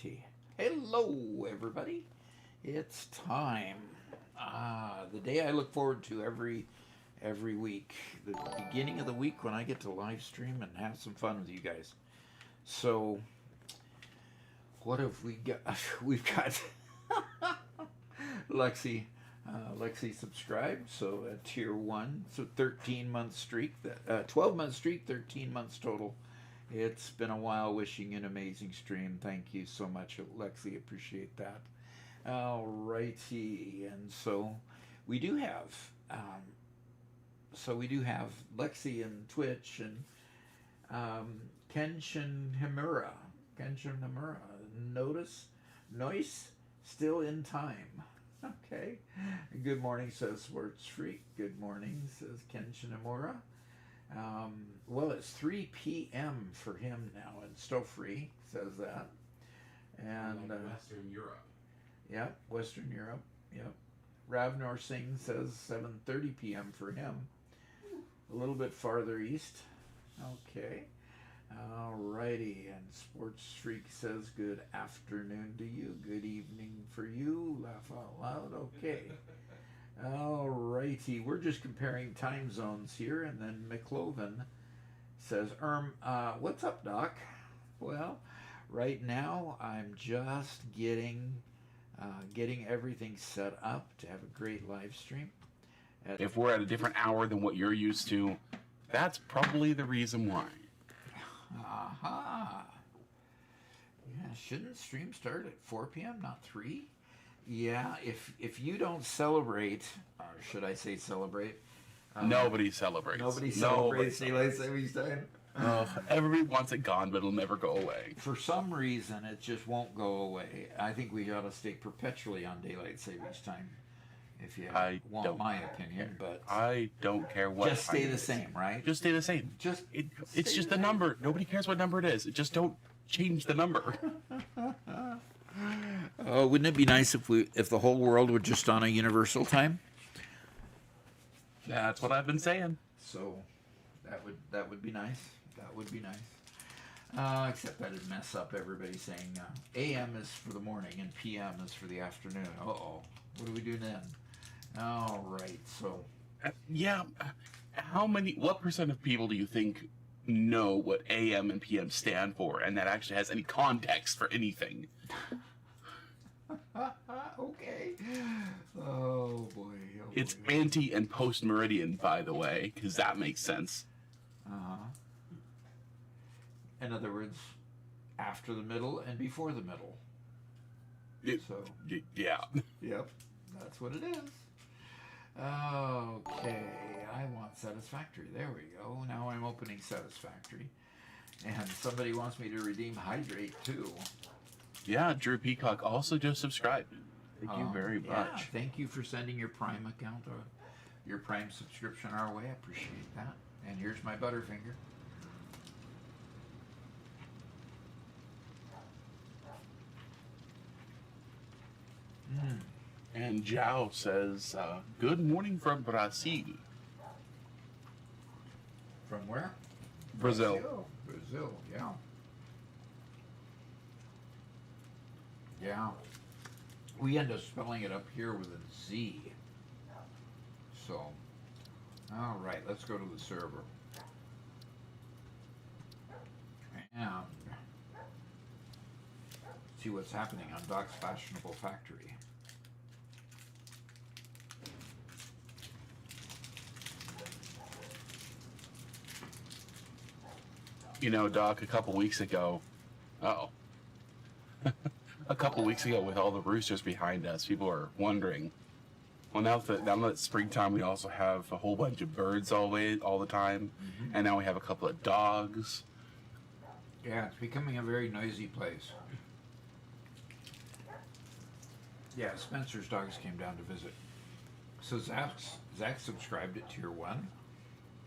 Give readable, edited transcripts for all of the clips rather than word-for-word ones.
righty. Hello, everybody. It's time. The day I look forward to every week. The beginning of the week when I get to live stream and have some fun with you guys. So, what have we got? We've got Lexi. Lexi subscribed, so tier 1, so 13-month streak, 12-month streak, 13 months total. It's been a while. Wishing an amazing stream. Thank you so much, Lexi. Appreciate that. All righty, and so we do have, Lexi and Twitch and Kenshin Himura. Noise still in time. Okay. Good morning, says Sports Freak. Good morning, says Kenshin Himura. Well, it's 3 p.m. for him now, and Stofree says that. And like Western Europe. Yep, Western Europe. Yep. Ravnor Singh says 7:30 p.m. for him. A little bit farther east. Okay. Alrighty, and Sports Freak says good afternoon to you. Good evening for you. Laugh out loud. Okay. Alrighty, we're just comparing time zones here, and then McLovin says, what's up, Doc? Well, right now I'm just getting everything set up to have a great live stream. If we're at a different hour than what you're used to, that's probably the reason why. Aha. Yeah, shouldn't stream start at 4 p.m., not 3? Yeah, if you don't celebrate, or should I say celebrate? Nobody celebrates. Nobody celebrates daylight savings time. Everybody wants it gone, but it'll never go away. For some reason, it just won't go away. I think we ought to stay perpetually on daylight savings time, if you want my opinion. But I don't care what. Just stay the same, right? Just stay the same. It's just the number. Nobody cares what number it is. Just don't change the number. Oh, wouldn't it be nice if the whole world were just on a universal time? That's what I've been saying. So that would be nice. That would be nice. Except that'd mess up everybody saying AM is for the morning and PM is for the afternoon. Uh-oh. What do we do then? All right. So. What percent of people do you think know what AM and PM stand for, and that actually has any context for anything? Okay. Oh boy. It's anti and post meridian, by the way, because that makes sense. In other words, after the middle and before the middle. Yeah. Yep. That's what it is. Okay. I want Satisfactory. There we go. Now I'm opening Satisfactory. And somebody wants me to redeem Hydrate too. Yeah, Drew Peacock also just subscribed. Thank you very much. Yeah, thank you for sending your Prime account or your Prime subscription our way. I appreciate that. And here's my Butterfinger. And Zhao says, good morning from Brazil. From where? Brazil. Brazil, yeah. Yeah. We end up spelling it up here with a Z. So, all right, let's go to the server. And see what's happening on Doc's Fashionable Factory. You know, Doc, a couple weeks ago with all the roosters behind us, people are wondering. Well, now that it's springtime, we also have a whole bunch of birds all the time, and now we have a couple of dogs. Yeah, it's becoming a very noisy place. Yeah, Spencer's dogs came down to visit. So Zach subscribed at tier 1.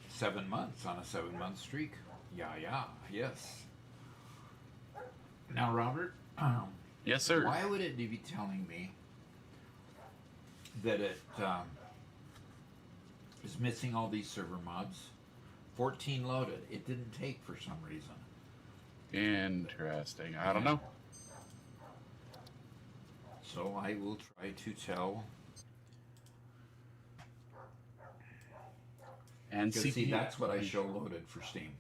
7 months on a 7-month streak. Yeah, yes. Now, Robert. Yes, sir. Why would it be telling me that it is missing all these server mods? 14 loaded. It didn't take for some reason. Interesting. I don't know. So I will try to tell. And Because see, CPU. that's what I show loaded for Steam.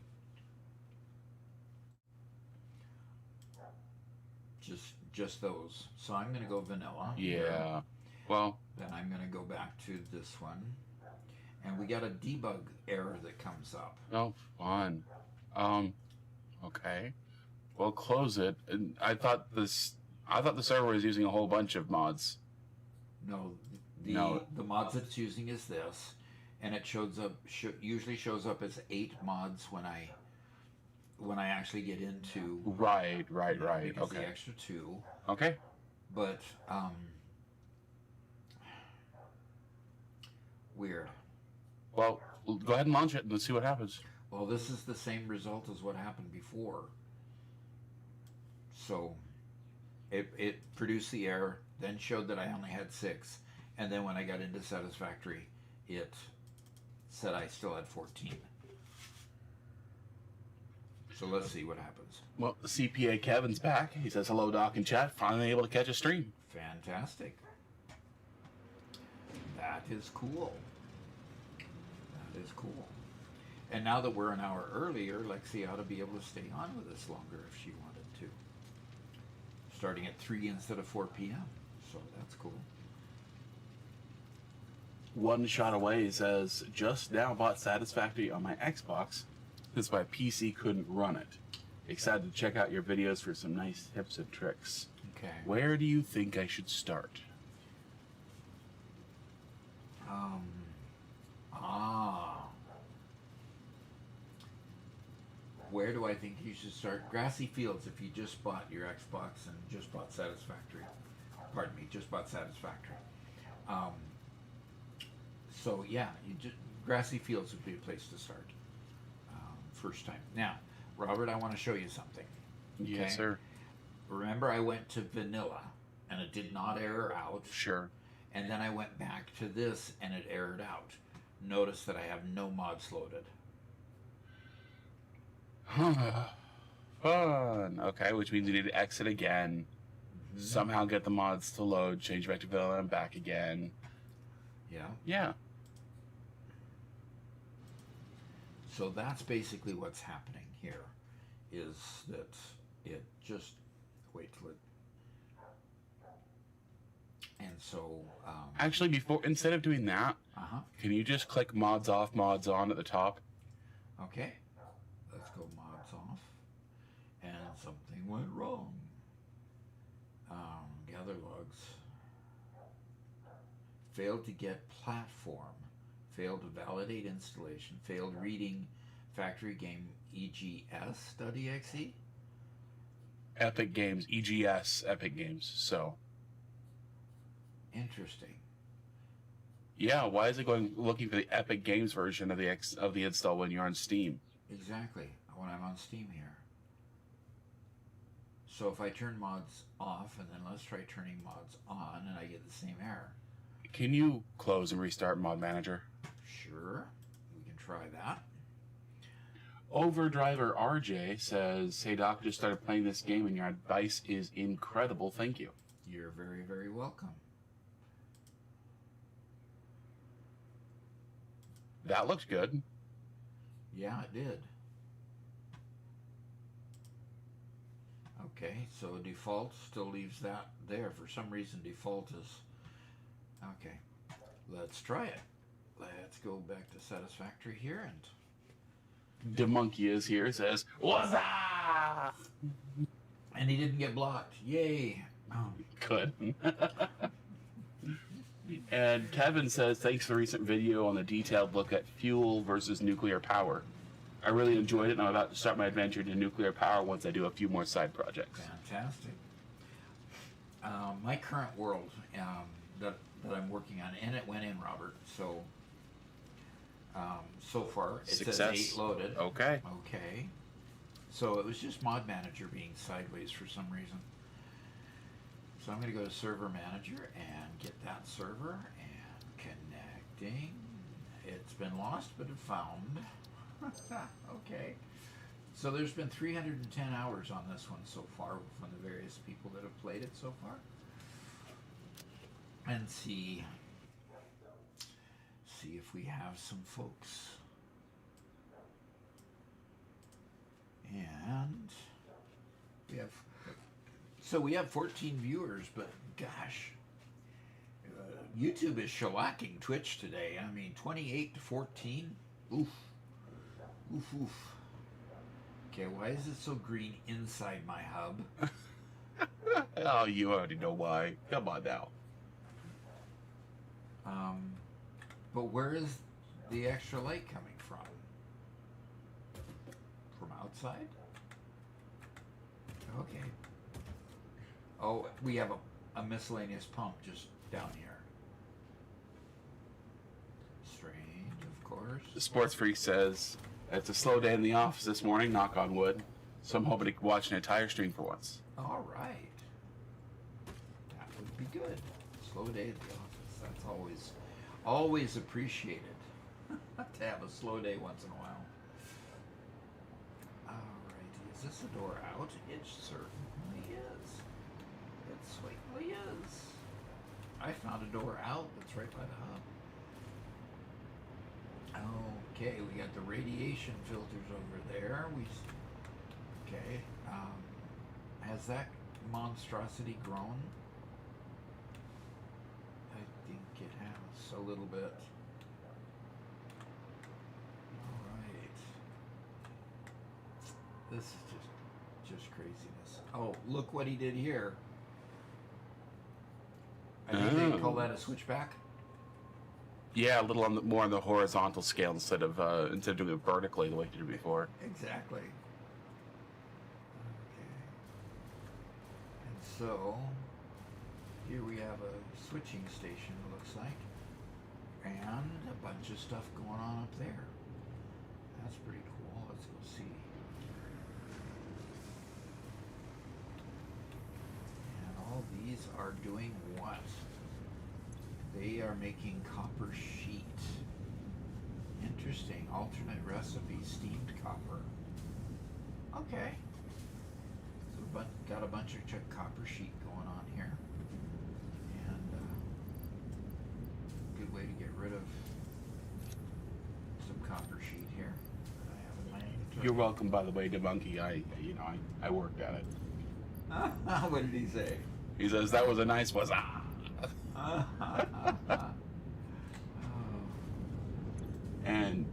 Just those. So I'm going to go vanilla. Yeah. Well. Then I'm going to go back to this one. And we got a debug error that comes up. Oh, fun. Okay. Well, close it. And I thought the server was using a whole bunch of mods. No, No. the mods that it's using is this, and it usually shows up as 8 mods when I actually get into Right. because Okay. the extra 2. Okay. But weird. Well, go ahead and launch it and let's see what happens. Well, this is the same result as what happened before. So it produced the error, then showed that I only had 6, and then when I got into Satisfactory, it said I still had 14. So let's see what happens. Well, the CPA Kevin's back. He says hello, Doc, in chat. Finally able to catch a stream. Fantastic. That is cool. That is cool. And now that we're an hour earlier, Lexi ought to be able to stay on with us longer if she wanted to. Starting at 3 instead of 4 p.m. So that's cool. One shot away says, just now bought Satisfactory on my Xbox since my PC couldn't run it. Excited to check out your videos for some nice tips and tricks. Okay. Where do you think I should start? Where do I think you should start? Grassy Fields, if you just bought your Xbox and just bought Satisfactory. Pardon me, just bought Satisfactory. So yeah, Grassy Fields would be a place to start. First time. Now, Robert, I want to show you something. Okay? Yes, sir. Remember I went to vanilla and it did not error out. Sure. And then I went back to this and it errored out. Notice that I have no mods loaded. Fun. Okay, which means you need to exit again. Mm-hmm. Somehow get the mods to load, change back to vanilla and back again. Yeah. Yeah. So that's basically what's happening here, is that it just, wait till it, and so... Actually, instead of doing that, can you just click mods off, mods on at the top? Okay, let's go mods off, and something went wrong. Gather logs, failed to get platform, failed to validate installation, failed reading factory game EGS.exe. Epic Games, EGS, Epic Games. So interesting. Yeah, why is it going looking for the Epic Games version of the install when you're on Steam? Exactly, when I'm on Steam here. So if I turn mods off, and then let's try turning mods on, and I get the same error. Can you close and restart Mod Manager? Sure, we can try that. Overdriver RJ says, hey Doc, just started playing this game and your advice is incredible. Thank you. You're very, very welcome. That looks good. Yeah, it did. Okay, so default still leaves that there. For some reason, default is... Okay, let's try it. Let's go back to Satisfactory here and... DeMonkey is here, says, what's up? And he didn't get blocked. Yay. Good. And Kevin says, thanks for the recent video on the detailed look at fuel versus nuclear power. I really enjoyed it, and I'm about to start my adventure into nuclear power once I do a few more side projects. Fantastic. My current world that I'm working on, and it went in, Robert, so so far it Success. says 8 loaded. Okay. Okay. So it was just Mod Manager being sideways for some reason. So I'm going to go to Server Manager and get that server and connecting. It's been lost, but it found. Okay. So there's been 310 hours on this one so far from the various people that have played it so far. and see if we have some folks. And we have 14 viewers, but gosh, YouTube is shellacking Twitch today. I mean, 28 to 14. Oof. Oof, oof. Okay, why is it so green inside my hub? Oh, you already know why. Come on now. But where is the extra light coming from? From outside? Okay. Oh, we have a miscellaneous pump just down here. Strange, of course. The Sports Freak says, it's a slow day in the office this morning, knock on wood. So I'm hoping to watch an entire stream for once. All right. That would be good. Slow day at the office. That's always appreciated. To have a slow day once in a while. Alrighty, is this a door out? It certainly is. It certainly is. I found a door out that's right by the hub. Okay, we got the radiation filters over there. Okay. Has that monstrosity grown? I think it has a little bit. This is just craziness. Oh, look what he did here. I think they call that a switchback. Yeah, a little more on the horizontal scale instead of doing it vertically the way you did before. Exactly. Okay. And so here we have a switching station, it looks like, and a bunch of stuff going on up there. That's pretty cool. Let's go see. All these are doing what? They are making copper sheet. Interesting. Alternate recipe, steamed copper. Okay. So got a bunch of copper sheet going on here. And good way to get rid of some copper sheet here. I have in my inventory. You're welcome, by the way, DeMonkey. I worked at it. What did he say? He says that was a nice was. And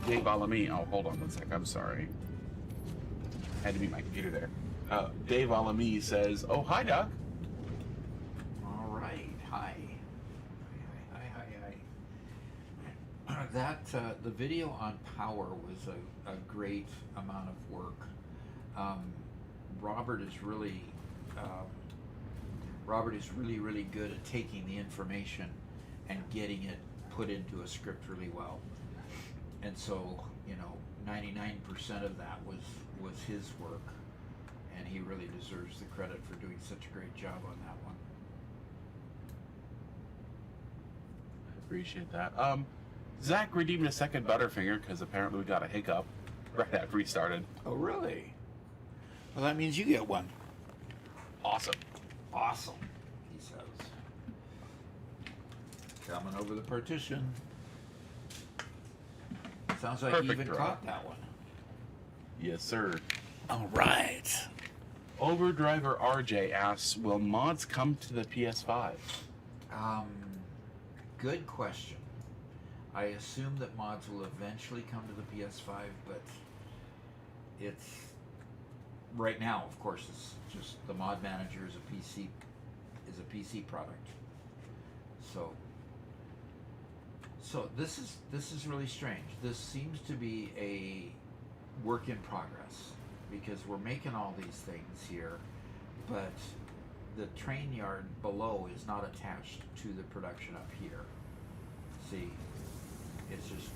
Dave Alamy. Oh, hold on one sec. I'm sorry. Had to be my computer there. Dave Alamy says, "Oh, hi, Doc." All right. Hi. Hi. That the video on power was a great amount of work. Robert is really really good at taking the information and getting it put into a script really well. And so, 99% of that was his work, and he really deserves the credit for doing such a great job on that one. I appreciate that. Zach redeemed a second Butterfinger because apparently we got a hiccup right after we started. Oh, really? Well, that means you get one. Awesome. Awesome, he says. Coming over the partition. Sounds like Perfect you even draw. caught that one. Yes, sir. All right. Overdriver RJ asks, will mods come to the PS5? Good question. I assume that mods will eventually come to the PS5, but it's right now, of course, it's just the mod manager is a PC product. So this is really strange. This seems to be a work in progress because we're making all these things here, but the train yard below is not attached to the production up here. See, it's just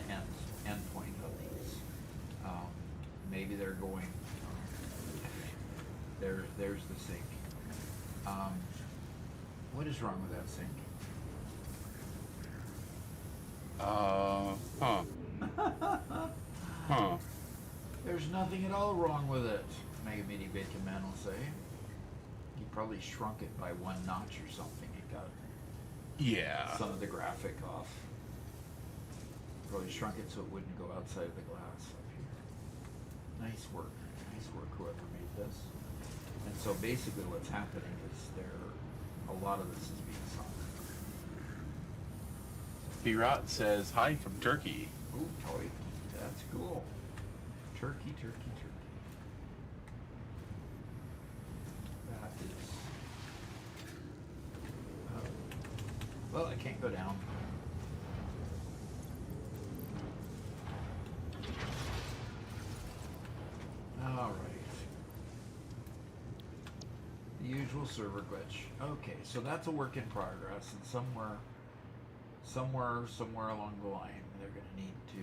an end point of these. Maybe they're going. There's the sink. What is wrong with that sink? There's nothing at all wrong with it, Mega Meaty Bacon Man will say. He probably shrunk it by 1 notch or something. It got Yeah. some of the graphic off. Probably shrunk it so it wouldn't go outside of the glass up here. Nice work, whoever made this. And so basically what's happening is a lot of this is being sunk. Pirat says, hi from Turkey. Ooh, toy. That's cool. Turkey. That is... well, I can't go down. Alright. The usual server glitch. Okay, so that's a work in progress, and somewhere along the line, they're going to need to.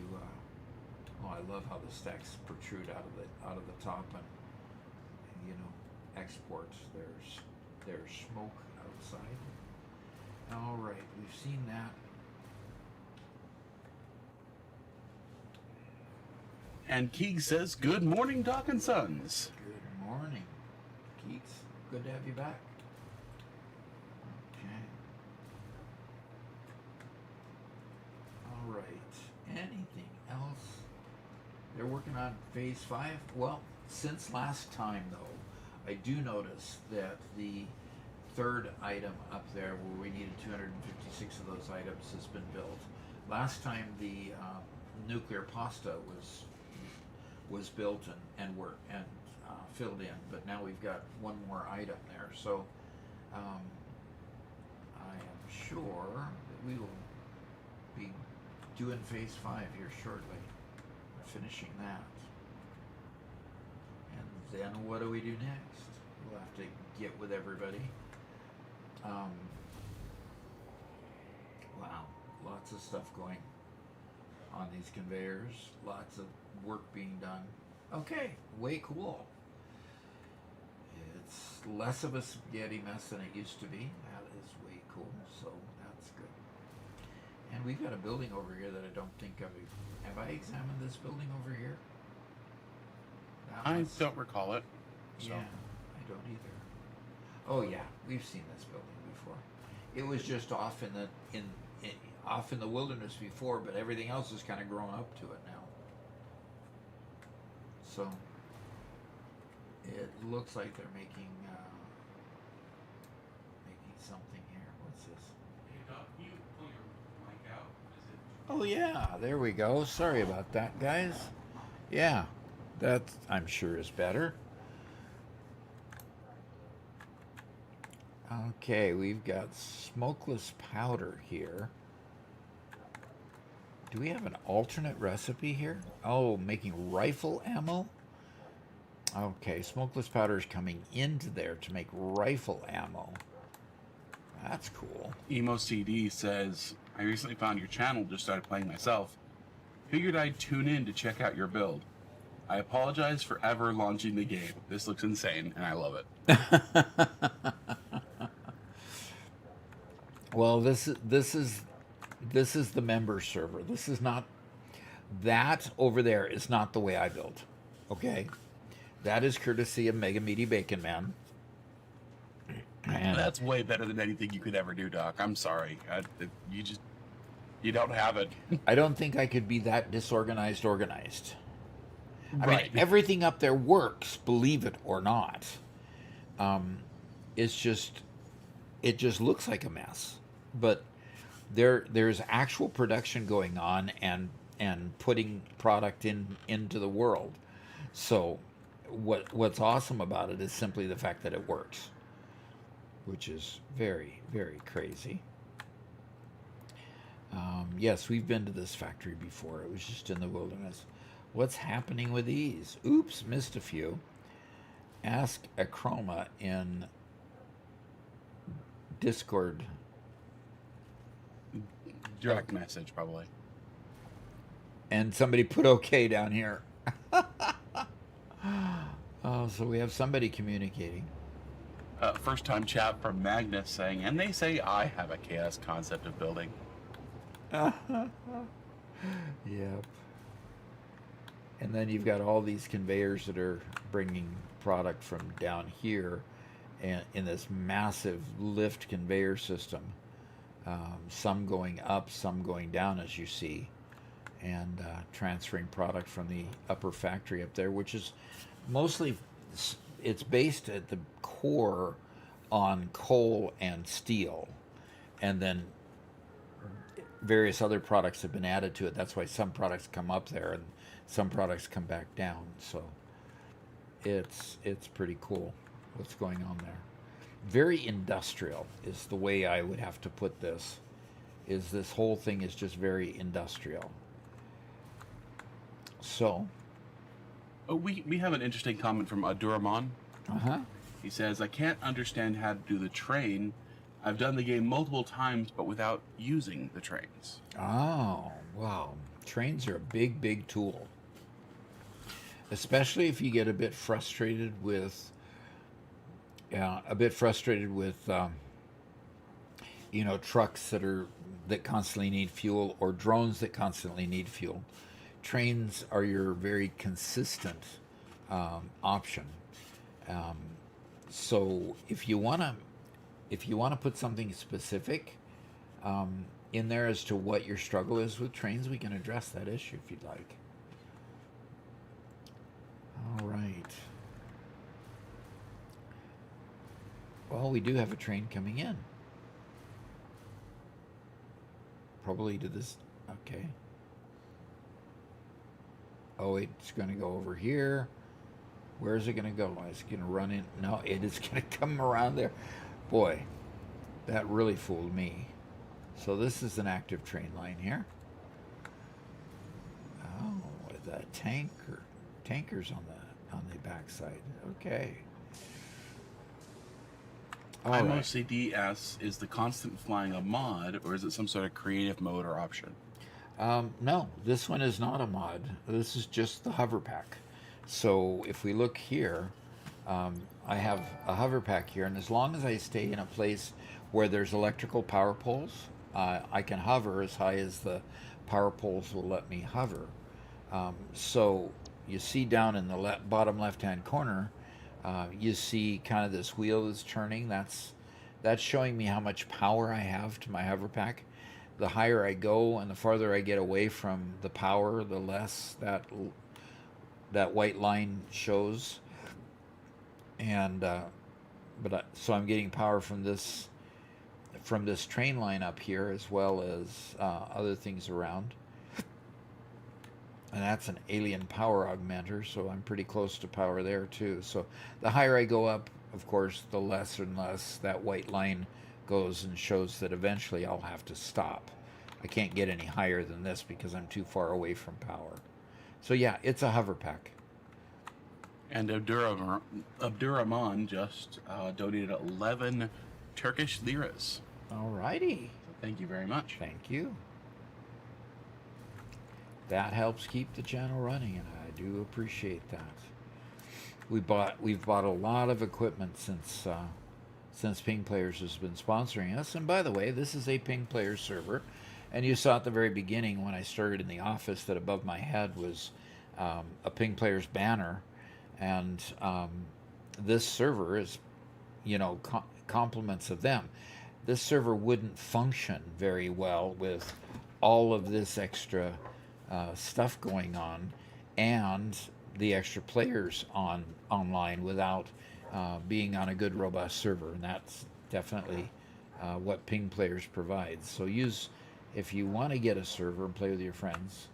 Oh, I love how the stacks protrude out of the top, and export. There's smoke outside. All right, we've seen that. And Keeg says, good morning, Doc and Sons. Good morning, Keeks. Good to have you back. Okay. All right. Anything else? They're working on phase 5. Well, since last time, though, I do notice that the third item up there, where we needed 256 of those items, has been built. Last time, the nuclear pasta was built and filled in, but now we've got one more item there. So I am sure that we will be doing phase 5 here shortly, finishing that. And then what do we do next? We'll have to get with everybody. Wow, lots of stuff going on these conveyors, lots of work being done. Okay, way cool. It's less of a spaghetti mess than it used to be. That is way cool, so that's good. And we've got a building over here that I don't think have I examined this building over here? I don't recall it. So. Yeah, I don't either. Oh yeah, we've seen this building before. It was just off in the wilderness before, but everything else has kind of grown up to it now. So it looks like they're making something here. What's this? Hey, Doc, can you pull your mic out? Oh yeah, there we go. Sorry about that, guys. Yeah, that I'm sure is better. Okay, we've got smokeless powder here. Do we have an alternate recipe here? Oh, making rifle ammo? Okay, smokeless powder is coming into there to make rifle ammo. That's cool. Emo CD says, I recently found your channel, just started playing myself. Figured I'd tune in to check out your build. I apologize for ever launching the game. This looks insane, and I love it. Well, this is the member server. This is not, that over there is not the way I build. Okay, that is courtesy of Mega Meaty Bacon Man. And that's way better than anything you could ever do, Doc. I'm sorry. You don't have it. I don't think I could be that disorganized organized. I Right. mean, everything up there works, believe it or not. It just looks like a mess. But there's actual production going on and putting product into the world. So what's awesome about it is simply the fact that it works, which is very, very crazy. Yes, we've been to this factory before. It was just in the wilderness. What's happening with these? Oops, missed a few. Ask Achroma in Discord. Direct message, probably. And somebody put okay down here. Oh, so we have somebody communicating. First time chat from Magnus saying, and they say I have a chaos concept of building. Yep. And then you've got all these conveyors that are bringing product from down here in this massive lift conveyor system. Some going up, some going down, as you see, and transferring product from the upper factory up there, which is mostly, it's based at the core on coal and steel, and then various other products have been added to it. That's why some products come up there and some products come back down. So it's pretty cool what's going on there. Very industrial is the way I would have to put this. Is this whole thing is just very industrial. So, Oh, we have an interesting comment from Aduramon. uh-huh. He says, I can't understand how to do the train. I've done the game multiple times, but without using the trains. Oh, wow. Trains are a big, big tool. Especially if you get a bit frustrated with, trucks that constantly need fuel, or drones that constantly need fuel. Trains are your very consistent option. So if you wanna put something specific in there as to what your struggle is with trains, we can address that issue if you'd like. All right. Well, we do have a train coming in. Probably to this. Okay. Oh, it's going to go over here. Where is it going to go? Is it going to run in? No, it is going to come around there. Boy, that really fooled me. So this is an active train line here. Oh, with a tankers on the backside. Okay. All right. IMOCDS, is the constant flying a mod, or is it some sort of creative mode or option? No, this one is not a mod. This is just the hover pack. So if we look here, I have a hover pack here, and as long as I stay in a place where there's electrical power poles, I can hover as high as the power poles will let me hover. So you see down in the bottom left-hand corner, you see kind of this wheel that's turning. That's showing me how much power I have to my hover pack. The higher I go and the farther I get away from the power, the less that white line shows. And so I'm getting power from this train line up here, as well as other things around. And that's an alien power augmenter, so I'm pretty close to power there too. So the higher I go up, of course, the less and less that white line goes, and shows that eventually I'll have to stop. I can't get any higher than this because I'm too far away from power. So yeah, it's a hover pack. And Abdurrahman just donated 11 Turkish liras. Alrighty. Thank you very much. Thank you. That helps keep the channel running, and I do appreciate that. We've bought a lot of equipment since Ping Players has been sponsoring us. And by the way, this is a Ping Players server, and you saw at the very beginning when I started in the office that above my head was a Ping Players banner, and this server is, compliments of them. This server wouldn't function very well with all of this extra stuff going on and the extra players online without being on a good robust server, and that's definitely what Ping Players provides. So if you want to get a server and play with your friends,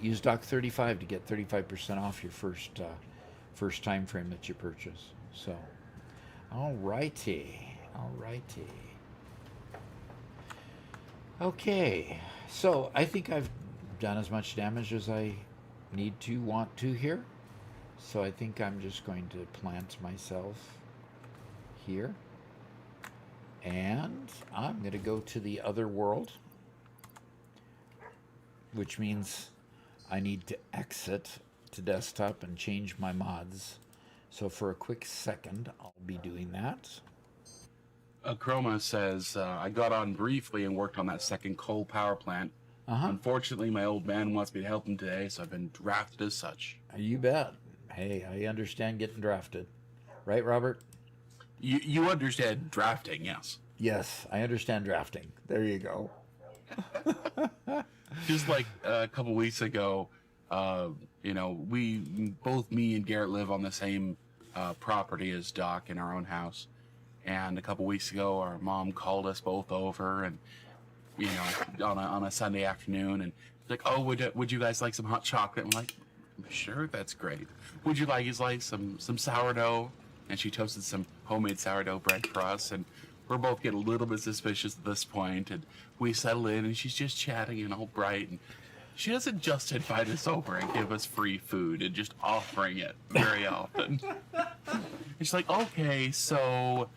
use Doc35 to get 35% off your first time frame that you purchase. So, alrighty. Okay, so I think I've done as much damage as I want to here. So I think I'm just going to plant myself here. And I'm going to go to the other world, which means I need to exit to desktop and change my mods. So for a quick second, I'll be doing that. Chroma says, I got on briefly and worked on that second coal power plant. Unfortunately, my old man wants me to help him today, so I've been drafted as such. You bet. Hey, I understand getting drafted. Right, Robert? You understand drafting, yes. Yes, I understand drafting. There you go. Just like a couple weeks ago, we both me and Garrett live on the same property as Doc in our own house. And a couple weeks ago, our mom called us both over, and on a Sunday afternoon, and like, oh, would you guys like some hot chocolate? I'm like, sure, that's great. Would you like some sourdough? And she toasted some homemade sourdough bread for us, and we're both getting a little bit suspicious at this point, and we settle in, and she's just chatting and all bright, and she doesn't just invite us over and give us free food and just offering it very often. And she's like, okay, so,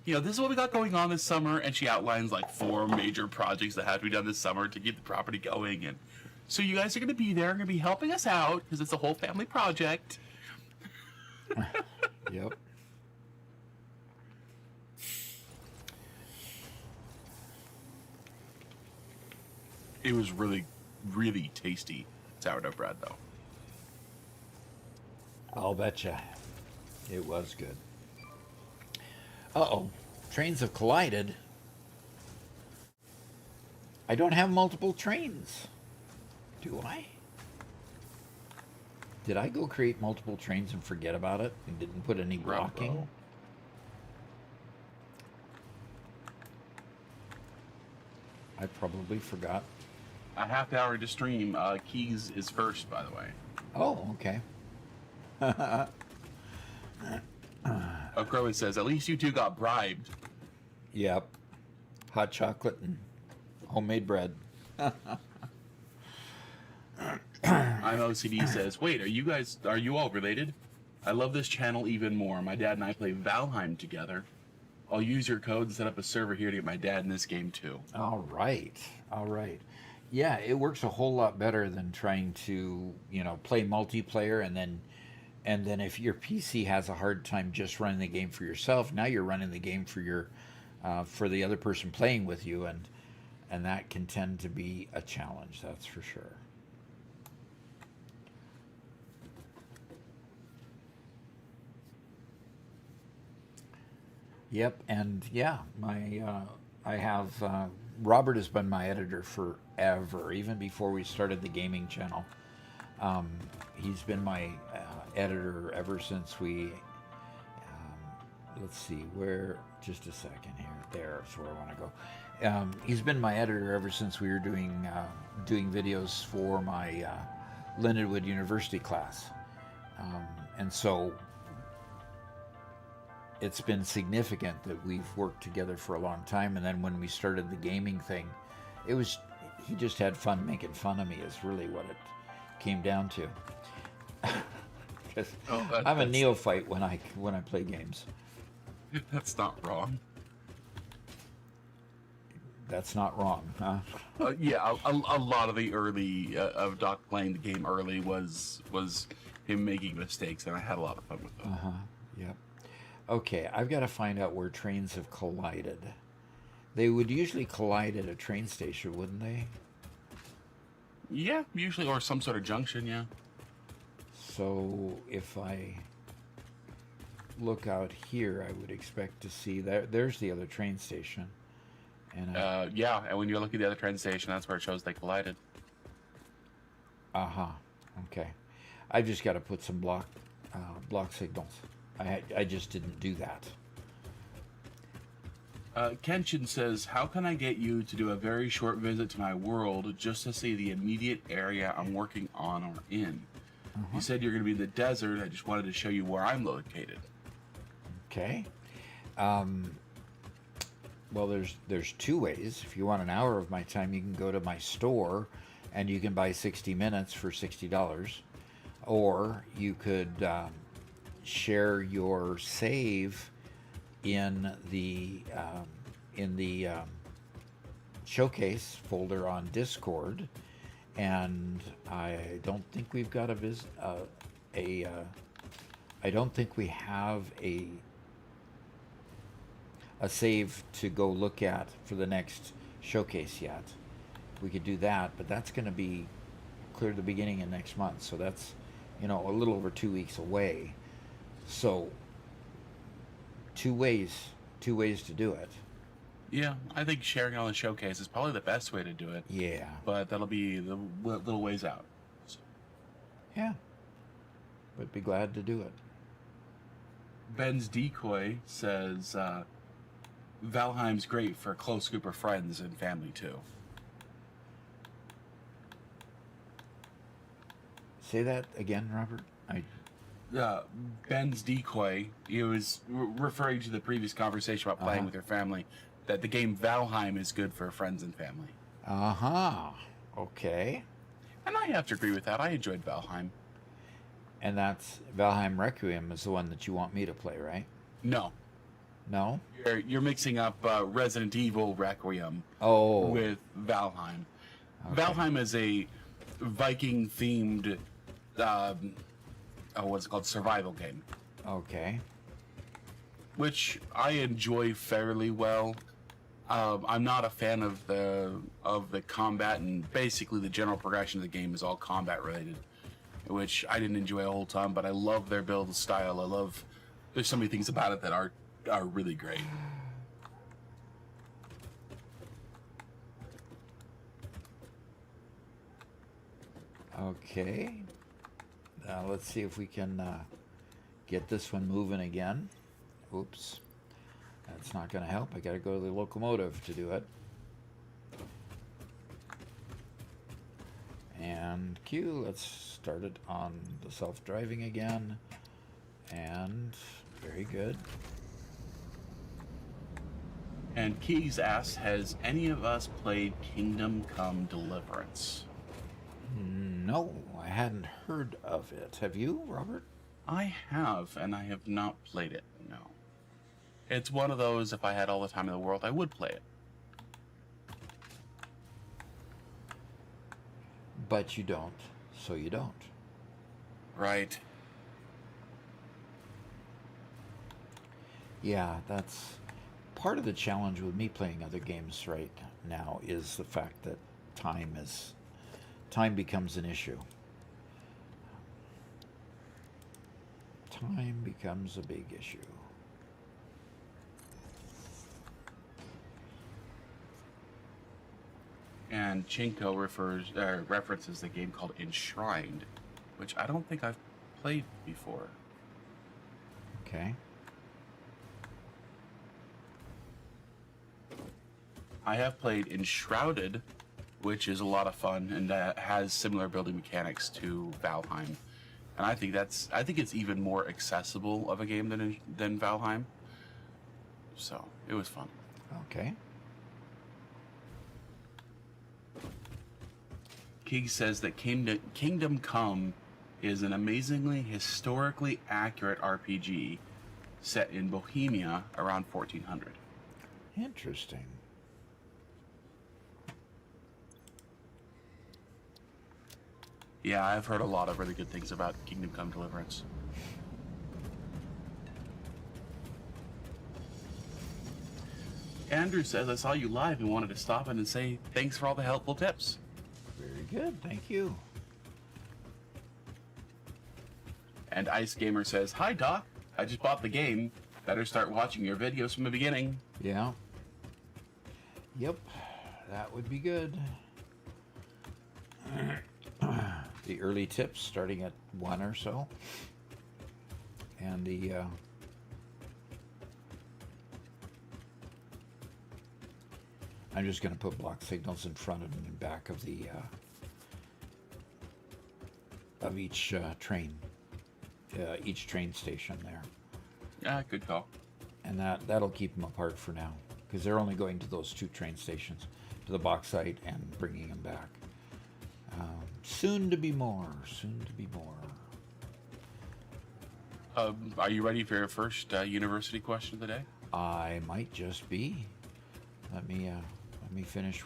this is what we got going on this summer, and she outlines like 4 major projects that have to be done this summer to keep the property going, and so you guys are going to be there, going to be helping us out, because it's a whole family project. Yep. It was really, really tasty sourdough bread, though. I'll betcha. It was good. Uh-oh. Trains have collided. I don't have multiple trains. Do I? Did I go create multiple trains and forget about it and didn't put any blocking? I probably forgot. A half hour to stream. Keys is first, by the way. Oh, okay. Crowley says, at least you two got bribed. Yep. Hot chocolate and homemade bread. I'm OCD says, wait, are you all related? I love this channel even more. My dad and I play Valheim together. I'll use your code and set up a server here to get my dad in this game too. All right. Yeah, it works a whole lot better than trying to, play multiplayer and then if your PC has a hard time just running the game for yourself, now you're running the game for for the other person playing with you, and that can tend to be a challenge, that's for sure. Yep, and yeah, I have Robert has been my editor forever, even before we started the gaming channel. He's been my editor ever since we. Let's see, just a second here. There's where I want to go. He's been my editor ever since we were doing videos for my Lindenwood University class, and so. It's been significant that we've worked together for a long time, and then when we started the gaming thing, he just had fun making fun of me is really what it came down to. Because I'm a neophyte when I play games. That's not wrong. That's not wrong, huh? Yeah, a lot of the early of Doc playing the game early was him making mistakes, and I had a lot of fun with them. Yep. Okay, I've got to find out where trains have collided. They would usually collide at a train station, wouldn't they? Yeah, usually, or some sort of junction, yeah. So if I look out here, I would expect to see there's the other train station. And yeah, and when you look at the other train station, that's where it shows they collided. Okay. I've just got to put some block signals. I just didn't do that. Kenshin says, how can I get you to do a very short visit to my world just to see the immediate area I'm working on or in? You said you're going to be in the desert. I just wanted to show you where I'm located. Okay. Well, there's 2 ways. If you want an hour of my time, you can go to my store and you can buy 60 minutes for $60. Or you could share your save in the showcase folder on Discord, and I don't think we've got I don't think we have a save to go look at for the next showcase yet. We could do that, but that's going to be clear the beginning of next month, so that's a little over 2 weeks away. So two ways to do it. Yeah, I think sharing it on the showcase is probably the best way to do it. Yeah. But that'll be the little ways out. So. Yeah. But be glad to do it. Ben's Decoy says Valheim's great for a close group of friends and family too. Say that again, Robert. Ben's Decoy, he was referring to the previous conversation about playing with your family, that the game Valheim is good for friends and family. Okay. And I have to agree with that. I enjoyed Valheim. And that's Valheim Requiem is the one that you want me to play, right? No. No? You're mixing up Resident Evil Requiem with Valheim. Okay. Valheim is a Viking-themed, what's it called, survival game. Okay. Which I enjoy fairly well. I'm not a fan of the combat, and basically the general progression of the game is all combat related, which I didn't enjoy a whole ton, but I love their build style. There's so many things about it that are really great. Okay. Now let's see if we can get this one moving again. Oops. That's not going to help. I got to go to the locomotive to do it. And Q, let's start it on the self-driving again. And very good. And Keys asks, has any of us played Kingdom Come Deliverance? No, I hadn't heard of it. Have you, Robert? I have, and I have not played it, no. It's one of those, if I had all the time in the world, I would play it. But you don't, so you don't. Right. Yeah, that's part of the challenge with me playing other games right now is the fact that time becomes an issue. Time becomes a big issue. And Chinko references the game called Enshrined, which I don't think I've played before. Okay. I have played Enshrouded, which is a lot of fun and has similar building mechanics to Valheim, and I think it's even more accessible of a game than Valheim. So it was fun. Okay. Keeg says that Kingdom Come is an amazingly historically accurate RPG set in Bohemia around 1400. Interesting. Yeah, I've heard a lot of really good things about Kingdom Come Deliverance. Andrew says, I saw you live and wanted to stop in and say thanks for all the helpful tips. Very good, thank you. And Ice Gamer says, hi Doc, I just bought the game. Better start watching your videos from the beginning. Yeah. Yep, that would be good. The early tips starting at 1 or so. And the I'm just going to put block signals in front and in back of the of each train station there. Yeah, good call. And that'll keep them apart for now, because they're only going to those 2 train stations, to the box site and bringing them back. Soon to be more. Are you ready for your first university question of the day? I might just be. Let me finish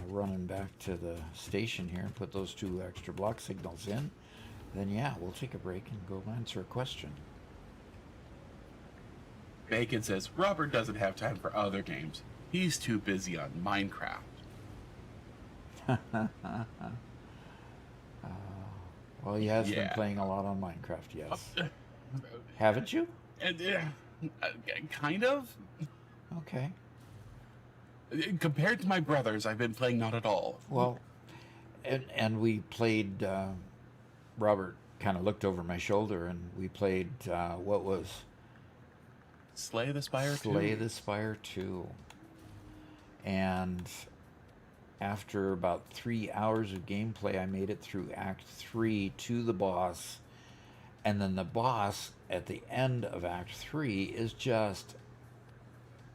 running back to the station here and put those 2 extra block signals in. Then yeah, we'll take a break and go answer a question. Bacon says, Robert doesn't have time for other games. He's too busy on Minecraft. Well, he has been playing a lot on Minecraft, yes. Haven't you? And Kind of. Okay. Compared to my brothers, I've been playing not at all. Well, and we played. Robert kind of looked over my shoulder, and we played what was Slay the Spire 2. Slay the Spire 2. And after about 3 hours of gameplay, I made it through Act 3 to the boss. And then the boss at the end of Act 3 is just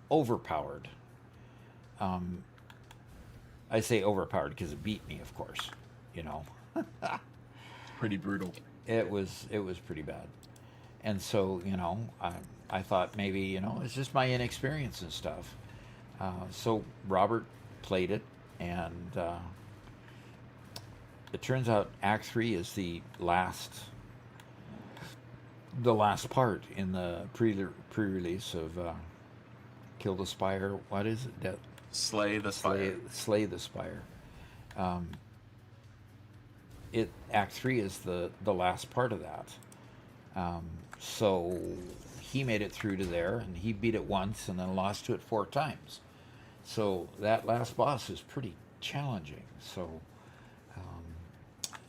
overpowered. I say overpowered because it beat me, of course. You know, Pretty brutal. it was pretty bad. And so, you know, I thought maybe, you know, it's just my inexperience and stuff. So Robert played it, and it turns out Act 3 is the last part in the pre-release of Kill the Spire. What is it? Slay the Spire. Slay the Spire. Act 3 is the last part of that. So he made it through to there, and he beat it once and then lost to it 4 times. So that last boss is pretty challenging. So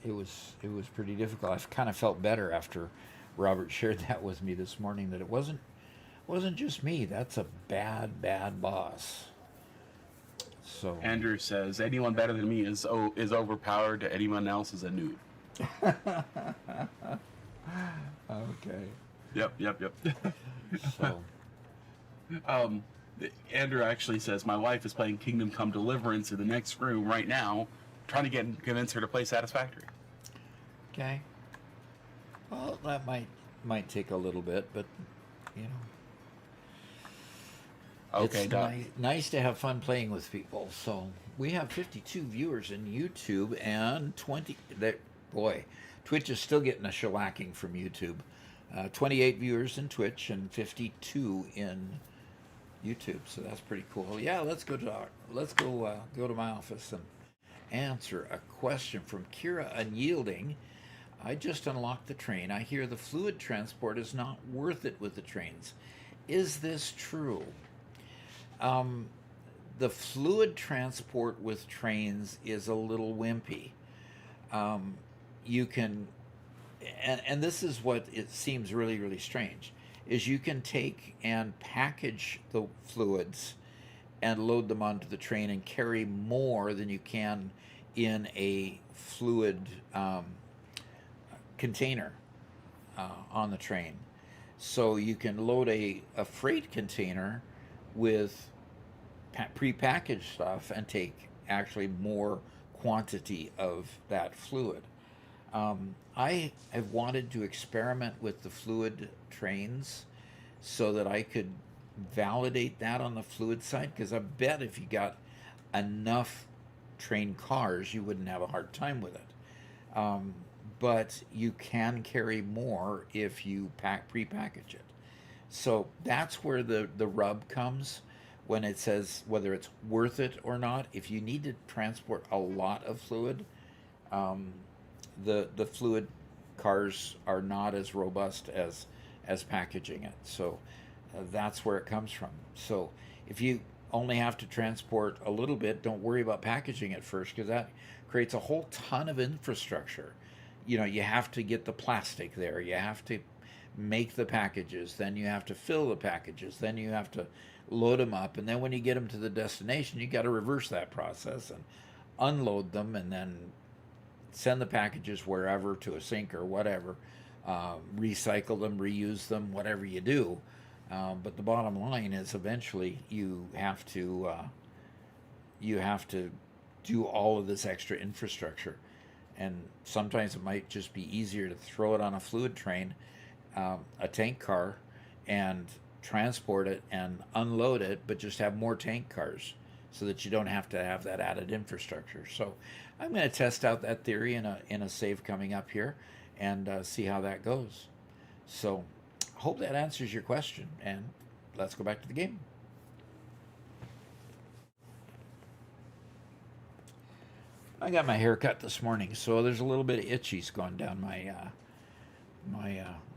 it was pretty difficult. I kind of felt better after Robert shared that with me this morning, that it wasn't just me. That's a bad boss. So Andrew says anyone better than me is overpowered. Anyone else is a noob. okay. Yep. So Andrew actually says my wife is playing Kingdom Come Deliverance in the next room right now, trying to convince her to play Satisfactory. okay. Well, that might take a little bit, but you know. Okay, It's nice to have fun playing with people. So we have 52 viewers in YouTube and 20. Boy, Twitch is still getting a shellacking from YouTube. 28 viewers in Twitch and 52 in YouTube. So that's pretty cool. Yeah, let's go to my office and answer a question from Kira Unyielding. I just unlocked the train. I hear the fluid transport is not worth it with the trains. Is this true? The fluid transport with trains is a little wimpy. You can, and this is what it seems really, really strange, is you can take and package the fluids and load them onto the train and carry more than you can in a fluid container on the train. So you can load a freight container with pre-packaged stuff and take actually more quantity of that fluid. I have wanted to experiment with the fluid trains so that I could validate that on the fluid side, because I bet if you got enough train cars, you wouldn't have a hard time with it. But you can carry more if you pre-package it. So that's where the rub comes when it says whether it's worth it or not. If you need to transport a lot of fluid, the fluid cars are not as robust as packaging it. So that's where it comes from. So if you only have to transport a little bit, don't worry about packaging it first, because that creates a whole ton of infrastructure. You know, you have to get the plastic there, you have to make the packages, then you have to fill the packages, then you have to load them up, and then when you get them to the destination, you got to reverse that process and unload them, and then send the packages wherever, to a sink or whatever, recycle them, reuse them, whatever you do. But the bottom line is, eventually you have to do all of this extra infrastructure, and sometimes it might just be easier to throw it on a fluid train, a tank car, and transport it and unload it, but just have more tank cars so that you don't have to have that added infrastructure. So I'm going to test out that theory in a save coming up here and see how that goes. So hope that answers your question, and let's go back to the game. I got my hair cut this morning, so there's a little bit of itchies going down my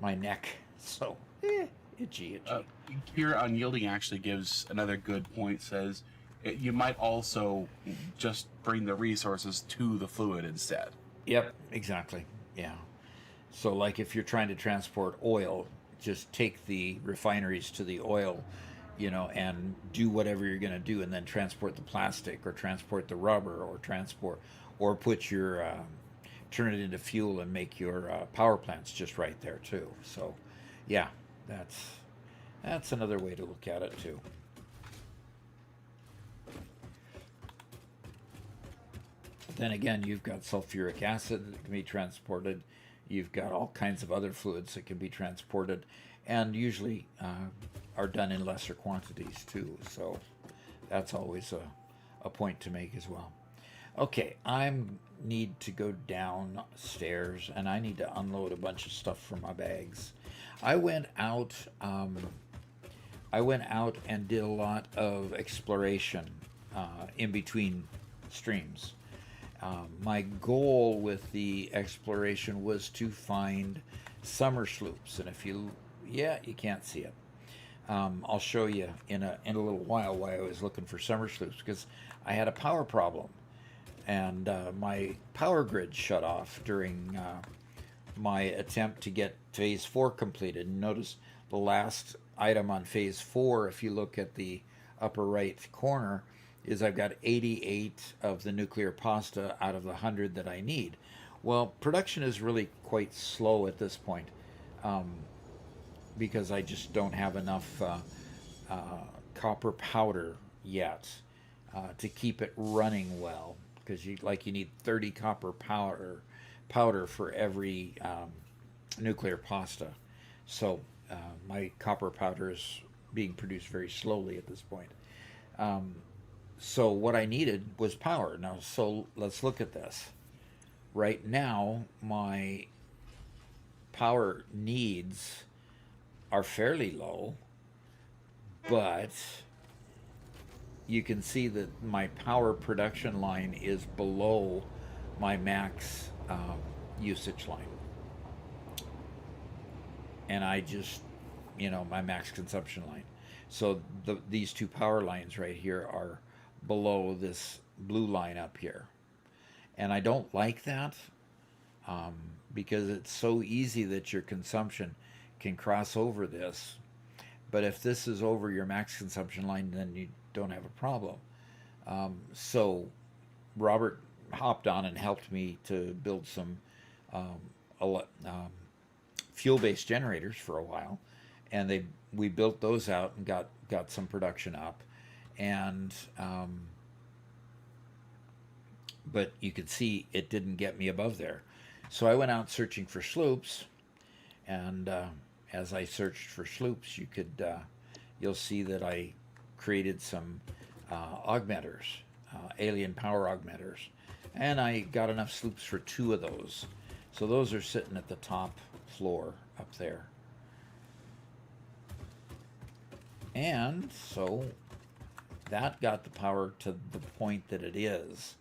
my neck. So itchy. Here, Unyielding actually gives another good point. Says you might also just bring the resources to the fluid instead. Yep, exactly. Yeah. So, like if you're trying to transport oil, just take the refineries to the oil, and do whatever you're going to do, and then transport the plastic or transport the rubber or put your turn it into fuel and make your power plants just right there too. So, yeah, that's another way to look at it too. Then again, you've got sulfuric acid that can be transported. You've got all kinds of other fluids that can be transported, and usually are done in lesser quantities too. So that's always a point to make as well. Okay, I need to go downstairs and I need to unload a bunch of stuff from my bags. I went out. I went out and did a lot of exploration in between streams. My goal with the exploration was to find summer sloops, and you can't see it. I'll show you in a little while why I was looking for summer sloops, because I had a power problem, and my power grid shut off during my attempt to get phase 4 completed. Notice the last item on phase 4, if you look at the upper right corner, is I've got 88 of the nuclear pasta out of the 100 that I need. Well, production is really quite slow at this point, because I just don't have enough copper powder yet to keep it running well, because you need 30 copper powder for every nuclear pasta. So my copper powder is being produced very slowly at this point. So what I needed was power. Now, so let's look at this. Right now, my power needs are fairly low, but you can see that my power production line is below my max usage line. And I just, my max consumption line. So these two power lines right here are below this blue line up here. And I don't like that because it's so easy that your consumption can cross over this. But if this is over your max consumption line, then you don't have a problem. So Robert hopped on and helped me to build some fuel-based generators for a while. And we built those out and got some production up. And but you could see it didn't get me above there. So I went out searching for sloops, and as I searched for sloops, you'll see that I created some augmenters, alien power augmenters, and I got enough sloops for 2 of those. So those are sitting at the top floor up there. And so that got the power to the point that it is,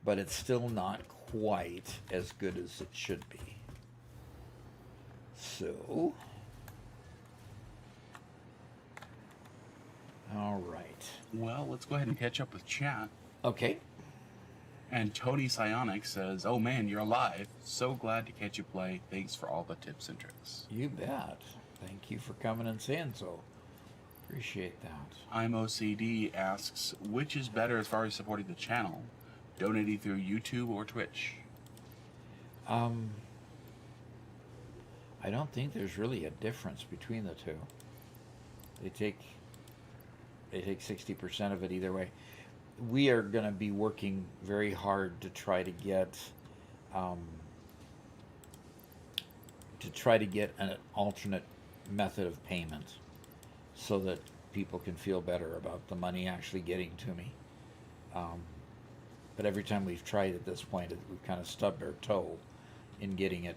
but it's still not quite as good as it should be. So, all right. Well, let's go ahead and catch up with chat. Okay. And Tony Psionic says, "Oh man, you're alive. So glad to catch you play. Thanks for all the tips and tricks." You bet. Thank you for coming and saying so. Appreciate that. I'm OCD asks, which is better as far as supporting the channel? Donating through YouTube or Twitch? I don't think there's really a difference between the two. They take 60% of it either way. We are going to be working very hard to try to get an alternate method of payment, so that people can feel better about the money actually getting to me. But every time we've tried at this point, we've kind of stubbed our toe in getting it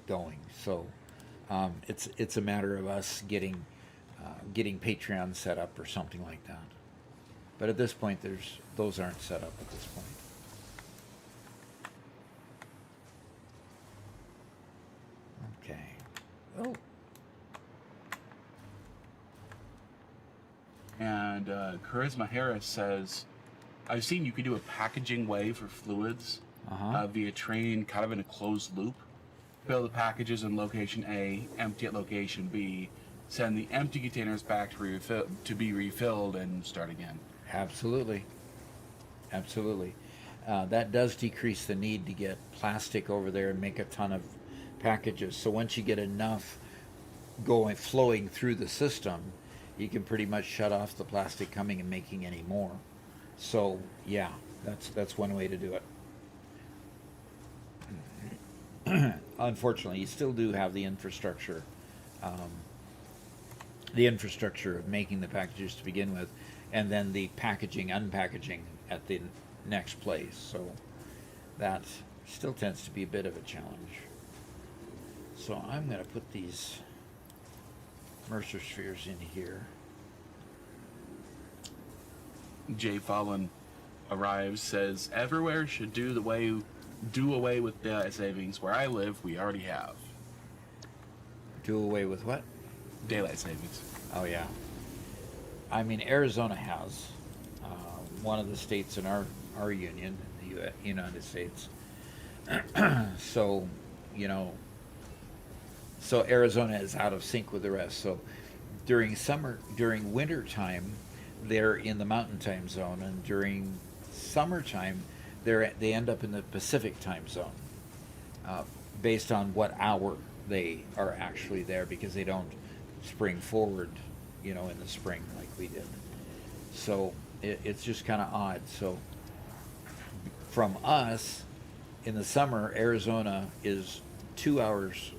going. So it's a matter of us getting Patreon set up or something like that. But at this point, those aren't set up at this point. Okay. Oh. And Charisma Harris says, I've seen you can do a packaging way for fluids via train, kind of in a closed loop. Fill the packages in location A, empty at location B, send the empty containers back to be refilled, and start again. Absolutely. Absolutely. That does decrease the need to get plastic over there and make a ton of packages. So once you get enough flowing through the system, you can pretty much shut off the plastic coming and making any more. So yeah, that's one way to do it. Unfortunately, you still do have the infrastructure of making the packages to begin with, and then the unpackaging at the next place. So that still tends to be a bit of a challenge. So I'm going to put these Mercer spheres in here. Jay Fallon arrives, says, everywhere should do away with daylight savings. Where I live, we already have. Do away with what? Daylight savings. Oh, yeah. I mean, Arizona has one of the states in our union, the United States. So, so Arizona is out of sync with the rest. So during winter time, they're in the mountain time zone, and during summertime, they end up in the Pacific time zone, based on what hour they are actually there, because they don't spring forward, in the spring like we did. So it's just kind of odd. So from us, in the summer, Arizona is 2 hours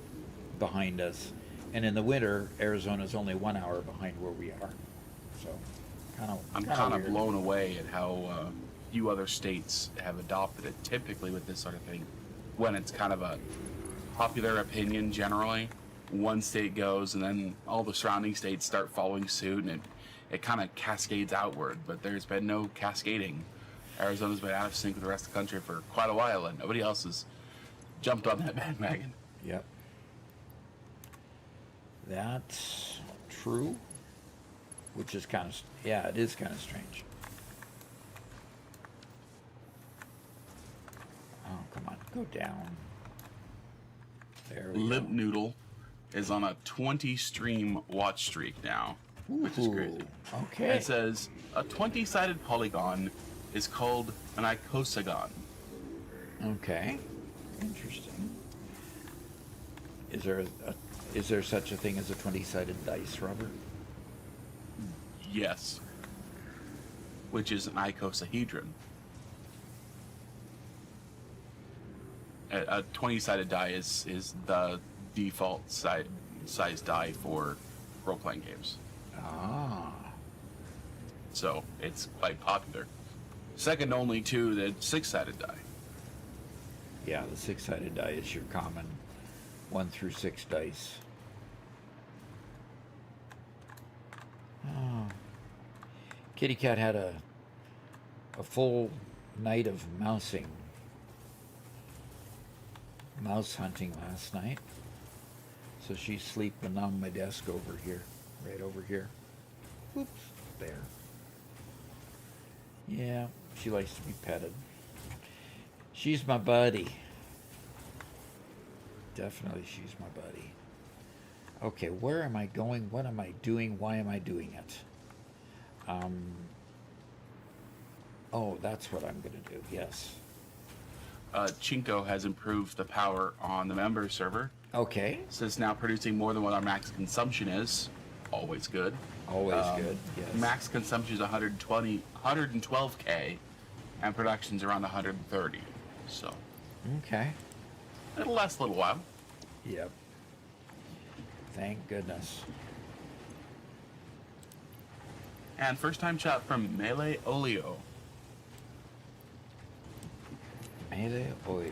behind us, and in the winter, Arizona is only 1 hour behind where we are. So I'm kind of blown away at how few other states have adopted it. Typically with this sort of thing, when it's kind of a popular opinion generally, one state goes and then all the surrounding states start following suit, and it kind of cascades outward. But there's been no cascading. Arizona's been out of sync with the rest of the country for quite a while, and nobody else has jumped on that bandwagon. Yep. That's true. Which is kind of, it is kind of strange. Oh, come on, go down. There we Limp go. Noodle is on a 20 stream watch streak now, which is crazy. Okay. It says a 20-sided polygon is called an icosagon. Okay. Interesting. Is there such a thing as a 20-sided dice, Robert? Yes. Which is an icosahedron. A 20-sided die is the default size die for role-playing games. Ah. So it's quite popular. Second only to the 6-sided die. Yeah, the 6-sided die is your common 1 through 6 dice. Oh. Kitty Cat had a full night of mouse hunting last night. So she's sleeping on my desk over here, right over here. Oops, there. Yeah, she likes to be petted. She's my buddy. Definitely she's my buddy. Okay, where am I going? What am I doing? Why am I doing it? Oh, that's what I'm going to do, yes. Chinko has improved the power on the member server. Okay. So it's now producing more than what our max consumption is. Always good. Always good, yes. Max consumption is 112K, and production's around 130. So Okay. it'll last a little while. Yep. Thank goodness. And first time chat from Melee Olio. Melee oil.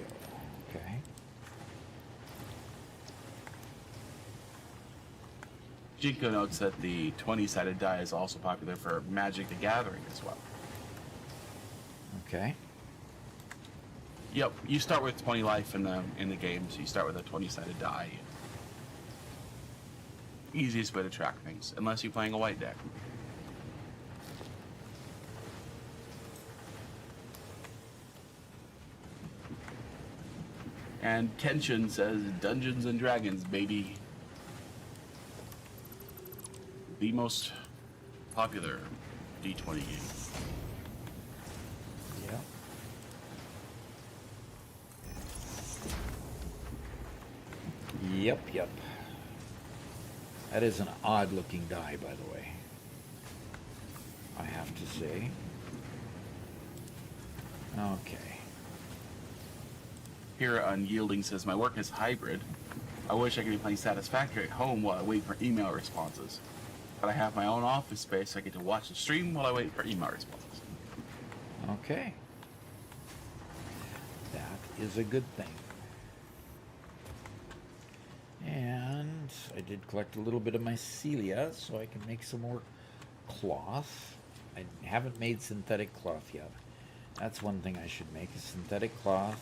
Okay. Jinko notes that the 20-sided die is also popular for Magic the Gathering as well. Okay. Yep, you start with 20 life in the game, so you start with a 20-sided die. Easiest way to track things, unless you're playing a white deck. And Kenshin says Dungeons and Dragons, baby. The most popular D20 game. Yeah. Yep. That is an odd looking die, by the way. I have to say. Okay. Here, Unyielding says, my work is hybrid. I wish I could be playing Satisfactory at home while I wait for email responses. But I have my own office space, so I get to watch the stream while I wait for email responses. Okay. That is a good thing. And I did collect a little bit of mycelia, so I can make some more cloth. I haven't made synthetic cloth yet. That's one thing I should make, is synthetic cloth.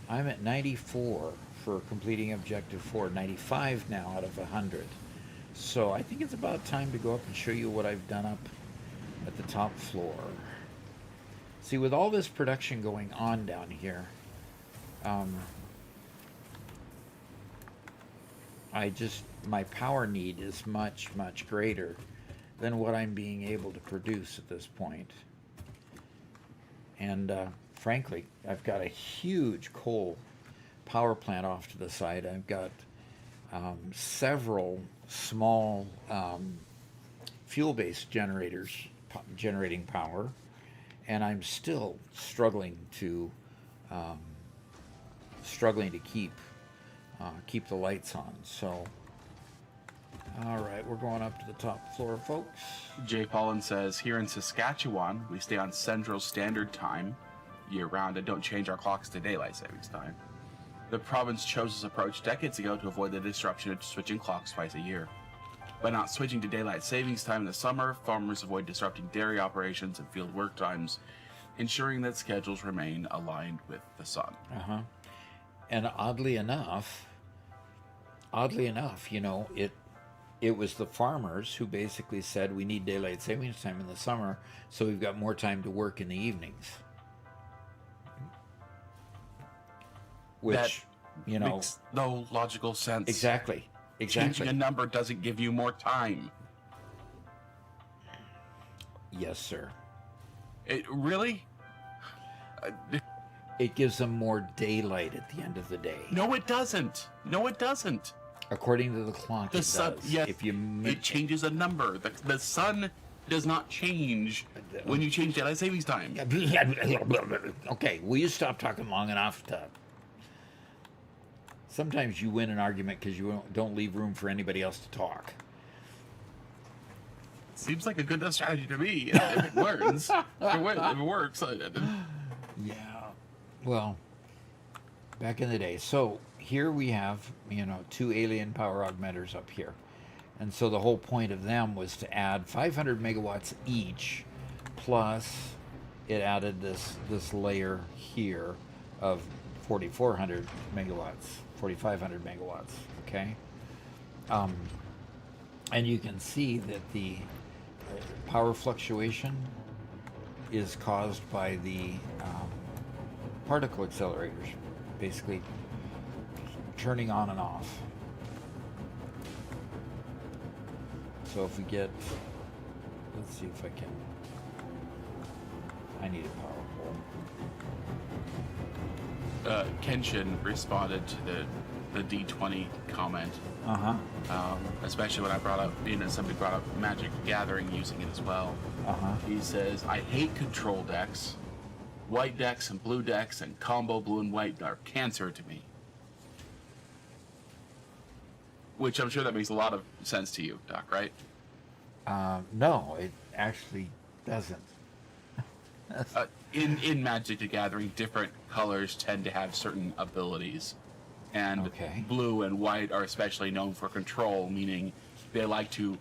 I'm at 94 for completing objective 4, 95 now out of 100. So I think it's about time to go up and show you what I've done up at the top floor. See, with all this production going on down here, my power need is much, much greater than what I'm being able to produce at this point. And frankly, I've got a huge coal power plant off to the side. I've got several small fuel-based generators generating power, and I'm still struggling to keep the lights on. So, all right, we're going up to the top floor, folks. Jay Paulin says, here in Saskatchewan, we stay on Central Standard Time year-round and don't change our clocks to daylight savings time. The province chose this approach decades ago to avoid the disruption of switching clocks twice a year. By not switching to daylight savings time in the summer, farmers avoid disrupting dairy operations and field work times, ensuring that schedules remain aligned with the sun. And oddly enough, you know, it was the farmers who basically said we need daylight savings time in the summer, so we've got more time to work in the evenings. Which, that you know, makes no logical sense. Exactly. Changing a number doesn't give you more time. Yes, sir. It really? It gives them more daylight at the end of the day. No, it doesn't. No, it doesn't. According to the clock, The it sun, does. yes, If you it changes a number. The sun does not change when you change daylight savings time. Okay, will you stop talking long enough to... Sometimes you win an argument because you don't leave room for anybody else to talk. Seems like a good strategy to me. If it works, if it works. Yeah. Well, back in the day. So here we have, you know, 2 alien power augmenters up here. And so the whole point of them was to add 500 megawatts each, plus it added this layer here of 4,400 megawatts. 4,500 megawatts, okay? And you can see that the power fluctuation is caused by the particle accelerators, basically turning on and off. So if we get, let's see if I can, I need a power pole. Kenshin responded to the D20 comment. Especially when I brought up, somebody brought up Magic the Gathering using it as well. He says, I hate control decks. White decks and blue decks and combo blue and white are cancer to me. Which I'm sure that makes a lot of sense to you, Doc, right? No, it actually doesn't. In Magic the Gathering, different colors tend to have certain abilities. And blue and white are especially known for control, meaning they like to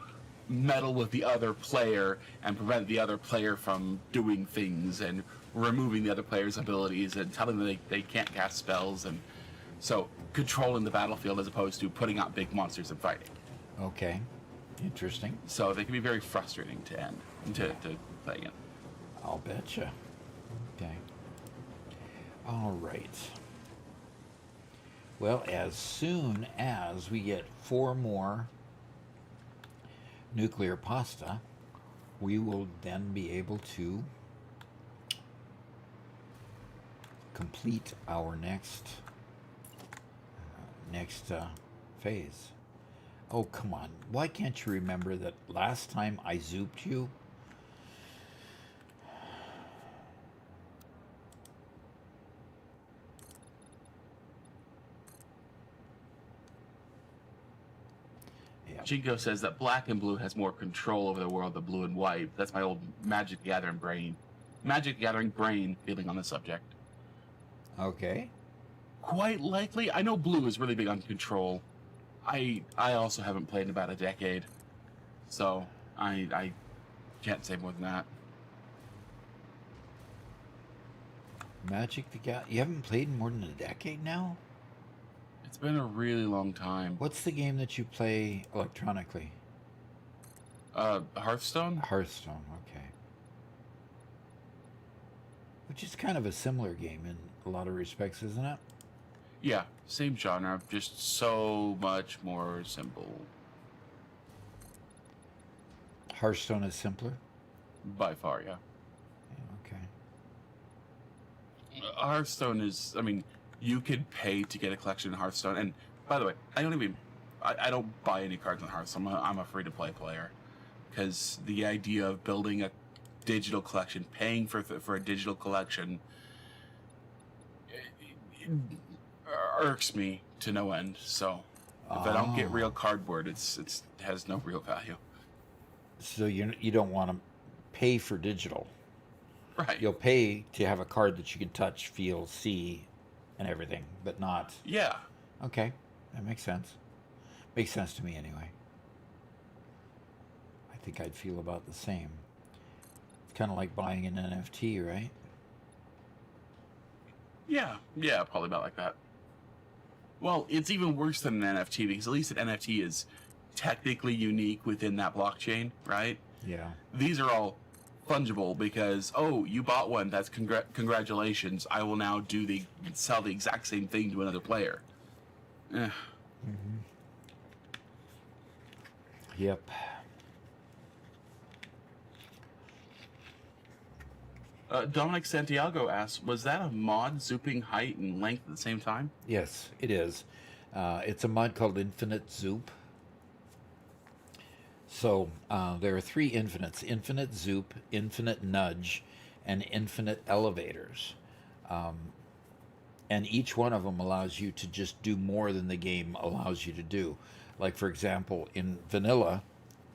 meddle with the other player and prevent the other player from doing things and removing the other player's abilities and telling them they can't cast spells. And so controlling the battlefield as opposed to putting out big monsters and fighting. Okay. Interesting. So they can be very frustrating to play against. I'll betcha. Okay. All right. Well, as soon as we get 4 more nuclear pasta, we will then be able to complete our next phase. Oh, come on. Why can't you remember that last time I zooped you? Yeah. Chinko says that black and blue has more control over the world than blue and white. That's my old Magic the Gathering brain feeling on the subject. Okay. Quite likely. I know blue is really big on control. I also haven't played in about a decade, so I can't say more than that. Magic the Gathering. You haven't played in more than a decade now? It's been a really long time. What's the game that you play electronically? Hearthstone? Hearthstone, okay. Which is kind of a similar game in a lot of respects, isn't it? Yeah, same genre, just so much more simple. Hearthstone is simpler? By far, yeah. Yeah, okay. Hearthstone is, I mean, you could pay to get a collection in Hearthstone. And by the way, I don't buy any cards on Hearthstone. I'm a free-to-play player. Because the idea of building a digital collection, paying for a digital collection, it irks me to no end. So if I don't get real cardboard, it has no real value. So you don't want to pay for digital. Right. You'll pay to have a card that you can touch, feel, see, and everything, but not... Yeah. Okay, that makes sense. Makes sense to me anyway. I think I'd feel about the same. It's kind of like buying an NFT, right? Yeah, probably about like that. Well, it's even worse than an NFT because at least an NFT is technically unique within that blockchain, right? Yeah. These are all fungible because, oh, you bought one, that's congratulations. I will now sell the exact same thing to another player. Mm-hmm. Yep. Dominic Santiago asks, was that a mod zooping height and length at the same time? Yes, it is. It's a mod called Infinite Zoop. So there are 3 infinites: Infinite Zoop, Infinite Nudge, and Infinite Elevators. And each one of them allows you to just do more than the game allows you to do. Like, for example, in vanilla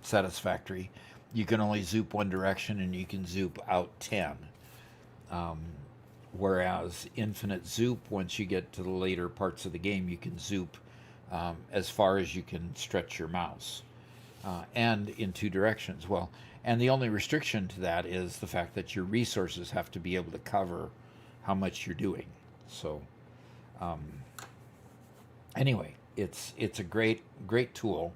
Satisfactory, you can only zoop one direction and you can zoop out 10. Whereas Infinite Zoop, once you get to the later parts of the game, you can zoop as far as you can stretch your mouse. And in 2 directions. Well, and the only restriction to that is the fact that your resources have to be able to cover how much you're doing. So, anyway, it's a great tool.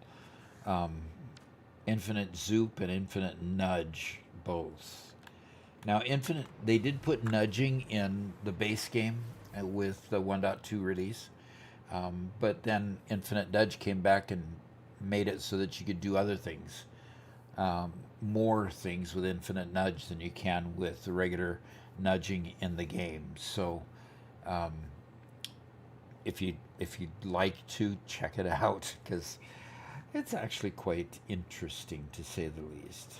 Infinite Zoop and Infinite Nudge, both. Now, they did put nudging in the base game with the 1.2 release, but then Infinite Nudge came back and made it so that you could do other things, more things with Infinite Nudge than you can with the regular nudging in the game. So, if you'd like to check it out, because it's actually quite interesting to say the least.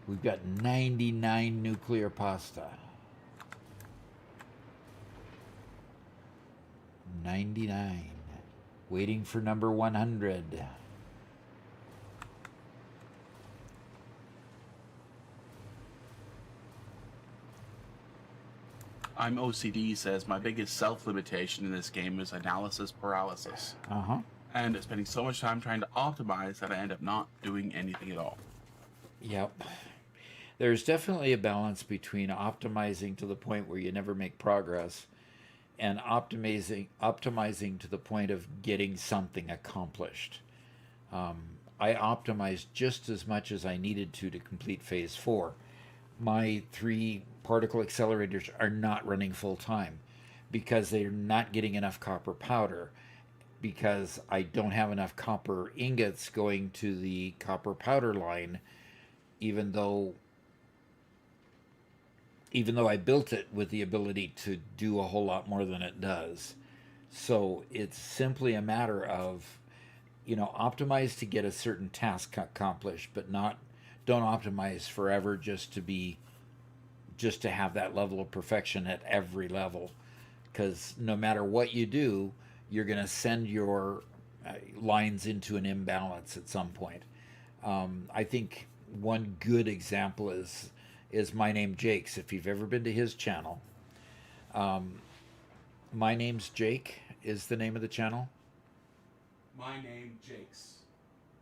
We've got 99 nuclear pasta. 99. Waiting for number 100. I'm OCD says, my biggest self-limitation in this game is analysis paralysis. And spending so much time trying to optimize that I end up not doing anything at all. Yep. There's definitely a balance between optimizing to the point where you never make progress and optimizing to the point of getting something accomplished. I optimized just as much as I needed to complete phase 4, my 3 particle accelerators are not running full time because they're not getting enough copper powder, because I don't have enough copper ingots going to the copper powder line, even though I built it with the ability to do a whole lot more than it does. So it's simply a matter of, optimize to get a certain task accomplished, but don't optimize forever just to have that level of perfection at every level. Because no matter what you do, you're going to send your lines into an imbalance at some point. I think one good example is My Name Jake's. If you've ever been to his channel, My Name's Jake is the name of the channel. My name Jake's.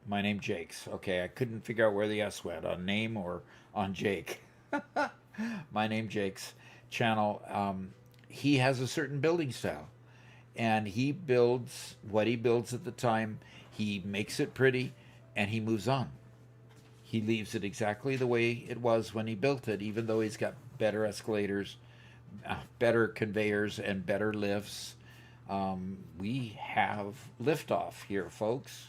My Name Jake's. Okay, I couldn't figure out where the S went, on name or on Jake. My Name Jake's channel. He has a certain building style, and he builds what he builds at the time. He makes it pretty, and he moves on. He leaves it exactly the way it was when he built it, even though he's got better escalators, better conveyors, and better lifts. We have liftoff here, folks.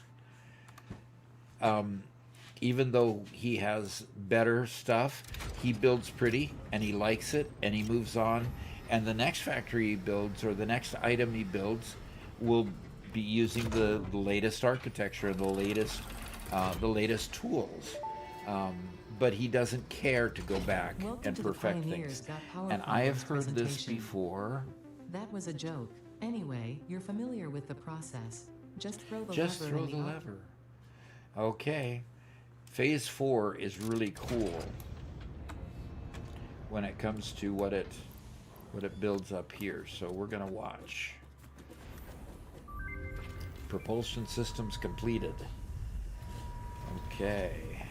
Even though he has better stuff, he builds pretty, and he likes it, and he moves on. And the next factory he builds, or the next item he builds, will be using the latest architecture, the latest tools. But he doesn't care to go back and perfect things. And I have heard this before. That was a joke. Anyway, you're familiar with the process. Just throw the Just lever. throw the lever. Okay. Phase 4 is really cool when it comes to what it builds up here. So we're going to watch. Propulsion systems completed. Okay.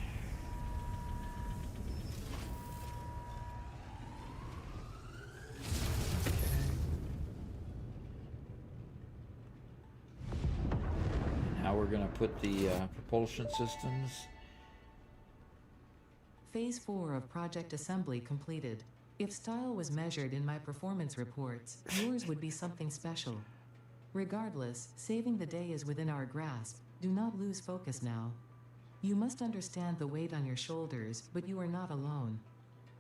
Now we're going to put the propulsion systems. Phase 4 of project assembly completed. If style was measured in my performance reports, yours would be something special. Regardless, saving the day is within our grasp. Do not lose focus now. You must understand the weight on your shoulders, but you are not alone.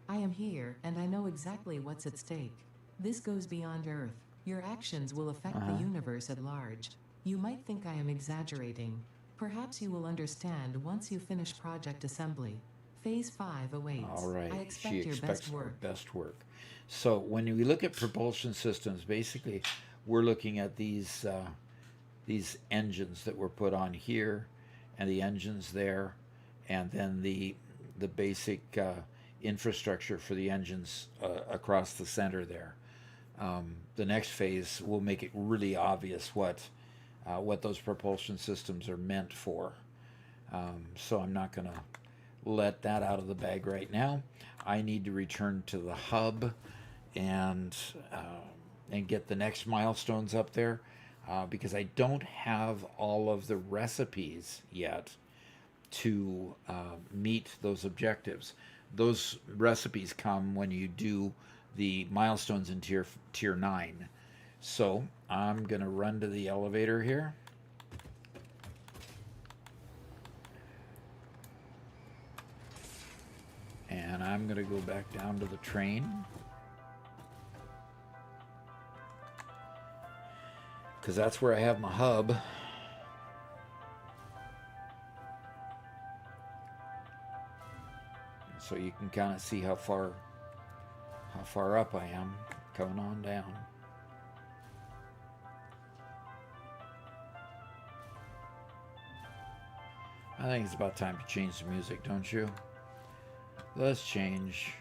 I am here, and I know exactly what's at stake. This goes beyond Earth. Your actions will affect the universe at large. You might think I am exaggerating. Perhaps you will understand once you finish project assembly. Phase 5 awaits. All right. I expect She your expects best work. her best work. So when we look at propulsion systems, basically we're looking at these engines that were put on here, and the engines there, and then the basic infrastructure for the engines across the center there. The next phase will make it really obvious what those propulsion systems are meant for. So I'm not going to let that out of the bag right now. I need to return to the hub and get the next milestones up there, because I don't have all of the recipes yet to meet those objectives. Those recipes come when you do the milestones in tier 9. So I'm going to run to the elevator here. And I'm going to go back down to the train. Because that's where I have my hub. So you can kind of see how far up I am coming on down. I think it's about time to change the music, don't you? Let's change.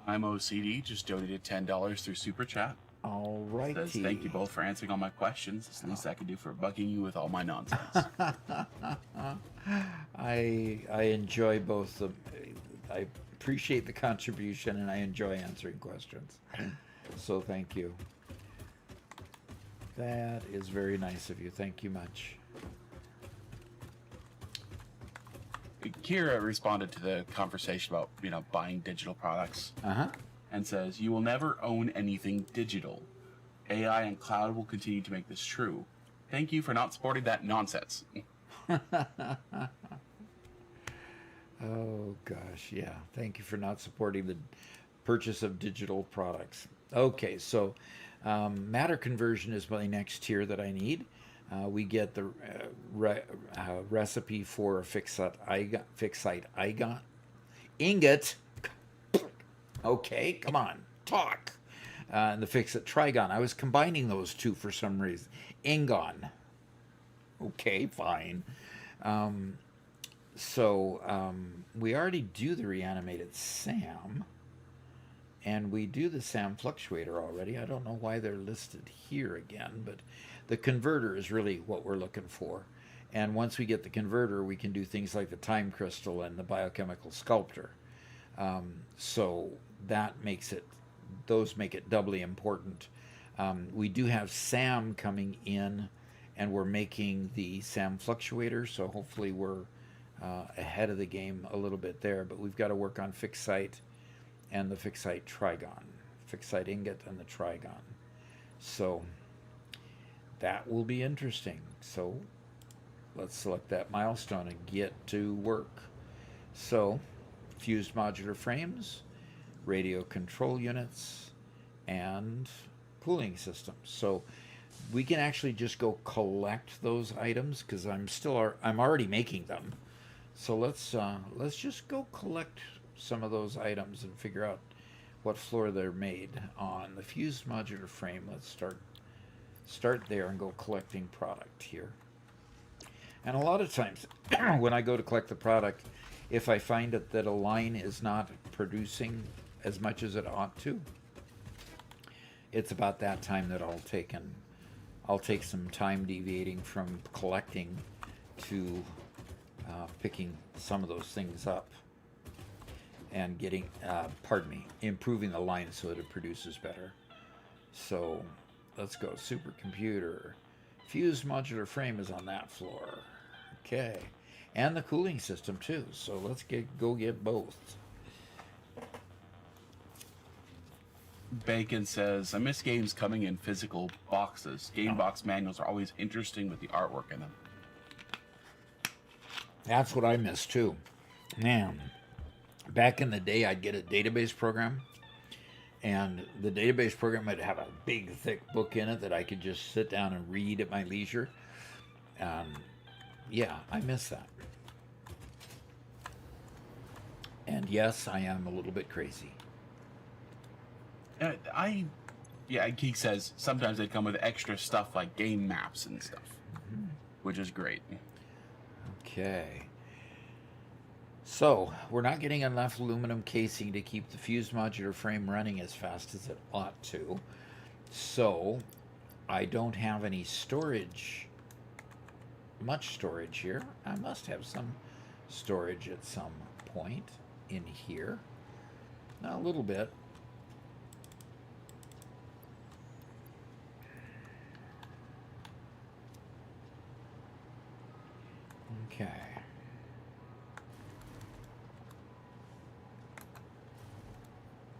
I'm OCD, just donated $10 through Super Chat. All right. Says, thank you both for answering all my questions. It's the least I can do for bugging you with all my nonsense. I enjoy both. I appreciate the contribution, and I enjoy answering questions. So thank you. That is very nice of you. Thank you much. Kira responded to the conversation about, buying digital products Uh-huh. and says, "You will never own anything digital. AI and cloud will continue to make this true. Thank you for not supporting that nonsense." Oh, gosh, yeah. Thank you for not supporting the purchase of digital products. Okay, so matter conversion is my next tier that I need. We get the recipe for a fixite ingot. Okay, come on, talk. And the fixite trigon. I was combining those two for some reason. Ingon. Okay, fine. So we already do the reanimated SAM, and we do the SAM fluctuator already. I don't know why they're listed here again, but the converter is really what we're looking for. And once we get the converter, we can do things like the time crystal and the biochemical sculptor. So that makes it, those make it doubly important. We do have SAM coming in, and we're making the SAM fluctuator, so hopefully we're ahead of the game a little bit there, but we've got to work on fixite and the fixite trigon, fixite ingot and the trigon. So that will be interesting. So let's select that milestone and get to work. So fused modular frames, radio control units, and cooling systems. So we can actually just go collect those items because I'm already making them. So let's just go collect some of those items and figure out what floor they're made on. The fused modular frame, let's start there and go collecting product here. And a lot of times when I go to collect the product, if I find that a line is not producing as much as it ought to, it's about that time that I'll take some time deviating from collecting to picking some of those things up and getting, improving the line so that it produces better. So let's go supercomputer. Fused modular frame is on that floor. Okay. And the cooling system too. So let's go get both. Bacon says, "I miss games coming in physical boxes. Game box manuals are always interesting with the artwork in them." That's what I miss too. Man, back in the day, I'd get a database program, and the database program would have a big, thick book in it that I could just sit down and read at my leisure. Yeah, I miss that. And yes, I am a little bit crazy. Geek says sometimes they come with extra stuff like game maps and stuff, which is great. Okay. So, we're not getting enough aluminum casing to keep the fused modular frame running as fast as it ought to. So, I don't have any storage, much storage here. I must have some storage at some point in here. Now, a little bit. Okay.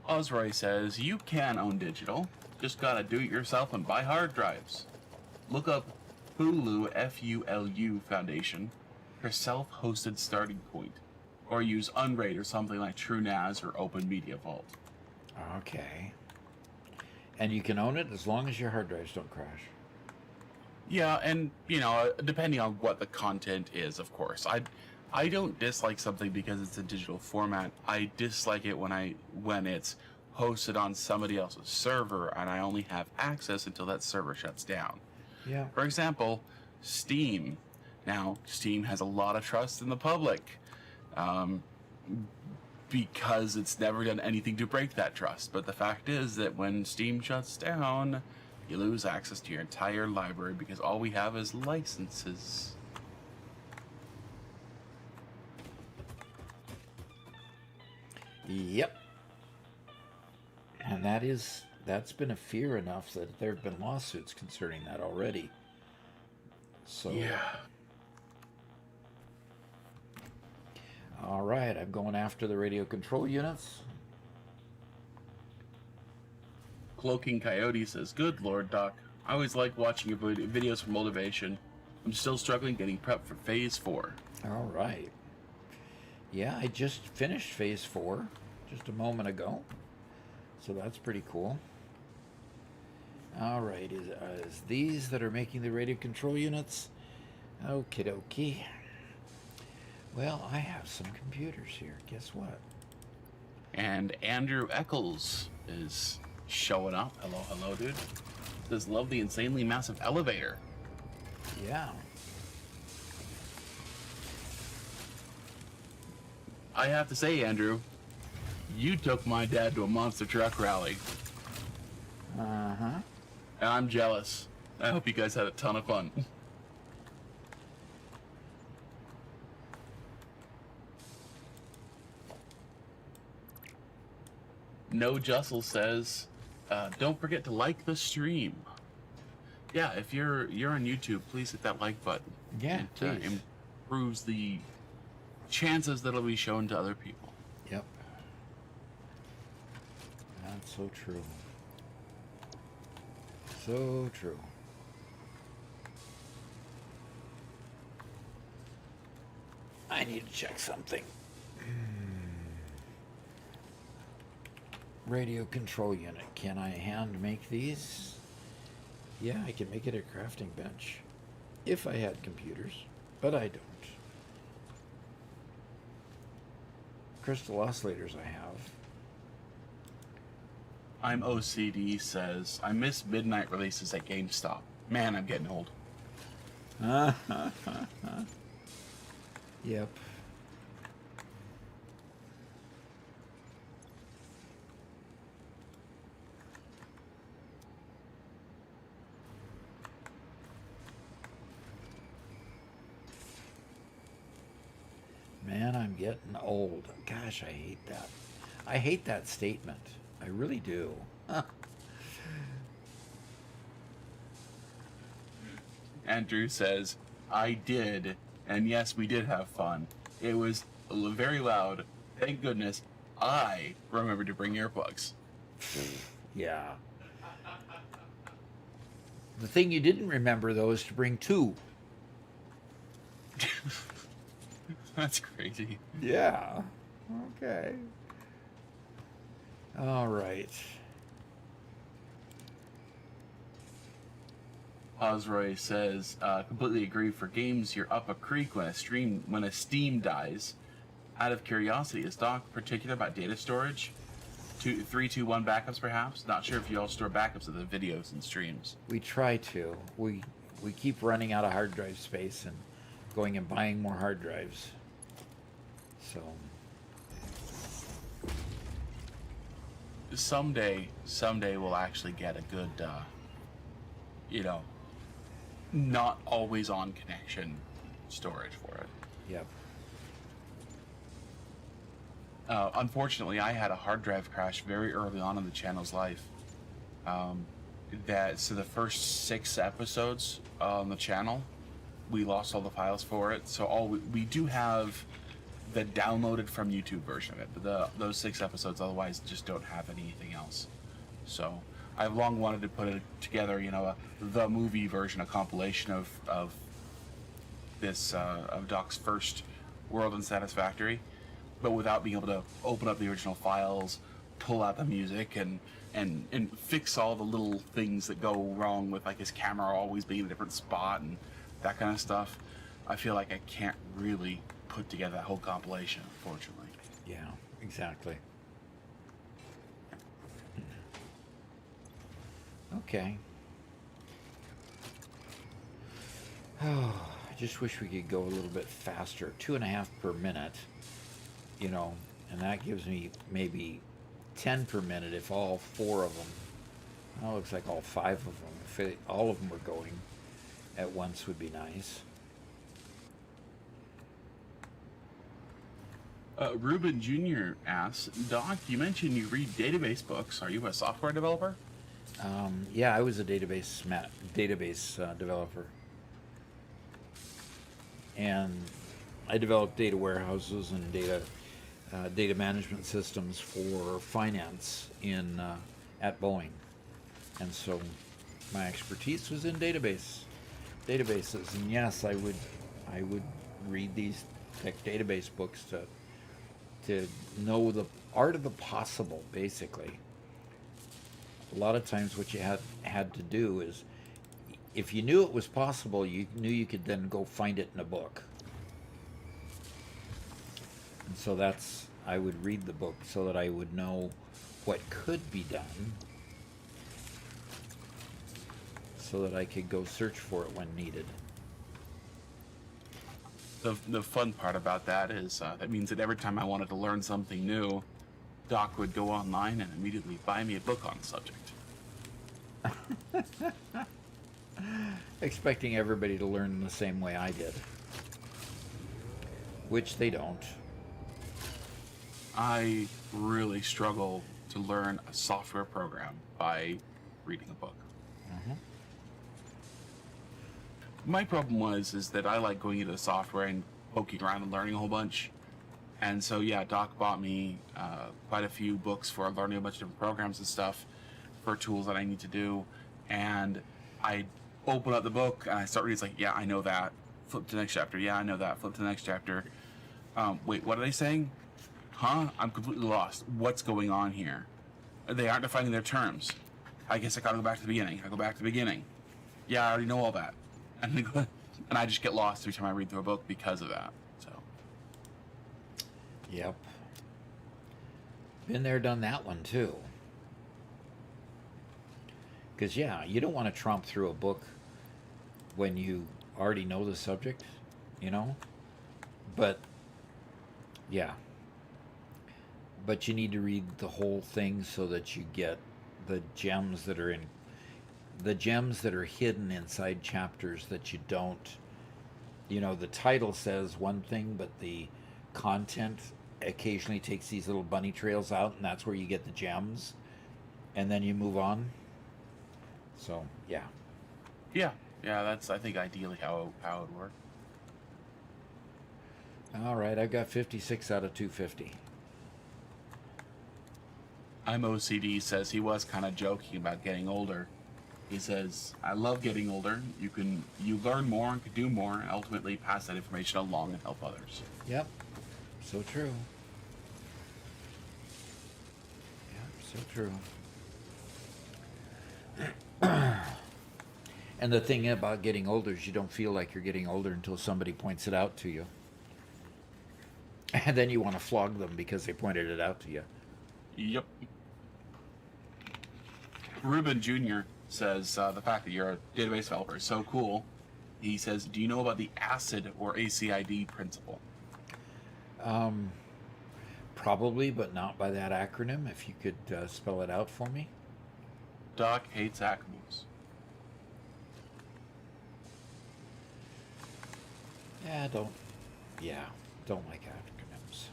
Osroy says, "You can own digital. Just gotta do it yourself and buy hard drives. Look up Hulu, F-U-L-U Foundation for self-hosted starting point. Or use Unraid or something like TrueNAS or Open Media Vault." Okay. And you can own it as long as your hard drives don't crash. Yeah, and, depending on what the content is, of course. I don't dislike something because it's a digital format. I dislike it when it's hosted on somebody else's server and I only have access until that server shuts down. Yeah. For example, Steam. Now, Steam has a lot of trust in the public because it's never done anything to break that trust. But the fact is that when Steam shuts down, you lose access to your entire library because all we have is licenses. Yep. And that's been a fear enough that there have been lawsuits concerning that already. So yeah. All right, I'm going after the radio control units. Cloaking Coyote says, "Good Lord, Doc. I always like watching your videos for motivation. I'm still struggling getting prepped for Phase 4. All right. Yeah, I just finished Phase 4 just a moment ago. So that's pretty cool. All right, is these that are making the radio control units? Okie dokie. Well, I have some computers here. Guess what? And Andrew Eccles is showing up. Hello, hello, dude. Says, "Love the insanely massive elevator." Yeah. I have to say, Andrew, you took my dad to a monster truck rally. Uh-huh. And I'm jealous. I hope you guys had a ton of fun. No Jussel says, "Don't forget to like the stream." Yeah, if you're on YouTube, please hit that like button. Yeah, It please. improves the chances that it'll be shown to other people. Yep. That's so true. So true. I need to check something. Radio control unit. Can I hand make these? Yeah, I can make it a crafting bench. If I had computers, but I don't. Crystal oscillators I have. I'm OCD says, "I miss midnight releases at GameStop. Man, I'm getting old." Yep. Man, I'm getting old. Gosh, I hate that. I hate that statement. I really do. Andrew says, "I did, and yes, we did have fun. It was very loud. Thank goodness I remembered to bring earplugs." Yeah. The thing you didn't remember, though, is to bring two. That's crazy. Yeah. Okay. All right. Osroy says, "Completely agree. For games, you're up a creek when a Steam dies. Out of curiosity, is Doc particular about data storage? 3-2-1 backups, perhaps? Not sure if you all store backups of the videos and streams." We try to. We keep running out of hard drive space and going and buying more hard drives. So Someday we'll actually get a good, not always on connection storage for it. yep. Unfortunately, I had a hard drive crash very early on in the channel's life. So the first 6 episodes on the channel, we lost all the files for it. So we do have the downloaded from YouTube version of it, but those 6 episodes otherwise just don't have anything else. So I've long wanted to put it together, the movie version, a compilation of this of Doc's first world in Satisfactory, but without being able to open up the original files, pull out the music, and fix all the little things that go wrong with, like, his camera always being in a different spot and that kind of stuff. I feel like I can't really put together that whole compilation, unfortunately. Yeah, exactly. Okay. Oh, I just wish we could go a little bit faster. 2.5 per minute, and that gives me maybe 10 per minute if all 4 of them. Well, it looks like all 5 of them. If all of them were going at once would be nice. Ruben Jr. asks, "Doc, you mentioned you read database books. Are you a software developer?" Yeah, I was a database developer, and I develop data warehouses and data management systems for finance in at Boeing, and so my expertise was in databases. And yes, I would read these tech database books to know the art of the possible. Basically, a lot of times what you had to do is, if you knew it was possible, you knew you could then go find it in a book. And so I would read the book so that I would know what could be done, so that I could go search for it when needed. The fun part about that is that means that every time I wanted to learn something new, Doc would go online and immediately buy me a book on the subject. Expecting everybody to learn the same way I did, which they don't. I really struggle to learn a software program by reading a book. Mm-hmm. My problem is that I like going into the software and poking around and learning a whole bunch. And so, yeah, Doc bought me quite a few books for learning a bunch of different programs and stuff for tools that I need to do. And I open up the book and I start reading. It's like, yeah, I know that. Flip to the next chapter. Yeah, I know that. Flip to the next chapter. Wait, what are they saying? Huh? I'm completely lost. What's going on here? They aren't defining their terms. I guess I gotta go back to the beginning. I go back to the beginning. Yeah, I already know all that. And I just get lost every time I read through a book because of that. So. Yep. Been there, done that one too. Because, yeah, you don't want to tromp through a book when you already know the subject, you know? But, yeah. But you need to read the whole thing so that you get the gems that are hidden inside chapters that you don't, you know, the title says one thing, but the content occasionally takes these little bunny trails out, and that's where you get the gems, and then you move on. So, yeah. Yeah, that's, I think, ideally how it would work. All right, I've got 56 out of 250. I'm OCD says he was kind of joking about getting older. He says, I love getting older. You learn more and can do more and ultimately pass that information along and help others. Yep, so true. Yep, so true. And the thing about getting older is you don't feel like you're getting older until somebody points it out to you. And then you want to flog them because they pointed it out to you. Yep. Ruben Jr. says the fact that you're a database developer is so cool. He says, do you know about the ACID or ACID principle? Probably, but not by that acronym. If you could spell it out for me. Doc hates acronyms. Don't like acronyms.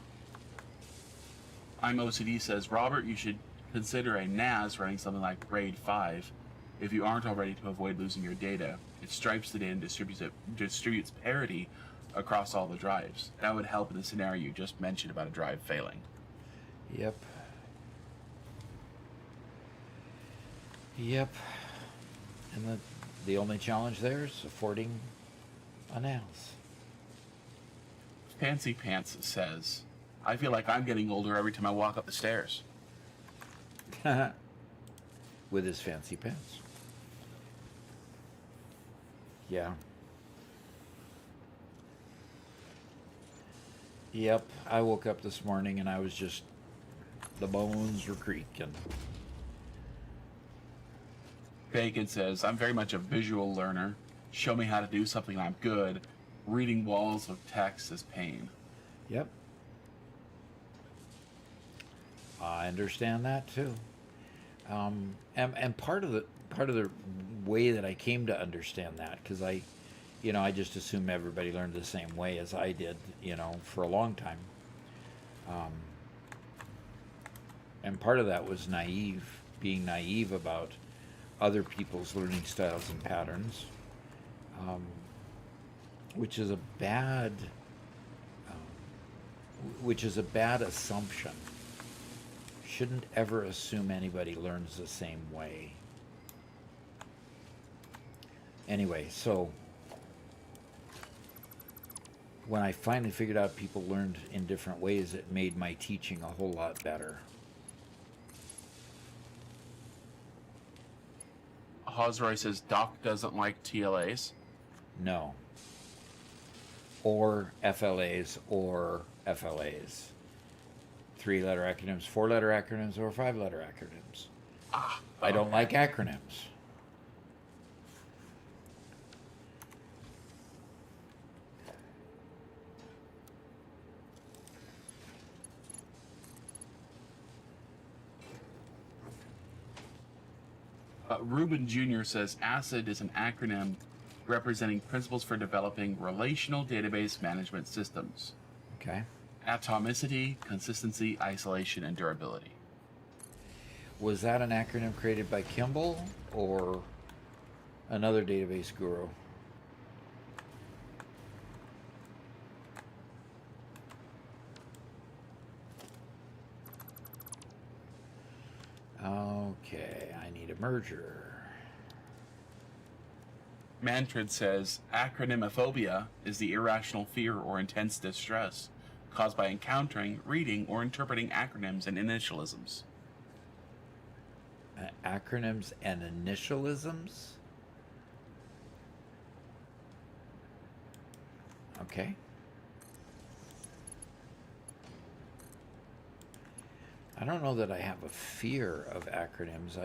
I'm OCD says, Robert, you should consider a NAS running something like RAID 5 if you aren't already, to avoid losing your data. It stripes the data and distributes parity across all the drives. That would help in the scenario you just mentioned about a drive failing. Yep. And the only challenge there is affording a NAS. Fancy Pants says, I feel like I'm getting older every time I walk up the stairs. With his fancy pants. Yeah. Yep, I woke up this morning and I was just, the bones were creaking. Bacon says, I'm very much a visual learner. Show me how to do something and I'm good. Reading walls of text is pain. Yep. I understand that too. And part of the way that I came to understand that, because I just assume everybody learned the same way as I did, for a long time. And part of that was being naive about other people's learning styles and patterns, which is a bad which is a bad assumption. Shouldn't ever assume anybody learns the same way. Anyway, so when I finally figured out people learned in different ways, it made my teaching a whole lot better. Hosroy says Doc doesn't like TLAs. No. Or FLAs or FLAs. 3-letter acronyms, 4-letter acronyms, or 5-letter acronyms. I don't like acronyms. Ruben Jr. says ACID is an acronym representing principles for developing relational database management systems. Okay. Atomicity, consistency, isolation, and durability. Was that an acronym created by Kimball or another database guru? Okay, I need a merger. Mantrid says acronymophobia is the irrational fear or intense distress caused by encountering, reading, or interpreting acronyms and initialisms. Acronyms and initialisms? Okay. I don't know that I have a fear of acronyms.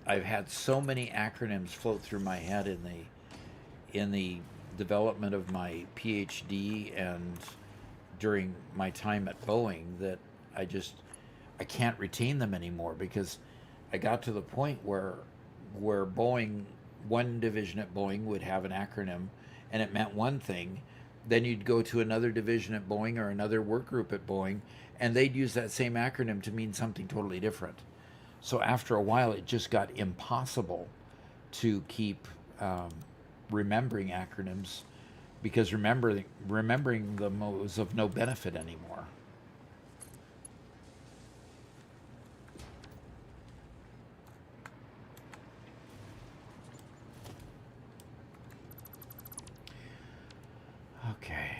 I've had so many acronyms float through my head in the development of my PhD and during my time at Boeing that I can't retain them anymore, because I got to the point where Boeing, one division at Boeing would have an acronym and it meant one thing. Then you'd go to another division at Boeing or another work group at Boeing, and they'd use that same acronym to mean something totally different. So after a while, it just got impossible to keep remembering acronyms, because remembering them was of no benefit anymore. Okay.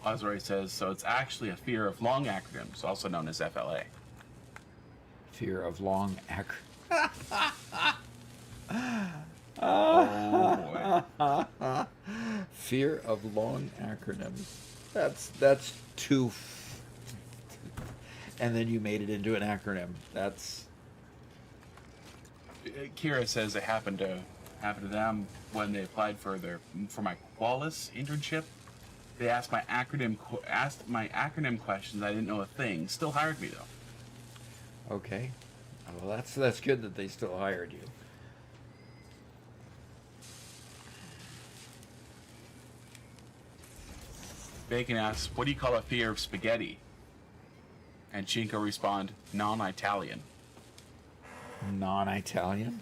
Osroy says, so it's actually a fear of long acronyms, also known as FLA. Fear of long Oh boy. Fear of long acronyms. That's too. And then you made it into an acronym. That's. Kira says it happened to them when they applied for my Qualis internship. They asked my acronym questions. I didn't know a thing. Still hired me though. Okay. Well, that's good that they still hired you. Bacon asks, what do you call a fear of spaghetti? And Chinko respond, non-Italian. Non-Italian?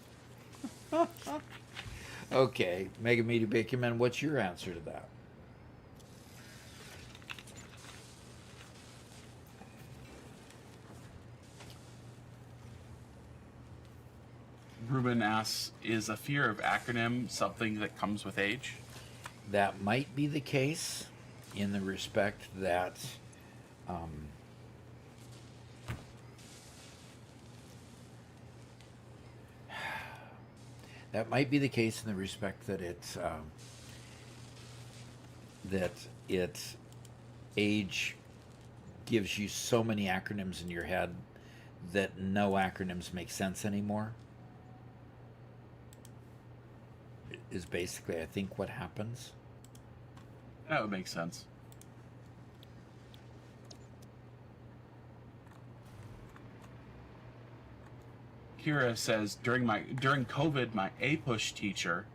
Okay. Mega Meaty Bacon Man, what's your answer to that? Ruben asks, is a fear of acronym something that comes with age? That might be the case, in the respect that that might be the case in the respect that its age gives you so many acronyms in your head that no acronyms make sense anymore. Is basically, I think, what happens. That would make sense. Kira says, during COVID, my APUSH teacher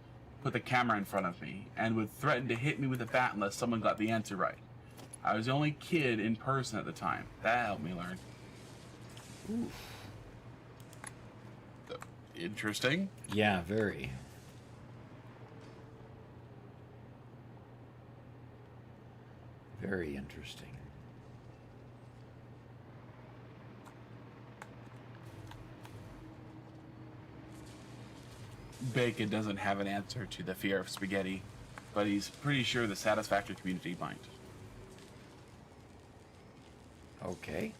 put the camera in front of me and would threaten to hit me with a bat unless someone got the answer right. I was the only kid in person at the time. That helped me learn. Ooh. Interesting. Yeah, very. Very interesting. Bacon doesn't have an answer to the fear of spaghetti, but he's pretty sure the Satisfactory community might. Okay.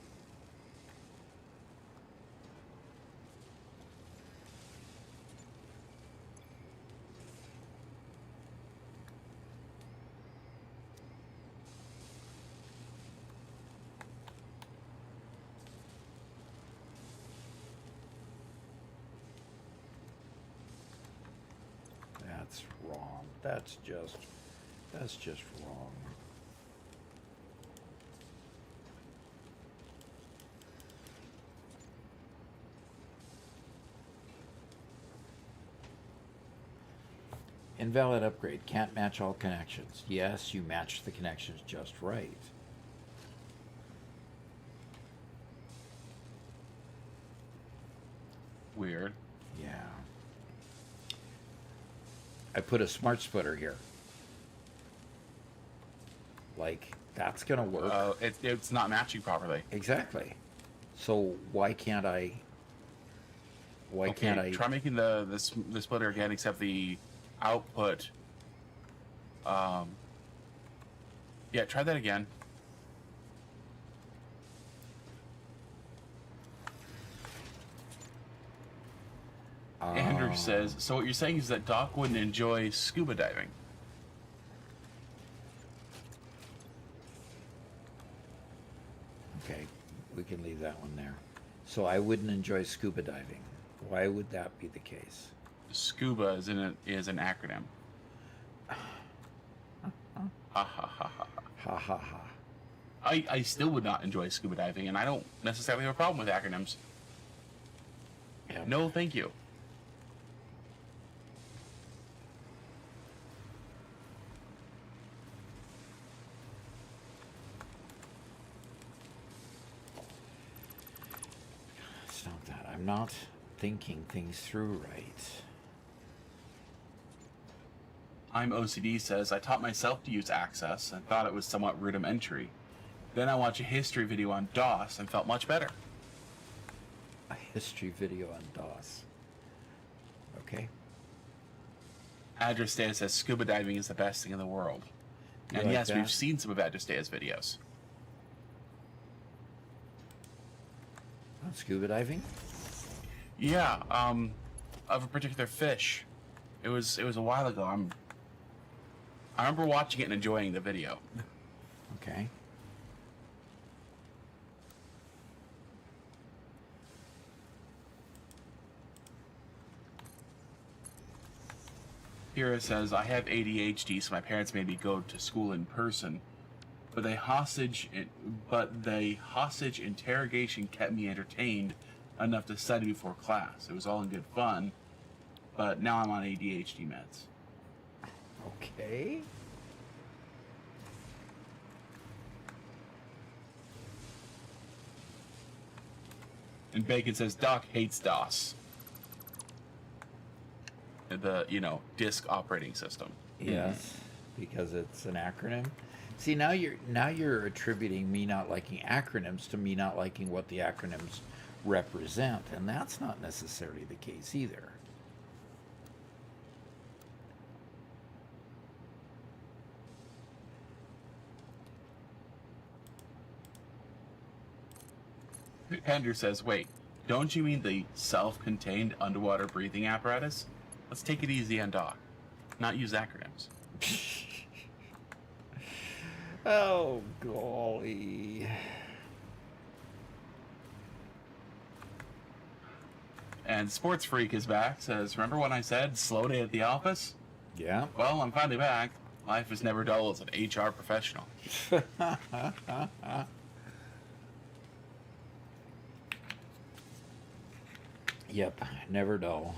That's wrong. That's just wrong. Invalid upgrade. Can't match all connections. Yes, you matched the connections just right. Weird. Yeah. I put a smart splitter here. Like, that's going to work. It's not matching properly. Exactly. So why can't I... Why can't I... Try making the splitter again, except the output. Yeah, try that again. Andrew says, so what you're saying is that Doc wouldn't enjoy scuba diving. Okay, we can leave that one there. So I wouldn't enjoy scuba diving. Why would that be the case? Scuba is an acronym. Ha ha ha ha. Ha ha ha. I still would not enjoy scuba diving, and I don't necessarily have a problem with acronyms. Yeah. No, thank you. It's not that. I'm not thinking things through right. I'm OCD says, I taught myself to use Access and thought it was somewhat rudimentary. Then I watched a history video on DOS and felt much better. A history video on DOS. Okay. Adrastea says scuba diving is the best thing in the world. You And like yes, that? we've seen some of Adrastea's videos. On scuba diving? Yeah, of a particular fish. It was a while ago. I remember watching it and enjoying the video. Okay. Kira says, I have ADHD, so my parents made me go to school in person. But the hostage interrogation kept me entertained enough to study before class. It was all in good fun, but now I'm on ADHD meds. Okay. And Bacon says, Doc hates DOS. The, disk operating system. Yes, because it's an acronym. See, now you're attributing me not liking acronyms to me not liking what the acronyms represent, and that's not necessarily the case either. Andrew says, wait, don't you mean the self-contained underwater breathing apparatus? Let's take it easy on Doc. Not use acronyms. Oh, golly. And Sports Freak is back, says, remember when I said slow day at the office? Yeah. Well, I'm finally back. Life is never dull as an HR professional. Yep, never dull.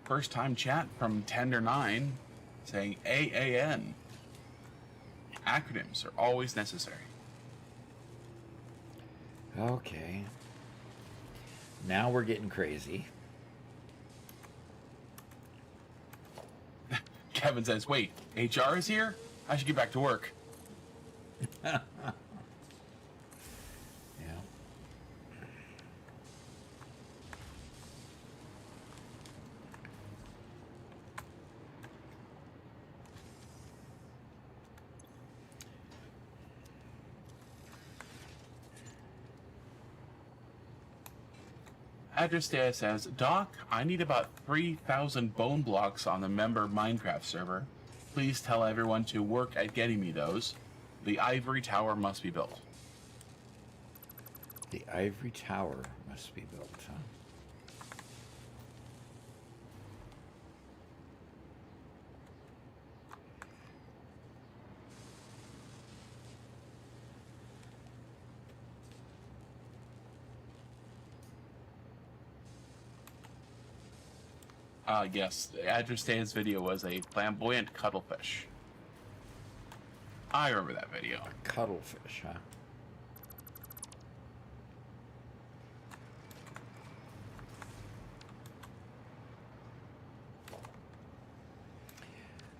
First time chat from Tender9 saying AAN. Acronyms are always necessary. Okay. Now we're getting crazy. Kevin says, wait, HR is here? I should get back to work. Yeah. Address Data says, Doc, I need about 3,000 bone blocks on the member Minecraft server. Please tell everyone to work at getting me those. The ivory tower must be built. The ivory tower must be built, huh? Yes, Address Data's video was a flamboyant cuttlefish. I remember that video. Cuttlefish, huh?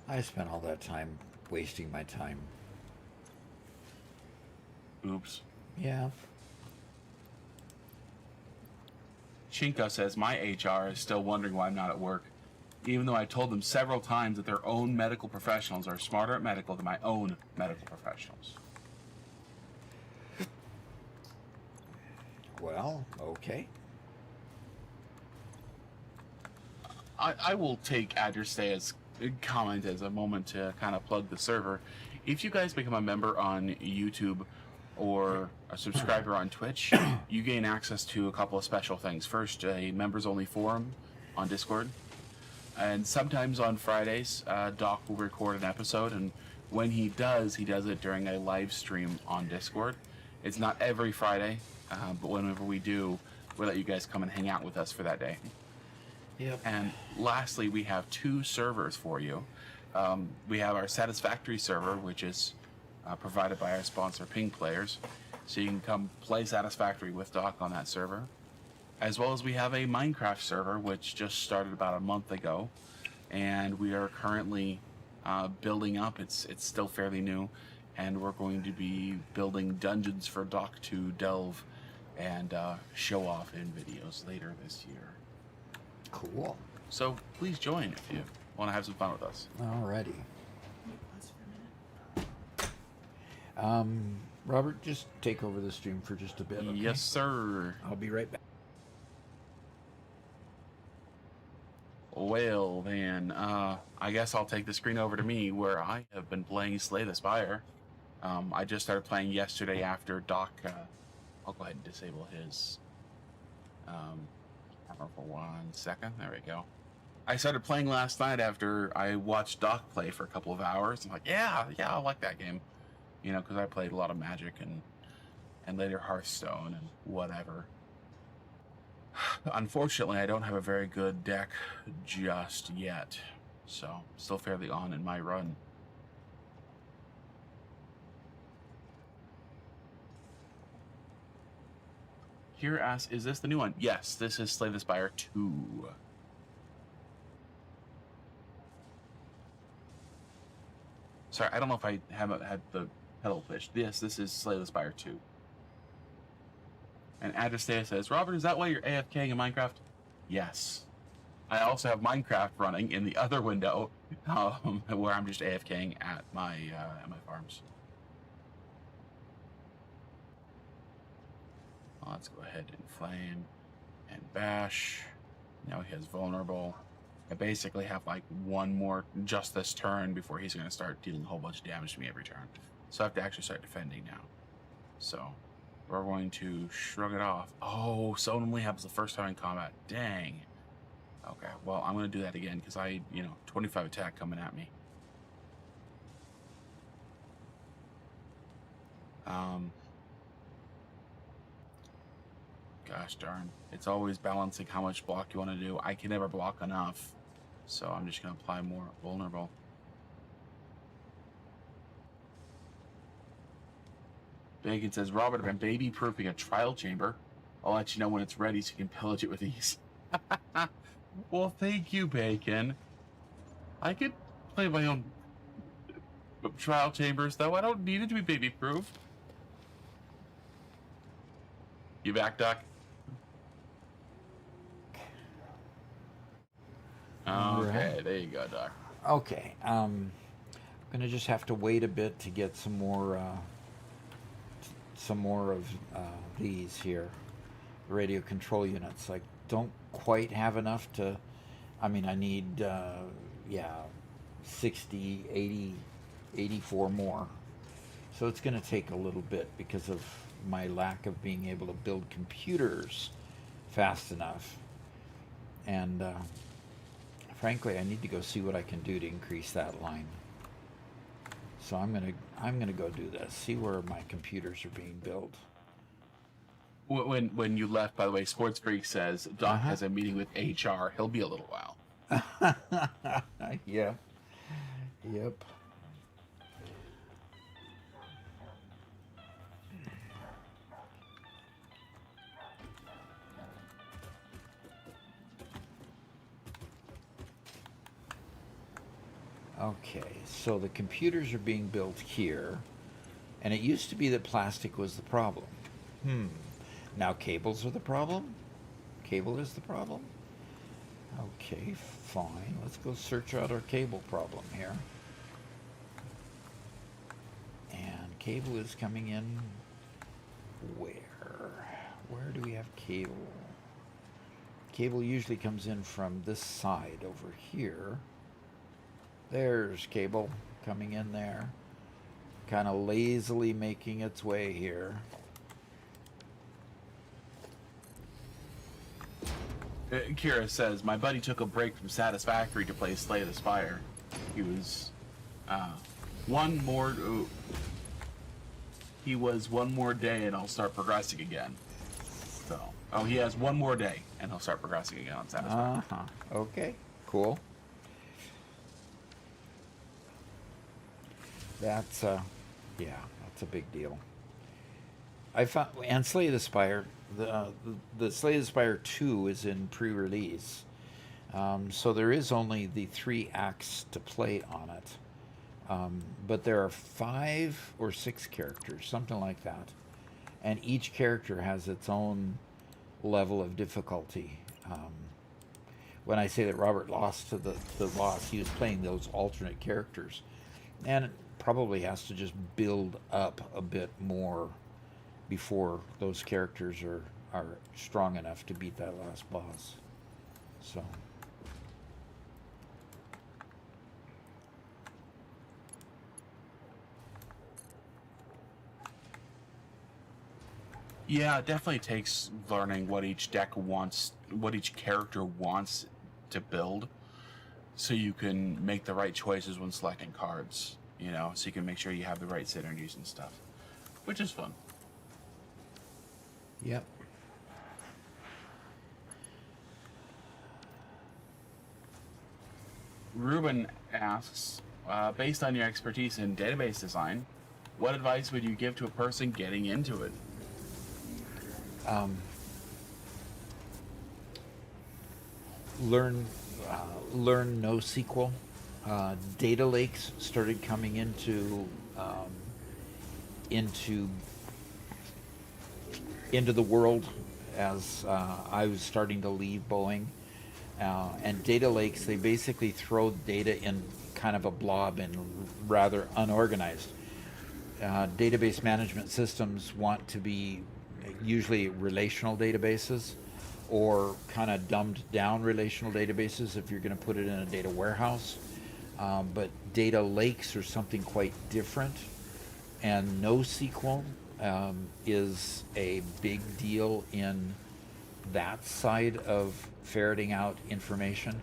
I spent all that time wasting my time. Oops. Yeah. Chinko says, my HR is still wondering why I'm not at work, even though I told them several times that their own medical professionals are smarter at medical than my own medical professionals. Well, okay. I will take Address Data's comment as a moment to kind of plug the server. If you guys become a member on YouTube or a subscriber on Twitch, you gain access to a couple of special things. First, a members-only forum on Discord. And sometimes on Fridays, Doc will record an episode, and when he does it during a live stream on Discord. It's not every Friday, but whenever we do, we'll let you guys come and hang out with us for that day. Yep. And lastly, we have two servers for you. We have our Satisfactory server, which is provided by our sponsor, Ping Players. So you can come play Satisfactory with Doc on that server. As well as we have a Minecraft server, which just started about a month ago. And we are currently building up. It's still fairly new. And we're going to be building dungeons for Doc to delve and show off in videos later this year. Cool. So please join if you want to have some fun with us. Alrighty. Robert, just take over the stream for just a bit. Okay? Yes, sir. I'll be right back. Well, then, I guess I'll take the screen over to me, where I have been playing Slay the Spire. I just started playing yesterday after Doc. I'll go ahead and disable his camera for 1 second. There we go. I started playing last night after I watched Doc play for a couple of hours. I'm like, yeah, I like that game. You know, because I played a lot of Magic and later Hearthstone and whatever. Unfortunately, I don't have a very good deck just yet, so still fairly on in my run. Here asks, is this the new one? Yes, this is Slay the Spire 2. Sorry, I don't know if I haven't had the pedal pitch. Yes, this is Slay the Spire 2. And Address Data says, Robert, is that why you're AFKing in Minecraft? Yes. I also have Minecraft running in the other window, where I'm just AFKing at my farms. Well, let's go ahead and flame and bash. Now he has vulnerable. I basically have like one more just this turn before he's going to start dealing a whole bunch of damage to me every turn. So I have to actually start defending now. So we're going to shrug it off. Oh, so it only happens the first time in combat. Dang. Okay, well, I'm going to do that again because 25 attack coming at me. Gosh darn. It's always balancing how much block you want to do. I can never block enough. So I'm just going to apply more vulnerable. Bacon says, Robert, I've been baby-proofing a trial chamber. I'll let you know when it's ready so you can pillage it with ease. Well, thank you, Bacon. I could play my own trial chambers, though. I don't need it to be baby-proof. You back, Doc? Okay, Right. there you go, Doc. Okay. I'm gonna just have to wait a bit to get some more of these here radio control units. I don't quite have enough to. I mean, I need 60, 80, 84 more. So it's going to take a little bit because of my lack of being able to build computers fast enough. And frankly, I need to go see what I can do to increase that line. So I'm gonna go do this. See where my computers are being built. When you left, by the way, Sports Freak says Doc has a meeting with HR. He'll be a little while. Yeah. Yep. Okay, so the computers are being built here, and it used to be that plastic was the problem. Now cables are the problem? Cable is the problem? Okay, fine. Let's go search out our cable problem here. And cable is coming in where? Where do we have cable? Cable usually comes in from this side over here. There's cable coming in there. Kind of lazily making its way here. Kira says, my buddy took a break from Satisfactory to play Slay the Spire. He was one more day and I'll start progressing again. So, he has one more day and he'll start progressing again on Satisfactory. Okay, cool. That's that's a big deal. I found, and Slay the Spire, the Slay the Spire 2 is in pre-release, so there is only the 3 acts to play on it, but there are 5 or 6 characters, something like that, and each character has its own level of difficulty. When I say that Robert lost to the boss, he was playing those alternate characters, and it probably has to just build up a bit more before those characters are strong enough to beat that last boss. So yeah, it definitely takes learning what each deck wants, what each character wants to build, so you can make the right choices when selecting cards, so you can make sure you have the right synergies and stuff, which is fun. Yep. Ruben asks, based on your expertise in database design, what advice would you give to a person getting into it? Learn NoSQL. Data lakes started coming into the world as I was starting to leave Boeing. And data lakes, they basically throw data in kind of a blob and rather unorganized. Database management systems want to be usually relational databases or kind of dumbed down relational databases if you're going to put it in a data warehouse. But data lakes are something quite different, and NoSQL is a big deal in that side of ferreting out information.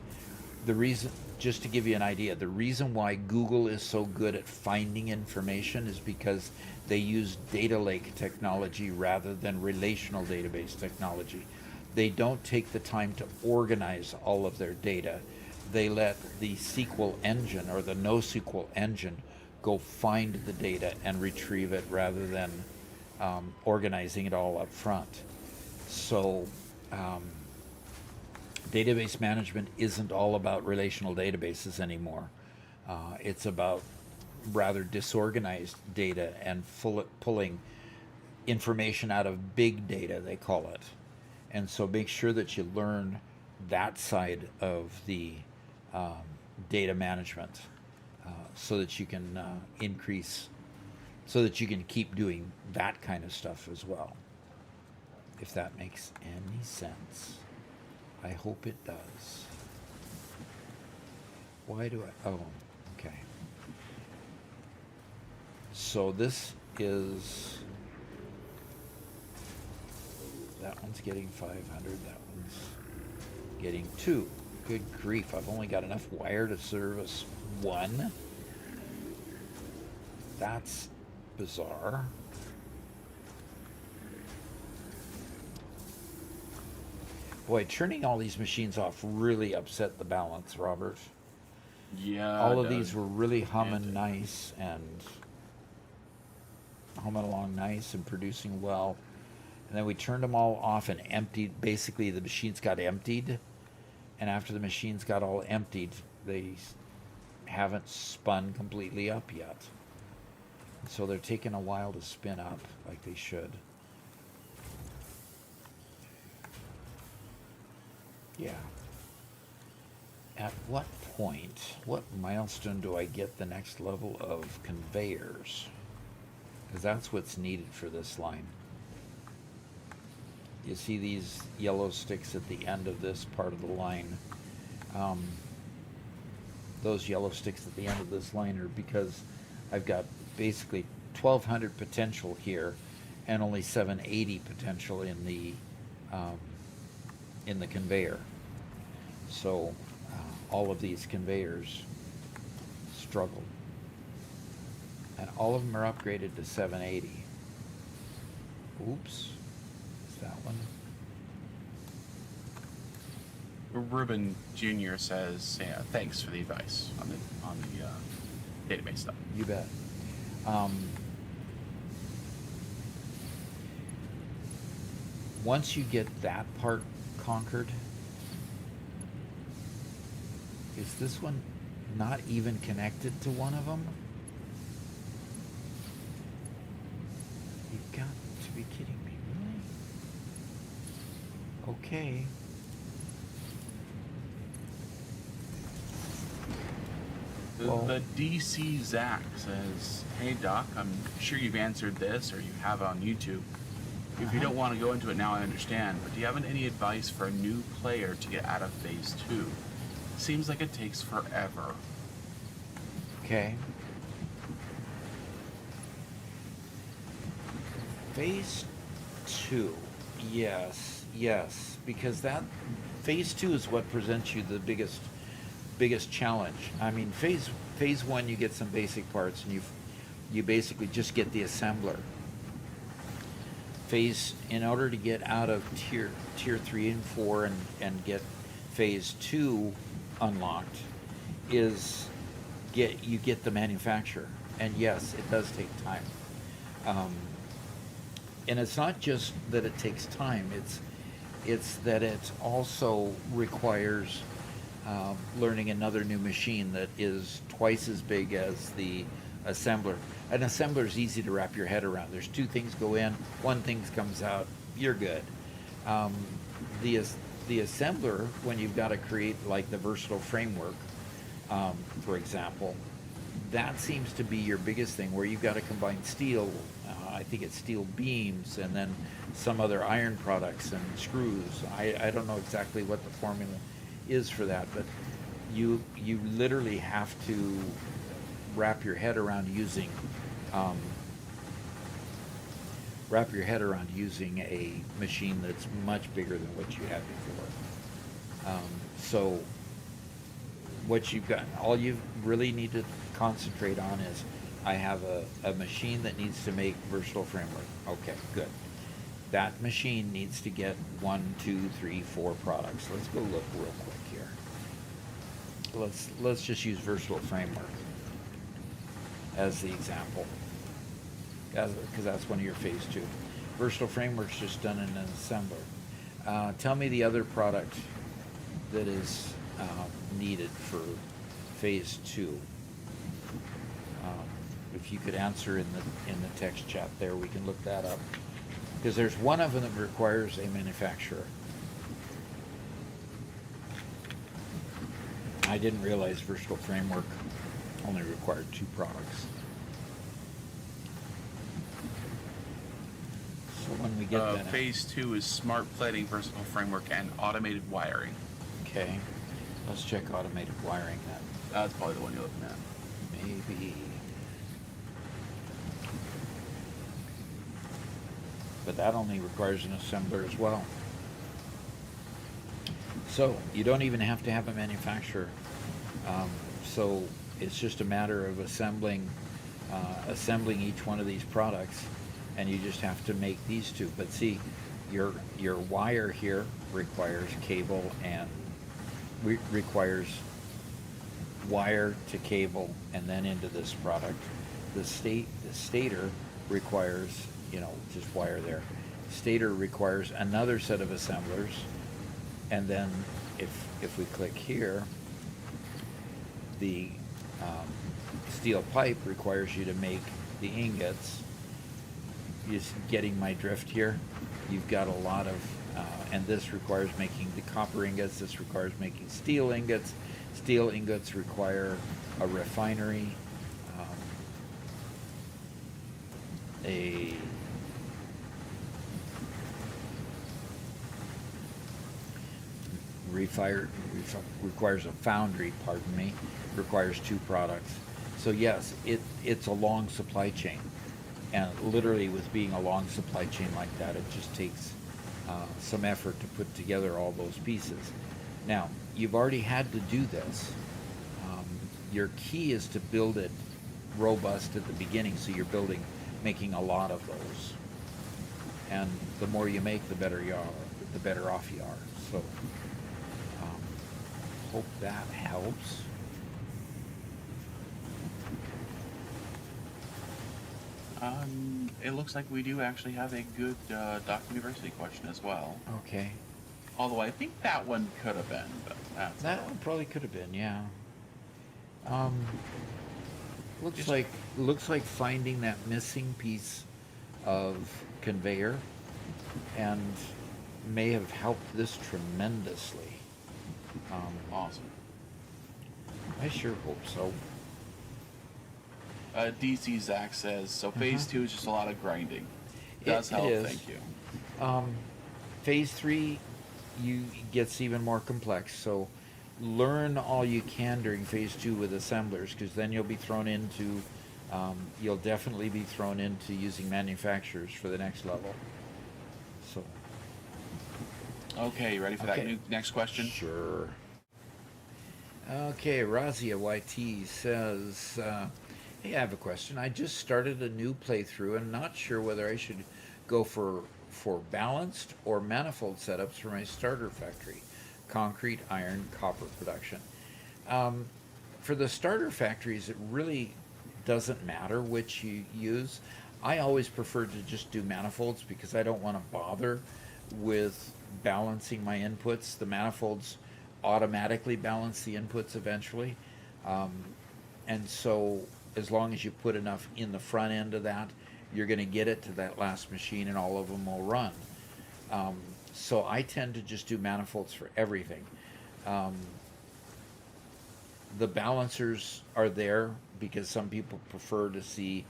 The reason, just to give you an idea, the reason why Google is so good at finding information is because they use data lake technology rather than relational database technology. They don't take the time to organize all of their data. They let the SQL engine or the NoSQL engine go find the data and retrieve it rather than organizing it all up front. So database management isn't all about relational databases anymore. It's about rather disorganized data and pulling information out of big data, they call it. And so make sure that you learn that side of the data management so that you can so that you can keep doing that kind of stuff as well. If that makes any sense. I hope it does. Why do I? Oh, okay. So this is, that one's getting 500, that one's getting 2. Good grief, I've only got enough wire to service 1. That's bizarre. Boy, turning all these machines off really upset the balance, Robert. Yeah. All of these were really humming nice and humming along nice and producing well. And then we turned them all off and emptied. Basically, the machines got emptied. And after the machines got all emptied, they haven't spun completely up yet. So they're taking a while to spin up like they should. Yeah. At what point, what milestone do I get the next level of conveyors? Because that's what's needed for this line. You see these yellow sticks at the end of this part of the line. Those yellow sticks at the end of this line are because I've got basically 1200 potential here and only 780 potential in the conveyor. So all of these conveyors struggle. And all of them are upgraded to 780. Oops. Is that one? Ruben Jr. says, yeah, thanks for the advice on the database stuff. You bet. Once you get that part conquered, is this one not even connected to one of them? You've got to be kidding me, really? Okay. The DC Zach says, hey Doc, I'm sure you've answered this or you have on YouTube. If you don't want to go into it now, I understand, but do you have any advice for a new player to get out of Phase 2? Seems like it takes forever. Okay. Phase 2. Yes, because that Phase 2 is what presents you the biggest challenge. I mean, phase 1 you get some basic parts and you basically just get the assembler. In order to get out of tier 3 and 4 and get Phase 2 unlocked is you get the manufacturer. And yes, it does take time. And it's not just that it takes time, it's that it also requires learning another new machine that is twice as big as the assembler. An assembler is easy to wrap your head around. There's 2 things go in, 1 thing comes out, you're good. The assembler, when you've got to create like the versatile framework, for example, that seems to be your biggest thing, where you've got to combine steel, I think it's steel beams, and then some other iron products and screws. I don't know exactly what the formula is for that, but you literally have to wrap your head around using a machine that's much bigger than what you had before. So what you've got, all you really need to concentrate on is, I have a machine that needs to make versatile framework. Okay, good. That machine needs to get 1, 2, 3, 4 products. Let's go look real quick here. Let's just use versatile framework as the example, because that's one of your Phase 2. Versatile framework's just done in an assembler. Tell me the other product that is needed for phase 2. If you could answer in the text chat there, we can look that up. Because there's one of them that requires a manufacturer. I didn't realize Versatile Framework only required 2 products. So when we get that, phase 2 is smart plating, versatile framework, and automated wiring. okay, let's check automated wiring then. That's probably the one you're looking at. Maybe. But that only requires an assembler as well. So you don't even have to have a manufacturer. So it's just a matter of assembling each one of these products, and you just have to make these 2. But see, your wire here requires cable and requires wire to cable and then into this product. The stator requires, just wire there. Stator requires another set of assemblers, and then if we click here, the steel pipe requires you to make the ingots. Just getting my drift here. You've got a lot of, and this requires making the copper ingots. This requires making steel ingots. Steel ingots require a refinery, a requires a foundry, pardon me, requires 2 products. So yes, it's a long supply chain. And literally with being a long supply chain like that, it just takes some effort to put together all those pieces. Now, you've already had to do this. Your key is to build it robust at the beginning, so you're making a lot of those. And the more you make, the better you are, the better off you are. So, hope that helps. It looks like we do actually have a good Doc University question as well. Okay. Although I think that one could have been, but that's That one probably could have been, yeah. Looks like finding that missing piece of conveyor, and may have helped this tremendously. awesome. I sure hope so. DC Zach says, so phase 2 is just a lot of grinding. Does help, it is. thank you. Phase 3 gets even more complex, so learn all you can during phase 2 with assemblers, because then you'll definitely be thrown into using manufacturers for the next level. So. Okay, you ready for that next question? Sure. Okay, Razia YT says, hey, I have a question. I just started a new playthrough and not sure whether I should go for balanced or manifold setups for my starter factory, concrete, iron, copper production. For the starter factories, it really doesn't matter which you use. I always prefer to just do manifolds because I don't want to bother with balancing my inputs. The manifolds automatically balance the inputs eventually. And so as long as you put enough in the front end of that, you're going to get it to that last machine and all of them will run. So I tend to just do manifolds for everything. The balancers are there because some people prefer to see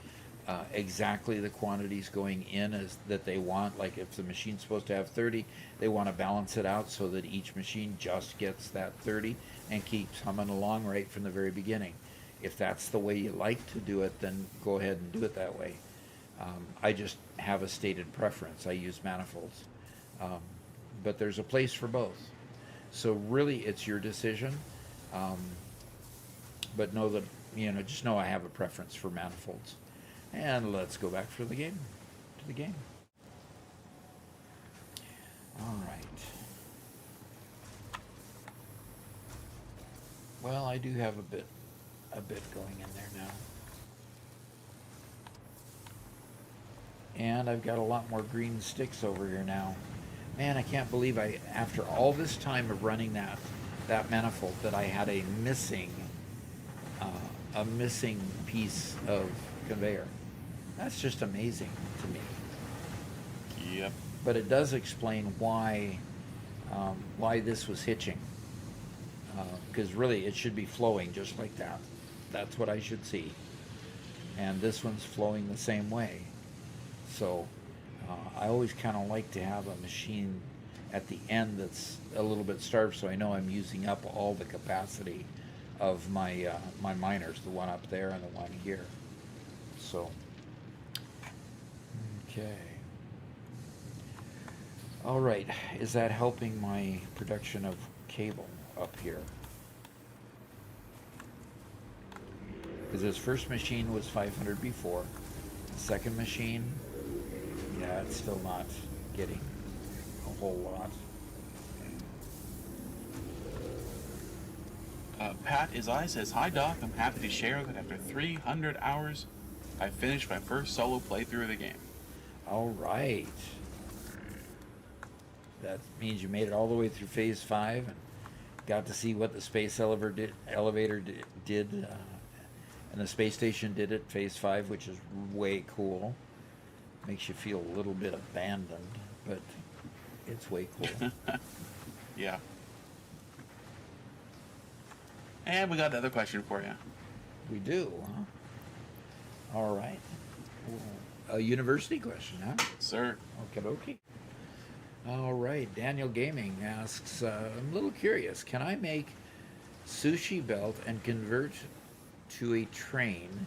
exactly the quantities going in that they want. Like if the machine's supposed to have 30, they want to balance it out so that each machine just gets that 30 and keeps humming along right from the very beginning. If that's the way you like to do it, then go ahead and do it that way. I just have a stated preference. I use manifolds. But there's a place for both. So really it's your decision. But know that, just know I have a preference for manifolds. And let's go back to the game. All right. Well, I do have a bit going in there now. And I've got a lot more green sticks over here now. Man, I can't believe after all this time of running that manifold, that I had uh, a missing piece of conveyor. That's just amazing to me. Yep. But it does explain why this was hitching. Because really, it should be flowing just like that. That's what I should see. And this one's flowing the same way. So I always kind of like to have a machine at the end that's a little bit starved, so I know I'm using up all the capacity of my my miners, the one up there and the one here. So, okay. All right, is that helping my production of cable up here? Because this first machine was 500 before. The second machine, yeah, it's still not getting a whole lot. Pat is I says, "Hi Doc, I'm happy to share that after 300 hours, I finished my first solo playthrough of the game." All right. That means you made it all the way through phase 5 and got to see what the space elevator did and the space station did at phase 5, which is way cool. Makes you feel a little bit abandoned, but it's way cool. Yeah. And we got another question for you. We do, huh? All right. A university question, huh? Sir. Okie dokie. All right. Daniel Gaming asks, I'm a little curious. Can I make sushi belt and convert to a train?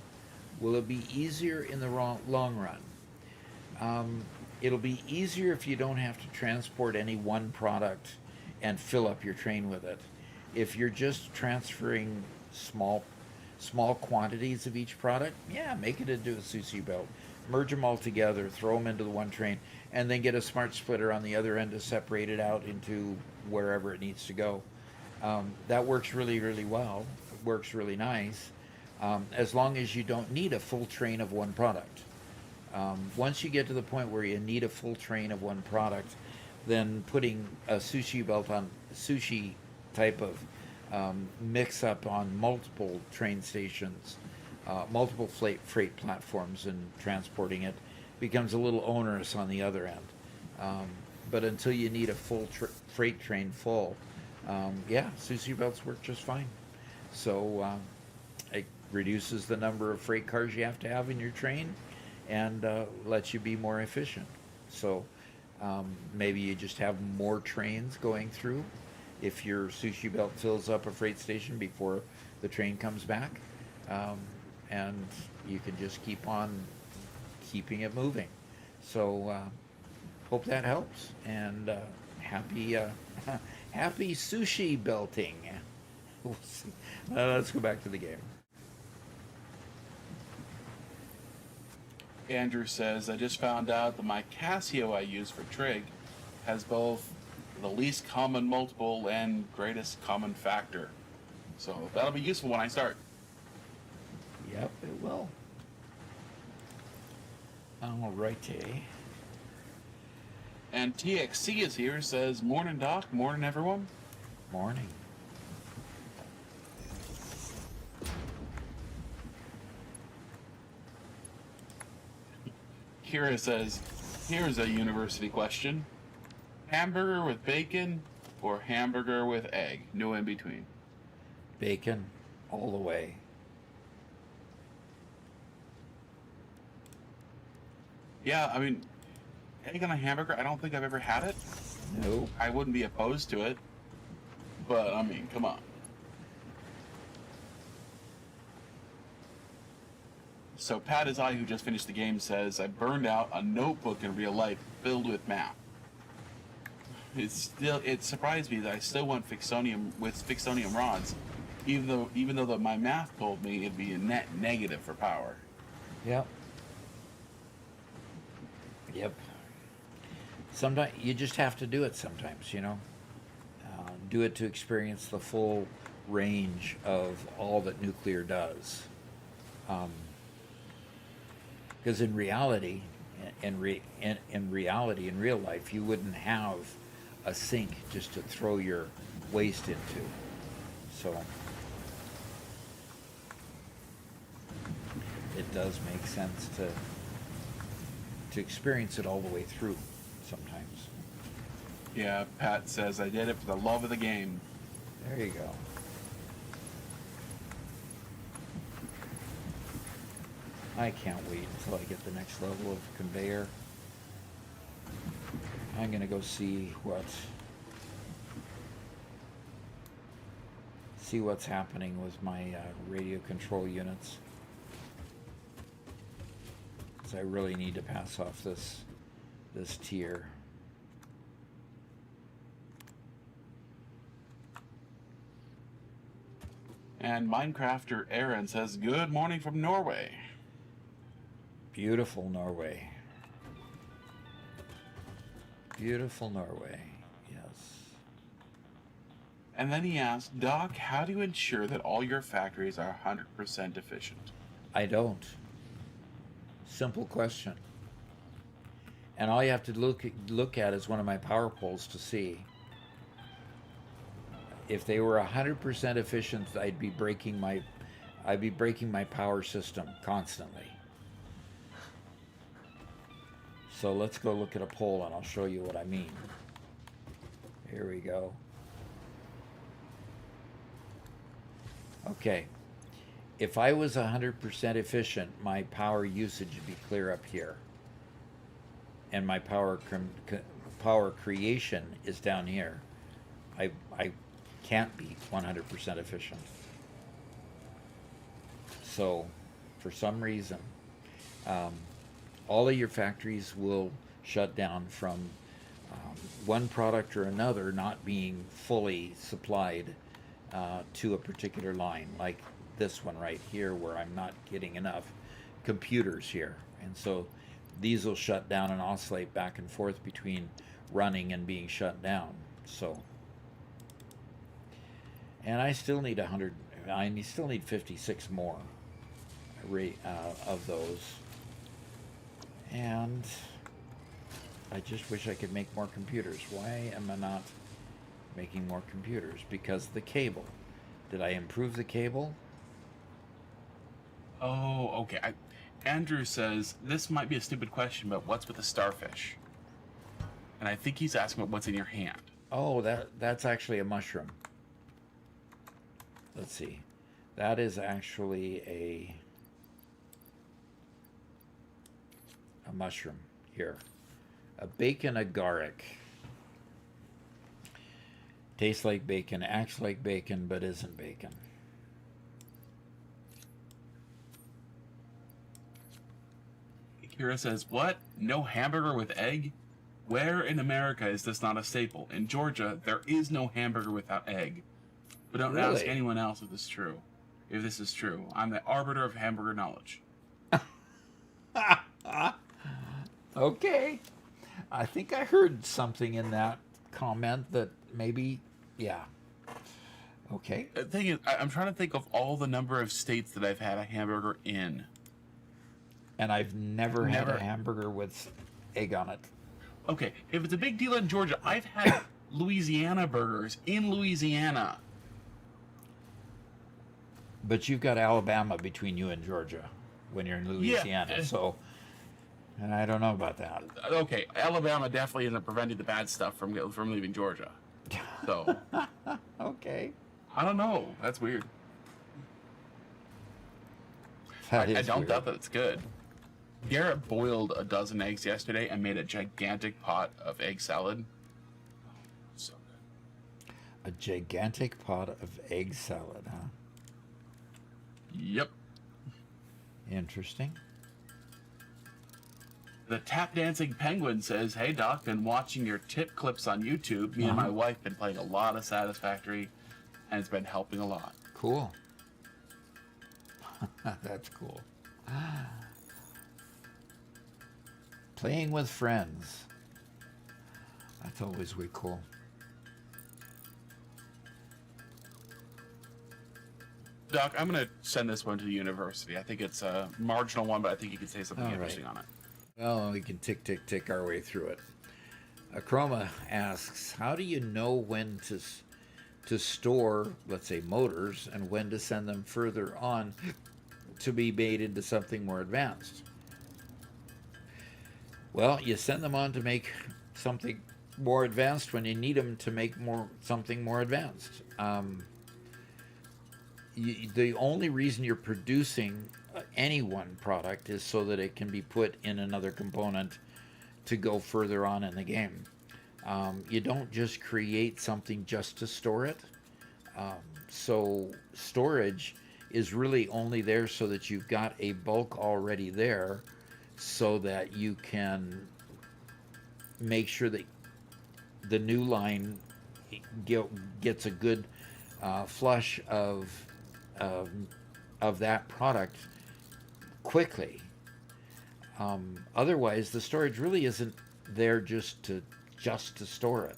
Will it be easier in the long run? It'll be easier if you don't have to transport any one product and fill up your train with it. If you're just transferring small quantities of each product, yeah, make it into a sushi belt. Merge them all together, throw them into the one train, and then get a smart splitter on the other end to separate it out into wherever it needs to go. That works really, really well. It works really nice, as long as you don't need a full train of one product. Once you get to the point where you need a full train of one product, then putting a sushi belt on sushi type of mix up on multiple train stations, multiple freight platforms, and transporting it becomes a little onerous on the other end. But until you need a full freight train full, yeah, sushi belts work just fine. So it reduces the number of freight cars you have to have in your train and lets you be more efficient. So maybe you just have more trains going through if your sushi belt fills up a freight station before the train comes back, and you can just keep on keeping it moving. So hope that helps, and happy happy sushi belting. Let's go back to the game. Andrew says, "I just found out that my Casio I use for trig has both the least common multiple and greatest common factor. So that'll be useful when I start." Yep, it will. All righty. And TXC is here, says, "Morning Doc, morning everyone." Morning. Kira says, "Here's a university question. Hamburger with bacon or hamburger with egg? No in between." Bacon all the way. Yeah, I mean, egg on a hamburger, I don't think I've ever had it. No. I wouldn't be opposed to it. But, I mean, come on. So Pat is I, who just finished the game, says, "I burned out a notebook in real life filled with math. It surprised me that I still went Fixonium rods, even though my math told me it'd be a net negative for power." Yep. Yep. Sometimes you just have to do it sometimes, you know. Do it to experience the full range of all that nuclear does. Because in reality, in reality, in real life, you wouldn't have a sink just to throw your waste into. So it does make sense to experience it all the way through sometimes. Yeah, Pat says, I did it for the love of the game. There you go. I can't wait until I get the next level of conveyor. I'm gonna go see what's happening with my radio control units. 'Cause I really need to pass off this tier. And Minecrafter Aaron says, good morning from Norway. Beautiful Norway. Beautiful Norway, yes. And then he asks, Doc, how do you ensure that all your factories are 100% efficient? I don't. Simple question. And all you have to look at is one of my power poles to see. If they were 100% efficient, I'd be breaking my power system constantly. So let's go look at a pole and I'll show you what I mean. Here we go. Okay. If I was 100% efficient, my power usage would be clear up here. And my power creation is down here. I can't be 100% efficient. So, for some reason, all of your factories will shut down from one product or another not being fully supplied to a particular line, like this one right here where I'm not getting enough computers here. And so these will shut down and oscillate back and forth between running and being shut down. So, and I still need 56 more of those. And I just wish I could make more computers. Why am I not making more computers? Because the cable. Did I improve the cable? Oh, okay. Andrew says, this might be a stupid question, but what's with the starfish? And I think he's asking about what's in your hand. Oh, that's actually a mushroom. Let's see. That is actually a mushroom here. A bacon agaric. Tastes like bacon, acts like bacon, but isn't bacon. Kira says, what? No hamburger with egg? Where in America is this not a staple? In Georgia, there is no hamburger without egg. But don't ask anyone else if this is true. If this is true. I'm the arbiter of hamburger knowledge. Okay. I think I heard something in that comment that maybe, yeah. Okay. The thing is, I'm trying to think of all the number of states that I've had a hamburger in. And I've never had a hamburger with egg on it. Okay, if it's a big deal in Georgia, I've had Louisiana burgers in Louisiana. But you've got Alabama between you and Georgia when you're in Louisiana, yeah. So and I don't know about that. Okay, Alabama definitely isn't preventing the bad stuff from leaving Georgia. So, okay. I don't know. That's weird. I don't doubt that it's good. Garrett boiled a dozen eggs yesterday and made a gigantic pot of egg salad. So good. A gigantic pot of egg salad, huh? Yep. Interesting. The tap dancing penguin says, hey Doc, been watching your tip clips on YouTube. Me and my wife been playing a lot of Satisfactory, and it's been helping a lot. Cool. That's cool. Playing with friends. That's always way cool. Doc, I'm going to send this one to the university. I think it's a marginal one, but I think you could say something All interesting right. on it. Well, we can tick our way through it. Chroma asks, how do you know when to store, let's say, motors, and when to send them further on to be made into something more advanced? Well, you send them on to make something more advanced when you need them to make something more advanced. The only reason you're producing any one product is so that it can be put in another component to go further on in the game. You don't just create something just to store it. So storage is really only there so that you've got a bulk already there, so that you can make sure that the new line gets a good flush of that product quickly. Otherwise, the storage really isn't there just to store it.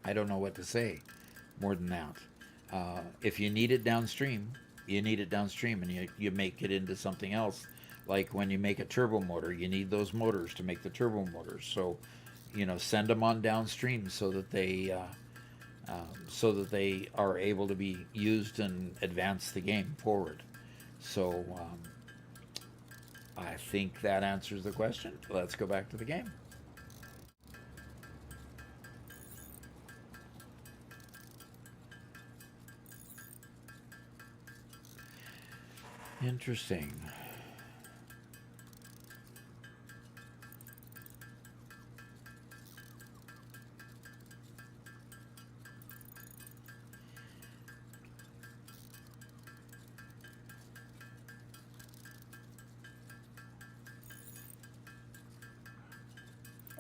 I don't know what to say more than that. If you need it downstream, you need it downstream, and you make it into something else. Like when you make a turbo motor, you need those motors to make the turbo motors. So, send them on downstream so that they are able to be used and advance the game forward. So, I think that answers the question. Let's go back to the game. Interesting.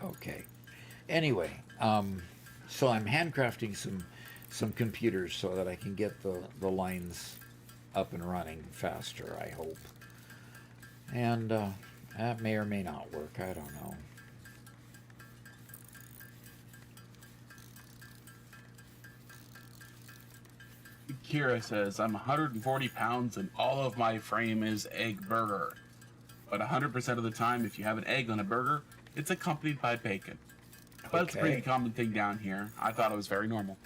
Okay. Anyway, so I'm handcrafting some computers so that I can get the lines up and running faster, I hope. And that may or may not work. I don't know. Kira says, I'm 140 pounds and all of my frame is egg burger. But 100% of the time, if you have an egg on a burger, it's accompanied by bacon. But it's a pretty common thing down here. I thought it was very normal.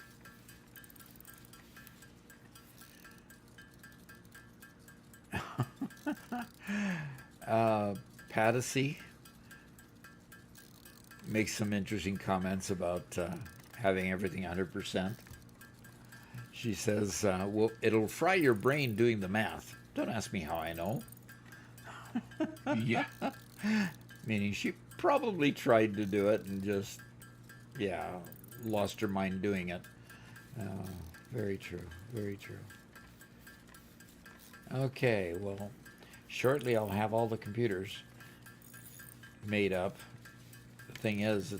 Patacy makes some interesting comments about having everything 100%. She says, well, it'll fry your brain doing the math. Don't ask me how I know. Yeah. Meaning she probably tried to do it and just, lost her mind doing it. Very true. Very true. Okay, well, shortly I'll have all the computers made up. The thing is,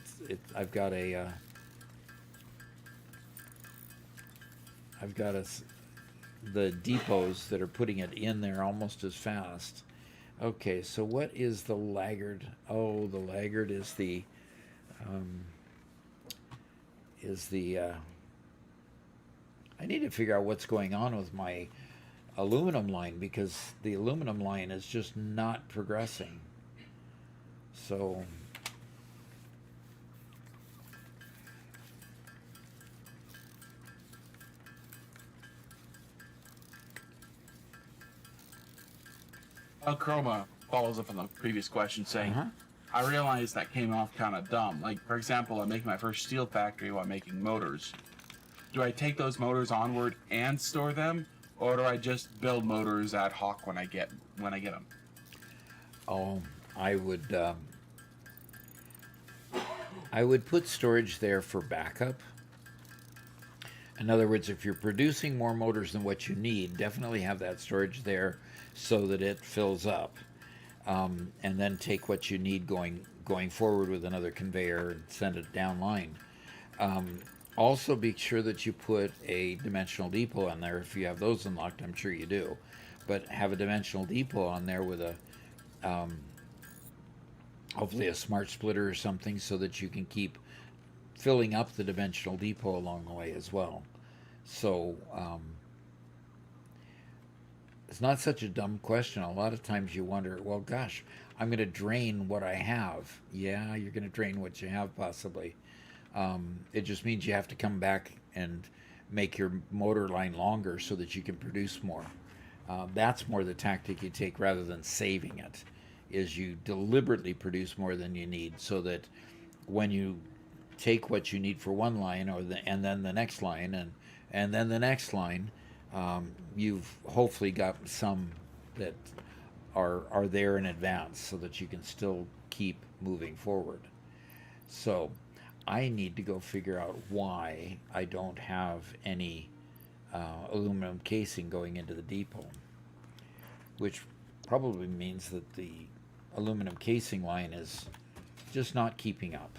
I've got the depots that are putting it in there almost as fast. Okay, so what is the laggard? Oh, the laggard is the I need to figure out what's going on with my aluminum line, because the aluminum line is just not progressing. So Chroma follows up on the previous question saying, I realized that came off kind of dumb. Like, for example, I'm making my first steel factory while making motors. Do I take those motors onward and store them, or do I just build motors ad hoc when I get them? Oh, I would put storage there for backup. In other words, if you're producing more motors than what you need, definitely have that storage there so that it fills up. And then take what you need going forward with another conveyor and send it down line. Also, be sure that you put a dimensional depot on there. If you have those unlocked, I'm sure you do. But have a dimensional depot on there with a hopefully a smart splitter or something, so that you can keep filling up the dimensional depot along the way as well. So It's not such a dumb question. A lot of times you wonder, well, gosh, I'm going to drain what I have. Yeah, you're going to drain what you have, possibly. It just means you have to come back and make your motor line longer so that you can produce more. That's more the tactic you take rather than saving it, is you deliberately produce more than you need so that when you take what you need for one line and then the next line and then the next line, you've hopefully got some that are there in advance so that you can still keep moving forward. So I need to go figure out why I don't have any aluminum casing going into the depot, which probably means that the aluminum casing line is just not keeping up.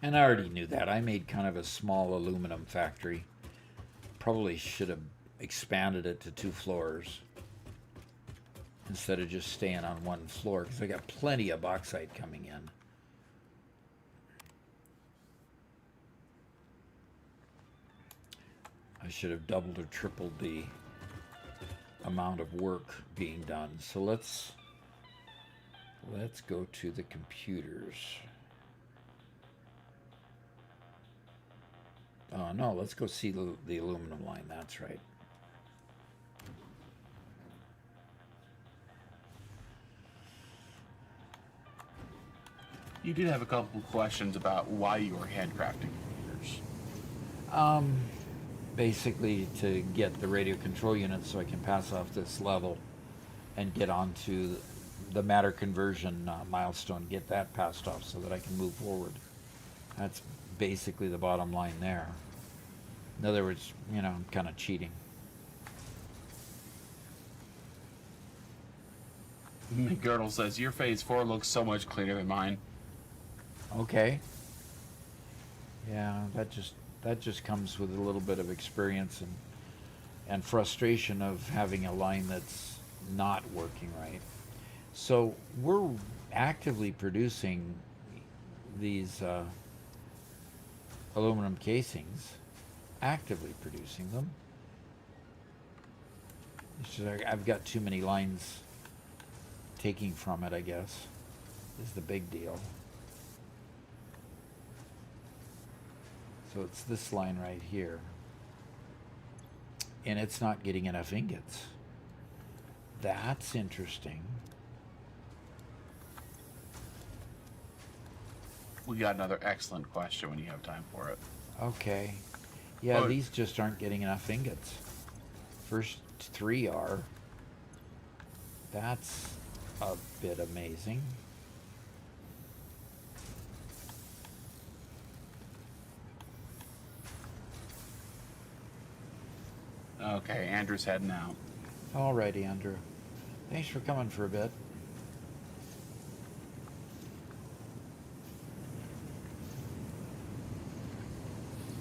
And I already knew that. I made kind of a small aluminum factory. Probably should have expanded it to 2 floors instead of just staying on 1 floor, because I got plenty of bauxite coming in. I should have doubled or tripled the amount of work being done. So let's go to the computers. Oh no, let's go see the aluminum line. That's right. You did have a couple questions about why you were handcrafting computers. Basically to get the radio control unit so I can pass off this level and get onto the matter conversion milestone, get that passed off so that I can move forward. That's basically the bottom line there. In other words, you know, I'm kind of cheating. McGirdle says, your phase 4 looks so much cleaner than mine. Okay. Yeah, that just comes with a little bit of experience and frustration of having a line that's not working right. So we're actively producing these aluminum casings, actively producing them. It's just, I've got too many lines taking from it, I guess, is the big deal. So it's this line right here. And it's not getting enough ingots. That's interesting. We got another excellent question when you have time for it. Okay. Yeah, Oh. these just aren't getting enough ingots. First 3 are. That's a bit amazing. Okay, Andrew's heading out. Alrighty, Andrew. Thanks for coming for a bit.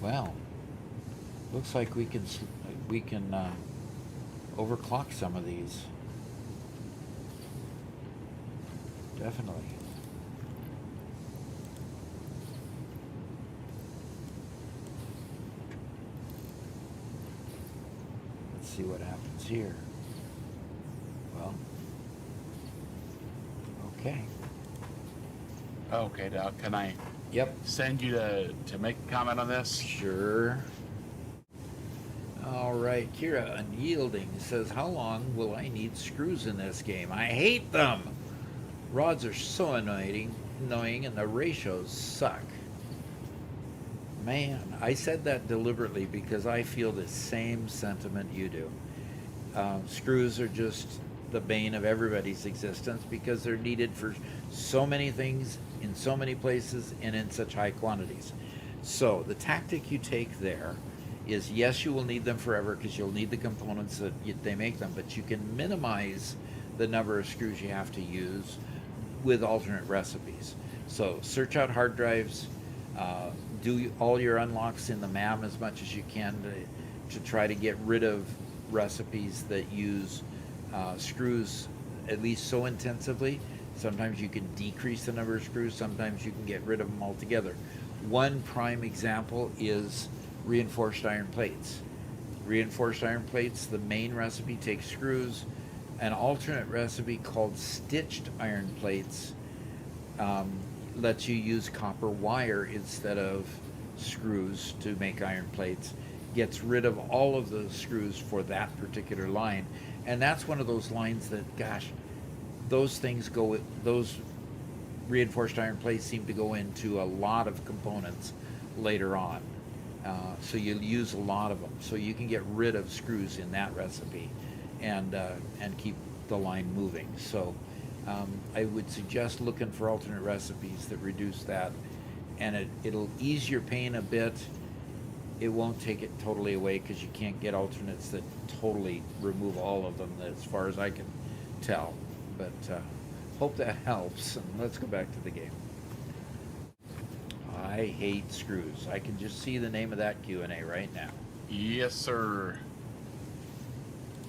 Well, looks like we can overclock some of these. Definitely. Let's see what happens here. Well, okay. Okay, Doc, can I Yep. send you to make a comment on this? Sure. All right, Kira Unyielding says, how long will I need screws in this game? I hate them. Rods are so annoying, and the ratios suck. Man, I said that deliberately because I feel the same sentiment you do. Screws are just the bane of everybody's existence because they're needed for so many things in so many places and in such high quantities. So the tactic you take there is, yes, you will need them forever because you'll need the components that they make them, but you can minimize the number of screws you have to use with alternate recipes. So search out hard drives, do all your unlocks in the MAM as much as you can to try to get rid of recipes that use screws at least so intensively. Sometimes you can decrease the number of screws, sometimes you can get rid of them altogether. One prime example is reinforced iron plates. reinforced iron plates. The main recipe takes screws. An alternate recipe called stitched iron plates lets you use copper wire instead of screws to make iron plates. Gets rid of all of the screws for that particular line. And that's one of those lines that, gosh, those reinforced iron plates seem to go into a lot of components later on. So you'll use a lot of them. So you can get rid of screws in that recipe and keep the line moving. So I would suggest looking for alternate recipes that reduce that, and it'll ease your pain a bit. It won't take it totally away, because you can't get alternates that totally remove all of them, as far as I can tell. But hope that helps. And let's go back to the game. I hate screws. I can just see the name of that Q&A right now. Yes, sir.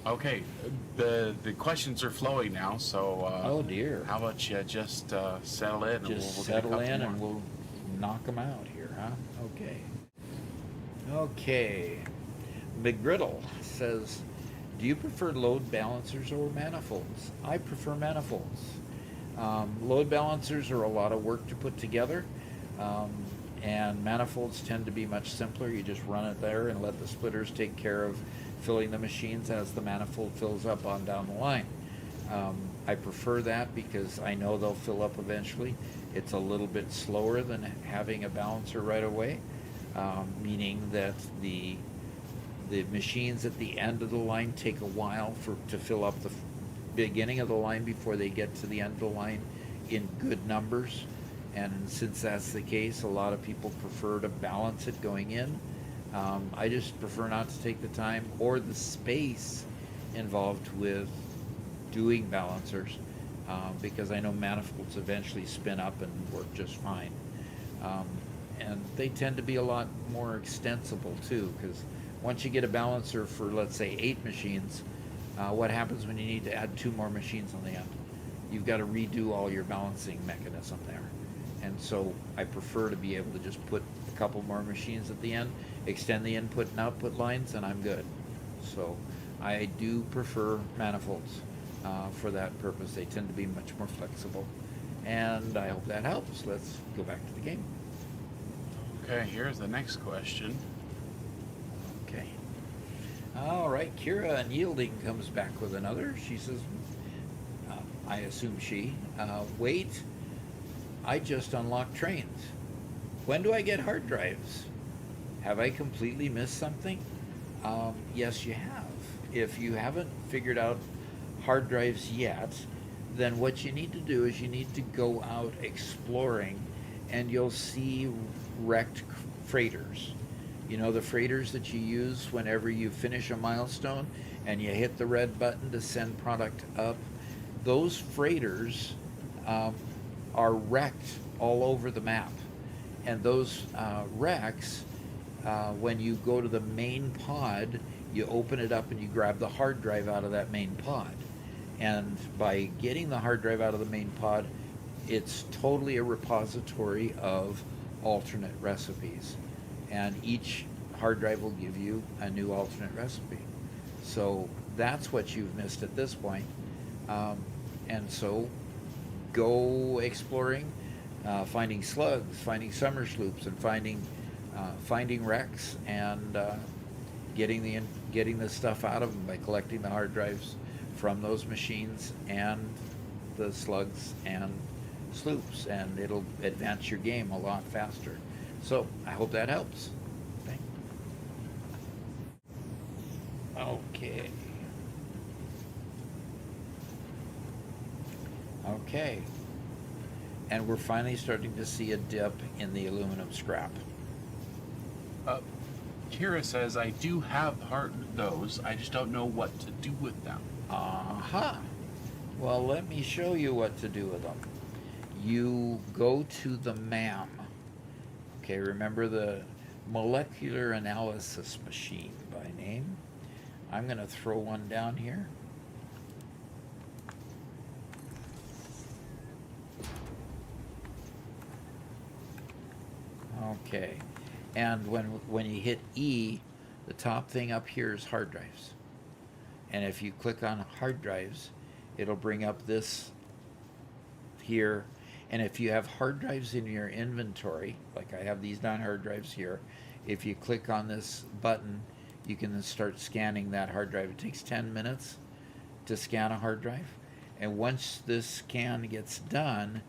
Okay, the questions are flowing now, so Oh dear. how about you just settle in? Just we'll settle get a in couple and more. we'll knock them out here, huh? Okay. Okay. McGriddle says, do you prefer load balancers or manifolds? I prefer manifolds. Load balancers are a lot of work to put together, and manifolds tend to be much simpler. You just run it there and let the splitters take care of filling the machines as the manifold fills up on down the line. I prefer that because I know they'll fill up eventually. It's a little bit slower than having a balancer right away, meaning that the machines at the end of the line take a while to fill up the beginning of the line before they get to the end of the line in good numbers. And since that's the case, a lot of people prefer to balance it going in. I just prefer not to take the time or the space involved with doing balancers, because I know manifolds eventually spin up and work just fine. And they tend to be a lot more extensible too, because once you get a balancer for, let's say, 8 machines, what happens when you need to add 2 more machines on the end? You've got to redo all your balancing mechanism there. And so I prefer to be able to just put a couple more machines at the end, extend the input and output lines, and I'm good. So I do prefer manifolds for that purpose. They tend to be much more flexible. And I hope that helps. Let's go back to the game. Okay, here's the next question. Okay. All right, Kira Unyielding comes back with another. She says, I assume she, wait, I just unlocked trains. When do I get hard drives? Have I completely missed something? Yes, you have. If you haven't figured out hard drives yet, then what you need to do is you need to go out exploring, and you'll see wrecked freighters. You know, the freighters that you use whenever you finish a milestone and you hit the red button to send product up. Those freighters are wrecked all over the map. And those wrecks, when you go to the main pod, you open it up and you grab the hard drive out of that main pod. And by getting the hard drive out of the main pod, it's totally a repository of alternate recipes. And each hard drive will give you a new alternate recipe. So that's what you've missed at this point. And so go exploring, finding slugs, finding summer sloops, and finding wrecks, and getting the stuff out of them by collecting the hard drives from those machines and the slugs and sloops, and it'll advance your game a lot faster. So I hope that helps. Okay. Okay. And we're finally starting to see a dip in the aluminum scrap. Kira says, I do have those. I just don't know what to do with them. Aha. Well, let me show you what to do with them. You go to the MAM. Okay, remember the molecular analysis machine by name. I'm going to throw one down here. Okay, and when you hit E, the The top thing up here is hard drives. And if you click on hard drives, it'll bring up this here. And if you have hard drives in your inventory, like I have these 9 hard drives here, if you click on this button, you can then start scanning that hard drive. It takes 10 minutes to scan a hard drive. And once this scan gets done,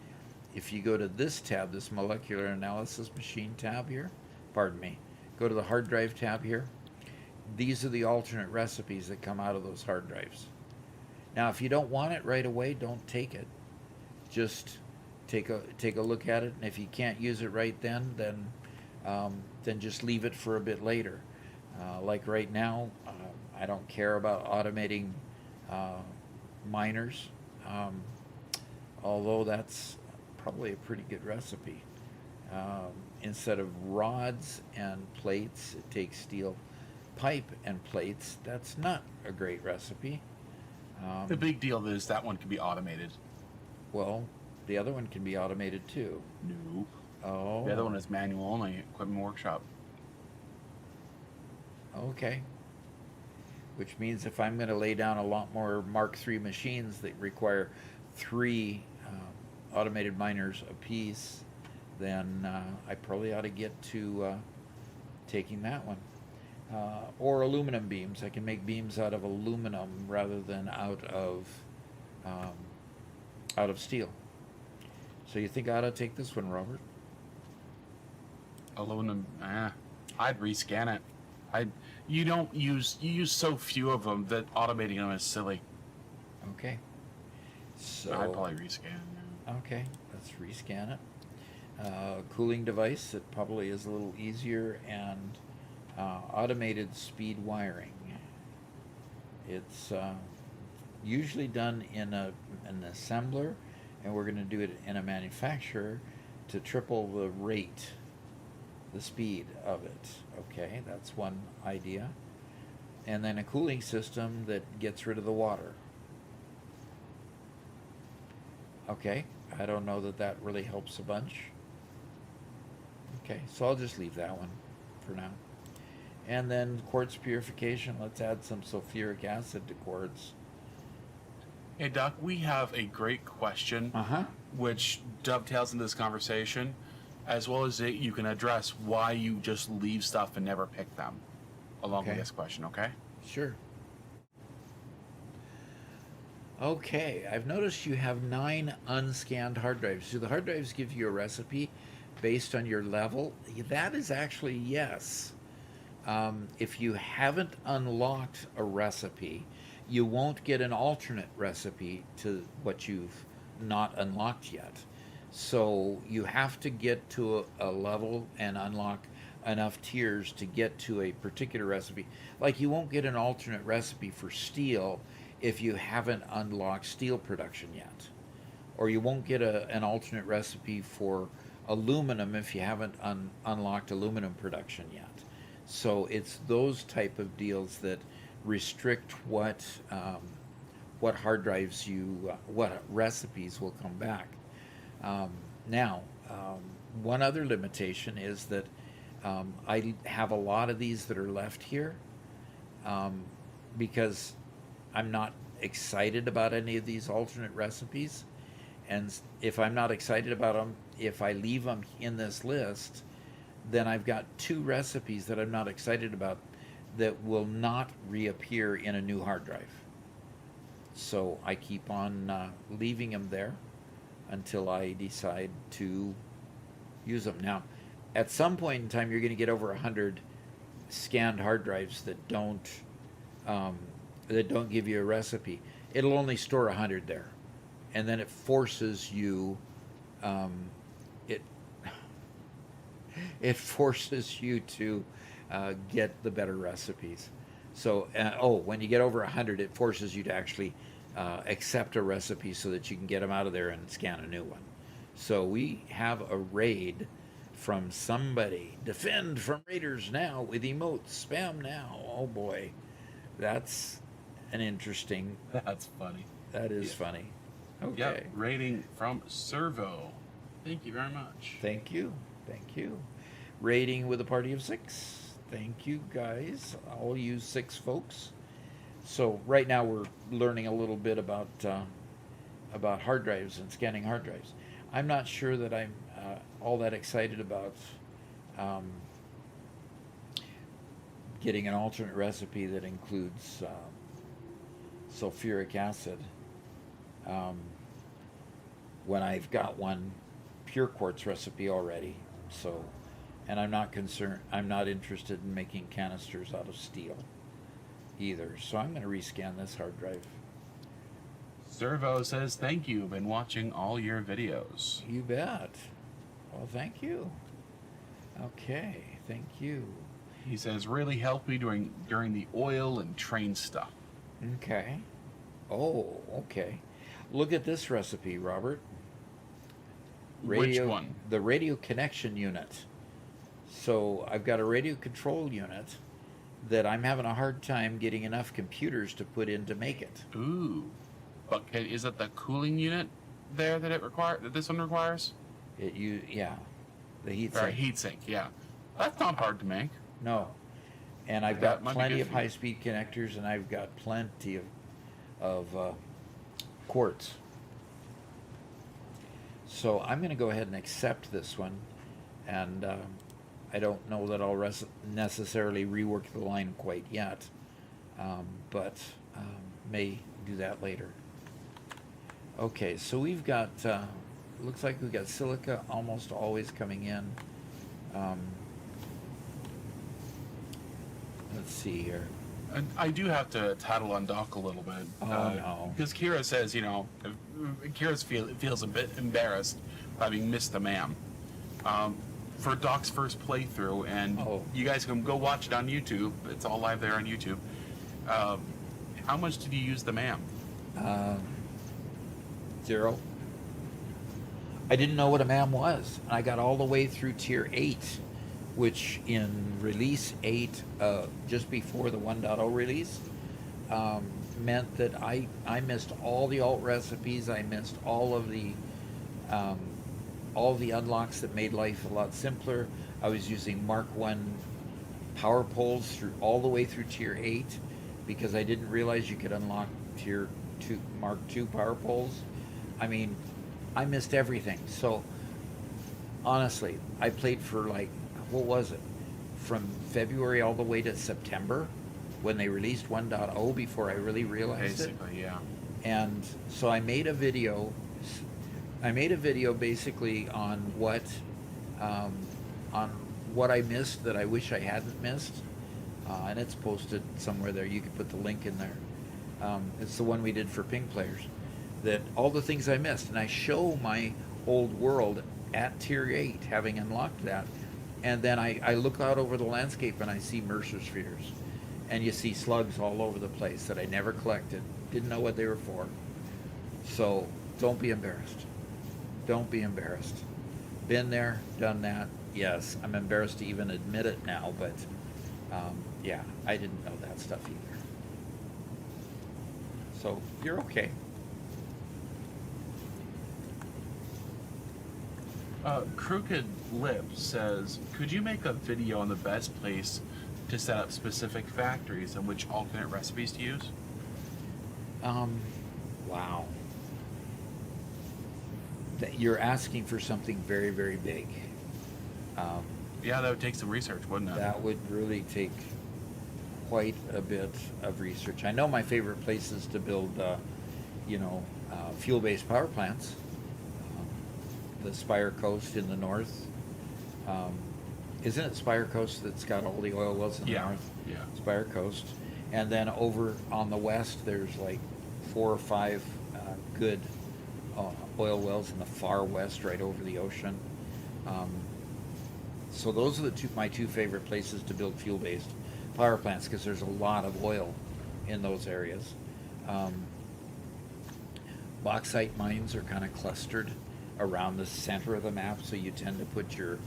if you go to this tab, this molecular analysis machine tab here, pardon me, go to the hard drive tab here. These are the alternate recipes that come out of those hard drives. Now, if you don't want it right away, don't take it. Just take a look at it, and if you can't use it right then just leave it for a bit later. Like right now, I don't care about automating miners, although that's probably a pretty good recipe. Instead of rods and plates, it takes steel pipe and plates. That's not a great recipe. The big deal is that one can be automated. Well, the other one can be automated too. No. Oh. The other one is manual only, Equipment Workshop. Okay. Which means if I'm going to lay down a lot more Mark III machines that require 3 automated miners apiece, then I probably ought to get to taking that one. Or aluminum beams. I can make beams out of aluminum rather than out of steel. So you think I ought to take this one, Robert? Aluminum, I'd rescan it. You use so few of them that automating them is silly. Okay. So I'd probably rescan. Okay, let's rescan it. Cooling device that probably is a little easier, and automated speed wiring. It's usually done in an assembler, and we're going to do it in a manufacturer to triple the rate, the speed of it. Okay, that's one idea. And then a cooling system that gets rid of the water. Okay, I don't know that really helps a bunch. Okay, so I'll just leave that one for now. And then quartz purification, let's add some sulfuric acid to quartz. Hey, Doc, we have a great question, which dovetails into this conversation, as well as you can address why you just leave stuff and never pick them, along with this question, okay? Sure. Okay, I've noticed you have 9 unscanned hard drives. Do the hard drives give you a recipe based on your level? That is actually yes. If you haven't unlocked a recipe, you won't get an alternate recipe to what you've not unlocked yet. So you have to get to a level and unlock enough tiers to get to a particular recipe. Like you won't get an alternate recipe for steel if you haven't unlocked steel production yet. Or you won't get an alternate recipe for aluminum if you haven't unlocked aluminum production yet. So it's those type of deals that restrict what hard drives what recipes will come back. One other limitation is that I have a lot of these that are left here because I'm not excited about any of these alternate recipes. And if I'm not excited about them, if I leave them in this list, then I've got 2 recipes that I'm not excited about that will not reappear in a new hard drive. So I keep on leaving them there until I decide to use them. Now, at some point in time, you're going to get over 100 scanned hard drives that don't give you a recipe. It'll only store 100 there, and then it forces you. It forces you to get the better recipes. So, when you get over 100, it forces you to actually accept a recipe so that you can get them out of there and scan a new one. So we have a raid from somebody. Defend from raiders now with emotes. Spam now. Oh boy, that's an interesting. That's funny. That is funny. Okay. Yep. Rating from Servo. Thank you very much. Thank you. Thank you. Rating with a party of 6. Thank you, guys. All you 6 folks. So right now we're learning a little bit about hard drives and scanning hard drives. I'm not sure that I'm all that excited about um, getting an alternate recipe that includes sulfuric acid um, when I've got one pure quartz recipe already. So, and I'm not interested in making canisters out of steel either. So I'm going to rescan this hard drive. Servo says, thank you. Been watching all your videos. You bet. Well, thank you. Okay, thank you. He says, really helped me during the oil and train stuff. Okay. Oh, okay. Look at this recipe, Robert. Which one? The radio connection unit. So I've got a radio control unit that I'm having a hard time getting enough computers to put in to make it. Ooh. But is that the cooling unit there that this one requires? Yeah. The heat Or sink. heat sink, yeah. That's not hard to make. No. And I've That got might be plenty good of for you. high-speed connectors, and I've got plenty of quartz. So I'm going to go ahead and accept this one, and I don't know that I'll necessarily rework the line quite yet, but may do that later. Okay, so we've got, looks like we've got silica almost always coming in. Let's see here. I do have to tattle on Doc a little bit. Oh, no. Because Kira says, Kira feels a bit embarrassed by having missed the MAM. For Doc's first playthrough, and you guys can go watch it on YouTube. It's all live there on YouTube. How much did you use the MAM? 0. I didn't know what a MAM was. I got all the way through tier 8, which in release 8, just before the 1.0 release, meant that I missed all the alt recipes. I missed all the unlocks that made life a lot simpler. I was using Mark 1 power poles all the way through tier 8 because I didn't realize you could unlock tier 2 Mark 2 power poles. I mean, I missed everything. So honestly, I played for what was it? From February all the way to September when they released 1.0 before I really realized it. Basically, yeah. And so I made a video basically on what I missed that I wish I hadn't missed. And it's posted somewhere there. You could put the link in there. It's the one we did for ping players. That all the things I missed. And I show my old world at tier 8 having unlocked that. And then I look out over the landscape and I see Mercer spheres. And you see slugs all over the place that I never collected. Didn't know what they were for. So don't be embarrassed. Don't be embarrassed. Been there, done that. Yes, I'm embarrassed to even admit it now, but yeah, I didn't know that stuff either. So you're okay. Crooked Lip says, could you make a video on the best place to set up specific factories and which alternate recipes to use? Wow. You're asking for something very, very big. Yeah, that would take some research, wouldn't it? That would really take quite a bit of research. I know my favorite places to build, fuel-based power plants. The Spire Coast in the north. Isn't it Spire Coast that's got all the oil wells in the north? Yeah. Spire Coast. And then over on the west, there's like 4 or 5 good oil wells in the far west, right over the ocean. So those are my two favorite places to build fuel-based power plants because there's a lot of oil in those areas. Bauxite mines are kind of clustered around the center of the map, so you tend to put your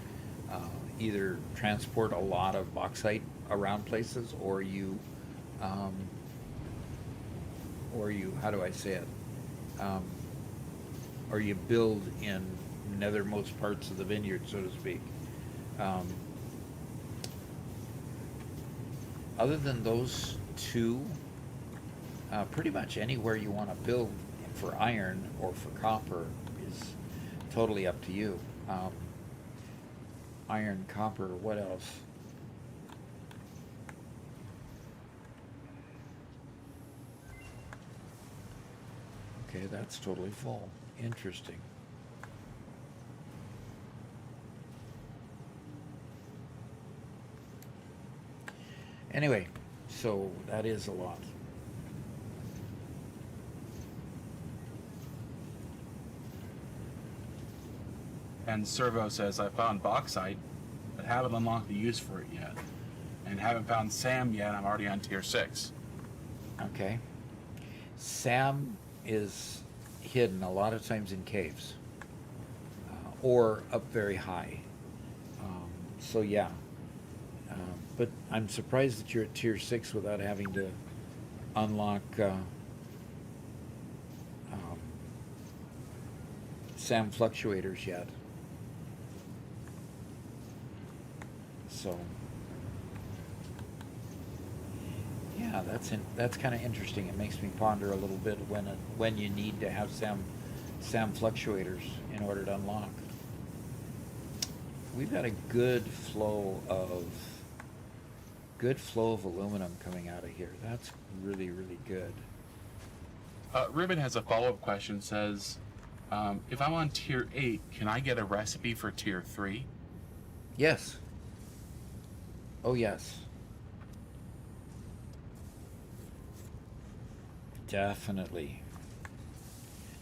either transport a lot of bauxite around places, or you how do I say it? Or you build in nethermost parts of the vineyard, so to speak. other than those two, pretty much anywhere you want to build for iron or for copper is totally up to you. Iron, copper, what else? Okay, that's totally full. Interesting. Anyway, so that is a lot. And Servo says, I found bauxite, but haven't unlocked the use for it yet. And haven't found Sam yet, I'm already on tier 6. Okay. Sam is hidden a lot of times in caves or up very high. So yeah. But I'm surprised that you're at tier 6 without having to unlock Sam fluctuators yet. So yeah, that's kind of interesting. It makes me ponder a little bit when you need to have Sam fluctuators in order to unlock. We've got a good flow of aluminum coming out of here. That's really, really good. Ribbon has a follow-up question, says, if I'm on tier 8, can I get a recipe for tier 3? Yes. Oh, yes. Definitely.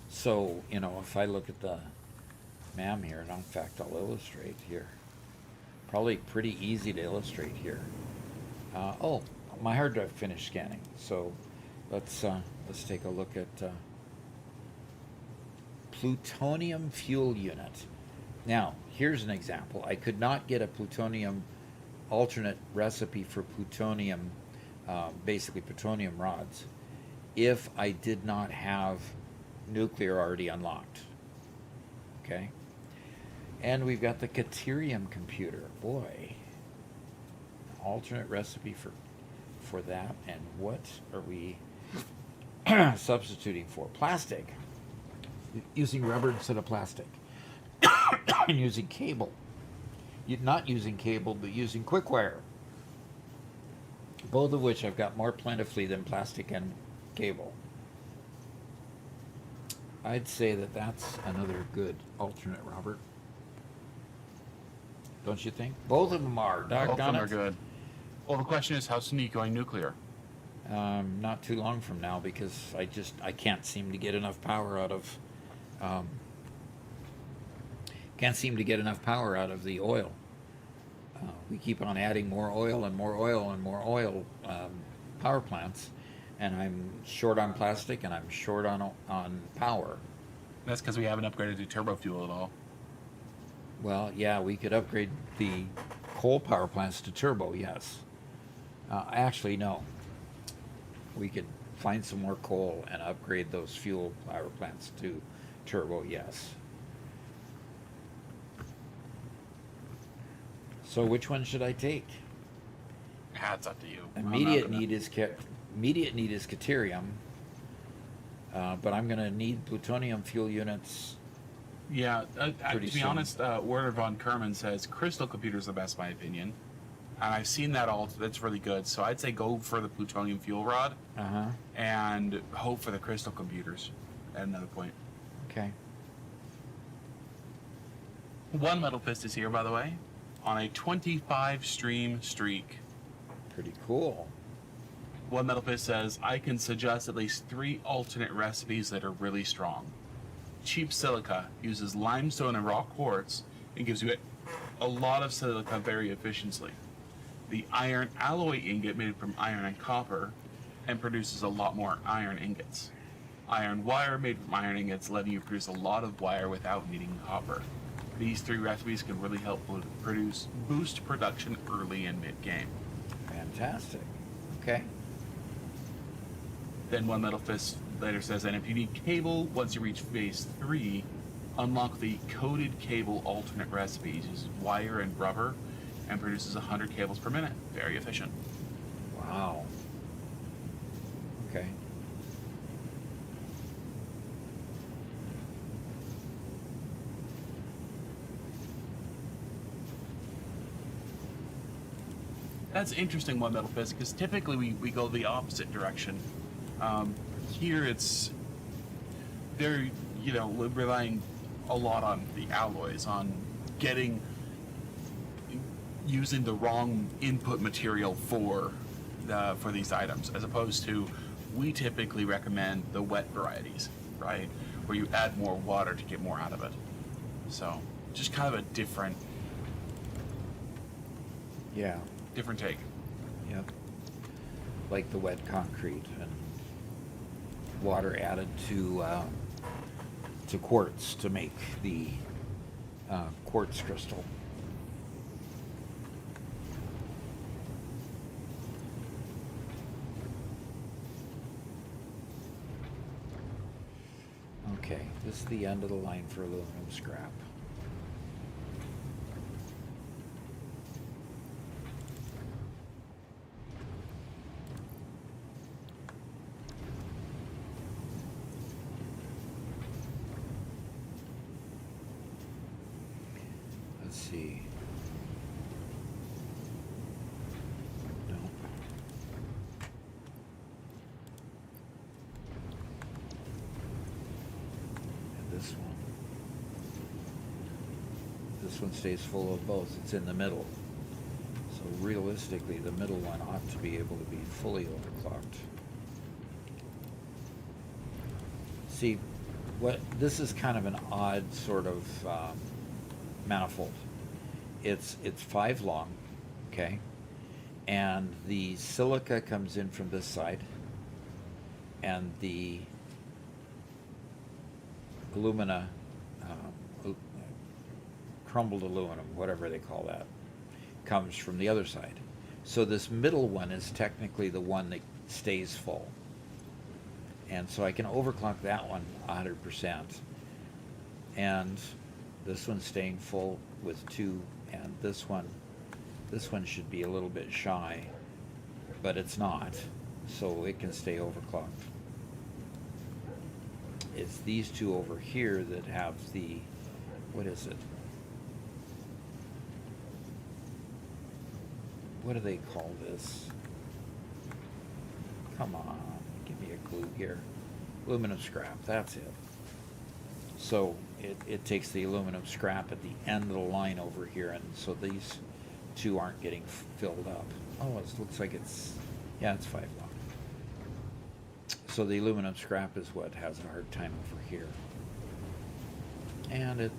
So, if I look at the MAM here, and in fact, I'll illustrate here. Probably pretty easy to illustrate here. Oh, my hard drive finished scanning. So let's take a look at plutonium fuel unit. Now, here's an example. I could not get a plutonium alternate recipe for plutonium, basically plutonium rods, if I did not have nuclear already unlocked. Okay? And we've got the Caterium computer. Boy. Alternate recipe for that. And what are we substituting for? Plastic. Using rubber instead of plastic. And using cable. Not using cable, but using quick wire. Both of which I've got more plentifully than plastic and cable. I'd say that that's another good alternate, Robert. Don't you think? Both of them are. Both of them are good. Well, the question is, how soon are you going nuclear? Not too long from now, because I can't seem to get enough power out of the oil. We keep on adding more oil and more oil and more oil power plants, and I'm short on plastic and I'm short on power. That's because we haven't upgraded to turbo fuel at all. Well, yeah, we could upgrade the coal power plants to turbo, yes. Actually, no. We could find some more coal and upgrade those fuel power plants to turbo, yes. So which one should I take? It's up to you. Immediate need is Caterium, but I'm going to need plutonium fuel units. Yeah, to be soon. honest, Werner von Kerman says crystal computer's the best, in my opinion. And I've seen that that's really good. So I'd say go for the plutonium fuel rod and hope for the crystal computers at another point. Okay. One Metal Fist is here, by the way, on a 25 stream streak. Pretty cool. One Metal Fist says, I can suggest at least 3 alternate recipes that are really strong. Cheap silica uses limestone and raw quartz and gives you a lot of silica very efficiently. The iron alloy ingot made from iron and copper and produces a lot more iron ingots. Iron wire made from iron ingots, letting you produce a lot of wire without needing copper. These 3 recipes can really help boost production early and mid-game. Fantastic. Okay. Then One Metal Fist later says, and if you need cable, once you reach phase 3, unlock the coated cable alternate recipes. Uses wire and rubber and produces 100 cables per minute. Very efficient. Wow. Wow. Okay. That's interesting, one metal fist, because typically we go the opposite direction. Here they're relying a lot on the alloys, on using the wrong input material for these items, as opposed to we typically recommend the wet varieties, right, where you add more water to get more out of it. So just kind of a different Yeah. take. Yep. Like the wet concrete and water added to quartz to make the quartz crystal. Okay, this is the end of the line for aluminum scrap. Let's see. No. And this one. This one stays full of both. It's in the middle. So realistically, the middle one ought to be able to be fully overclocked. See, this is kind of an odd sort of manifold. It's 5 long, okay, and the silica comes in from this side, and the alumina, crumbled aluminum, whatever they call that, comes from the other side. So this middle one is technically the one that stays full. And so I can overclock that one 100%. And this one's staying full with 2, and this one should be a little bit shy, but it's not, so it can stay overclocked. It's these two over here that have the, what is it? What do they call this? Come on, give me a clue here. Aluminum scrap, that's it. So it takes the aluminum scrap at the end of the line over here, and so these two aren't getting filled up. Oh, it looks like it's 5 long. So the aluminum scrap is what has a hard time over here. And it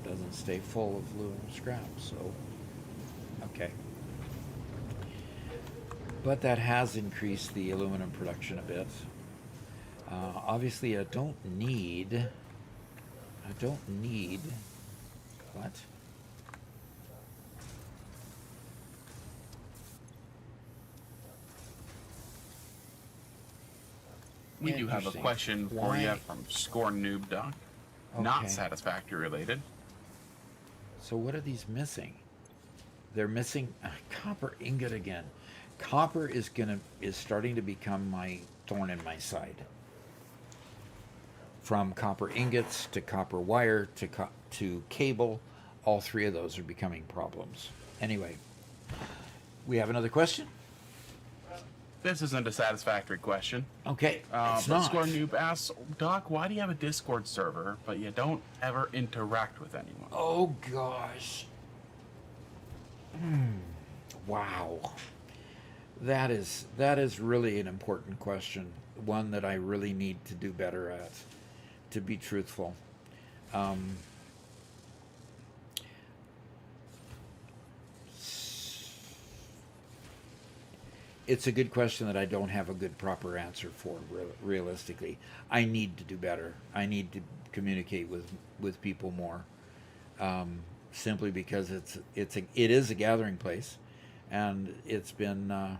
doesn't stay full of aluminum scrap, so okay. But that has increased the aluminum production a bit. Obviously, I don't need, what? We do have a Interesting. question for Why? you from Scorn Noob Doc. Not Okay. Satisfactory related. So what are these missing? They're missing copper ingot again. Copper is starting to become my thorn in my side. From copper ingots to copper wire to cable, all 3 of those are becoming problems. Anyway, we have another question? This isn't a satisfactory question. Okay, it's But not. Scorn Noob asks, Doc, why do you have a Discord server, but you don't ever interact with anyone? Oh gosh. Wow. That is really an important question. One that I really need to do better at, to be truthful. It's a good question that I don't have a good proper answer for, realistically. I need to do better. I need to communicate with people more. Simply because it is a gathering place, and it's been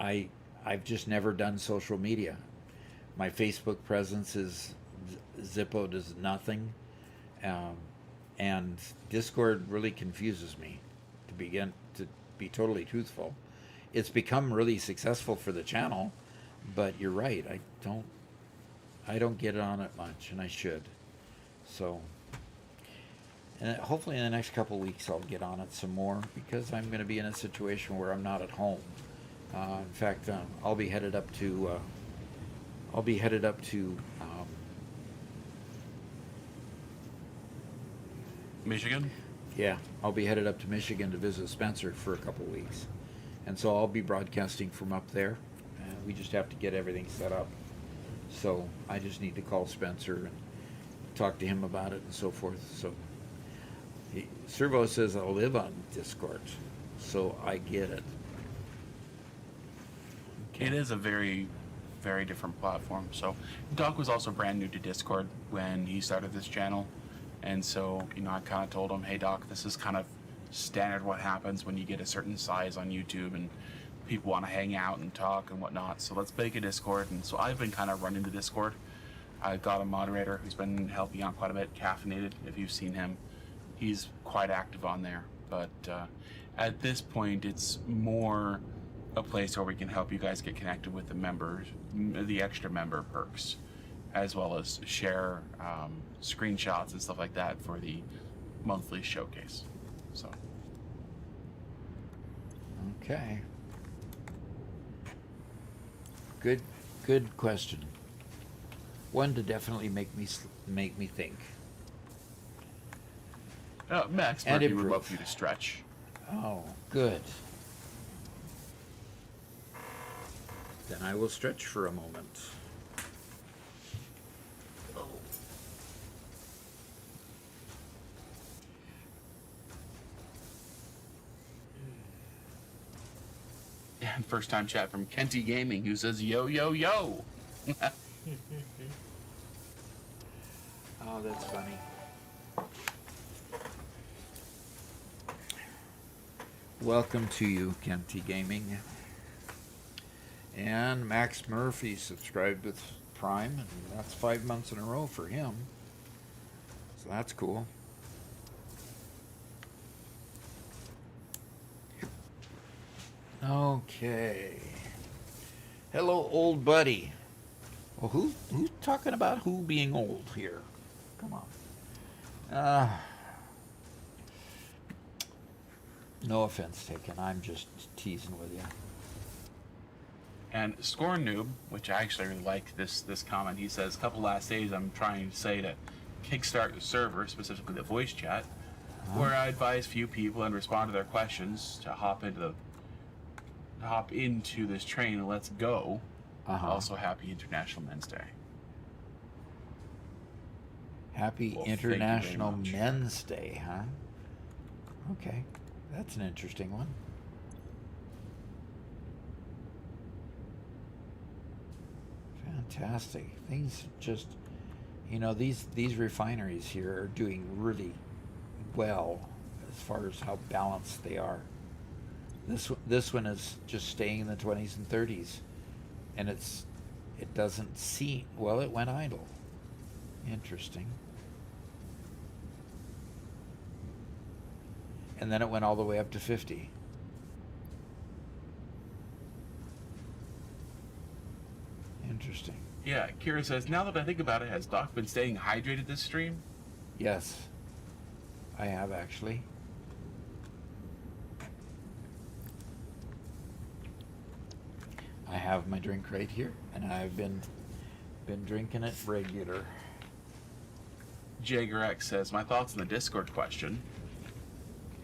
I've just never done social media. My Facebook presence is Zippo does nothing, and Discord really confuses me be totally truthful. It's become really successful for the channel, but you're right. I don't get on it much, and I should. So, and hopefully in the next couple of weeks I'll get on it some more, because I'm going to be in a situation where I'm not at home. In fact, I'll be headed up to. Michigan? Yeah, I'll be headed up to Michigan to visit Spencer for a couple of weeks, and so I'll be broadcasting from up there. And we just have to get everything set up. So I just need to call Spencer and talk to him about it and so forth. So Servo says I live on Discord, so I get it. Okay. It is a very, very different platform. So Doc was also brand new to Discord when he started this channel. And so, I kind of told him, hey, Doc, this is kind of standard what happens when you get a certain size on YouTube and people want to hang out and talk and whatnot. So let's make a Discord. And so I've been kind of running the Discord. I've got a moderator who's been helping out quite a bit, Caffeinated, if you've seen him. He's quite active on there. But at this point, it's more a place where we can help you guys get connected with the members, the extra member perks, as well as share screenshots and stuff like that for the monthly showcase. So. Okay. Good question. One to definitely make me think. Max, And we would improve. love for you to stretch. Oh, good. Then I will stretch for a moment. And first time chat from Kenty Gaming, who says, yo, yo, yo. Oh, that's funny. Welcome to you, Kenty Gaming. And Max Murphy subscribed with Prime, and that's 5 months in a row for him. So that's cool. Okay. Hello, old buddy. Well, who's talking about who being old here? Come on. No offense taken. I'm just teasing with you. And Scorn Noob, which I actually really like this comment, he says, a couple last days I'm trying to say to kickstart the server, specifically the voice chat, where I advise few people and respond to their questions to hop into this train and let's go. Also, happy International Men's Day. Happy Well, thank you very International much. Men's Day, huh? Okay, that's an interesting one. Fantastic. Things just, these refineries here are doing really well as far as how balanced they are. This one is just staying in the 20s and 30s, and it doesn't seem, well, it went idle. Interesting. And then it went all the way up to 50. Interesting. Yeah, Kira says, now that I think about it, has Doc been staying hydrated this stream? Yes, I have actually. I have my drink right here, and I've been drinking it regular. Jager X says, my thoughts on the Discord question.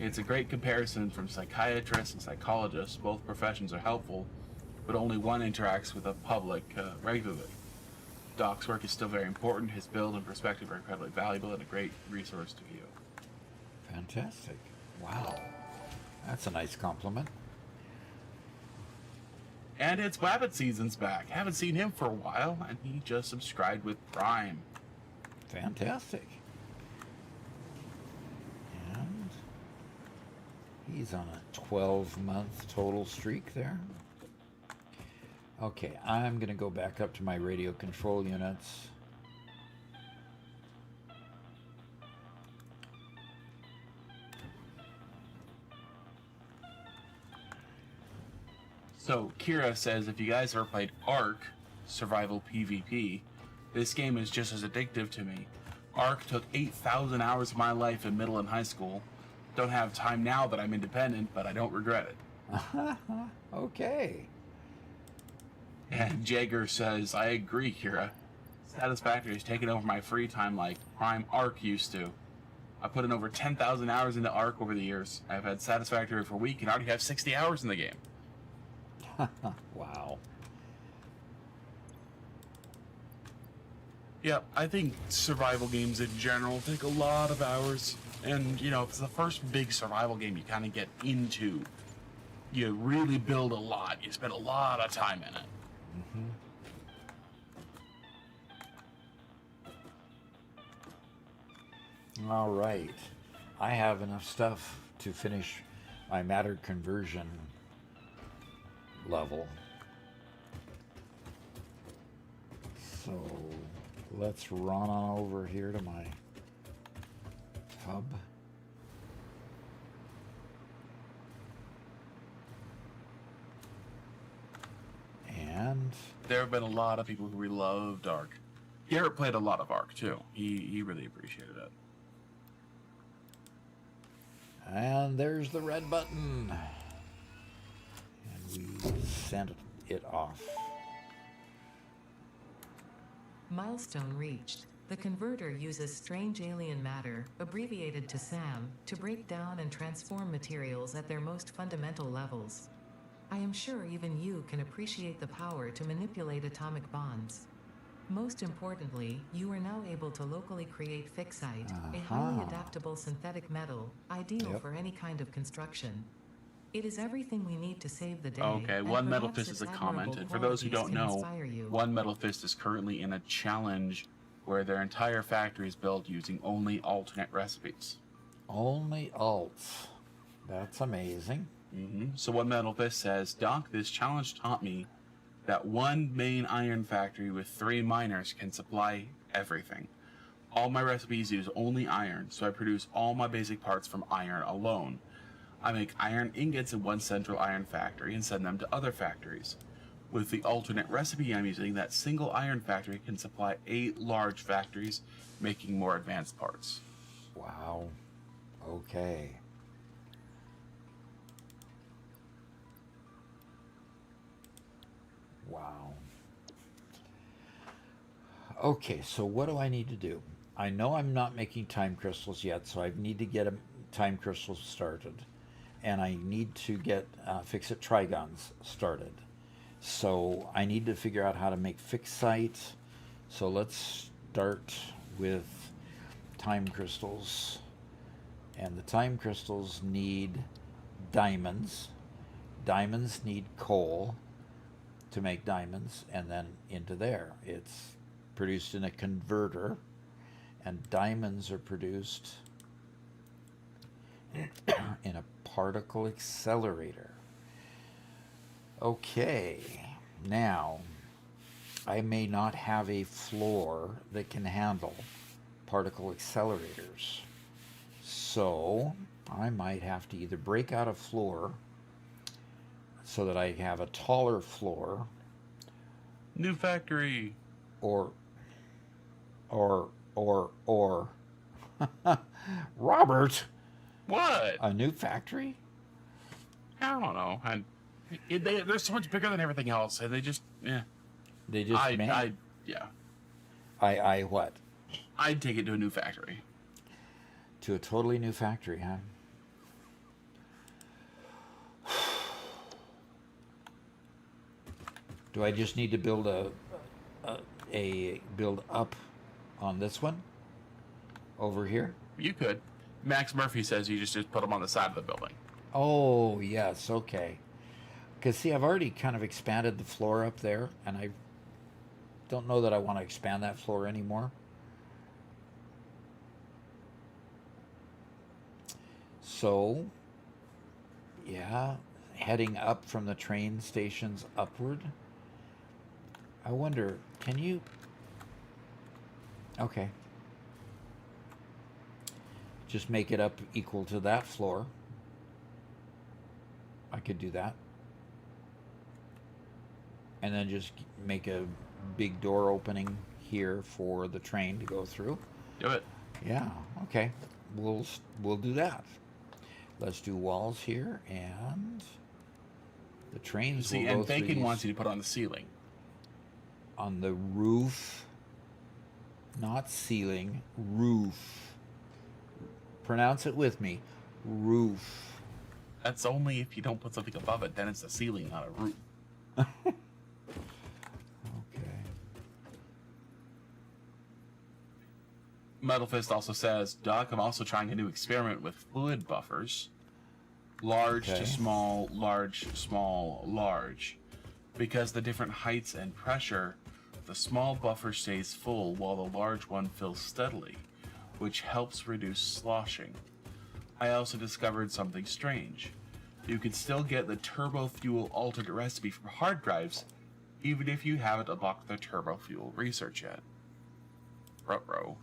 It's a great comparison from psychiatrists and psychologists. Both professions are helpful, but only one interacts with the public regularly. Doc's work is still very important. His build and perspective are incredibly valuable and a great resource to view. Fantastic. Wow. That's a nice compliment. And it's Wabbit Season's back. Haven't seen him for a while, and he just subscribed with Prime. Fantastic. And he's on a 12-month total streak there. Okay, I'm going to go back up to my radio control units. So Kira says, if you guys ever played Ark Survival PvP, this game is just as addictive to me. Ark took 8,000 hours of my life in middle and high school. Don't have time now that I'm independent, but I don't regret it. Okay. And Jaeger says, I agree, Kira. Satisfactory has taken over my free time like Prime Ark used to. I put in over 10,000 hours into Ark over the years. I've had Satisfactory for a week and already have 60 hours in the game. Wow. Yeah, I think survival games in general take a lot of hours. And, you know, if it's the first big survival game you kind of get into, you really build a lot. You spend a lot of time in it. All right. I have enough stuff to finish my matter conversion level. So let's run on over here to my hub. And There have been a lot of people who really loved Ark. Garrett played a lot of Ark, too. He really appreciated it. And there's the red button. And we sent it off. Milestone reached. The converter uses strange alien matter, abbreviated to SAM, to break down and transform materials at their most fundamental levels. I am sure even you can appreciate the power to manipulate atomic bonds. Most importantly, you are now able to locally create fixite, a highly adaptable synthetic metal, ideal for any kind of construction. It is everything we need to save the day. Okay, and One Metal perhaps Fist is its a comment. admirable And for those who don't qualities can know, inspire you. One Metal Fist is currently in a challenge where their entire factory is built using only alternate recipes. Only alts. That's amazing. So One Metal Fist says, Doc, this challenge taught me that one main iron factory with 3 miners can supply everything. All my recipes use only iron, so I produce all my basic parts from iron alone. I make iron ingots in one central iron factory and send them to other factories. With the alternate recipe I'm using, that single iron factory can supply 8 large factories, making more advanced parts. Wow. Okay. Wow. Okay, so what do I need to do? I know I'm not making time crystals yet, so I need to get a time crystals started. And I need to get Fix-It Trigons started. So I need to figure out how to make fixite. So let's start with time crystals. And the time crystals need diamonds. Diamonds need coal to make diamonds, and then into there. It's produced in a converter, and diamonds are produced in a particle accelerator. Okay, now I may not have a floor that can handle particle accelerators, so I might have to either break out a floor so that I have a taller floor, New factory! or Robert, What? a new factory? I don't know. They're so much bigger than everything else, and they just, They just I what? I'd take it to a new factory. To a totally new factory, huh? Do I just need to build a build up on this one over here? You could. Max Murphy says you just put them on the side of the building. Oh, yes, okay. Because, see, I've already kind of expanded the floor up there, and I don't know that I want to expand that floor anymore. So, yeah, heading up from the train stations upward. I wonder, can you... Okay. Just make it up equal to that floor. I could do that. and then just make a big door opening here for the train to go through. Do it. Yeah, okay. We'll do that. Let's do walls here, and the trains See, will go and through Bacon these wants you to put on the ceiling. on the roof, not ceiling, roof. Pronounce it with me, roof. That's only if you don't put something above it. Then it's a ceiling, not a roof. Okay. Metal Fist also says, Doc, I'm also trying a new experiment with fluid buffers. Large Okay. to small, large, small, large. Because the different heights and pressure, the small buffer stays full while the large one fills steadily, which helps reduce sloshing. I also discovered something strange. You can still get the turbo fuel alternate recipe from hard drives, even if you haven't unlocked the turbo fuel research yet. Ruh-roh.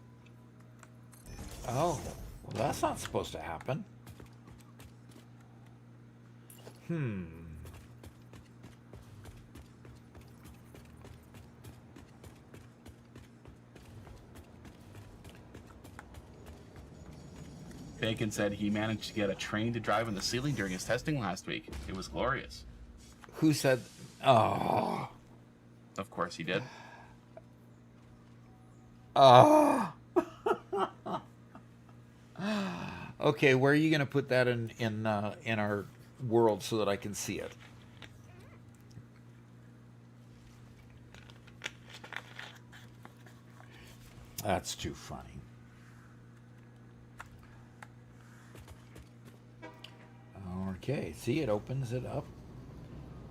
Oh, well, that's not supposed to happen. Bacon said he managed to get a train to drive in the ceiling during his testing last week. It was glorious. Who said? Oh. Of course he did. Oh. Okay, where are you going to put that in our world so that I can see it? That's too funny. Okay, see, it opens it up,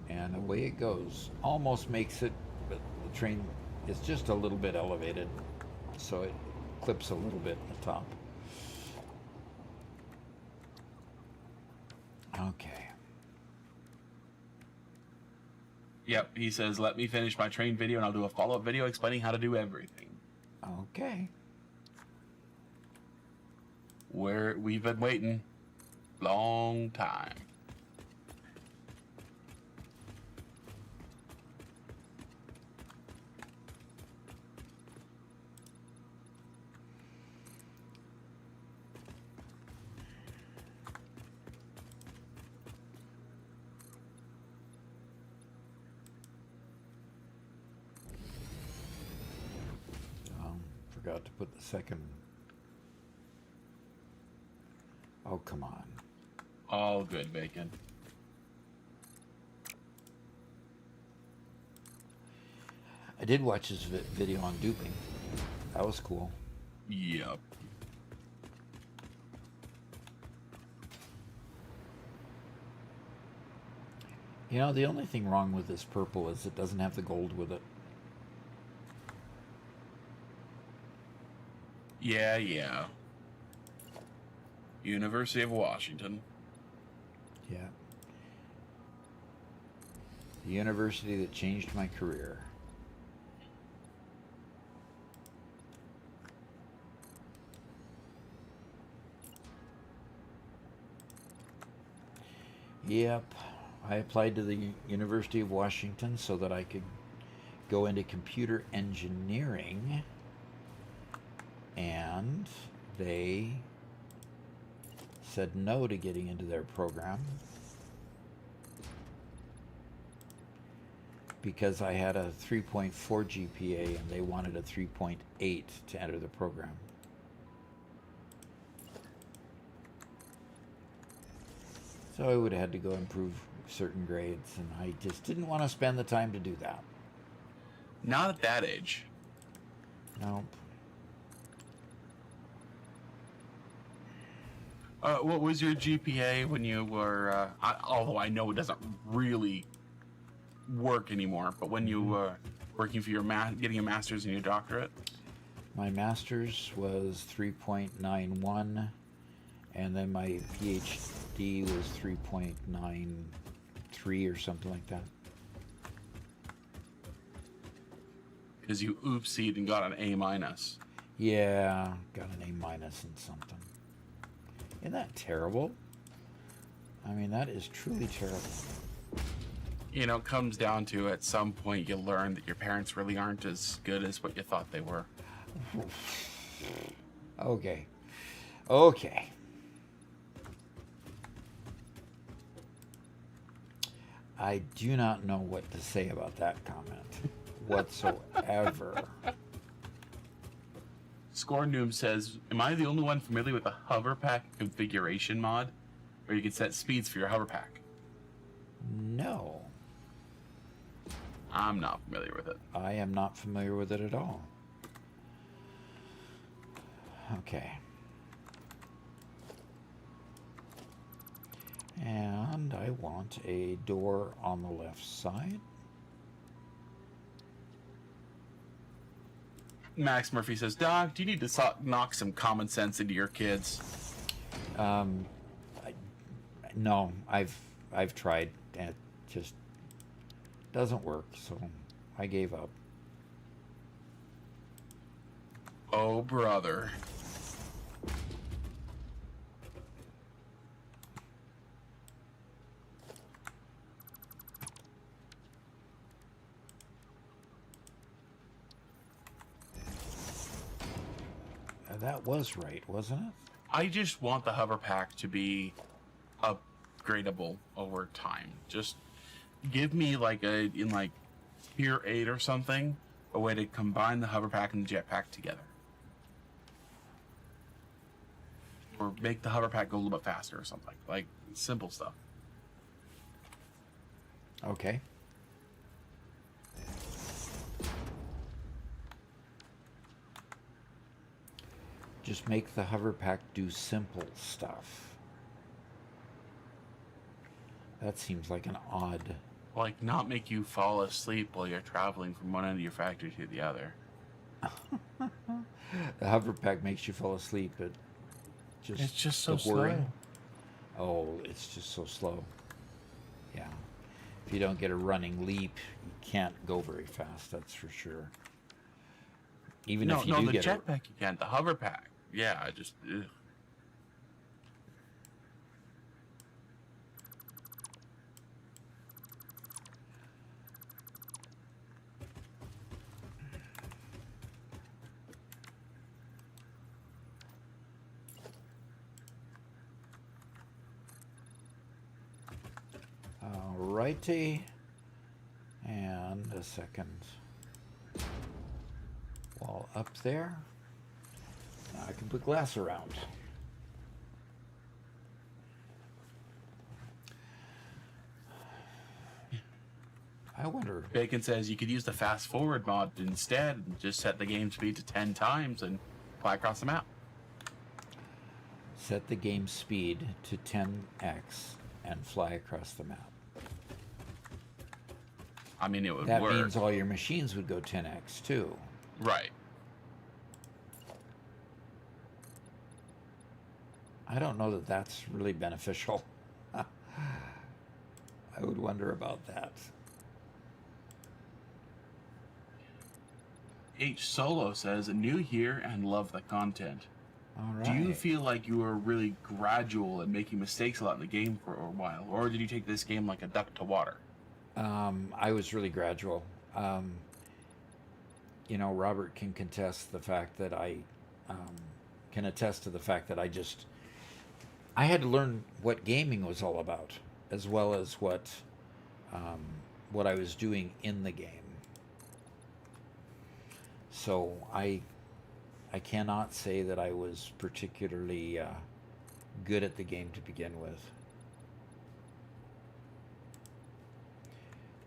and away it goes. Almost makes it, but the train is just a little bit elevated, so it clips a little bit at the top. Okay. Yep, he says, let me finish my train video and I'll do a follow-up video explaining how to do everything. Okay. We've been waiting long time. Forgot to put the second. Oh, come on. All good, Bacon. I did watch his video on duping. That was cool. Yep. You know, the only thing wrong with this purple is it doesn't have the gold with it. Yeah. University of Washington. Yeah. The university that changed my career. Yep. I applied to the University of Washington so that I could go into computer engineering, and they said no to getting into their program because I had a 3.4 GPA and they wanted a 3.8 to enter the program. So I would have had to go improve certain grades, and I just didn't want to spend the time to do that. Not at that age. Nope. What was your GPA when you were, although I know it doesn't really work anymore, but when you were working for your getting a master's and your doctorate? My master's was 3.91, and then my PhD was 3.93 or something like that. Because you oopsied and got an A minus. Yeah, got an A minus in something. Isn't that terrible? I mean, that is truly terrible. You know, it comes down to at some point you learn that your parents really aren't as good as what you thought they were. Okay. Okay. I do not know what to say about that comment whatsoever. Score Noom says, am I the only one familiar with the hover pack configuration mod? Where you can set speeds for your hover pack? No, I'm not familiar with it. I am not familiar with it at all. Okay. And I want a door on the left side. Max Murphy says, Doc, do you need to knock some common sense into your kids? No, I've tried, and it just doesn't work, so I gave up. Oh, brother. That was right, wasn't it? I just want the hover pack to be upgradable over time. Just give me like in like Tier 8 or something, a way to combine the hover pack and the jetpack together. Or make the hover pack go a little bit faster or something. Like simple stuff. Okay. Just make the hover pack do simple stuff. That seems like an odd... Like not make you fall asleep while you're traveling from one end of your factory to the other. The hover pack makes you fall asleep. It's just so the whirring. slow. Oh, it's just so slow. Yeah. If you don't get a running leap, you can't go very fast, that's for sure. Even if you do the get jetpack you can't. The hover pack. Yeah, I just... Ugh. Alrighty. And a second wall up there. Now I can put glass around. I wonder. Bacon says you could use the fast forward mod instead and just set the game speed to 10 times and fly across the map. Set the game speed to 10x and fly across the map. I mean, it would That work. means all your machines would go 10x too. Right. I don't know that that's really beneficial. I would wonder about that. H Solo says, new here and love the content. All right. Do you feel like you were really gradual and making mistakes a lot in the game for a while? Or did you take this game like a duck to water? I was really gradual. You know, Robert can contest the fact that I can attest to the fact that I had to learn what gaming was all about, as well as what I was doing in the game. So I cannot say that I was particularly good at the game to begin with.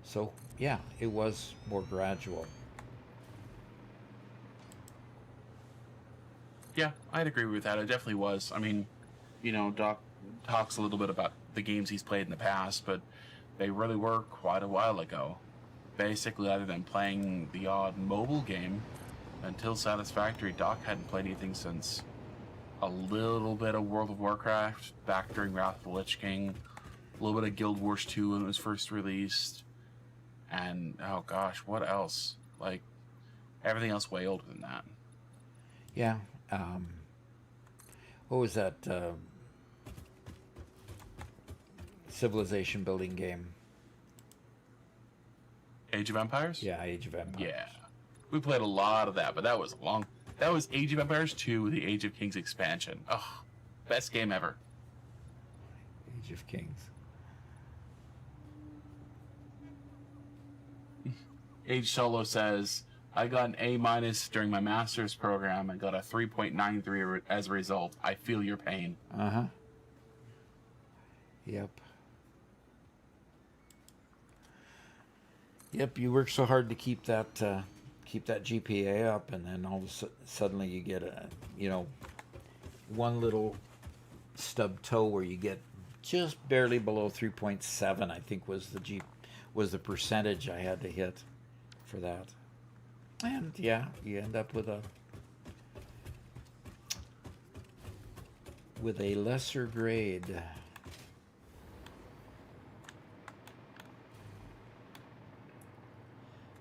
So yeah, it was more gradual. Yeah, I'd agree with that. It definitely was. I mean, you know, Doc talks a little bit about the games he's played in the past, but they really were quite a while ago. Basically, other than playing the odd mobile game, until Satisfactory, Doc hadn't played anything since a little bit of World of Warcraft back during Wrath of the Lich King, a little bit of Guild Wars 2 when it was first released, and oh gosh, what else? Like, everything else way older than that. Yeah. What was that civilization building game? Age of Empires? Yeah, Age of Empires. Yeah. We played a lot of that, but that was long. That was Age of Empires 2, the Age of Kings expansion. Oh, best game ever. Age of Kings. Age Solo says, I got an A minus during my master's program and got a 3.93 as a result. I feel your pain. Uh-huh. Yep. Yep, you work so hard to keep that GPA up, and then all of a suddenly you get a, one little stub toe where you get just barely below 3.7, I think was the percentage I had to hit for that. And yeah, you end up with a lesser grade.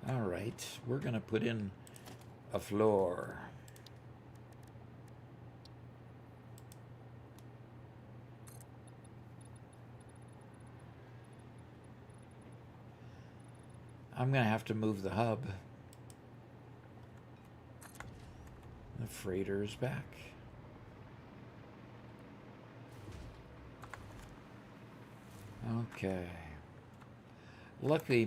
All right, we're going to put in a floor. I'm going to have to move the hub. The freighter is back. Okay. Luckily,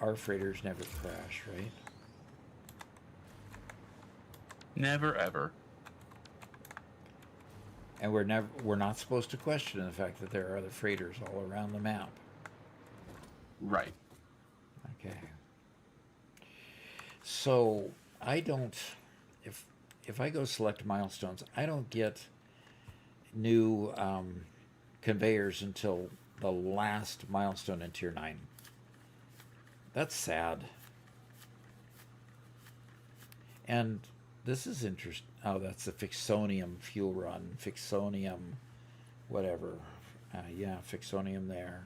our freighters never crash, right? Never, ever. And we're not supposed to question the fact that there are other freighters all around the map. Right. Okay. So I don't, if I go select milestones, I don't get new conveyors until the last milestone in Tier 9. That's sad. And this is interesting. Oh, that's the Fixonium fuel run. Fixonium, whatever. Yeah, Fixonium there.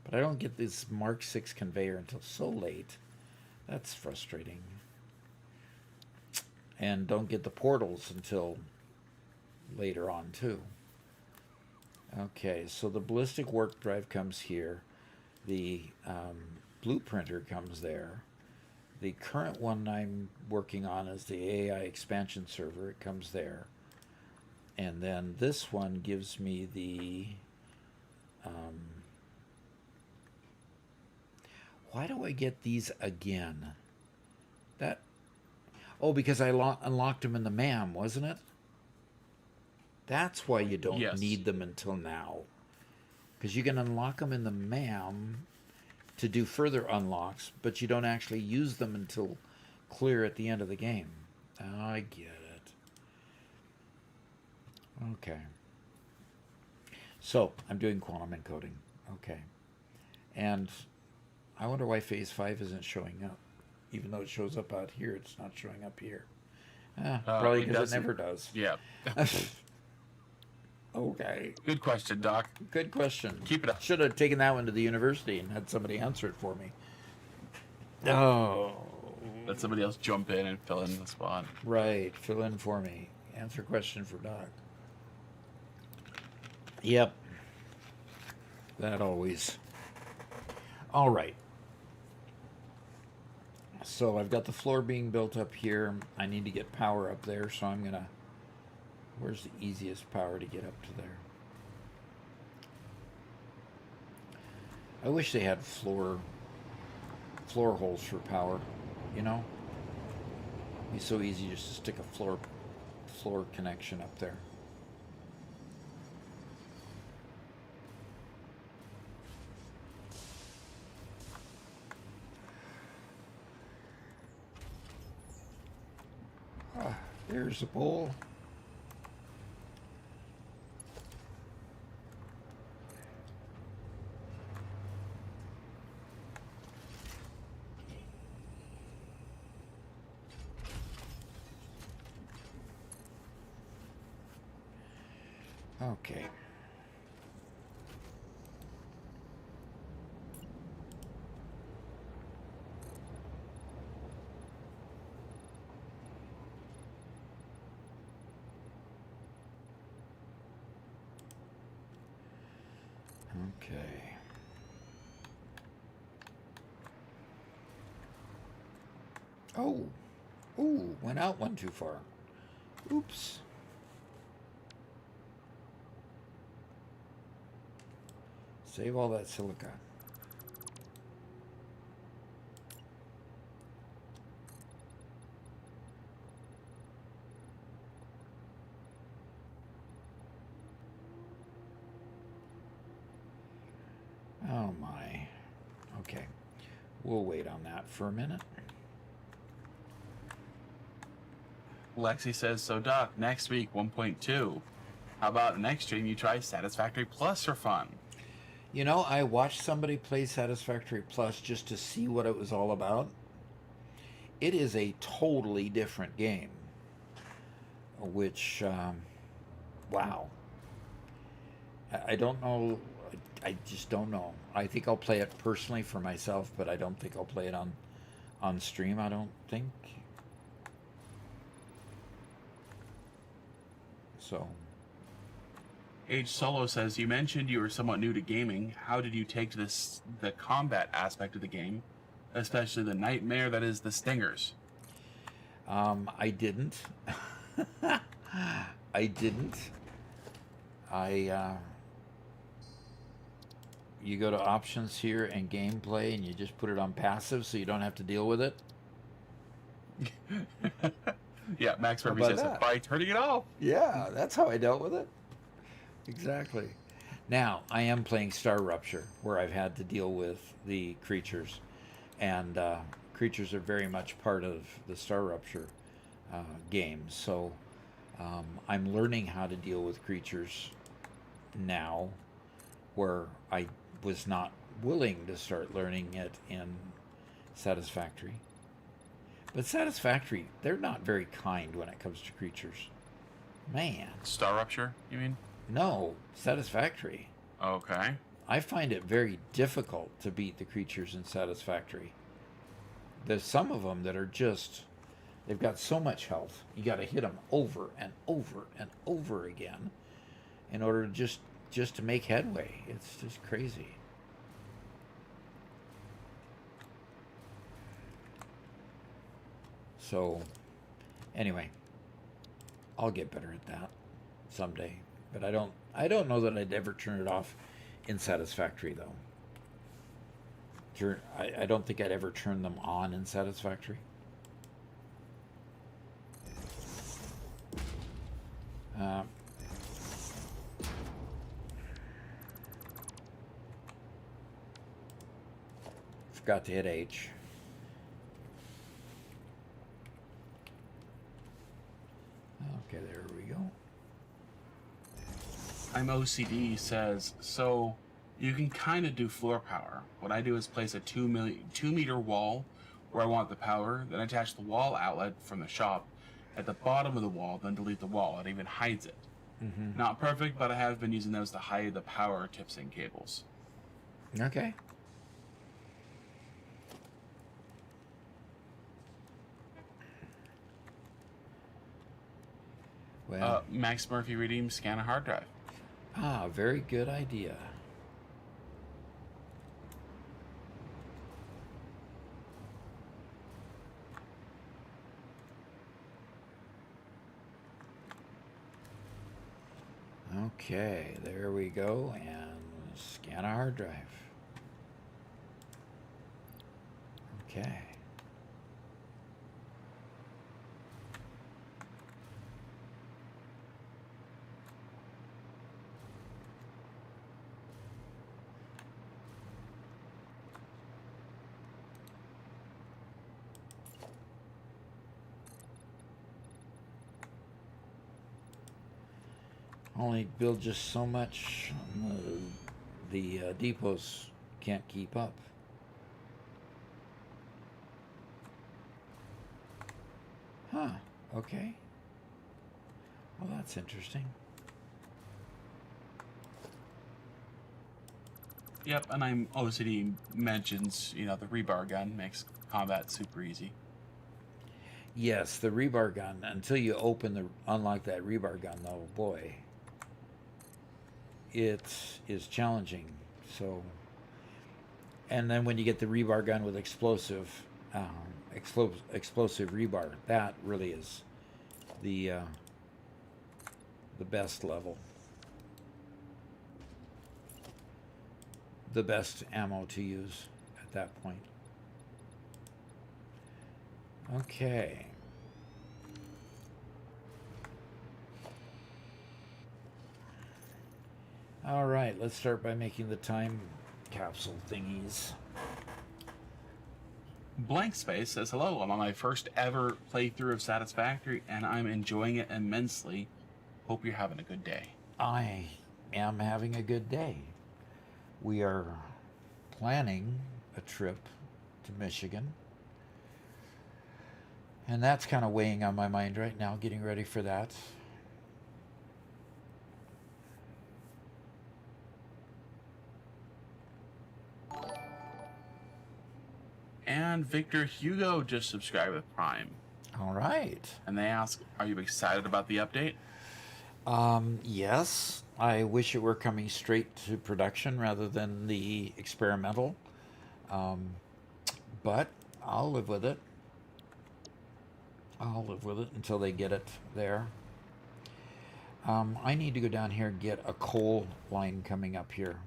But I don't get this Mark 6 conveyor until so late. That's frustrating. And don't get the portals until later on, too. Okay, so the ballistic warp drive comes here. The blueprinter comes there. The current one I'm working on is the AI expansion server. It comes there. And then this one gives me the... why do I get these again? Oh, because I unlocked them in the MAM, wasn't it? That's why you don't need them until now. Because you can unlock them in the MAM to do further unlocks, but you don't actually use them until clear at the end of the game. I get it. Okay. So, I'm doing quantum encoding. Okay. And I wonder why Phase 5 isn't showing up. Even though it shows up out here, it's not showing up here. Probably because it never does. Yeah. Okay. Good question, Doc. Good question. Keep it up. Should have taken that one to the university and had somebody answer it for me. Oh. Let somebody else jump in and fill in the spot. Right. Fill in for me. Answer question for Doc. Yep. That always. All right. So I've got the floor being built up here. I need to get power up there, so I'm going to... Where's the easiest power to get up to there? I wish they had floor holes for power, you know? It'd be so easy just to stick a floor connection up there. There's the bowl. Okay. Okay. Oh. Ooh, went out one too far. Oops. Save all that silica. Oh my. Okay. We'll wait on that for a minute. Lexi says, so Doc, next week 1.2. How about next stream you try Satisfactory Plus for fun? You know, I watched somebody play Satisfactory Plus just to see what it was all about. It is a totally different game. Which, wow. I don't know. I just don't know. I think I'll play it personally for myself, but I don't think I'll play it on stream, I don't think. So. Age Solo says, you mentioned you were somewhat new to gaming. How did you take to the combat aspect of the game, especially the nightmare that is the stingers? I didn't. I didn't. You go to options here and gameplay, and you just put it on passive so you don't have to deal with it. Yeah, Max Murphy about says, that? by turning it off. Yeah, that's how I dealt with it. Exactly. Now, I am playing Star Rupture, where I've had to deal with the creatures. And creatures are very much part of the Star Rupture game. So I'm learning how to deal with creatures now, where I was not willing to start learning it in Satisfactory. But Satisfactory, they're not very kind when it comes to creatures. Man. Star Rupture, you mean? No, Satisfactory. Okay. I find it very difficult to beat the creatures in Satisfactory. There's some of them that are just, they've got so much health. You got to hit them over and over and over again in order to just to make headway. It's just crazy. So, anyway, I'll get better at that someday. But I don't know that I'd ever turn it off in Satisfactory, though. I don't think I'd ever turn them on in Satisfactory. Forgot to hit H. Okay, there we go. I'm OCD says, so you can kind of do floor power. What I do is place a 2 meter wall where I want the power, then attach the wall outlet from the shop at the bottom of the wall, then delete the wall. It even hides it. Mm-hmm. Not perfect, but I have been using those to hide the power tips and cables. Okay. Well, Max Murphy redeemed scan a hard drive. very good idea. Okay, there we go, and scan a hard drive. Okay. Only build just so much. The depots can't keep up. Huh. Okay. Well, that's interesting. Yep, and I'm OCD mentions, the rebar gun makes combat super easy. Yes, the rebar gun. Until you unlock that rebar gun, though, boy, it is challenging. So, and then when you get the rebar gun with explosive, explosive rebar. That really is the best level, the best ammo to use at that point. Okay. All right, let's start by making the time capsule thingies. Blank Space says, hello, I'm on my first ever playthrough of Satisfactory, and I'm enjoying it immensely. Hope you're having a good day. I am having a good day. We are planning a trip to Michigan, and that's kind of weighing on my mind right now, getting ready for that. And Victor Hugo just subscribed with Prime. All right. And they ask, are you excited about the update? Yes. I wish it were coming straight to production rather than the experimental. But I'll live with it. I'll live with it until they get it there. I need to go down here and get a coal line coming up here.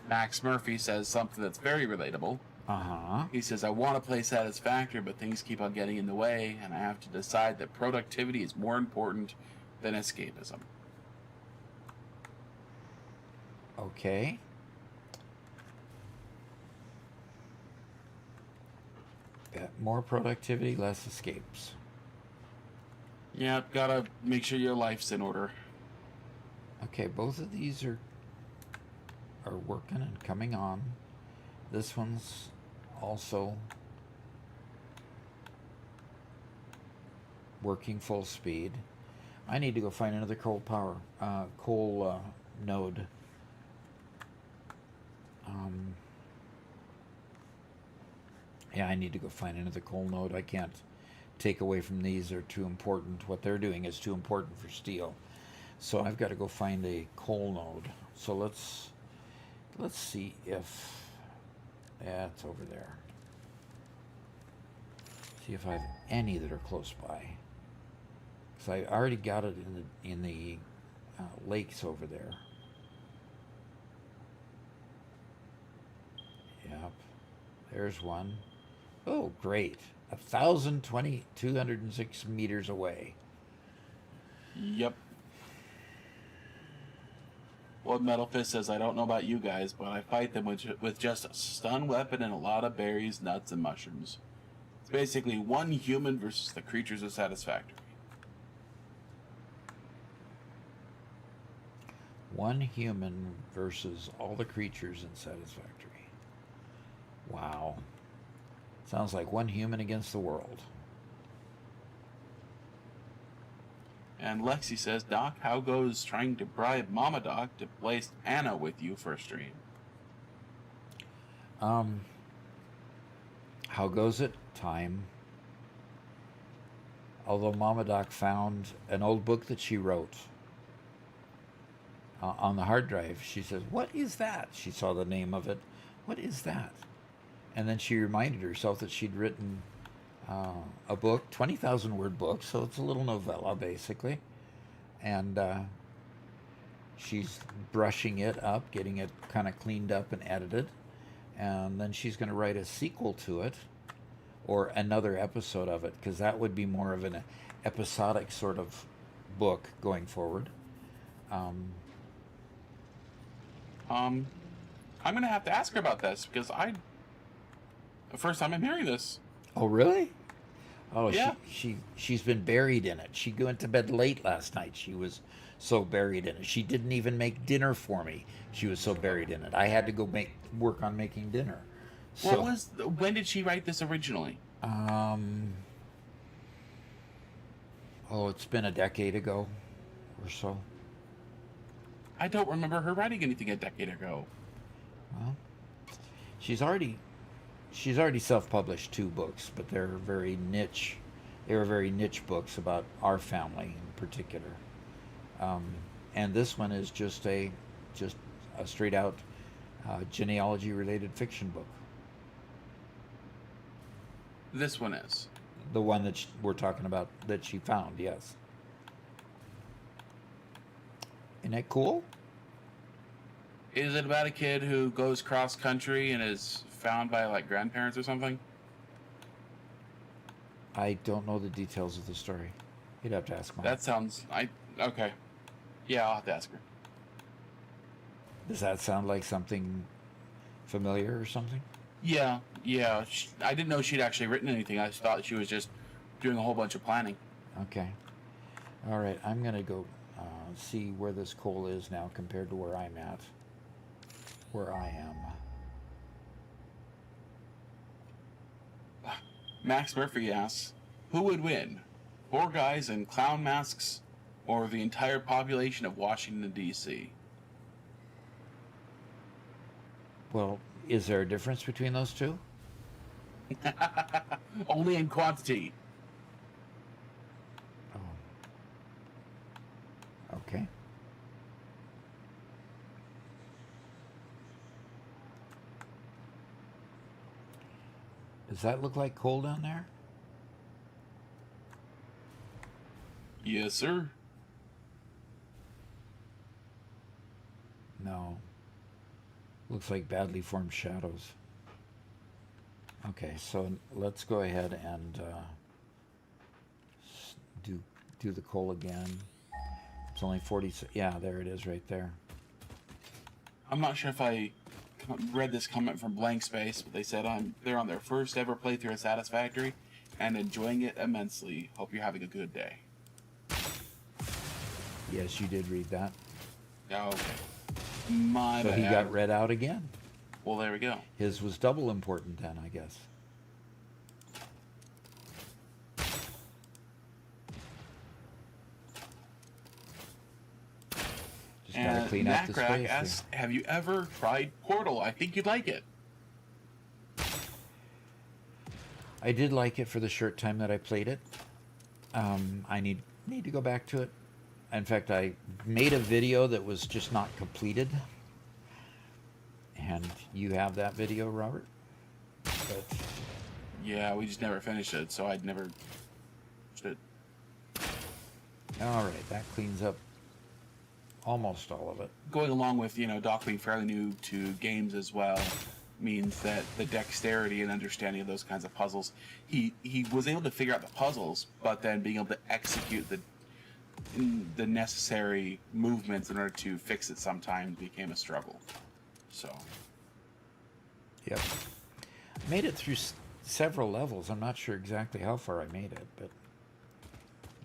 Max Murphy says something that's very relatable. Uh-huh. He says, I want to play Satisfactory, but things keep on getting in the way, and I have to decide that productivity is more important than escapism. Okay. More productivity, less escapes. Yeah, gotta make sure your life's in order. Okay, both of these are working and coming on. This one's also working full speed. I need to go find another coal node. Yeah, I need to go find another coal node. I can't take away from these. They're too important. What they're doing is too important for steel. So I've got to go find a coal node. So let's see if that's over there. See if I have any that are close by. Because I already got it in the lakes over there. Yep. There's one. Oh, great. 206 meters away. Yep. Blood Metal Fist says, I don't know about you guys, but I fight them with just a stun weapon and a lot of berries, nuts, and mushrooms. It's basically one human versus the creatures of Satisfactory. One human versus all the creatures in Satisfactory. Wow. Sounds like one human against the world. And Lexi says, Doc, how goes trying to bribe Mama Doc to place Anna with you for a stream? How goes it? Time. Although Mama Doc found an old book that she wrote on the hard drive. She says, what is that? She saw the name of it. What is that? And then she reminded herself that she'd written a book, 20,000 word book, so it's a little novella basically. And she's brushing it up, getting it kind of cleaned up and edited. And then she's going to write a sequel to it, or another episode of it, because that would be more of an episodic sort of book going forward. I'm going to have to ask her about this, because the first time I'm hearing this. Oh, really? Oh, yeah. She's been buried in it. She went to bed late last night. She was so buried in it. She didn't even make dinner for me. She was so buried in it. I had to go work on making dinner. So, when did she write this originally? It's been a decade ago or so. I don't remember her writing anything a decade ago. Well, she's already self-published 2 books, but they're very niche. They were very niche books about our family in particular. And this one is just a straight out genealogy-related fiction book. This one is. The one that we're talking about that she found, yes. Isn't that cool? Is it about a kid who goes cross country and is found by like grandparents or something? I don't know the details of the story. You'd have to ask Mom. That sounds... Okay. Yeah, I'll have to ask her. Does that sound like something familiar or something? Yeah. I didn't know she'd actually written anything. I just thought she was just doing a whole bunch of planning. Okay. All right, I'm going to go see where this coal is now compared to where I'm at. Where I am. Max Murphy asks, who would win? 4 guys in clown masks or the entire population of Washington, D.C.? Well, is there a difference between those two? Only in quantity. Oh. Okay. Does that look like coal down there? Yes, sir. No. Looks like badly formed shadows. Okay, so let's go ahead and do the coal again. It's only 40. Yeah, there it is right there. I'm not sure if I read this comment from Blank Space, but they said they're on their first ever playthrough of Satisfactory and enjoying it immensely. Hope you're having a good day. Yes, you did read that. Oh, okay. My So bad. he got read out again. Well, there we go. His was double important then, I guess. Just gotta clean up the Macrack space. asks, have you ever tried Portal? I think you'd like it. I did like it for the short time that I played it. I need to go back to it. In fact, I made a video that was just not completed. And you have that video, Robert? But Yeah, we just never finished it, so I'd never... all right, that cleans up almost all of it. Going along with, Doc being fairly new to games as well, means that the dexterity and understanding of those kinds of puzzles, he was able to figure out the puzzles, but then being able to execute the necessary movements in order to fix it sometimes became a struggle. So. Yep. Made it through several levels. I'm not sure exactly how far I made it, but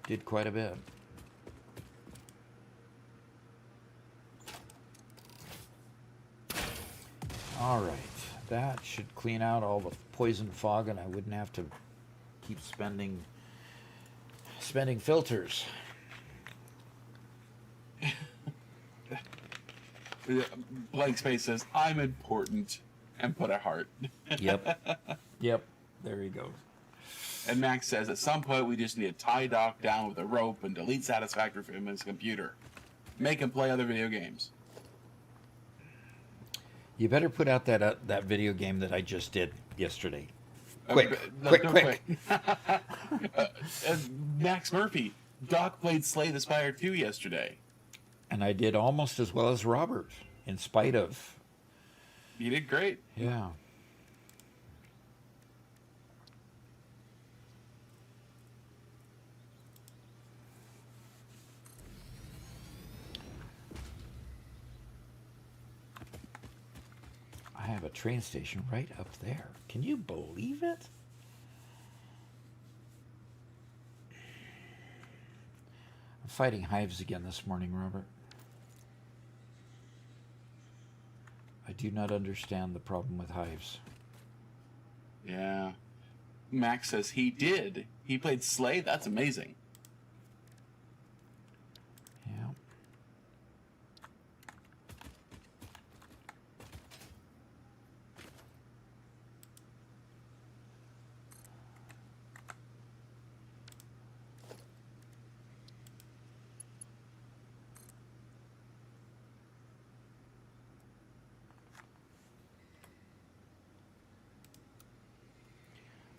did quite a bit. All right. That should clean out all the poison fog, and I wouldn't have to keep spending filters. Blank Space says, I'm important, and put a heart. Yep. Yep. There he goes. And Max says, at some point we just need to tie Doc down with a rope and delete Satisfactory from his computer. Make him play other video games. You better put out that video game that I just did yesterday. No, Quick. Max Murphy, Doc played Slay the Spire 2 yesterday. And I did almost as well as Robert, in spite of. You did great. Yeah. I have a train station right up there. Can you believe it? I'm fighting hives again this morning, Robert. I do not understand the problem with hives. Yeah. Max says he did. He played Slay? That's amazing. Yeah.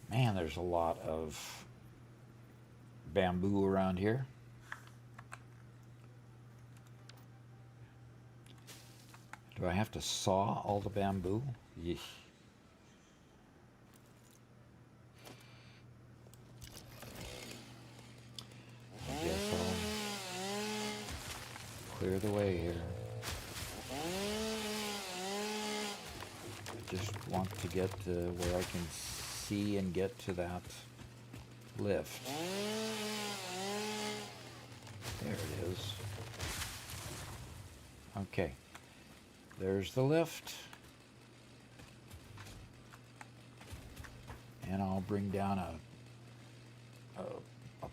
Man, there's a lot of bamboo around here. Do I have to saw all the bamboo? Yeesh. I guess I'll clear the way here. I just want to get to where I can see and get to that lift. There it is. Okay. There's the lift. And I'll bring down a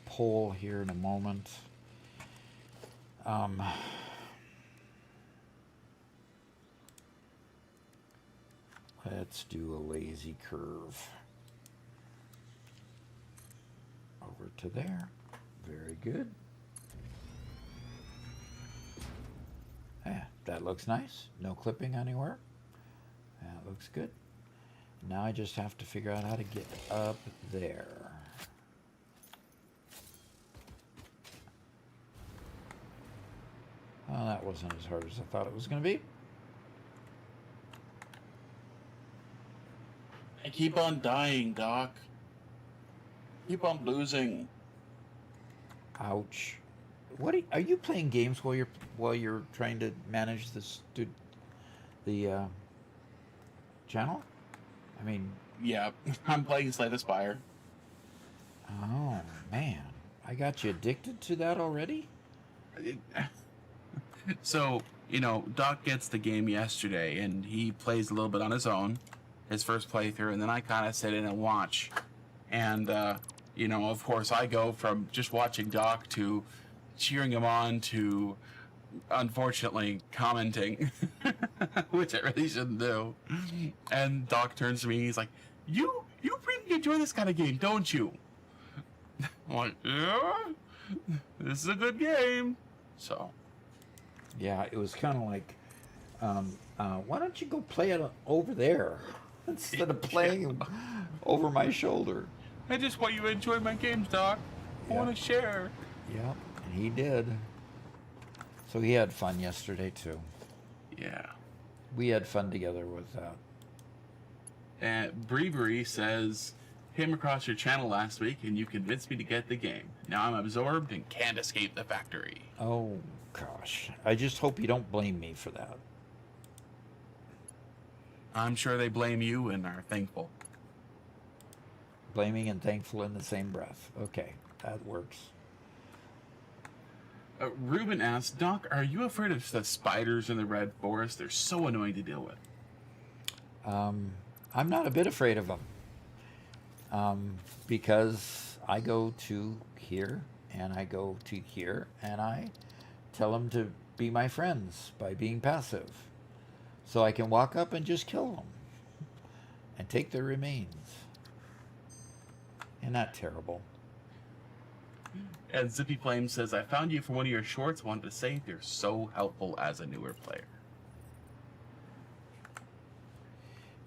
pole here in a moment. Let's do a lazy curve. Over to there. Very good. Yeah, that looks nice. No clipping anywhere. That looks good. Now I just have to figure out how to get up there. Well, that wasn't as hard as I thought it was going to be. I keep on dying, Doc. Keep on losing. Ouch. What are you playing games while you're trying to manage the channel? I mean, Yeah, I'm playing Slay the Spire. oh man, I got you addicted to that already? So, Doc gets the game yesterday, and he plays a little bit on his own, his first playthrough, and then I kind of sit in and watch. And, of course, I go from just watching Doc to cheering him on to, unfortunately, commenting, which I really shouldn't do. And Doc turns to me, he's like, you really enjoy this kind of game, don't you? I'm like, yeah, this is a good game. So... Yeah, it was kind of like, why don't you go play it over there instead of playing over my shoulder? I just want you to enjoy my games, Doc. I Yeah. want to share. Yeah, and he did. So he had fun yesterday too. Yeah. We had fun together with that. And Brevery says, came across your channel last week and you convinced me to get the game. Now I'm absorbed and can't escape the factory. Oh gosh, I just hope you don't blame me for that. I'm sure they blame you and are thankful. Blaming and thankful in the same breath. Okay, that works. Ruben asks, Doc, are you afraid of the spiders in the Red Forest? They're so annoying to deal with. I'm not a bit afraid of them. Because I go to here and I go to here and I tell them to be my friends by being passive. So I can walk up and just kill them and take their remains. Isn't that terrible? And Zippy Flame says, I found you from one of your shorts. Wanted to say you're so helpful as a newer player.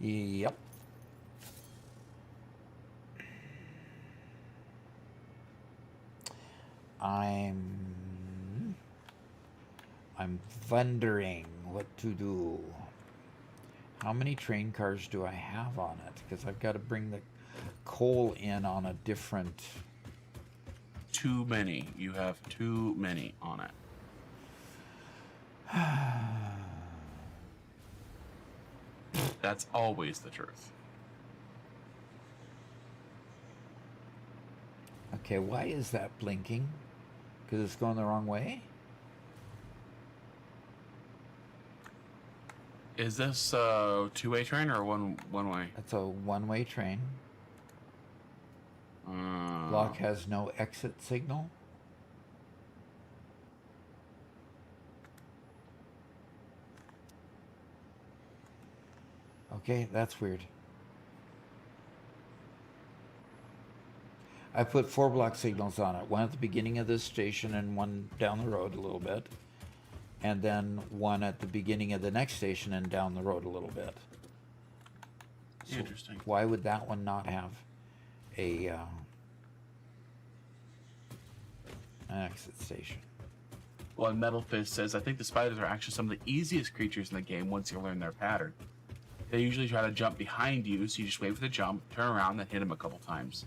Yep. I'm wondering what to do. How many train cars do I have on it? Because I've got to bring the coal in on a different... Too many. You have too many on it. That's always the truth. Okay, why is that blinking? Because it's going the wrong way? Is this a two-way train or one way? That's a one-way train. Block has no exit signal. Okay, that's weird. I put 4 block signals on it. One at the beginning of this station and one down the road a little bit. And then one at the beginning of the next station and down the road a little bit. So Interesting. why would that one not have an exit station. Well, and Metal Fist says, I think the spiders are actually some of the easiest creatures in the game once you learn their pattern. They usually try to jump behind you, so you just wait for the jump, turn around, then hit them a couple times.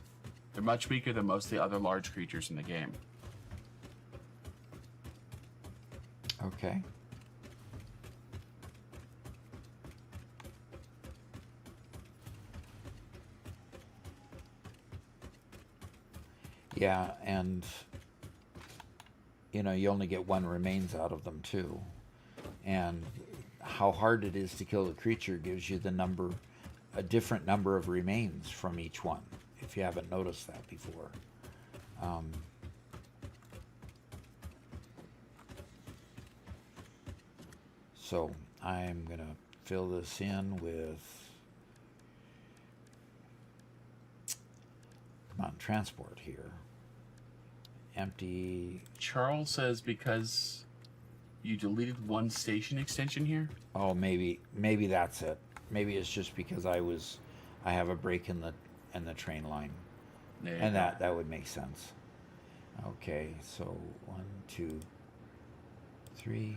They're much weaker than most of the other large creatures in the game. Okay. Yeah, and you know, you only get one remains out of them too. And how hard it is to kill the creature gives you a different number of remains from each one, if you haven't noticed that before. So I'm going to fill this in with, come on, transport here. Empty. Charles says because you deleted one station extension here. Oh, maybe that's it. Maybe it's just because I have a break in the train line, and that would make sense. Okay, so 1, 2, 3.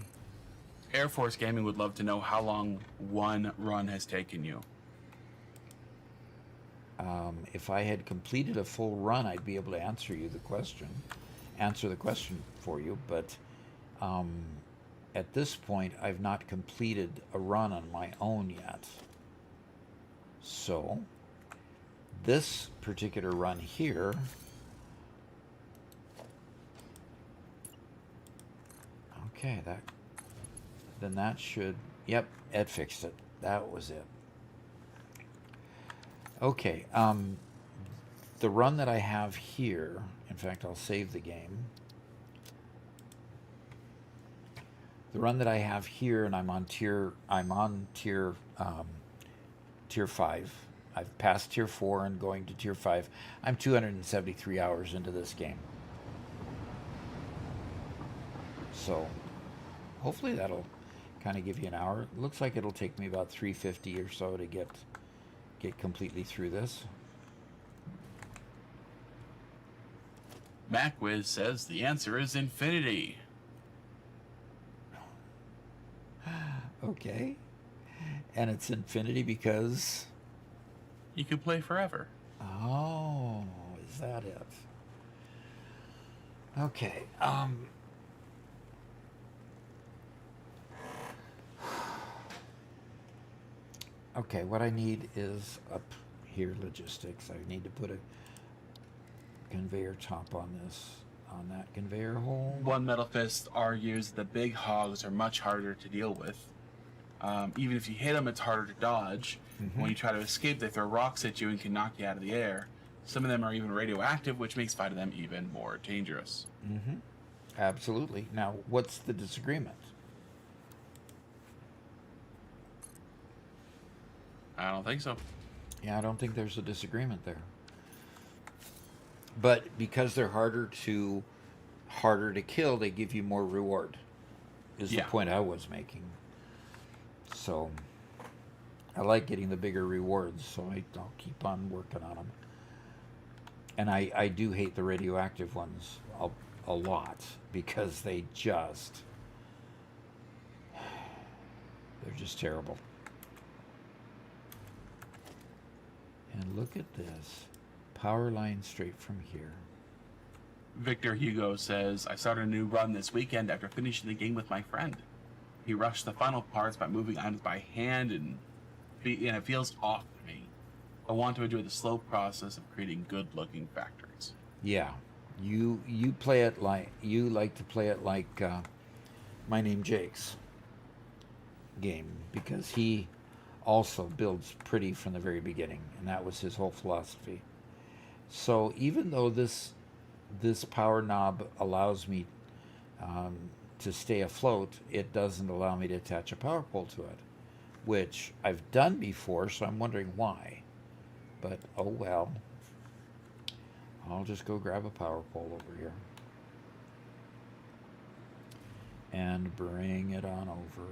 Air Force Gaming would love to know how long one run has taken you. If I had completed a full run, I'd be able to answer the question for you. But at this point, I've not completed a run on my own yet. So this particular run here, okay, that should, yep, Ed fixed it. That was it. Okay, the run that I have here, in fact, I'll save the game. The run that I have here, and I'm on tier 5. I've passed tier 4 and going to tier 5. I'm 273 hours into this game. So hopefully that'll kind of give you an hour. It looks like it'll take me about 350 or so to get completely through this. MacWiz says the answer is infinity. Okay. And it's infinity because you can play forever. Oh, is that it? Okay. Okay, what I need is up here logistics. I need to put a conveyor top on that conveyor hole. One Metal Fist argues the big hogs are much harder to deal with. Even if you hit them, it's harder to dodge. Mm-hmm. When you try to escape, they throw rocks at you and can knock you out of the air. Some of them are even radioactive, which makes fighting them even more dangerous. Mm-hmm. Absolutely. Now, what's the disagreement? I don't think so. Yeah, I don't think there's a disagreement there. But because they're harder to kill, they give you more reward, is the point I was making. So I like getting the bigger rewards, so I'll keep on working on them. And I do hate the radioactive ones a lot, because they're just terrible. And look at this. Power line straight from here. Victor Hugo says, I started a new run this weekend after finishing the game with my friend. He rushed the final parts by moving items by hand, and it feels off to me. I want to enjoy the slow process of creating good-looking factories. Yeah. You play it like, you like to play it like My Name Jake's game, because he also builds pretty from the very beginning, and that was his whole philosophy. So even though this power knob allows me to stay afloat, it doesn't allow me to attach a power pole to it, which I've done before, so I'm wondering why. But oh well. I'll just go grab a power pole over here and bring it on over.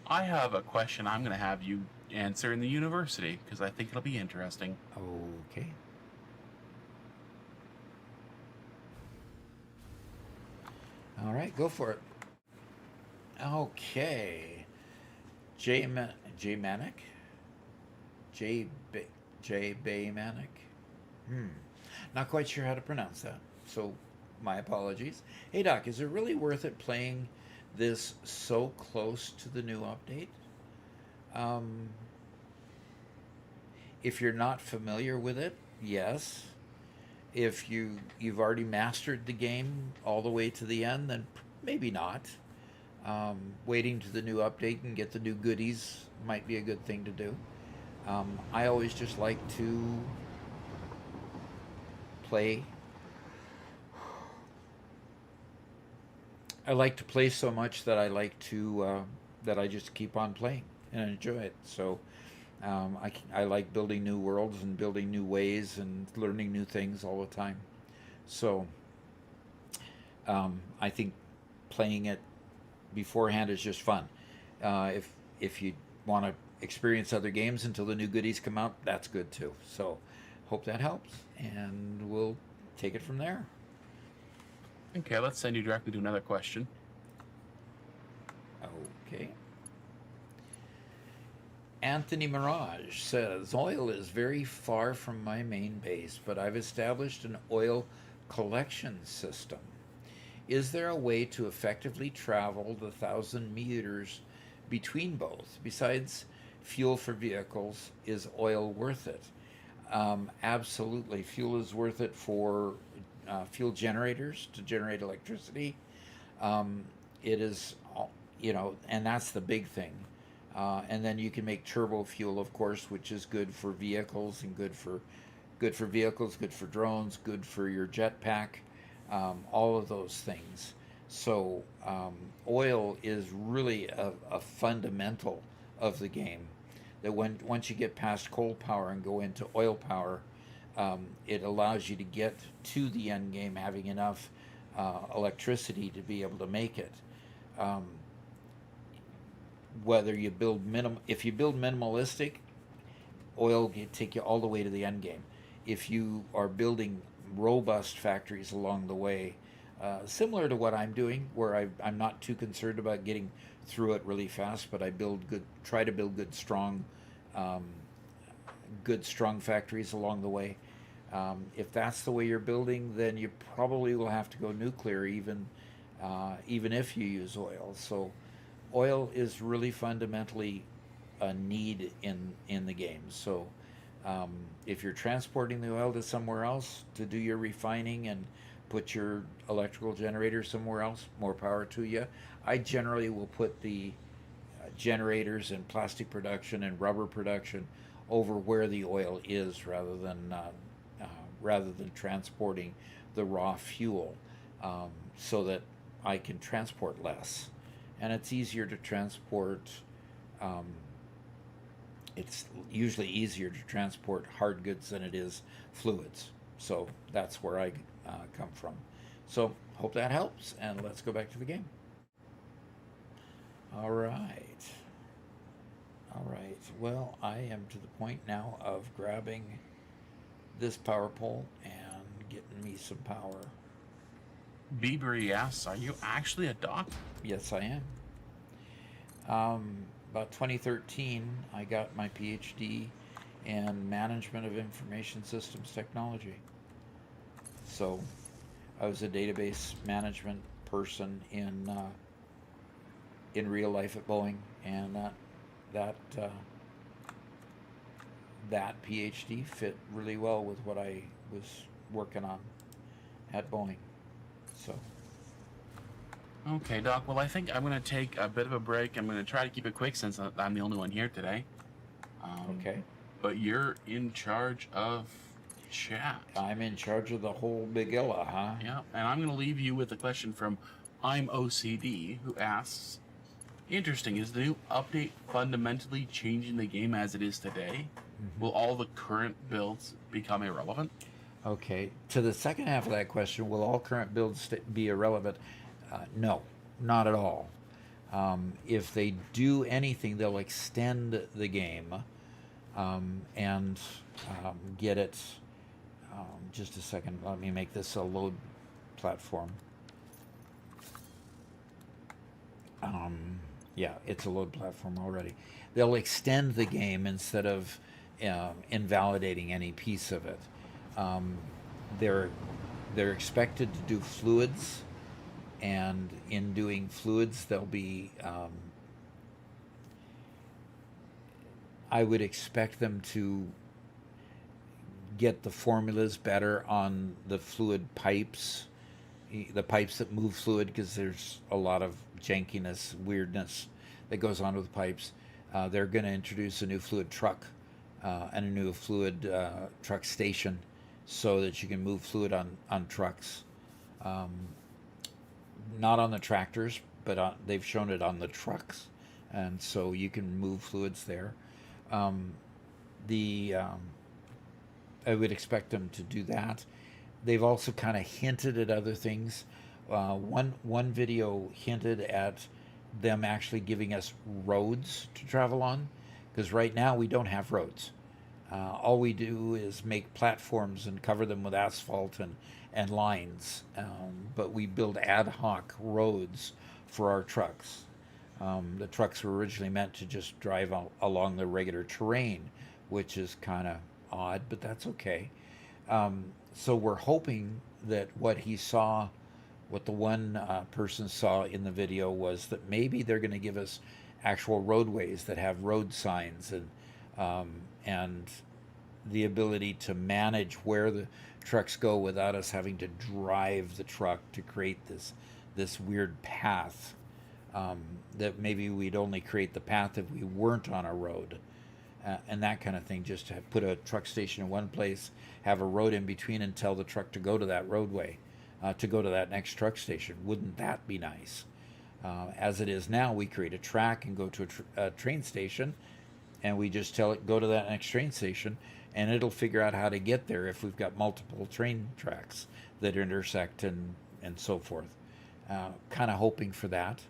I have a question I'm going to have you answer in the university, because I think it'll be interesting. Okay. All right, go for it. Okay. J Manic? J Bay Manic? Not quite sure how to pronounce that. So my apologies. Hey Doc, is it really worth it playing this so close to the new update? If you're not familiar with it, yes. If you've already mastered the game all the way to the end, then maybe not. Waiting to the new update and get the new goodies might be a good thing to do. I always just like to play. I like to play so much that I like to that I just keep on playing and enjoy it. So I like building new worlds and building new ways and learning new things all the time. So I think playing it beforehand is just fun. If you want to experience other games until the new goodies come out, that's good too. So hope that helps, and we'll take it from there. Okay, let's send you directly to another question. Okay. Anthony Mirage says, oil is very far from my main base, but I've established an oil collection system. Is there a way to effectively travel the 1,000 meters between both? Besides fuel for vehicles, is oil worth it? Absolutely. Fuel is worth it for fuel generators to generate electricity. It is, and that's the big thing. And then you can make turbo fuel, of course, which is good for vehicles and good for vehicles, good for drones, good for your jetpack, all of those things. So oil is really a fundamental of the game. That once you get past coal power and go into oil power, it allows you to get to the end game having enough electricity to be able to make it. Whether you build if you build minimalistic, oil can take you all the way to the end game. If you are building robust factories along the way, similar to what I'm doing, where I'm not too concerned about getting through it really fast, but I try to build good strong factories along the way. If that's the way you're building, then you probably will have to go nuclear, even if you use oil. So oil is really fundamentally a need in the game. So if you're transporting the oil to somewhere else to do your refining and put your electrical generator somewhere else, more power to you. I generally will put the generators and plastic production and rubber production over where the oil is, rather than transporting the raw fuel, so that I can transport less. And it's easier to transport. It's usually easier to transport hard goods than it is fluids. So that's where I come from. So hope that helps, and let's go back to the game. All right. Well, I am to the point now of grabbing this power pole and getting me some power. Bieber asks, are you actually a doc? Yes, I am. About 2013, I got my PhD in Management of Information Systems Technology. So I was a database management person in real life at Boeing, and that PhD fit really well with what I was working on at Boeing. So. Okay, Doc. Well, I think I'm going to take a bit of a break. I'm going to try to keep it quick since I'm the only one here today. Okay. But you're in charge of chat. I'm in charge of the whole bigilla, huh? Yeah, and I'm going to leave you with a question from I'm OCD, who asks, interesting, is the new update fundamentally changing the game as it is today? Mm-hmm. Will all the current builds become irrelevant? Okay. To the second half of that question, will all current builds be irrelevant? No, not at all. If they do anything, they'll extend the game and get it. Just a second, let me make this a load platform. Yeah, it's a load platform already. They'll extend the game instead of invalidating any piece of it. Um, they're they're expected to do fluids, and in doing fluids, they'll be. I would expect them to get the formulas better on the fluid pipes, the pipes that move fluid, because there's a lot of jankiness, weirdness that goes on with pipes. They're going to introduce a new fluid truck and a new fluid truck station so that you can move fluid on trucks. Um, Not on the tractors, but they've shown it on the trucks. And so you can move fluids there. Um, the I would expect them to do that. They've also kind of hinted at other things. One video hinted at them actually giving us roads to travel on, because right now we don't have roads. All we do is make platforms and cover them with asphalt and lines, but we build ad hoc roads for our trucks. The trucks were originally meant to just drive along the regular terrain, which is kind of odd, but that's okay. So we're hoping that what the one person saw in the video was that maybe they're going to give us actual roadways that have road signs and the ability to manage where the trucks go without us having to drive the truck to create this weird path. That maybe we'd only create the path if we weren't on a road, and that kind of thing. Just to put a truck station in one place, have a road in between, and tell the truck to go to that roadway, to go to that next truck station. Wouldn't that be nice? As it is now, we create a track and go to a train station, and we just tell it go to that next train station, and it'll figure out how to get there if we've got multiple train tracks that intersect and so forth. Kind of hoping for that.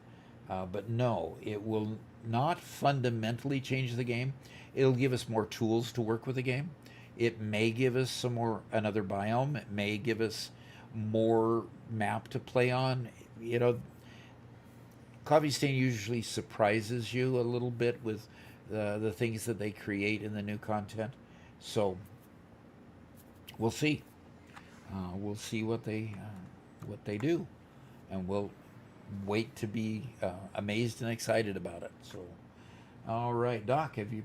But no, it will not fundamentally change the game. It'll give us more tools to work with the game. It may give us another biome. It may give us more map to play on. You know, Coffee Stain usually surprises you a little bit with the things that they create in the new content. So we'll see. We'll see what they do, and we'll wait to be amazed and excited about it. So, all right, Doc, have you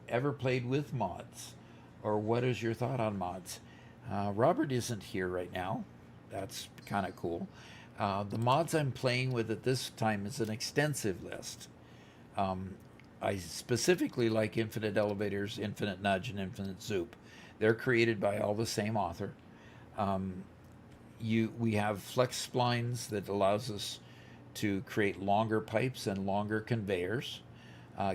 ever played with mods, or what is your thought on mods? Robert isn't here right now. That's kind of cool. The mods I'm playing with at this time is an extensive list. I specifically like Infinite Elevators, Infinite Nudge, and Infinite Zoop. They're created by all the same author. We have flex splines that allows us to create longer pipes and longer conveyors.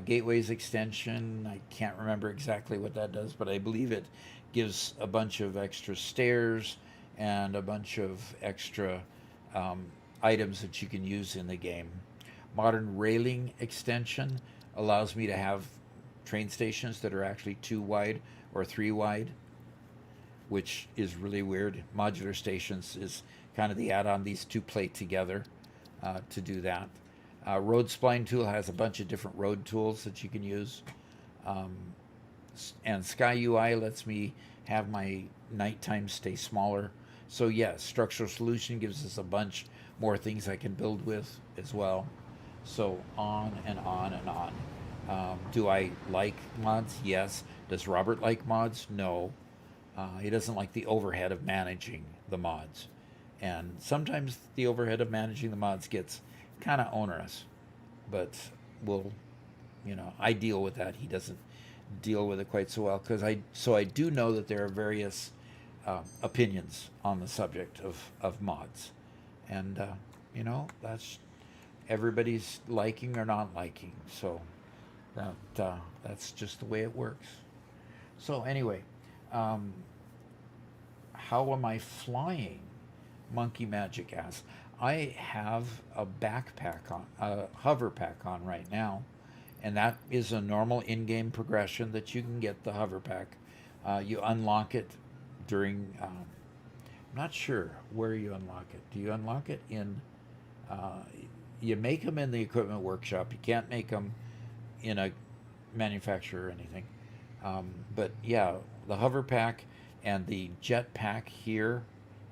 Gateways extension, I can't remember exactly what that does, but I believe it gives a bunch of extra stairs and a bunch of extra items that you can use in the game. Modern railing extension allows me to have train stations that are actually 2 wide or 3 wide, which is really weird. Modular stations is kind of the add-on. These two play together to do that. Road spline tool has a bunch of different road tools that you can use. And Sky UI lets me have my nighttime stay smaller. So yes, Structural Solution gives us a bunch more things I can build with as well. So on and on and on. Do I like mods? Yes. Does Robert like mods? No. He doesn't like the overhead of managing the mods. And sometimes the overhead of managing the mods gets kind of onerous. But I deal with that. He doesn't deal with it quite so well. So I do know that there are various opinions on the subject of mods. And, that's everybody's liking or not liking. So that's just the way it works. So anyway, how am I flying? Monkey Magic asks. I have a hover pack on right now, and that is a normal in-game progression that you can get the hover pack. You unlock it during. I'm not sure where you unlock it. Do you unlock it in you make them in the equipment workshop. You can't make them in a manufacturer or anything. But yeah, the hover pack and the jet pack here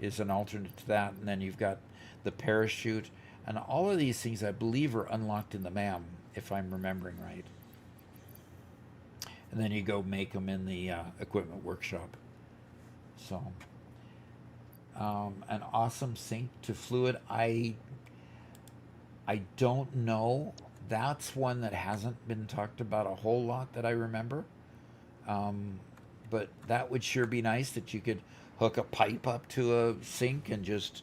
is an alternate to that. And then you've got the parachute. And all of these things, I believe, are unlocked in the MAM, if I'm remembering right. And then you go make them in the equipment workshop. So, an awesome sync to fluid. I don't know. That's one that hasn't been talked about a whole lot that I remember. But that would sure be nice that you could hook a pipe up to a sink and just,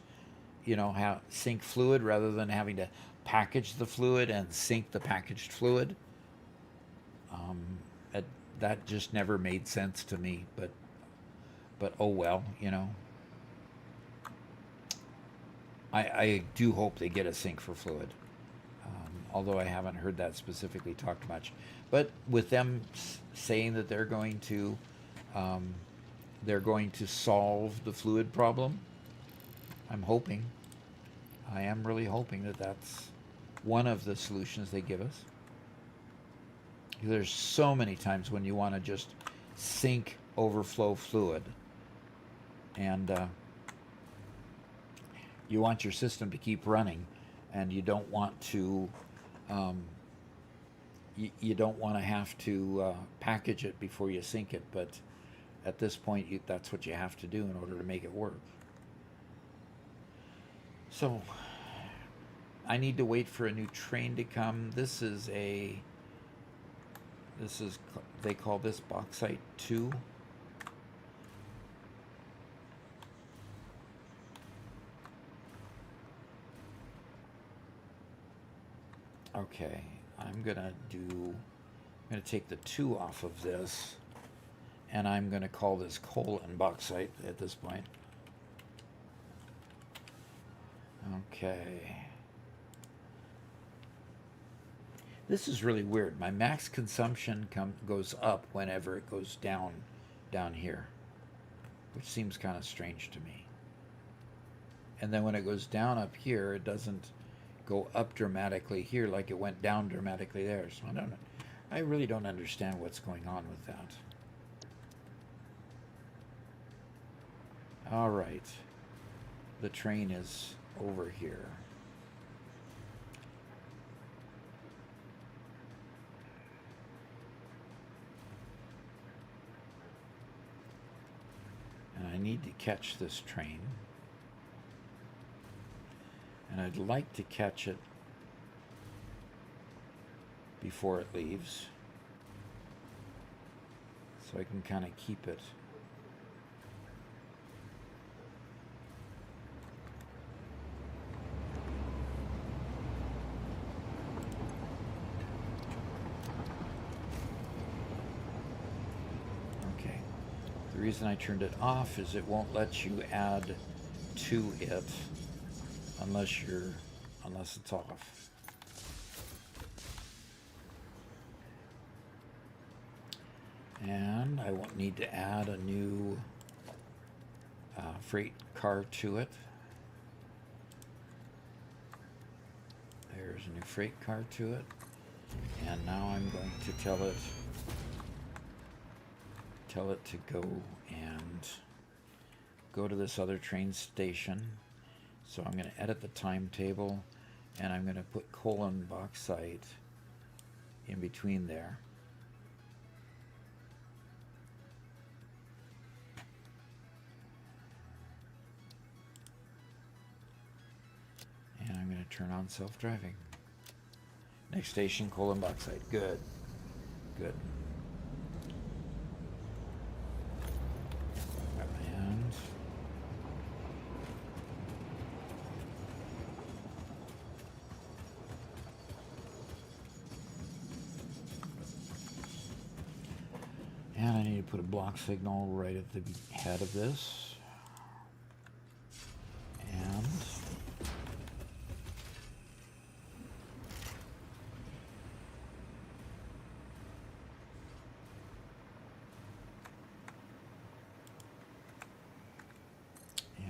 have sink fluid rather than having to package the fluid and sink the packaged fluid. That just never made sense to me, but oh well, I do hope they get a sink for fluid, although I haven't heard that specifically talked much. But with them saying that they're going to solve the fluid problem, I am really hoping that that's one of the solutions they give us. There's so many times when you want to just sink overflow fluid, and you want your system to keep running, and you don't want to you don't want to have to package it before you sink it. But at this point, that's what you have to do in order to make it work. So I need to wait for a new train to come. They call this Bauxite 2. Okay, I'm gonna take the 2 off of this, and I'm gonna call this coal and bauxite at this point. Okay. This is really weird. My max consumption goes up whenever it goes down here, which seems kind of strange to me. And then when it goes down up here, it doesn't go up dramatically here like it went down dramatically there. So I really don't understand what's going on with that. All right. The train is over here. And I need to catch this train. And I'd like to catch it before it leaves, so I can kind of keep it. Okay. The reason I turned it off is it won't let you add to it unless it's off. And I won't need to add a new freight car to it. There's a new freight car to it. And now I'm going to tell it to go and go to this other train station. So I'm going to edit the timetable, and I'm going to put coal and bauxite in between there. And I'm going to turn on self-driving. Next station, coal and bauxite. Good. Good. And I need to put a block signal right at the head of this.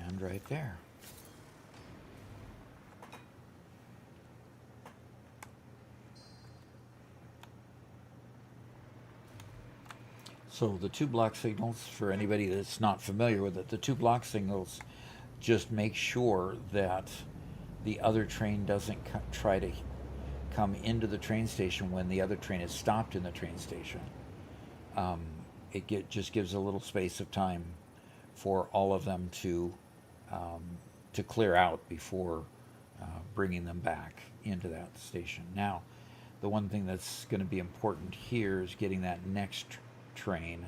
And right there. So the two block signals, for anybody that's not familiar with it, the two block signals just make sure that the other train doesn't try to come into the train station when the other train is stopped in the train station. Just gives a little space of time for all of them to clear out before bringing them back into that station. Now, the one thing that's going to be important here is getting that next train,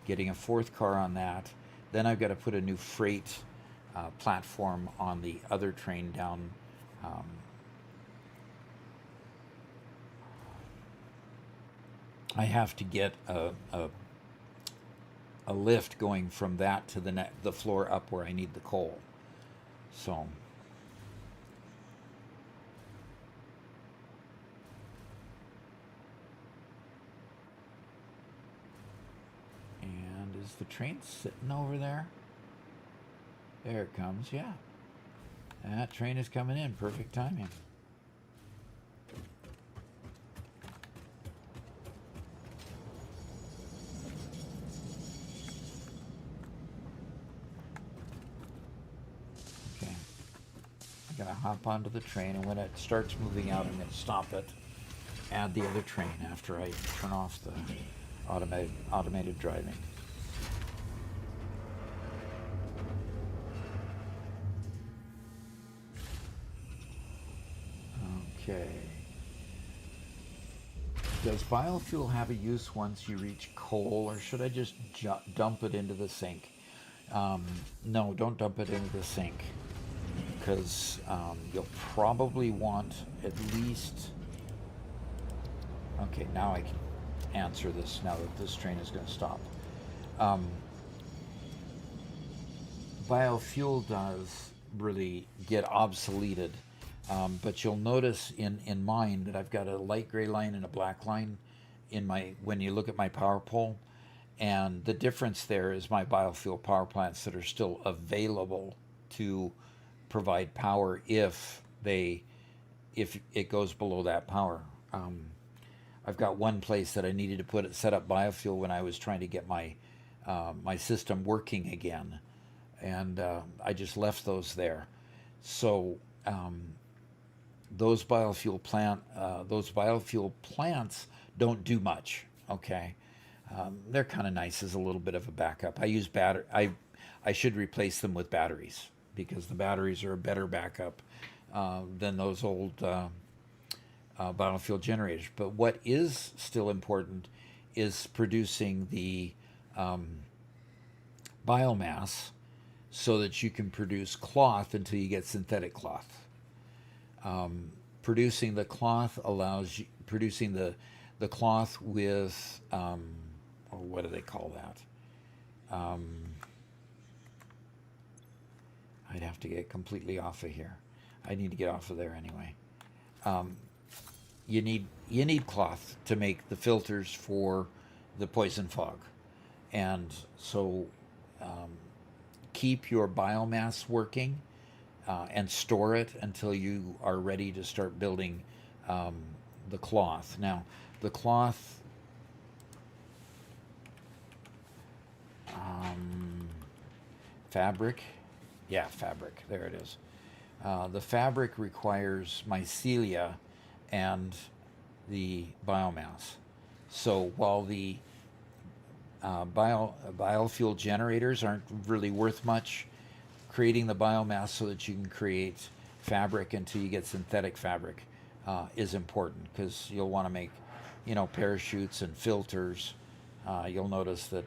getting a fourth car on that. Then I've got to put a new freight platform on the other train down. I have to get a lift going from that to the floor up where I need the coal. So and is the train sitting over there? There it comes, yeah. That train is coming in, perfect timing. Okay. I'm gonna hop onto the train, and when it starts moving out, I'm gonna stop it, add the other train after I turn off the automated driving. Okay. Does biofuel have a use once you reach coal, or should I just dump it into the sink? No, don't dump it into the sink, because you'll probably want at least... Okay, now I can answer this now that this train is going to stop. Biofuel does really get obsoleted. But you'll notice in mine that I've got a light gray line and a black line when you look at my power pole, and the difference there is my biofuel power plants that are still available to provide power if it goes below that power. I've got one place that I needed to set up biofuel when I was trying to get my system working again, and I just left those there. So those biofuel plants don't do much. Okay, they're kind of nice as a little bit of a backup. I use I should replace them with batteries, because the batteries are a better backup than those old biofuel generators. But what is still important is producing the biomass so that you can produce cloth until you get synthetic cloth. Producing the cloth allows you, producing the cloth with, what do they call that? I'd have to get completely off of here. I need to get off of there anyway. You need cloth to make the filters for the poison fog, and so keep your biomass working and store it until you are ready to start building the cloth. Now, the cloth fabric, there it is. The fabric requires mycelia and the biomass. So while the biofuel generators aren't really worth much, creating the biomass so that you can create fabric until you get synthetic fabric is important, because you'll want to make, parachutes and filters. You'll notice that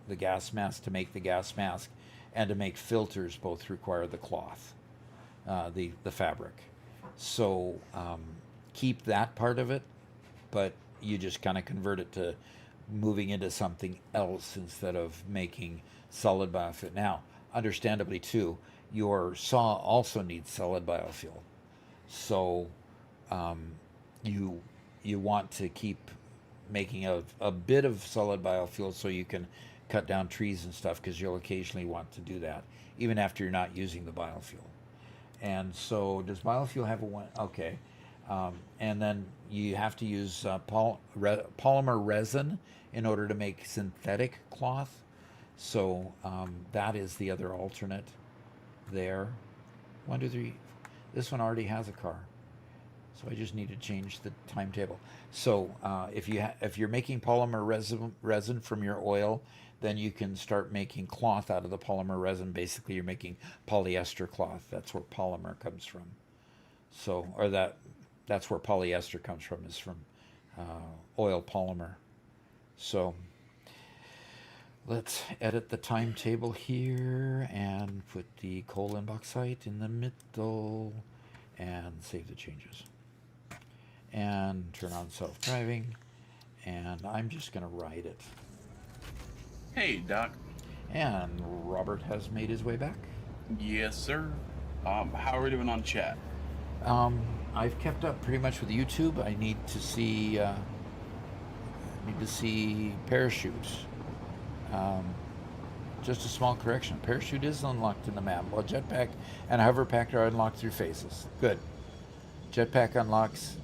the gas mask, to make the gas mask and to make filters, both require the cloth, the fabric. So keep that part of it, but you just kind of convert it to moving into something else instead of making solid biofuel. Now, understandably too, your saw also needs solid biofuel. So you want to keep making a bit of solid biofuel so you can cut down trees and stuff, because you'll occasionally want to do that even after you're not using the biofuel. And so does biofuel have a one? Okay. And then you have to use polymer resin in order to make synthetic cloth. So that is the other alternate there. 1, 2, 3. This one already has a car. So I just need to change the timetable. So if you're making polymer resin from your oil, then you can start making cloth out of the polymer resin. Basically, you're making polyester cloth. That's where polymer comes from. So, or that's where polyester comes from, is from oil polymer. So let's edit the timetable here and put the coal and bauxite in the middle and save the changes. And turn on self-driving, and I'm just going to ride it. Hey, Doc. And Robert has made his way back. Yes, sir. How are we doing on chat? I've kept up pretty much with YouTube. I need to see parachutes. Just a small correction. Parachute is unlocked in the map, while jetpack and hoverpack are unlocked through phases. Good. Jetpack unlocks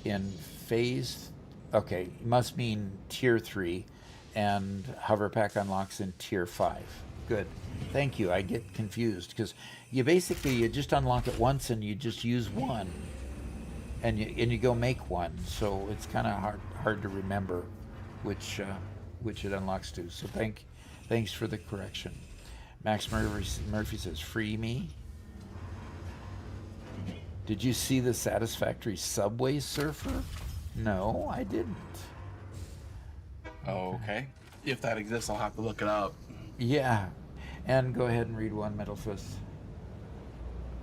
in phase. Okay, must mean tier 3, and hoverpack unlocks in tier 5. Good. Thank you. I get confused because you just unlock it once and you just use one, and you go make one. So it's kind of hard to remember which it unlocks to. So thanks for the correction. Max Murphy says, "Free me." Did you see the Satisfactory Subway Surfer? No, I didn't. Okay. If that exists, I'll have to look it up. Yeah. And go ahead and read One Metal Fist.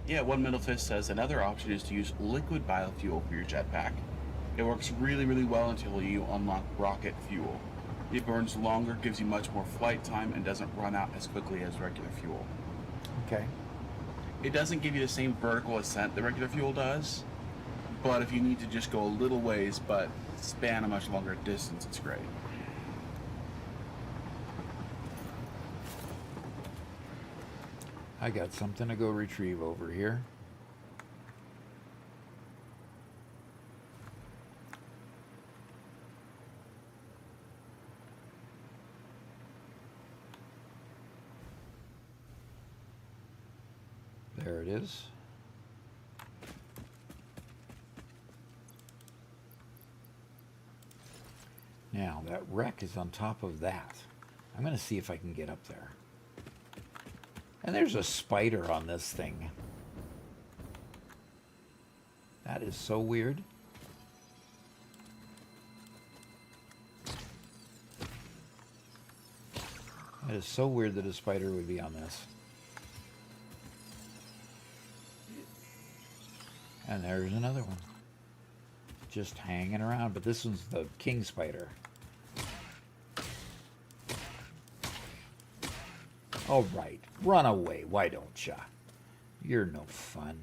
Yeah, One Middle Fist says another option is to use liquid biofuel for your jetpack. It works really, really well until you unlock rocket fuel. It burns longer, gives you much more flight time, and doesn't run out as quickly as regular fuel. Okay. It doesn't give you the same vertical ascent that regular fuel does, but if you need to just go a little ways but span a much longer distance, it's great. I got something to go retrieve over here. There it is. Now, that wreck is on top of that. I'm going to see if I can get up there. And there's a spider on this thing. That is so weird. That is so weird that a spider would be on this. And there's another one. Just hanging around, but this one's the king spider. All right, run away, why don't ya? You're no fun.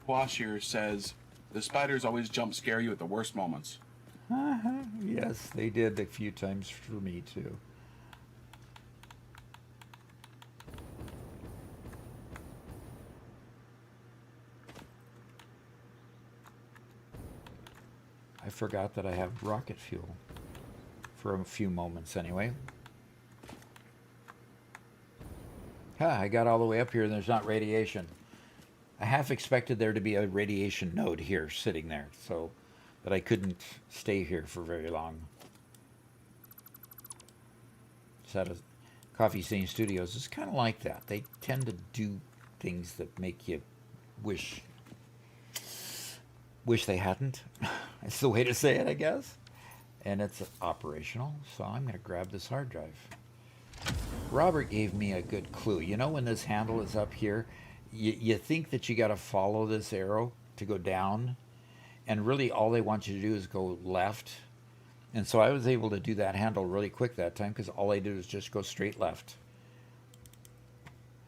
Washir says the spiders always jump scare you at the worst moments. Yes, they did a few times for me too. I forgot that I have rocket fuel. For a few moments anyway. I got all the way up here and there's not radiation. I half expected there to be a radiation node here sitting there, so that I couldn't stay here for very long. Coffee Stain Studios is kind of like that. They tend to do things that make you wish they hadn't. It's the way to say it, I guess. And it's operational, so I'm going to grab this hard drive. Robert gave me a good clue. You know when this handle is up here, you think that you got to follow this arrow to go down, and really all they want you to do is go left. And so I was able to do that handle really quick that time because all I did was just go straight left.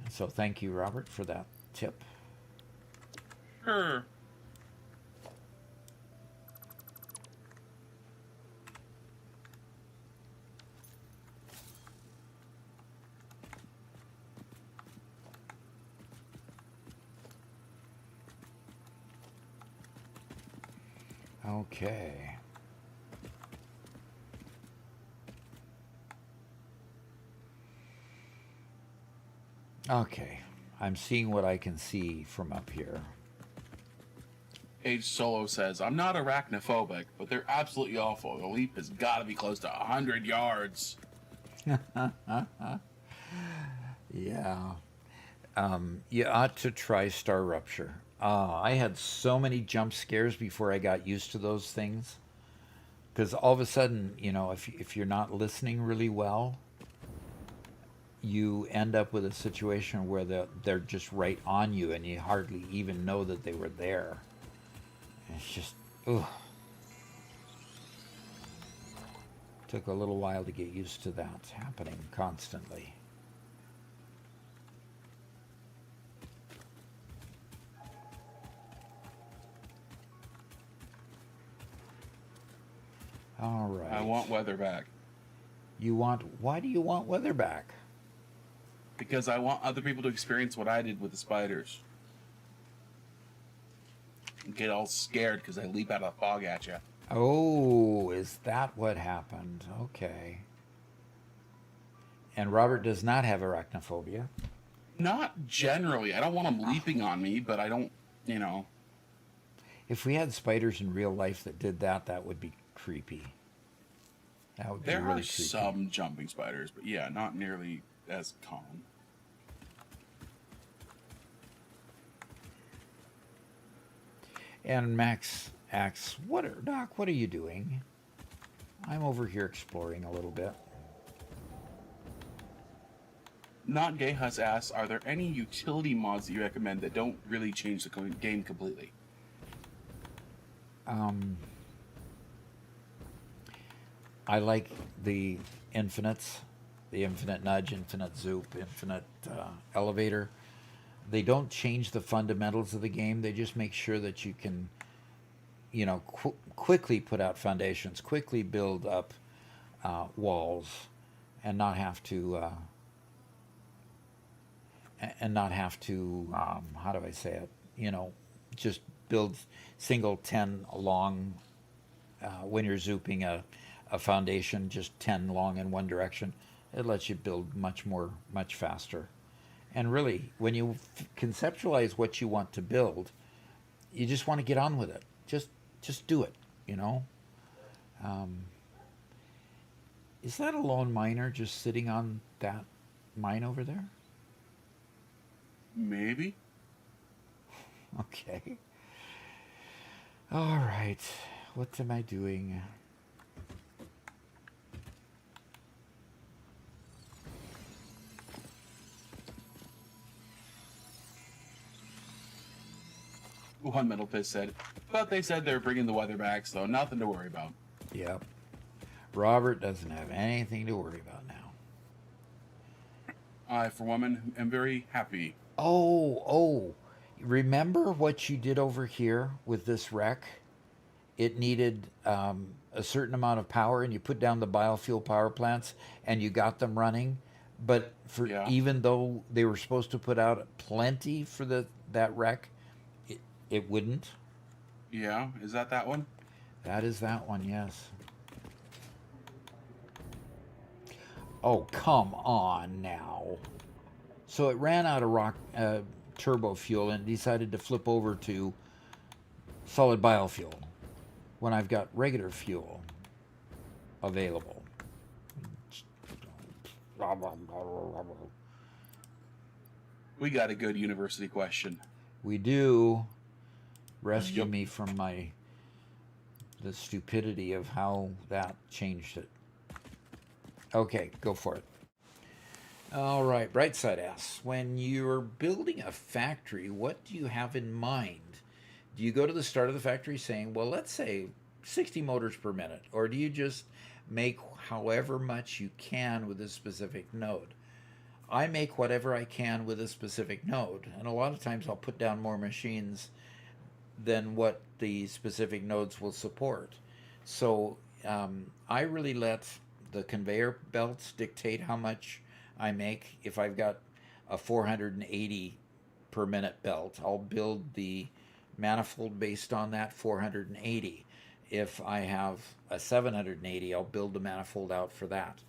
And so thank you, Robert, for that tip. Okay. Okay. I'm seeing what I can see from up here. Age Solo says, I'm not arachnophobic, but they're absolutely awful. The leap has got to be close to 100 yards. Yeah. You ought to try Star Rupture. I had so many jump scares before I got used to those things. Because all of a sudden, if you're not listening really well, you end up with a situation where they're just right on you and you hardly even know that they were there. It's just, ugh. Took a little while to get used to that happening constantly. All right. I want weather back. Why do you want weather back? Because I want other people to experience what I did with the spiders. And get all scared because I leap out of the fog at you. Oh, is that what happened? Okay. And Robert does not have arachnophobia. Not generally. I don't want them leaping on me, but I don't, If we had spiders in real life that did that, that would be creepy. That would be There really are creepy. some jumping spiders, but yeah, not nearly as common. And Max asks, Doc, what are you doing? I'm over here exploring a little bit. Not Gay Huss asks, are there any utility mods that you recommend that don't really change the game completely? I like the infinites, the infinite nudge, infinite zoop, infinite elevator. They don't change the fundamentals of the game. They just make sure that you can, quickly put out foundations, quickly build up walls, and not have to, how do I say it? Just build single 10 long when you're zooping a foundation, just 10 long in one direction. It lets you build much faster. And really, when you conceptualize what you want to build, you just want to get on with it. Just do it, Is that a lone miner just sitting on that mine over there? Maybe. Okay. All right. What am I doing? One Metal Fist said, but they said they're bringing the weather back, so nothing to worry about. Yep. Robert doesn't have anything to worry about now. I, for one, am very happy. Oh. Remember what you did over here with this wreck? It needed a certain amount of power, and you put down the biofuel power plants, and you got them running. But even though they were supposed to put out plenty for that wreck, it wouldn't. Yeah, is that one? That is that one, yes. Oh, come on now. So it ran out of turbo fuel and decided to flip over to solid biofuel when I've got regular fuel available. We got a good university question. We do. Rescue me from the stupidity of how that changed it. Okay, go for it. All right, Brightside asks, when you're building a factory, what do you have in mind? Do you go to the start of the factory saying, well, let's say 60 motors per minute, or do you just make however much you can with a specific node? I make whatever I can with a specific node, and a lot of times I'll put down more machines than what the specific nodes will support. So I really let the conveyor belts dictate how much I make. If I've got a 480 per minute belt, I'll build the manifold based on that 480. if I have a 780, I'll build the manifold out for that.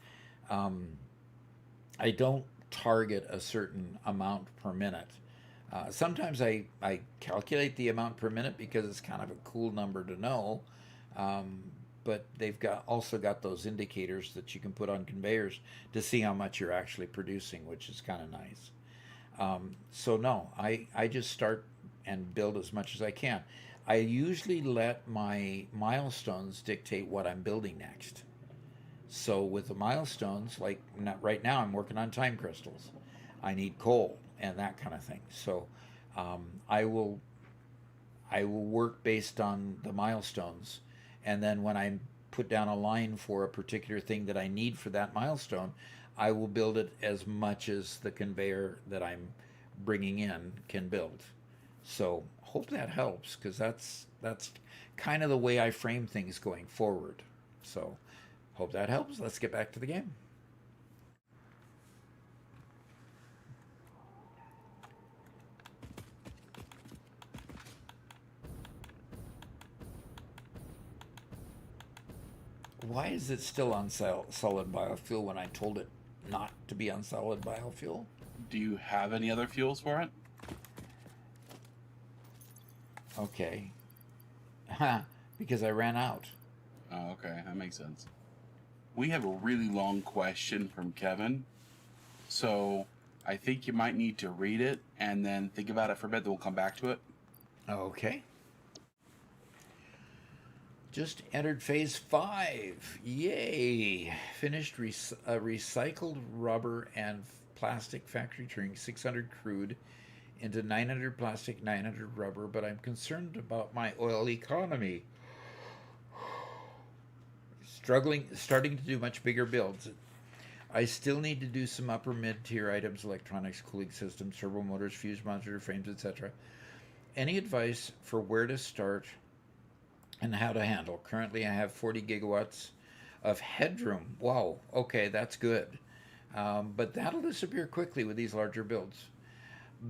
I don't target a certain amount per minute. Sometimes I calculate the amount per minute because it's kind of a cool number to know. But they've also got those indicators that you can put on conveyors to see how much you're actually producing, which is kind of nice. So no, I just start and build as much as I can. I usually let my milestones dictate what I'm building next. So with the milestones, like right now, I'm working on time crystals. I need coal and that kind of thing. So I will work based on the milestones, and then when I put down a line for a particular thing that I need for that milestone, I will build it as much as the conveyor that I'm bringing in can build. So hope that helps, because that's kind of the way I frame things going forward. So hope that helps. Let's get back to the game. Why is it still on solid biofuel when I told it not to be on solid biofuel? Do you have any other fuels for it? Okay. Because I ran out. Oh, okay. That makes sense. We have a really long question from Kevin. So I think you might need to read it and then think about it for a bit, then we'll come back to it. Okay. Just entered phase 5. Yay! Finished recycled rubber and plastic factory turning 600 crude into 900 plastic, 900 rubber, but I'm concerned about my oil economy. Starting to do much bigger builds. I still need to do some upper mid-tier items, electronics, cooling systems, servo motors, fuse monitor frames, etc. Any advice for where to start and how to handle? Currently, I have 40 gigawatts of headroom. Wow, okay, that's good. But that'll disappear quickly with these larger builds.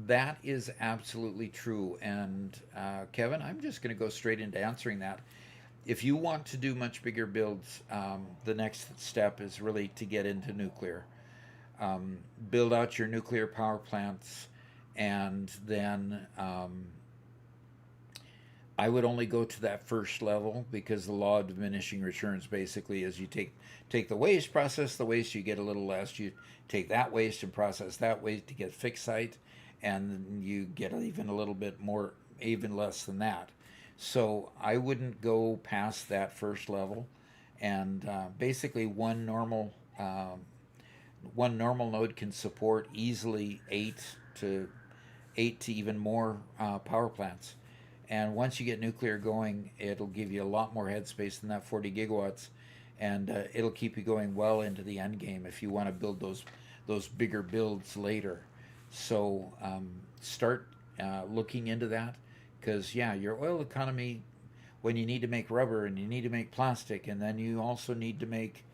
That is absolutely true. And Kevin, I'm just going to go straight into answering that. If you want to do much bigger builds, the next step is really to get into nuclear. Build out your nuclear power plants, and then I would only go to that first level, because the law of diminishing returns basically is you take the waste, process the waste, you get a little less. You take that waste and process that waste to get fixed site, and you get even a little bit more, even less than that. So I wouldn't go past that first level, and basically one normal node can support easily 8 to even more power plants. And once you get nuclear going, it'll give you a lot more headspace than that 40 gigawatts, and it'll keep you going well into the end game if you want to build those bigger builds later. So start looking into that, because yeah, your oil economy, when you need to make rubber and you need to make plastic, and then you also need to make,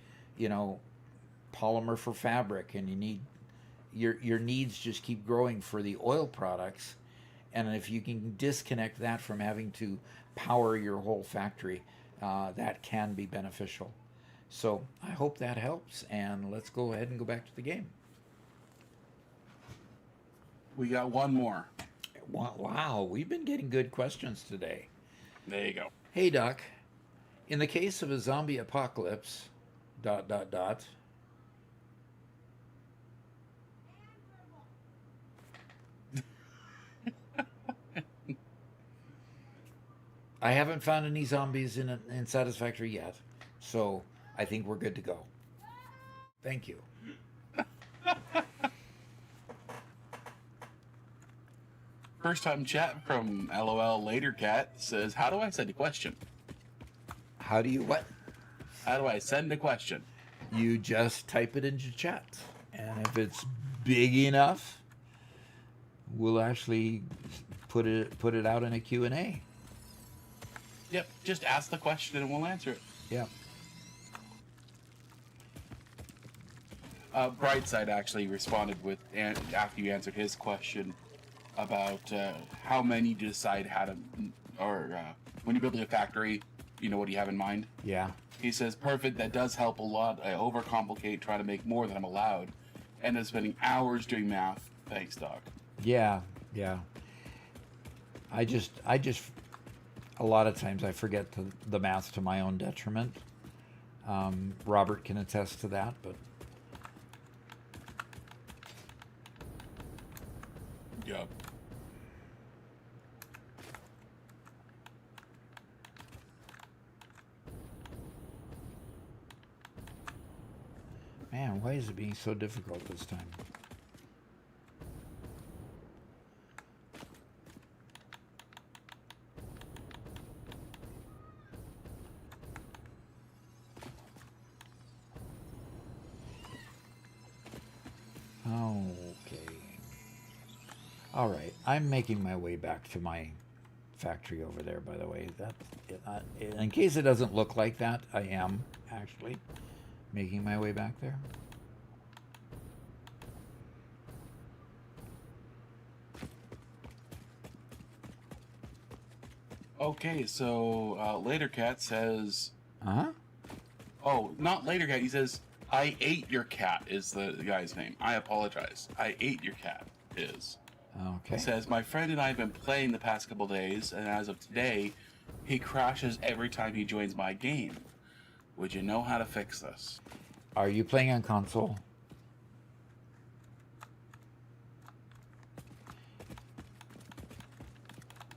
polymer for fabric, and you need your needs just keep growing for the oil products. And if you can disconnect that from having to power your whole factory, that can be beneficial. So I hope that helps, and let's go ahead and go back to the game. We got one more. Wow, we've been getting good questions today. There you go. Hey, Doc. In the case of a zombie apocalypse, ... I haven't found any zombies in Satisfactory yet, so I think we're good to go. Thank you. First time chat from LOL Later Cat says, how do I send a question? How do you what? How do I send a question? You just type it into chat, and if it's big enough, we'll actually put it out in a Q&A. Yep, just ask the question and we'll answer it. Yeah. Brightside actually responded with, after you answered his question, about how many decide how to, or when you're building a factory, You know what you have in mind? Yeah. He says, perfect, that does help a lot. I overcomplicate, try to make more than I'm allowed. End up spending hours doing math. Thanks, Doc. Yeah. I just, a lot of times I forget the math to my own detriment. Robert can attest to that, but Yep. man, why is it being so difficult this time? Okay. All right. I'm making my way back to my factory over there, by the way. In case it doesn't look like that, I am actually making my way back there. Okay, so Later Cat says, Uh-huh. oh, not Later Cat, he says, I ate your cat is the guy's name. I apologize. I ate your cat is. Okay. He says, my friend and I have been playing the past couple days, and as of today, he crashes every time he joins my game. Would you know how to fix this? Are you playing on console?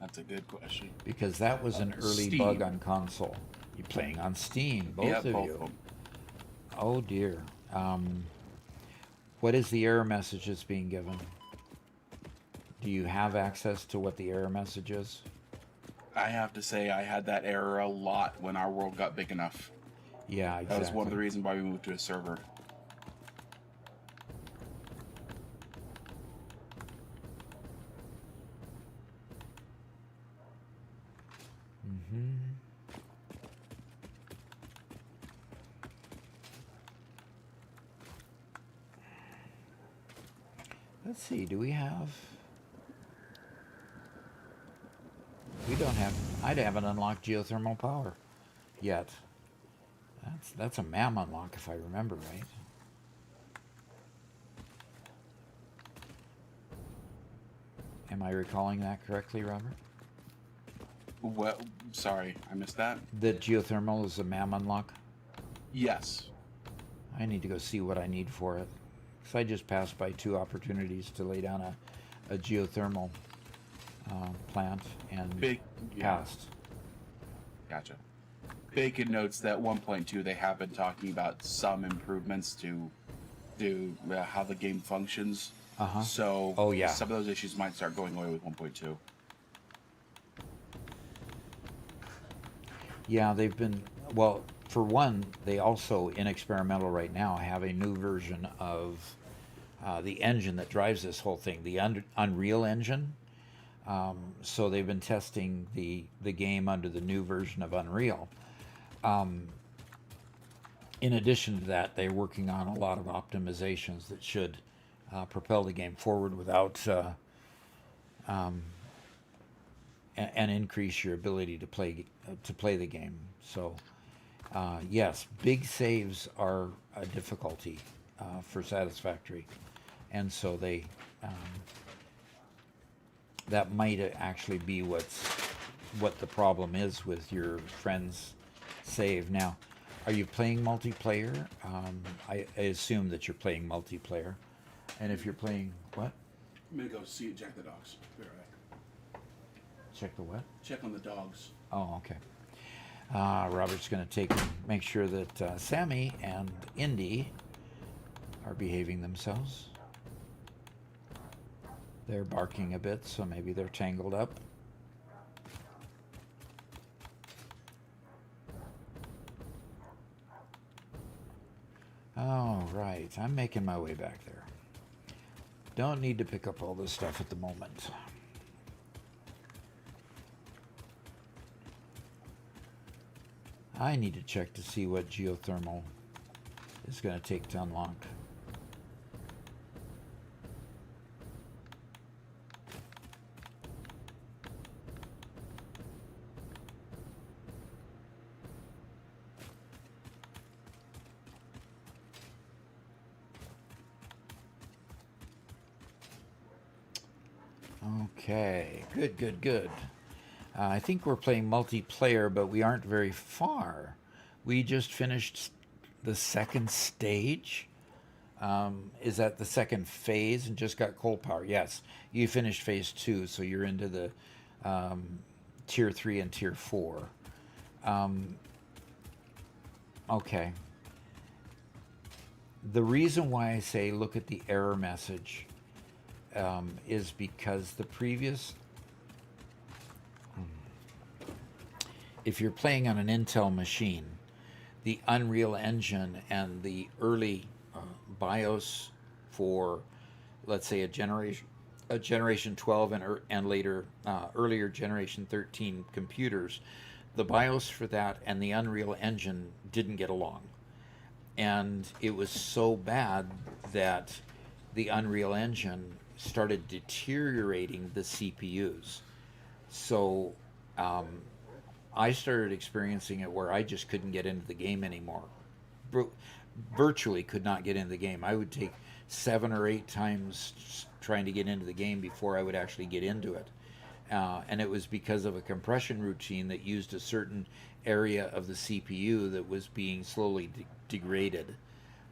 That's a good question. Because that was an early Steam. bug on console. You're playing on Steam, both of both you. of them. Oh dear. What is the error message that's being given? Do you have access to what the error message is? I have to say I had that error a lot when our world got big enough. Yeah, exactly. That was one of the reasons why we moved to a server. Let's see, do we have... We don't have... I haven't unlocked geothermal power yet. That's a MAM unlock, if I remember right. Am I recalling that correctly, Robert? Well, sorry, I missed that. That geothermal is a MAM unlock? Yes. I need to go see what I need for it. Because I just passed by 2 opportunities to lay down a geothermal plant and passed. Gotcha. Bacon notes that 1.2 they have been talking about some improvements to how the game functions. Uh-huh. So oh, yeah. Some of those issues might start going away with 1.2. Yeah, they've been, well, for one, they also, in experimental right now, have a new version of the engine that drives this whole thing, the Unreal Engine. So they've been testing the game under the new version of Unreal. In addition to that, they're working on a lot of optimizations that should propel the game forward without and increase your ability to play the game. So yes, big saves are a difficulty for Satisfactory, and so they that might actually be what the problem is with your friend's save. Now, are you playing multiplayer? I assume that you're playing multiplayer, and if you're playing what? I'm gonna go check the dogs. Be right back. Check the what? Check on the dogs. Oh, okay. Robert's going to make sure that Sammy and Indy are behaving themselves. They're barking a bit, so maybe they're tangled up. All right, I'm making my way back there. Don't need to pick up all this stuff at the moment. I need to check to see what geothermal is going to take to unlock. Okay, good, good, good. I think we're playing multiplayer, but we aren't very far. We just finished the second stage. Is that the second phase and just got coal power? Yes, you finished phase 2, so you're into the tier 3 and tier 4. Okay. The reason why I say look at the error message is because the previous, if you're playing on an Intel machine, the Unreal Engine and the early BIOS for, let's say, a generation 12 and later earlier generation 13 computers, the BIOS for that and the Unreal Engine didn't get along. And it was so bad that the Unreal Engine started deteriorating the CPUs. So I started experiencing it where I just couldn't get into the game anymore. Virtually could not get into the game. I would take 7 or 8 times trying to get into the game before I would actually get into it. And it was because of a compression routine that used a certain area of the CPU that was being slowly degraded.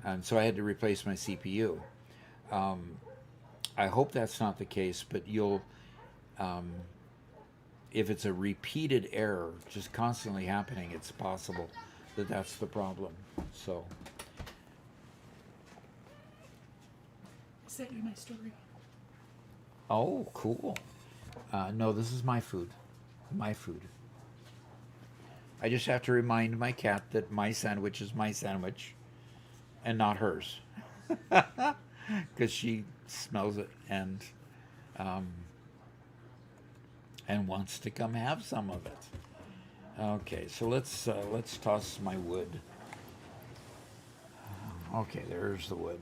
And so I had to replace my CPU. I hope that's not the case, but you'll, if it's a repeated error, just constantly happening, it's possible that that's the problem. So. I sent you my story. Oh, cool. No, this is my food. My food. I just have to remind my cat that my sandwich is my sandwich and not hers. Because she smells it and wants to come have some of it. Okay, so let's toss my wood. Okay, there's the wood.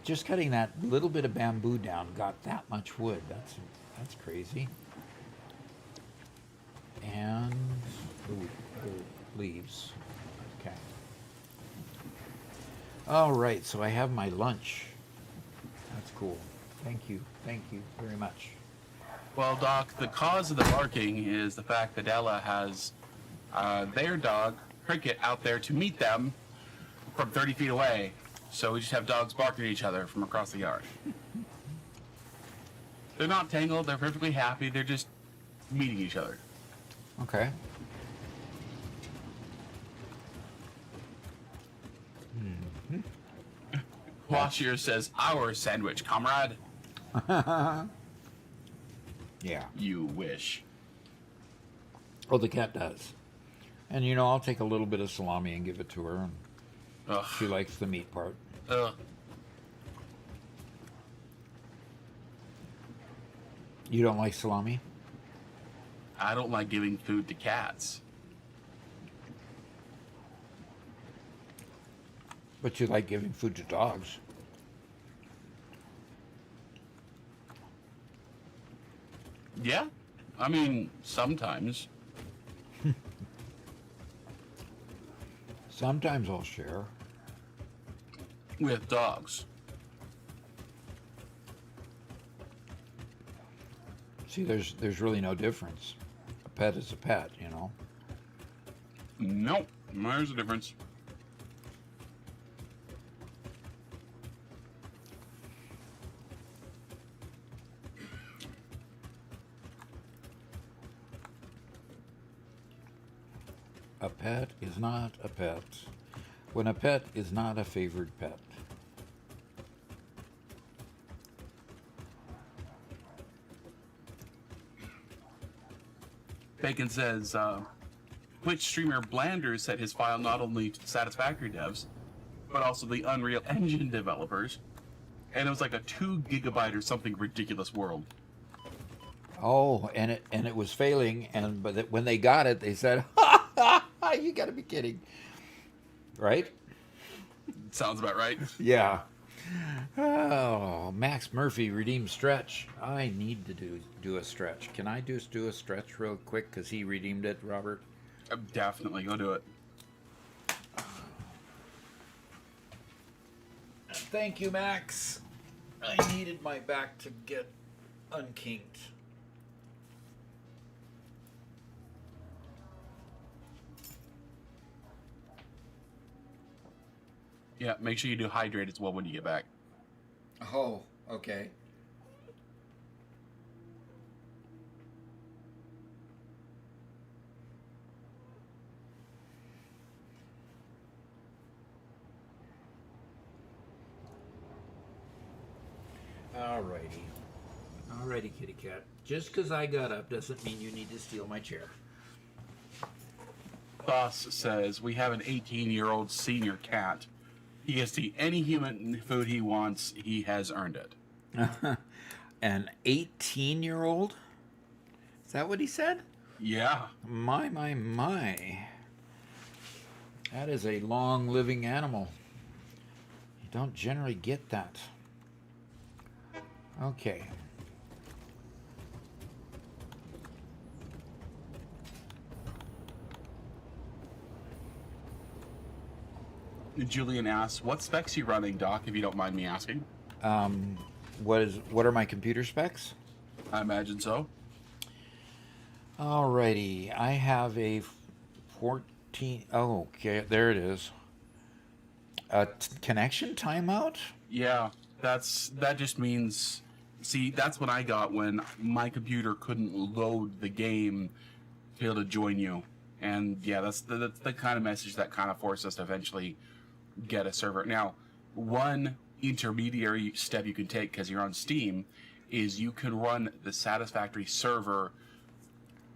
Just cutting that little bit of bamboo down got that much wood. That's crazy. And the leaves. Okay. All right, so I have my lunch. That's cool. Thank you very much. Well, Doc, the cause of the barking is the fact that Ella has their dog, Cricket, out there to meet them from 30 feet away. So we just have dogs barking at each other from across the yard. They're not tangled. They're perfectly happy. They're just meeting each other. Okay. Washier says, "Our sandwich, comrade." Yeah. You wish. Oh, the cat does. And you know, I'll take a little bit of salami and give it to her. And Ugh. she likes the meat part. Ugh. You don't like salami? I don't like giving food to cats. But you like giving food to dogs. Yeah. I mean, sometimes. Sometimes I'll share. With dogs. See, there's really no difference. A pet is a pet, you know. Nope. There's a difference. A pet is not a pet when a pet is not a favored pet. Bacon says, Twitch streamer Blander set his file not only to Satisfactory devs, but also the Unreal Engine developers. And it was like a 2 gigabyte or something ridiculous world. Oh, and it was failing, but when they got it, they said, "You got to be kidding!" Right? Sounds about right. Yeah. Oh, Max Murphy redeemed stretch. I need to do a stretch. Can I just do a stretch real quick because he redeemed it, Robert? Definitely, go do it. Thank you, Max. I needed my back to get unkinked. Yeah, make sure you do hydrate as well when you get back. Oh, okay. Alrighty. Alrighty, kitty cat. Just because I got up doesn't mean you need to steal my chair. Boss says we have an 18-year-old senior cat. He gets to eat any human food he wants. He has earned it. An 18-year-old? Is that what he said? Yeah. My. That is a long-living animal. You don't generally get that. Okay. Julian asks, what specs are you running, Doc, if you don't mind me asking? What are my computer specs? I imagine so. Alrighty, I have a 14. Oh, okay, there it is. A connection timeout? Yeah, that just means. See, that's what I got when my computer couldn't load the game to be able to join you. And yeah, that's the kind of message that kind of forced us to eventually get a server. Now, one intermediary step you can take, because you're on Steam, is you can run the Satisfactory server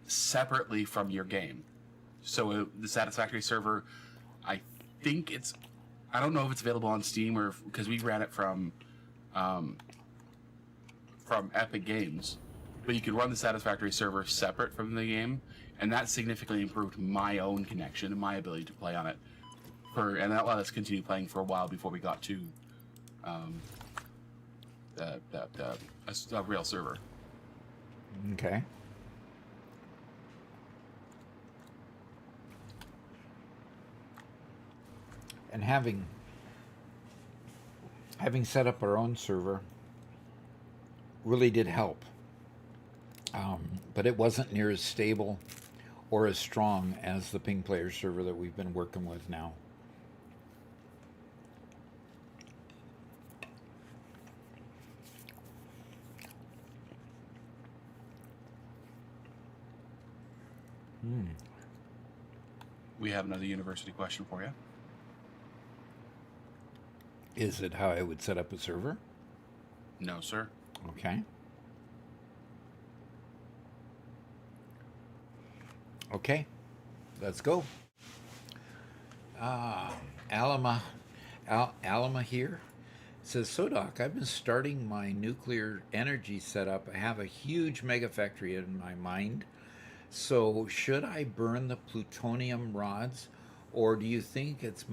separately from your game. So the Satisfactory server, I don't know if it's available on Steam or because we ran it from Epic Games, but you could run the Satisfactory server separate from the game, and that significantly improved my own connection and my ability to play on it. And that let us continue playing for a while before we got to a real server. Okay. And having set up our own server really did help. But it wasn't near as stable or as strong as the Ping Player server that we've been working with now. We have another university question for you. Is it how I would set up a server? No, sir. Okay. Okay, let's go. Alama here says, so Doc, I've been starting my nuclear energy setup. I have a huge mega factory in my mind. So should I burn the plutonium rods, or do you think it's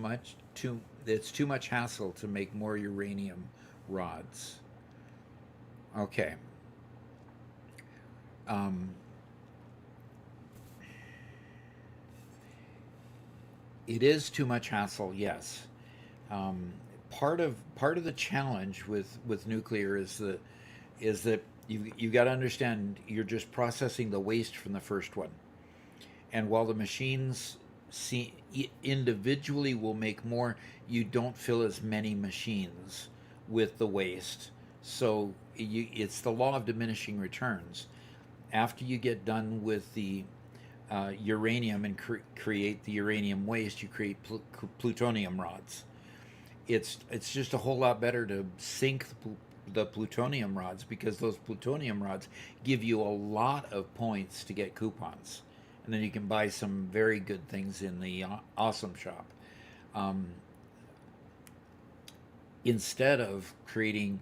too much hassle to make more uranium rods? Okay. It is too much hassle, yes. Part of the challenge with nuclear is that you got to understand you're just processing the waste from the first one, and while the machines individually will make more, you don't fill as many machines with the waste. So it's the law of diminishing returns. After you get done with the uranium and create the uranium waste, you create plutonium rods. It's just a whole lot better to sink the plutonium rods, because those plutonium rods give you a lot of points to get coupons, and then you can buy some very good things in the awesome shop, instead of creating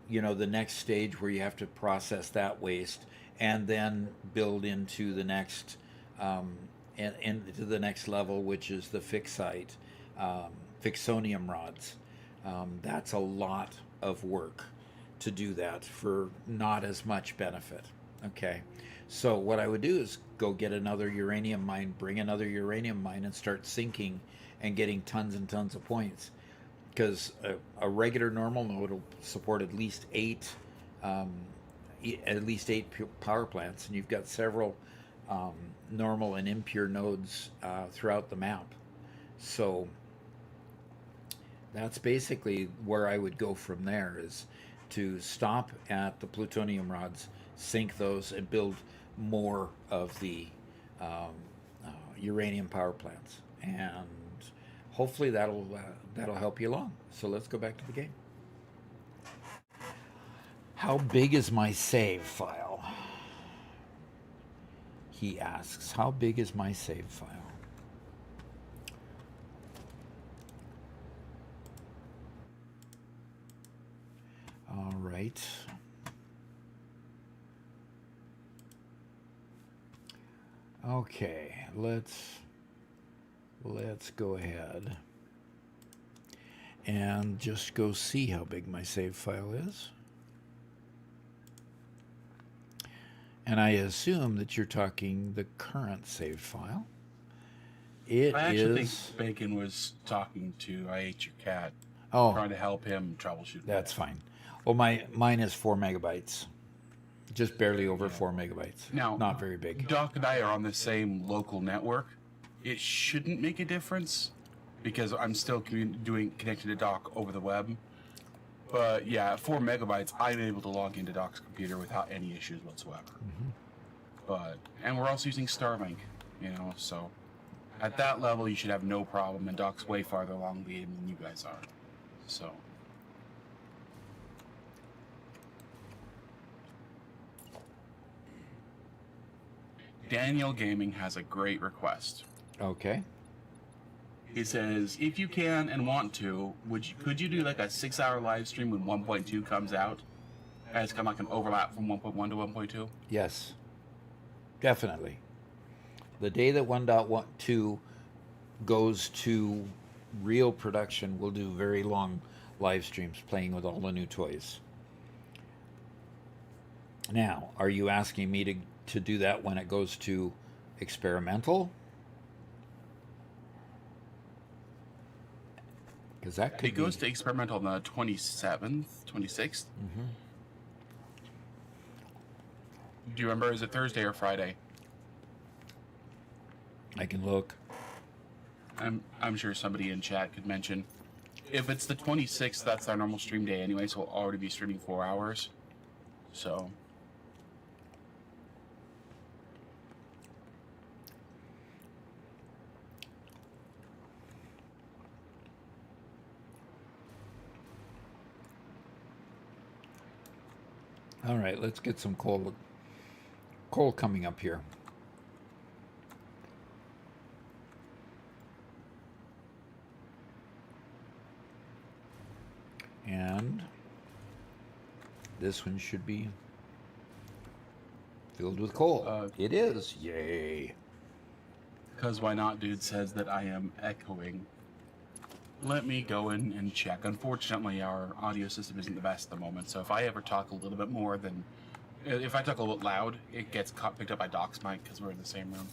the next stage where you have to process that waste and then build into the next and to the next level, which is the fixite fixonium rods. That's a lot of work to do that for not as much benefit. Okay, so what I would do is go get another uranium mine, bring another uranium mine, and start sinking and getting tons and tons of points, because a regular normal node will support at least 8 at least 8 power plants, and you've got several normal and impure nodes throughout the map. So that's basically where I would go from there, is to stop at the plutonium rods, sink those, and build more of the uranium power plants. And hopefully that'll help you along. So let's go back to the game. How big is my save file? He asks, how big is my save file? All right. Okay, let's go ahead and just go see how big my save file is. And I assume that you're talking the current save file. I actually think Bacon was talking to I Ate Your Cat, trying to help him troubleshoot. That's fine. Well, mine is 4 megabytes. Just barely over 4 megabytes. Now, not very big. Doc and I are on the same local network. It shouldn't make a difference because I'm still connected to Doc over the web. But yeah, at 4 megabytes, I'm able to log into Doc's computer without any issues whatsoever. And we're also using Starlink, so at that level, you should have no problem. And Doc's way farther along the game than you guys are. So. Daniel Gaming has a great request. Okay. He says, if you can and want to, could you do like a 6-hour live stream when 1.2 comes out? As kind of like an overlap from 1.1 to 1.2? Yes. Definitely. The day that 1.2 goes to real production, we'll do very long live streams playing with all the new toys. Now, are you asking me to do that when it goes to experimental? Because that could goes to experimental on the 27th, 26th. Do you remember, is it Thursday or Friday? I can look. I'm sure somebody in chat could mention. If it's the 26th, that's our normal stream day anyway, so we'll already be streaming 4 hours. So. All right, let's get some coal coming up here. And this one should be filled with coal. It is. Yay. Because why not, dude says that I am echoing. Let me go in and check. Unfortunately, our audio system isn't the best at the moment, so if I ever talk a little bit more than... If I talk a little bit loud, it gets picked up by Doc's mic because we're in the same room.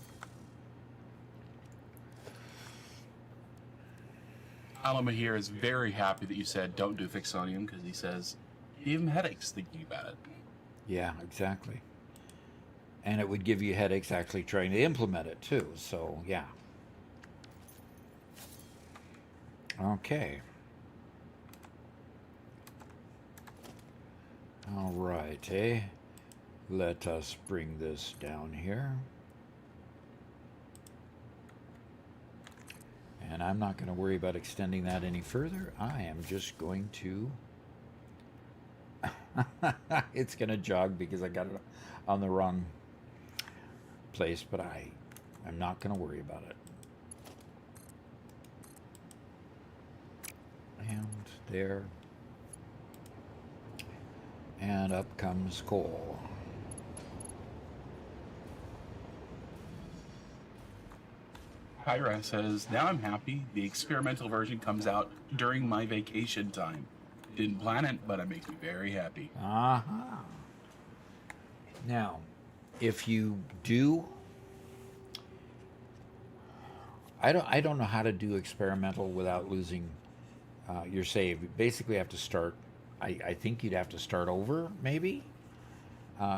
Alama here is very happy that you said don't do Fixonium because he says he even headaches thinking about it. Yeah, exactly. And it would give you headaches actually trying to implement it too, so yeah. Okay. All right, let us bring this down here. And I'm not going to worry about extending that any further. I am just going to... It's going to jog because I got it on the wrong place, but I'm not going to worry about it. And there. And up comes coal. Pyra says, now I'm happy. The experimental version comes out during my vacation time. Didn't plan it, but it makes me very happy. Uh-huh. Now, if you do... I don't know how to do experimental without losing your save. You basically have to start... I think you'd have to start over, maybe?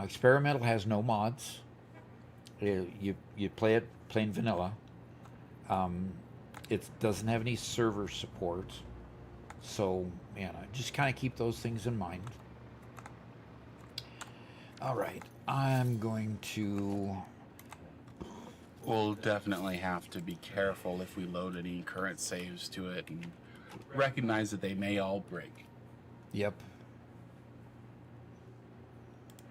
Experimental has no mods. You play it plain vanilla. It doesn't have any server support. So, just kind of keep those things in mind. All right, I'm going to... We'll definitely have to be careful if we load any current saves to it and recognize that they may all break. Yep.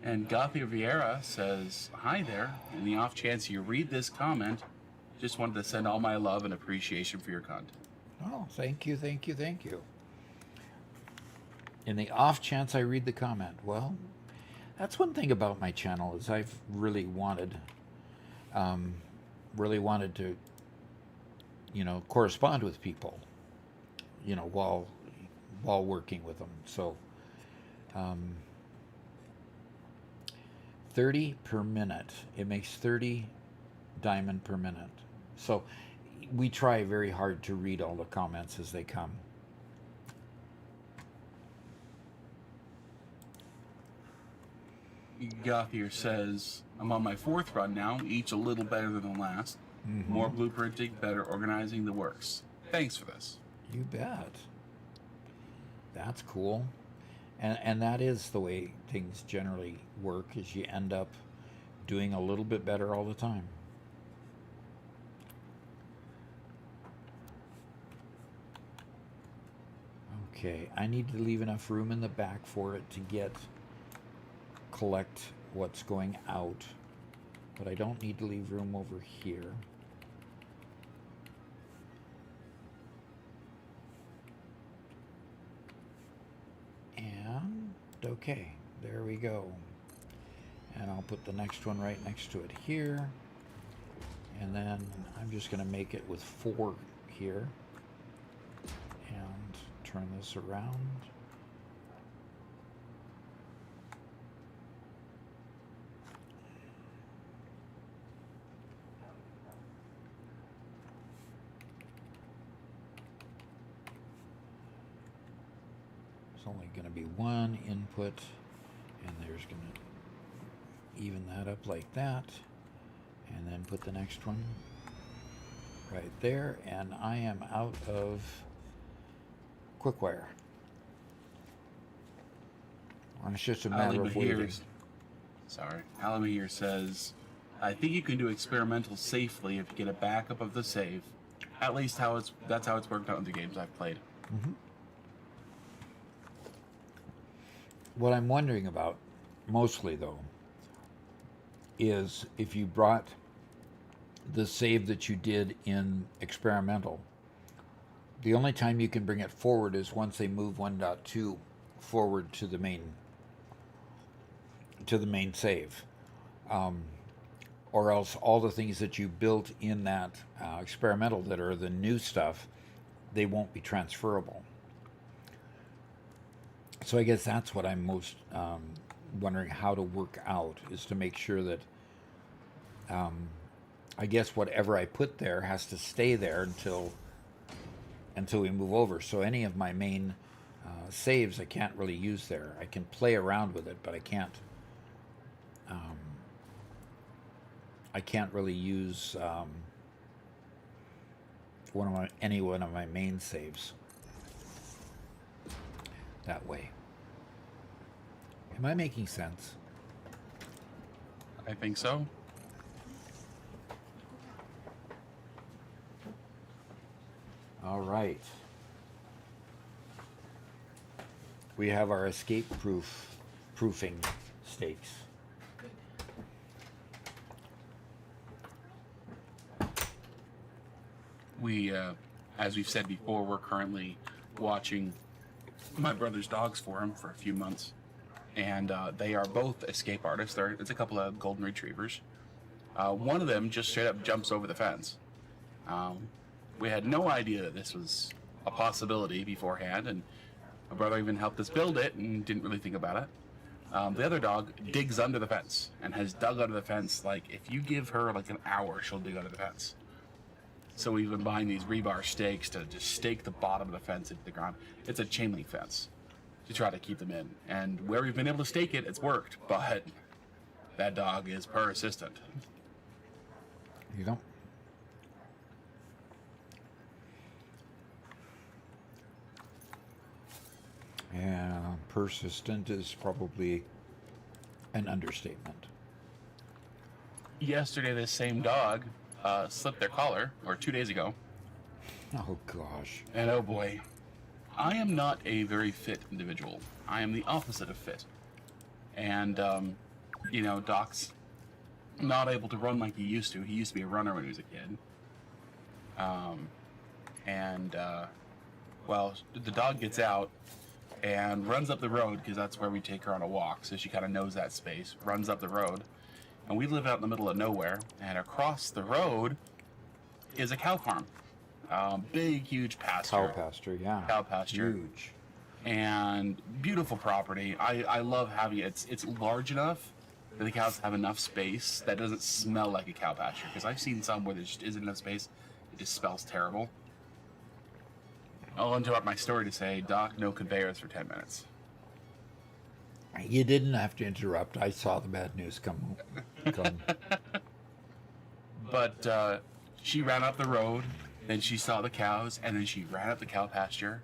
And Gauthier Vieira says, "Hi there. In the off chance you read this comment, just wanted to send all my love and appreciation for your content." Oh, thank you. In the off chance I read the comment, well, that's one thing about my channel is I've really wanted to, correspond with people, while working with them. So, 30 per minute. It makes 30 diamond per minute. So we try very hard to read all the comments as they come. Gauthier says, "I'm on my 4th run now, each a little better than the last. More blueprinting, better organizing, the works. Thanks for this." You bet. That's cool. And that is the way things generally work, is you end up doing a little bit better all the time. Okay, I need to leave enough room in the back for it to collect what's going out, but I don't need to leave room over here. And okay, there we go. And I'll put the next one right next to it here, and then I'm just going to make it with 4 here and turn this around. It's only going to be 1 input, and there's going to even that up like that, and then put the next one right there, and I am out of quickwire. And it's just a matter of waiting. Alima here says, "I think you can do experimental safely if you get a backup of the save. At least that's how it's worked out in the games I've played." What I'm wondering about, mostly though, is if you brought the save that you did in experimental, the only time you can bring it forward is once they move 1.2 forward to the main save, or else all the things that you built in that experimental that are the new stuff, they won't be transferable. So I guess that's what I'm most wondering how to work out, is to make sure that I guess whatever I put there has to stay there until we move over. So any of my main saves I can't really use there. I can play around with it, but I can't really use any one of my main saves that way. Am I making sense? I think so. All right. We have our escape proofing stakes. We, as we've said before, we're currently watching my brother's dogs for him for a few months, and they are both escape artists. It's a couple of golden retrievers. One of them just straight up jumps over the fence. We had no idea that this was a possibility beforehand, and my brother even helped us build it and didn't really think about it. The other dog digs under the fence and has dug under the fence. Like, if you give her like an hour, she'll dig under the fence. So we've been buying these rebar stakes to just stake the bottom of the fence into the ground. It's a chain link fence to try to keep them in. And where we've been able to stake it, it's worked. But That dog is persistent. You know. Yeah, persistent is probably an understatement. Yesterday, this same dog slipped their collar, or 2 days ago. Oh gosh. And oh boy, I am not a very fit individual. I am the opposite of fit. And, Doc's not able to run like he used to. He used to be a runner when he was a kid. The dog gets out and runs up the road, because that's where we take her on a walk, so she kind of knows that space, runs up the road. And we live out in the middle of nowhere, and across the road is a cow farm. Big, huge pasture. Cow pasture, yeah. Cow pasture. Huge. And beautiful property. I love having it. It's large enough that the cows have enough space that doesn't smell like a cow pasture. Because I've seen some where there just isn't enough space. It just smells terrible. I'll interrupt my story to say, Doc, no conveyors for 10 minutes. You didn't have to interrupt. I saw the bad news come. But she ran up the road, then she saw the cows, and then she ran up the cow pasture,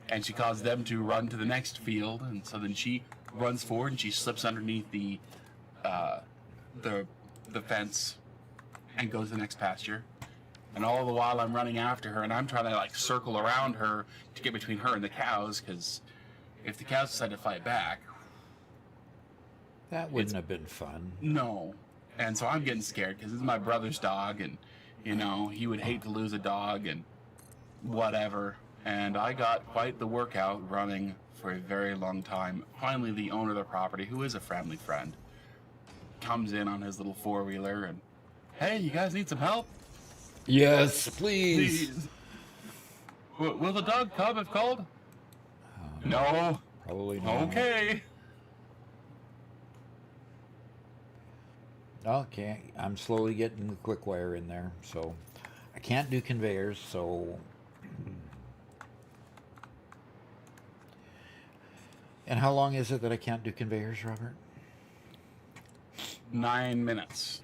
and she caused them to run to the next field, and so then she runs forward and she slips underneath the fence and goes to the next pasture. And all the while I'm running after her, and I'm trying to circle around her to get between her and the cows, because if the cows decide to fight back, That wouldn't have been fun. no. And so I'm getting scared, because this is my brother's dog, and he would hate to lose a dog and whatever. And I got quite the workout running for a very long time. Finally, the owner of the property, who is a friendly friend, comes in on his little four-wheeler and, hey, you guys need some help? Yes, please. Will the dog come if called? No. Probably not. Okay. Okay, I'm slowly getting the quick wire in there, so I can't do conveyors, so... And how long is it that I can't do conveyors, Robert? 9 minutes.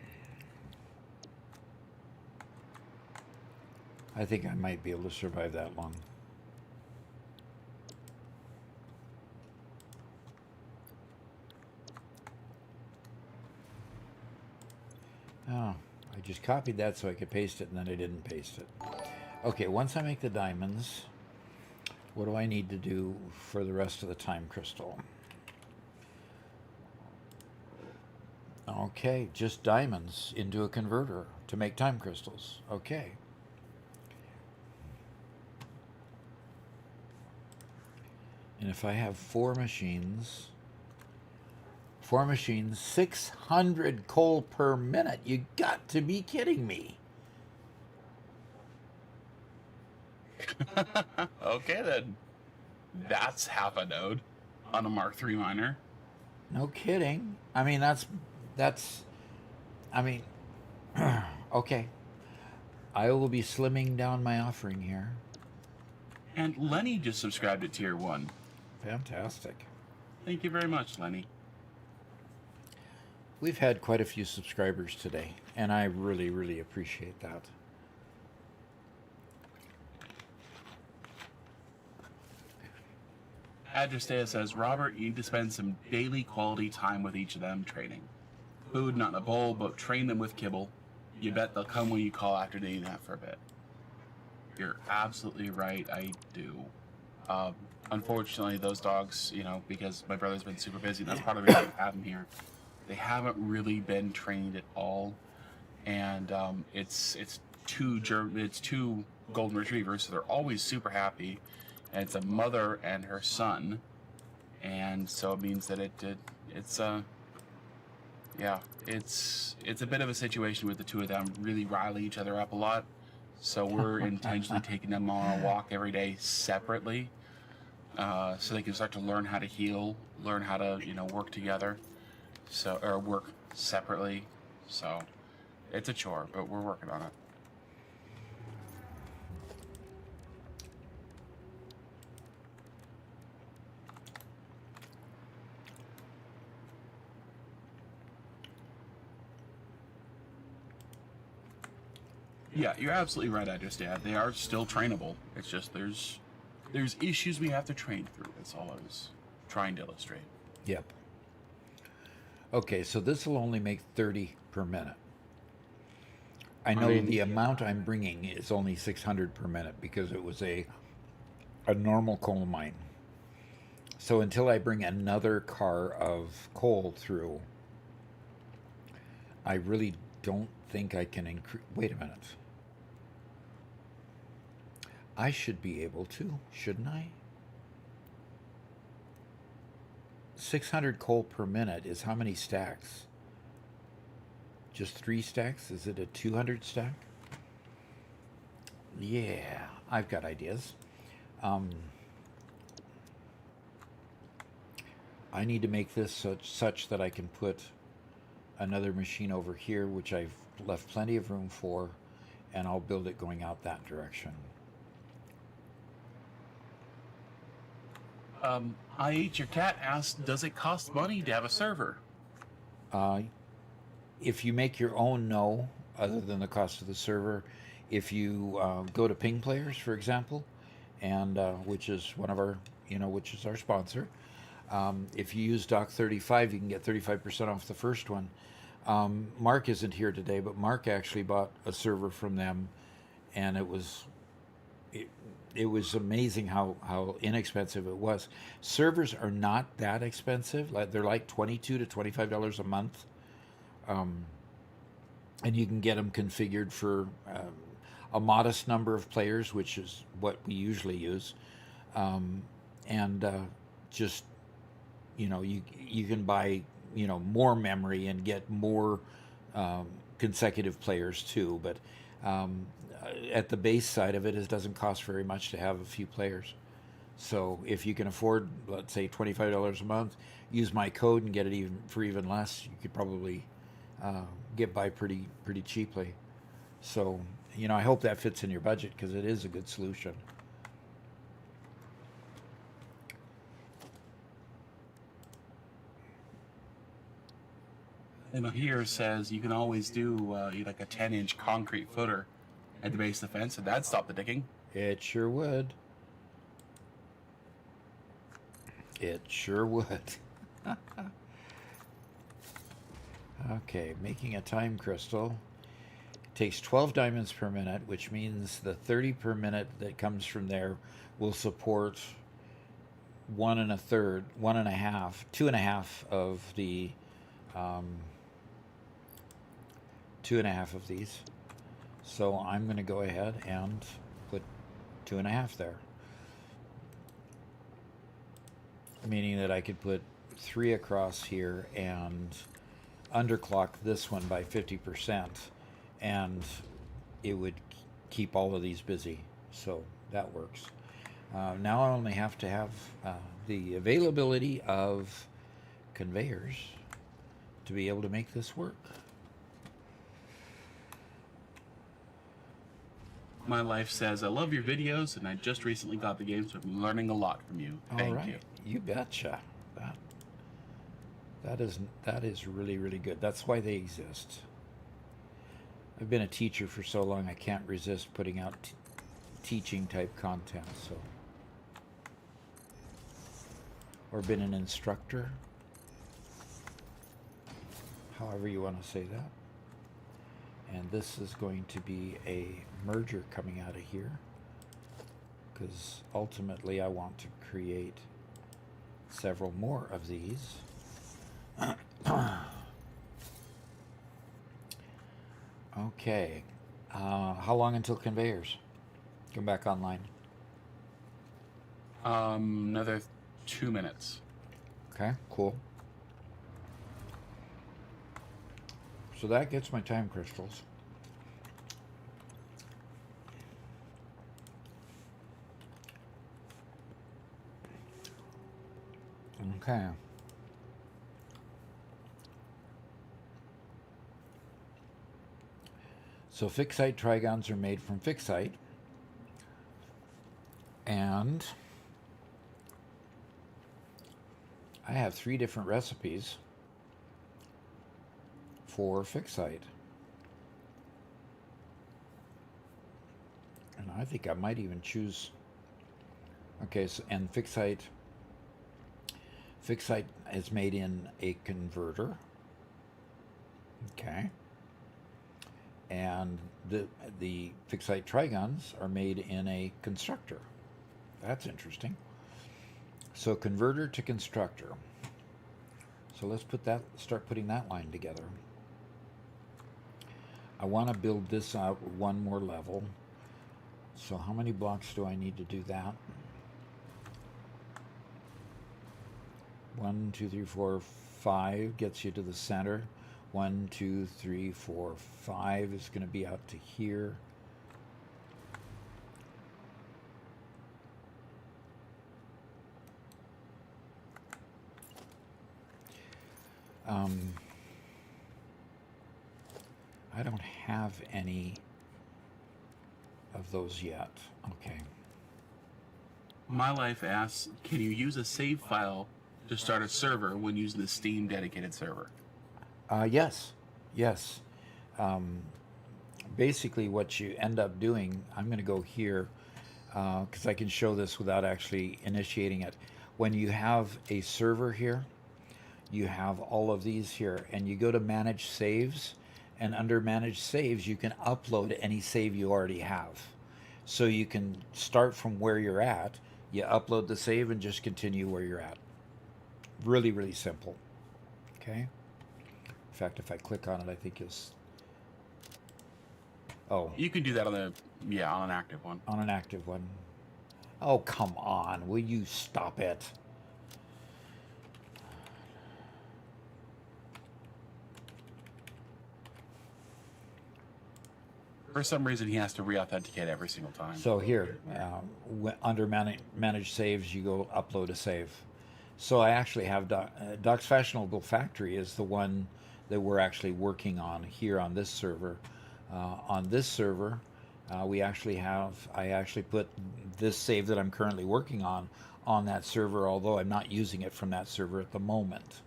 I think I might be able to survive that long. Oh, I just copied that so I could paste it, and then I didn't paste it. Okay, once I make the diamonds, what do I need to do for the rest of the time crystal? Okay, just diamonds into a converter to make time crystals. Okay. And if I have four machines, 600 coal per minute. You got to be kidding me. Okay, then. That's half a node on a Mark III miner. No kidding. I mean, okay. I will be slimming down my offering here. And Lenny just subscribed to Tier 1. Fantastic. Thank you very much, Lenny. We've had quite a few subscribers today, and I really, really appreciate that. Adrestea says, Robert, you need to spend some daily quality time with each of them training. Food not in a bowl, but train them with kibble. You bet they'll come when you call after doing that for a bit. You're absolutely right, I do. Unfortunately, those dogs, because my brother's been super busy, that's part of the reason I have them here. They haven't really been trained at all, and it's two golden retrievers, so they're always super happy, and it's a mother and her son, and so it means that it's a bit of a situation with the two of them really riling each other up a lot. So we're intentionally taking them on a walk every day separately, so they can start to learn how to heal, learn how to work together, or work separately. So it's a chore, but we're working on it. Yeah, you're absolutely right, Dad. They are still trainable. It's just there's issues we have to train through. That's all I was trying to illustrate. Yep. Okay, so this will only make 30 per minute. I know the amount I'm bringing is only 600 per minute because it was a normal coal mine. So until I bring another car of coal through, I really don't think I can increase. Wait a minute. I should be able to, shouldn't I? 600 coal per minute is how many stacks? Just 3 stacks? Is it a 200 stack? Yeah, I've got ideas. I need to make this such that I can put another machine over here, which I've left plenty of room for, and I'll build it going out that direction. I Eat Your Cat asked, does it cost money to have a server? If you make your own, no, other than the cost of the server. If you go to Ping Players, for example, and which is one of our, which is our sponsor, if you use Doc35, you can get 35% off the first one. Mark isn't here today, but Mark actually bought a server from them, and it was amazing how inexpensive it was. Servers are not that expensive; they're like $22 to $25 a month, and you can get them configured for a modest number of players, which is what we usually use, and just you can buy more memory and get more consecutive players too, but at the base side of it, it doesn't cost very much to have a few players. So if you can afford, let's say, $25 a month, use my code and get it even less. You could probably get by pretty cheaply. So I hope that fits in your budget because it is a good solution. And here says you can always do like a 10-inch concrete footer at the base of the fence, and that'd stop the digging. It sure would. It sure would. Okay, making a time crystal takes 12 diamonds per minute, which means the 30 per minute that comes from there will support 1 1/3, 1.5, 2.5 of the 2.5 of these. So I'm going to go ahead and put 2.5 there, meaning that I could put 3 across here and underclock this one by 50%, and it would keep all of these busy. So that works. Now I only have to have the availability of conveyors to be able to make this work. My Life says, I love your videos, and I just recently got the game, so I'm learning a lot from you. Thank you. You betcha. That is really, really good. That's why they exist. I've been a teacher for so long, I can't resist putting out teaching type content. So, or been an instructor, however you want to say that. And this is going to be a merger coming out of here, because ultimately I want to create several more of these. Okay. How long until conveyors come back online? Another 2 minutes. Okay, cool. So that gets my time crystals. Okay. So fixite trigons are made from fixite, and I have 3 different recipes for fixite. I think I might even choose. Okay, so, and Fixite is made in a converter. Okay. And the Fixite Triguns are made in a constructor. That's interesting. So converter to constructor. So let's start putting that line together. I want to build this out one more level. So how many blocks do I need to do that? 1, 2, 3, 4, 5 gets you to the center. 1, 2, 3, 4, 5 is going to be out to here. I don't have any of those yet. Okay. My Life asks, can you use a save file to start a server when using the Steam dedicated server? Yes. Basically, what you end up doing, I'm going to go here because I can show this without actually initiating it. When you have a server here, you have all of these here, and you go to Manage Saves, and under Manage Saves, you can upload any save you already have. So you can start from where you're at, you upload the save, and just continue where you're at. Really, really simple. Okay? In fact, if I click on it, I think you'll... Oh. You can do that on an active one. On an active one. Oh, come on. Will you stop it? For some reason, he has to re-authenticate every single time. So here, under Manage Saves, you go Upload a Save. So I actually have Doc's Fashionable Factory is the one that we're actually working on here on this server. On this server, I actually put this save that I'm currently working on that server, although I'm not using it from that server at the moment.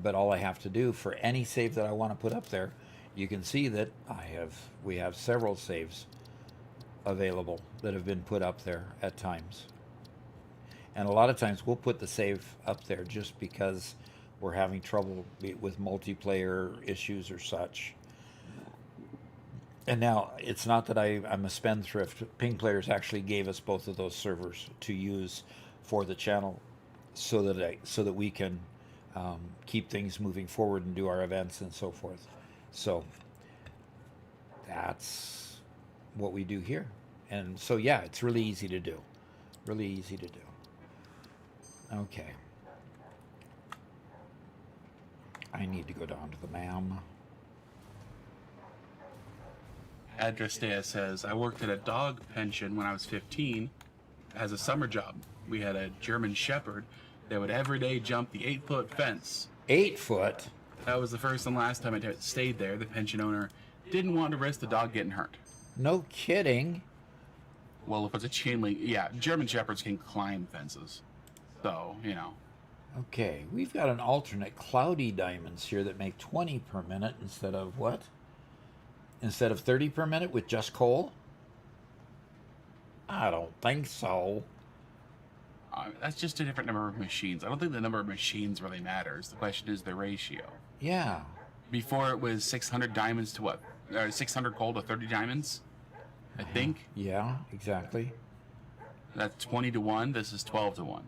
But all I have to do for any save that I want to put up there, you can see that we have several saves available that have been put up there at times. And a lot of times we'll put the save up there just because we're having trouble with multiplayer issues or such. And now, it's not that I'm a spendthrift. Ping Players actually gave us both of those servers to use for the channel so that we can keep things moving forward and do our events and so forth. So that's what we do here. And so, yeah, it's really easy to do. Really easy to do. Okay. I need to go down to the MAM. Address Dea says, I worked at a dog pension when I was 15 as a summer job. We had a German Shepherd that would every day jump the 8-foot fence. 8 foot? That was the first and last time I stayed there. The pension owner didn't want to risk the dog getting hurt. No kidding. Well, if it's a chain link, yeah, German Shepherds can climb fences. So, you know. Okay, we've got an alternate cloudy diamonds here that make 20 per minute instead of what? Instead of 30 per minute with just coal? I don't think so. That's just a different number of machines. I don't think the number of machines really matters. The question is the ratio. Yeah. Before it was 600 diamonds to what? 600 coal to 30 diamonds? I think. Yeah, exactly. That's 20 to 1. This is 12 to 1.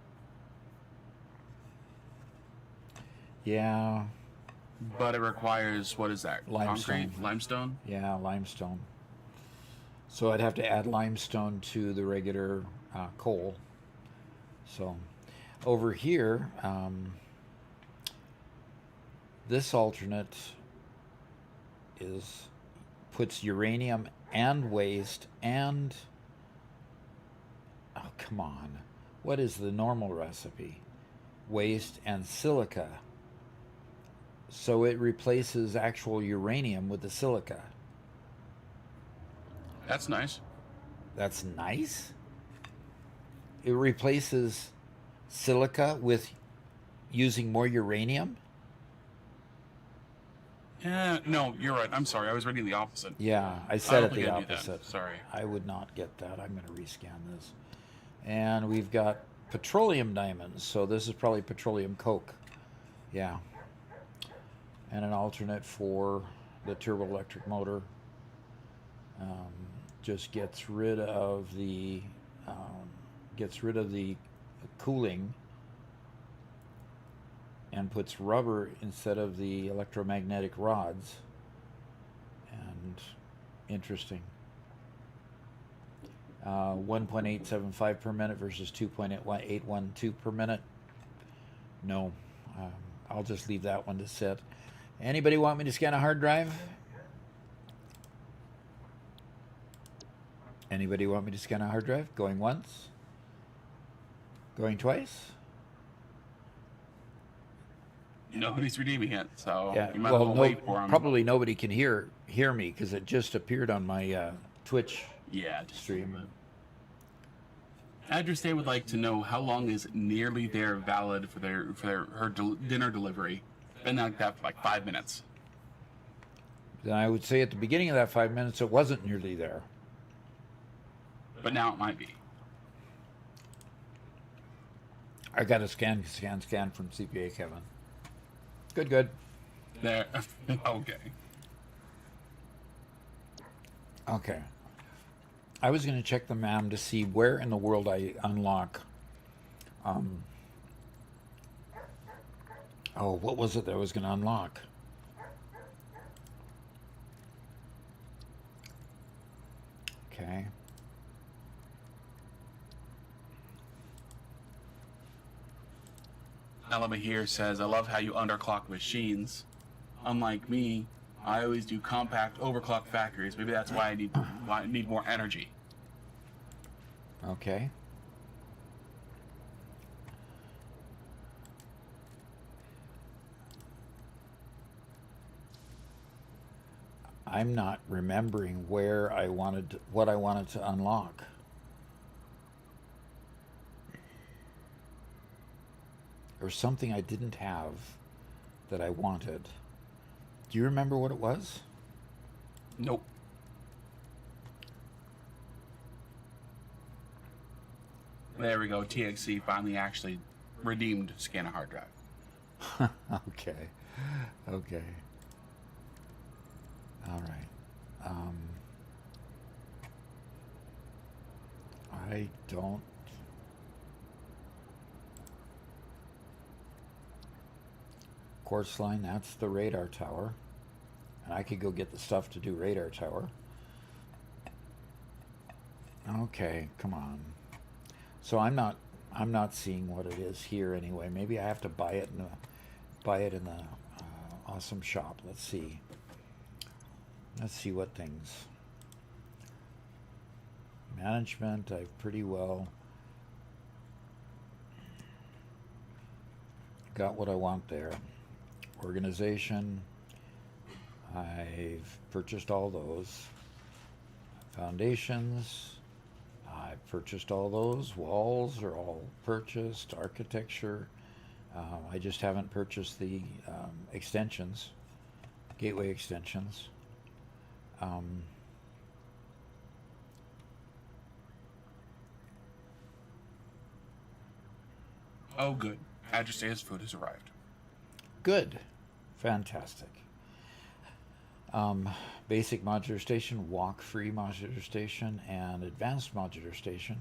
Yeah. But it requires, what is that? Limestone. Concrete? Limestone? Yeah, limestone. So I'd have to add limestone to the regular coal. So over here, this alternate puts uranium and waste and, oh, come on. What is the normal recipe? Waste and silica. So it replaces actual uranium with the silica. That's nice. That's nice? It replaces silica with using more uranium? No, you're right. I'm sorry. I was reading the opposite. Yeah, I I said don't it think the I do that. opposite. Sorry. I would not get that. I'm going to rescan this. And we've got petroleum diamonds. So this is probably petroleum coke. Yeah. And an alternate for the turbo electric motor. Just gets rid of the cooling and puts rubber instead of the electromagnetic rods. And interesting. 1.875 per minute versus 2.812 per minute. No, I'll just leave that one to sit. Anybody want me to scan a hard drive? Anybody want me to scan a hard drive? Going once? Going twice? Nobody's redeeming it, so Yeah. you might as well wait for them. Probably nobody can hear me because it just appeared on my Twitch Yeah, just stream. Address Day would like to know how long is nearly there valid for her dinner delivery. Been like that for like 5 minutes. Then I would say at the beginning of that 5 minutes it wasn't nearly there. But now it might be. I got a scan from CPA Kevin. Good. There. Okay. Okay. I was going to check the MAM to see where in the world I unlock. What was it that I was going to unlock? Okay. Alama here says, I love how you underclock machines. Unlike me, I always do compact overclock factories. Maybe that's why I need more energy. Okay. I'm not remembering what I wanted to unlock. Or something I didn't have that I wanted. Do you remember what it was? Nope. There we go. TXC finally actually redeemed scan a hard drive. Okay. All right. I don't. Quartz line, that's the radar tower. And I could go get the stuff to do radar tower. Okay, come on. So I'm not seeing what it is here anyway. Maybe I have to buy it in the awesome shop. Let's see what things. Management, I've pretty well got what I want there. Organization, I've purchased all those. Foundations, I've purchased all those. Walls are all purchased. Architecture, I just haven't purchased the extensions, gateway extensions. Oh, good. Address Day's food has arrived. Good. Fantastic. Basic modular station, walk-free modular station, and advanced modular station.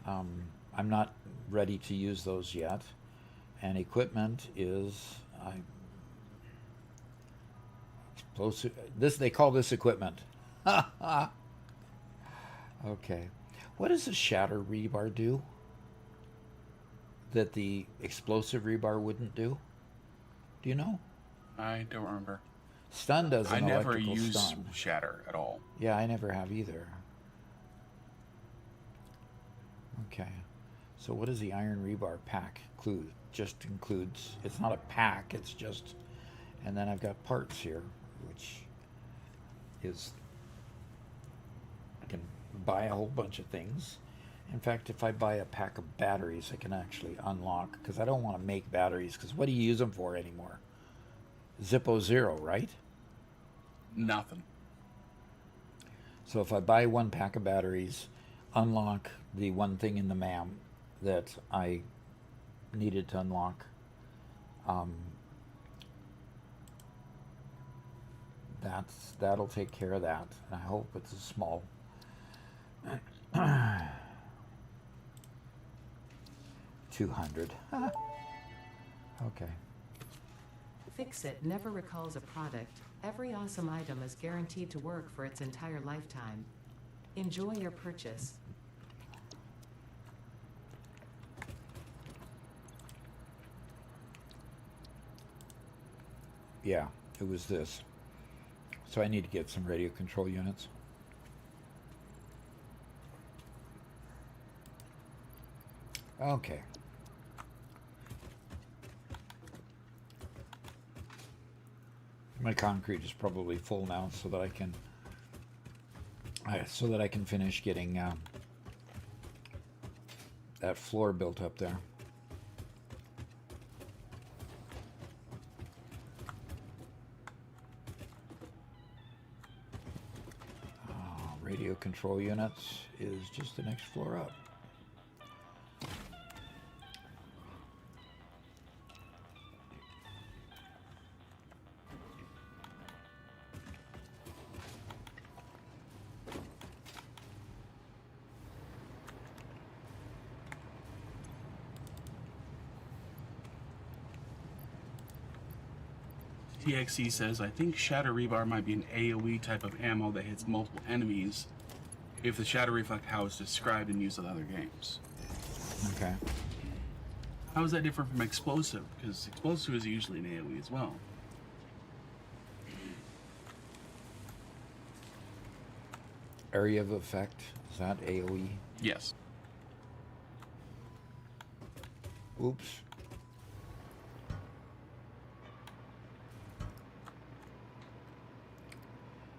I'm not ready to use those yet. And equipment is explosive. They call this equipment. Okay. What does the shatter rebar do that the explosive rebar wouldn't do? Do you know? I don't remember. Stun does an I never electrical use stun. shatter at all. Yeah, I never have either. Okay. So what does the iron rebar pack include? Just includes, it's not a pack, it's just, and then I've got parts here, which is, I can buy a whole bunch of things. In fact, if I buy a pack of batteries, I can actually unlock, because I don't want to make batteries, because what do you use them for anymore? Zippo Zero, right? Nothing. So if I buy one pack of batteries, unlock the one thing in the MAM that I needed to unlock, that'll take care of that. I hope it's a small. 200. Okay. Fix-It never recalls a product. Every awesome item is guaranteed to work for its entire lifetime. Enjoy your purchase. Yeah, it was this. So I need to get some radio control units. Okay. My concrete is probably full now, so that I can finish getting that floor built up there. Radio control units is just the next floor up. TXC says, I think Shatter Rebar might be an AoE type of ammo that hits multiple enemies if the Shatter Reflect how it's described and used in other games. Okay. How is that different from Explosive? Because Explosive is usually an AoE as well. Area of effect, is that AoE? Yes. Oops.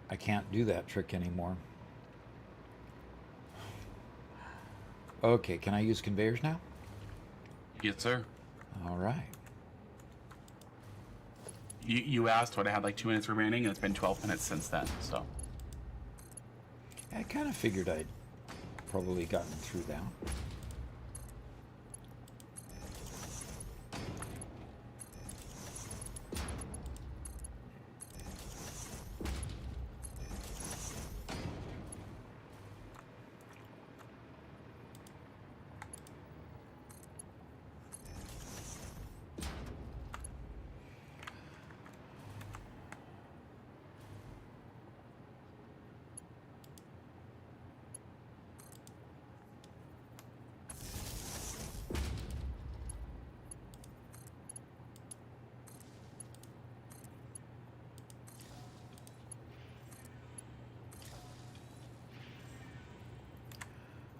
I can't do that trick anymore. Okay, can I use conveyors now? Yes, sir. All right. You asked what I had like 2 minutes remaining, and it's been 12 minutes since then, so. I kind of figured I'd probably gotten through that.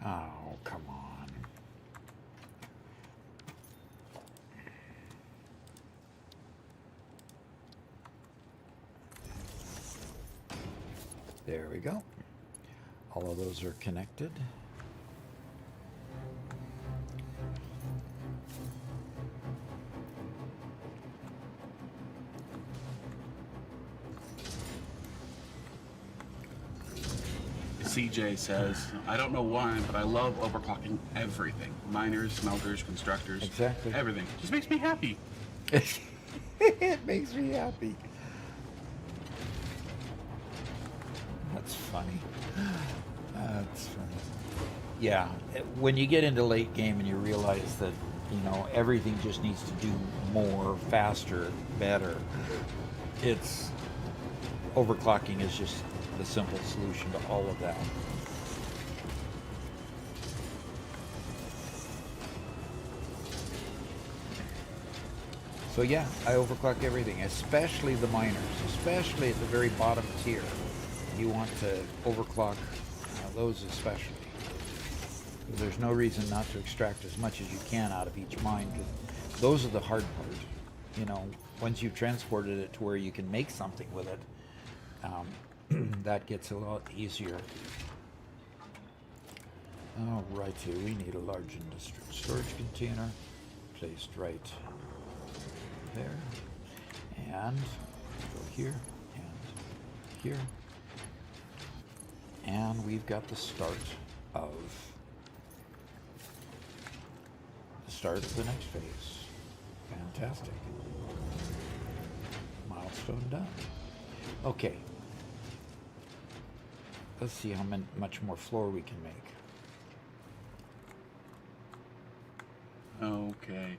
Oh, come on. There we go. All of those are connected. CJ says, I don't know why, but I love overclocking everything. Miners, smelters, constructors. Exactly. Everything. Just makes me happy. It makes me happy. That's funny. That's funny. Yeah, when you get into late game and you realize that, you know, everything just needs to do more, faster, better, it's overclocking is just the simple solution to all of that. So yeah, I overclock everything, especially the miners, especially at the very bottom tier. You want to overclock those especially. There's no reason not to extract as much as you can out of each mine, because those are the hard part. You know, once you've transported it to where you can make something with it, that gets a lot easier. All righty, we need a large industrial storage container placed right there, and go here and here. And we've got the start of the next phase. Fantastic. Milestone done. Okay. Let's see how much more floor we can make. Okay.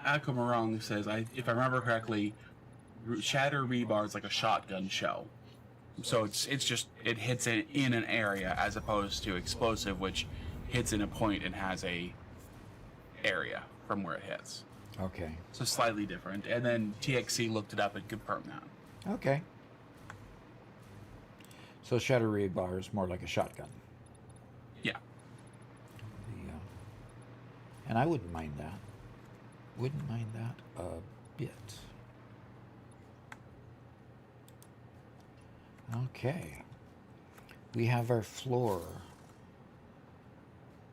Akamarong says, if I remember correctly, shatter rebar is like a shotgun shell. So it hits in an area as opposed to explosive, which hits in a point and has a area from where it hits. Okay. So slightly different. And then TXC looked it up and confirmed that. Okay. So shatter rebar is more like a shotgun. Yeah. And I wouldn't mind that. Wouldn't mind that a bit. Okay. We have our floor.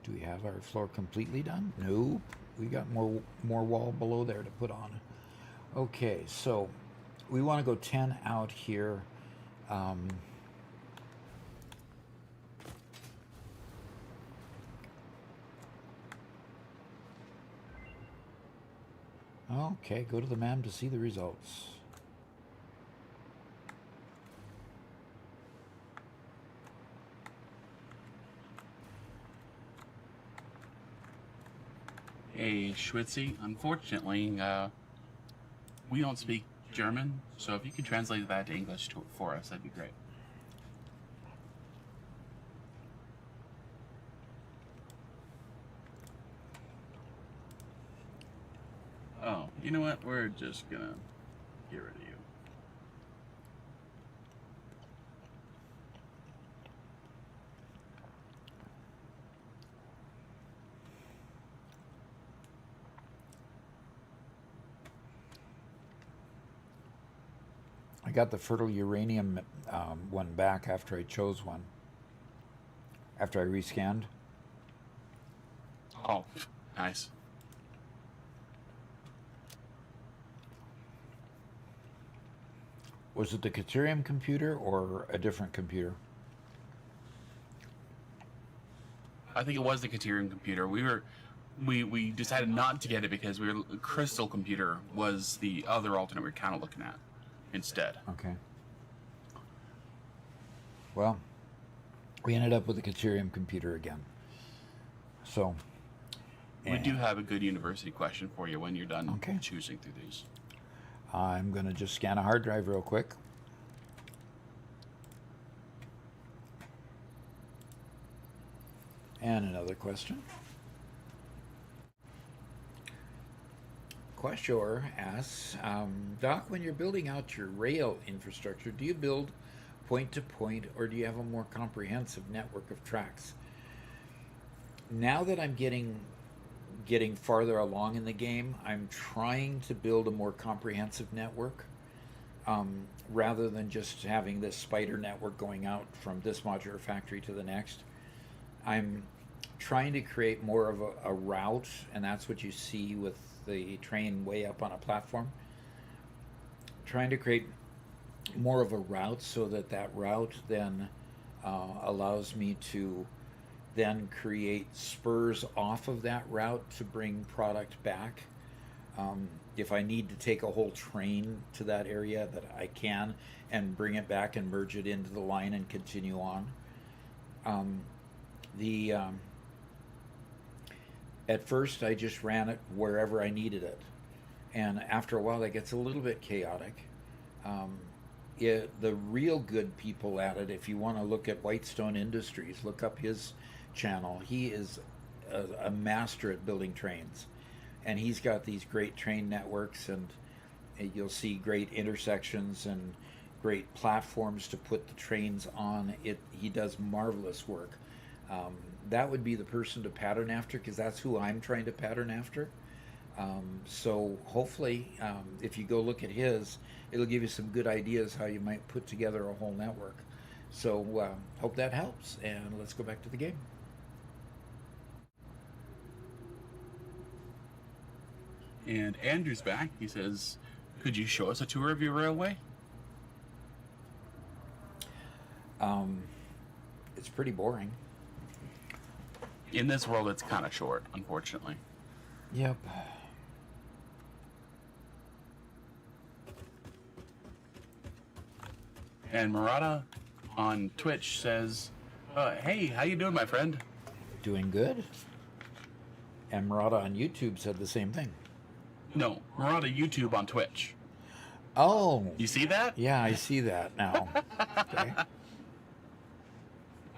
Do we have our floor completely done? Nope. We got more wall below there to put on. Okay, so we want to go 10 out here. Okay, go to the map to see the results. Hey, Schwitzy, unfortunately, we don't speak German, so if you could translate that to English for us, that'd be great. Oh, you know what? We're just gonna get rid of you. I got the fertile uranium one back after I chose one. After I rescanned. Oh, nice. Was it the Caterium computer or a different computer? I think it was the Caterium computer. We decided not to get it because Crystal computer was the other alternate we were kind of looking at instead. Okay. Well, we ended up with the Caterium computer again. So. We do have a good university question for you when you're done Okay. choosing through these. I'm going to just scan a hard drive real quick. And another question. Quashor asks, Doc, when you're building out your rail infrastructure, do you build point-to-point or do you have a more comprehensive network of tracks? Now that I'm getting farther along in the game, I'm trying to build a more comprehensive network rather than just having this spider network going out from this modular factory to the next. I'm trying to create more of a route, and that's what you see with the train way up on a platform. Trying to create more of a route so that route then allows me to then create spurs off of that route to bring product back. If I need to take a whole train to that area, that I can, and bring it back and merge it into the line and continue on. At first, I just ran it wherever I needed it. And after a while, that gets a little bit chaotic. The real good people at it, if you want to look at Whitestone Industries, look up his channel. He is a master at building trains. And he's got these great train networks, and you'll see great intersections and great platforms to put the trains on. He does marvelous work. That would be the person to pattern after, because that's who I'm trying to pattern after. So hopefully, if you go look at his, it'll give you some good ideas how you might put together a whole network. So hope that helps, and let's go back to the game. And Andrew's back. He says, could you show us a tour of your railway? It's pretty boring. In this world, it's kind of short, unfortunately. Yep. And Murata on Twitch says, hey, how you doing, my friend? Doing good. And Murata on YouTube said the same thing. No, Murata YouTube on Twitch. Oh. You see that? Yeah, I see that now. Okay.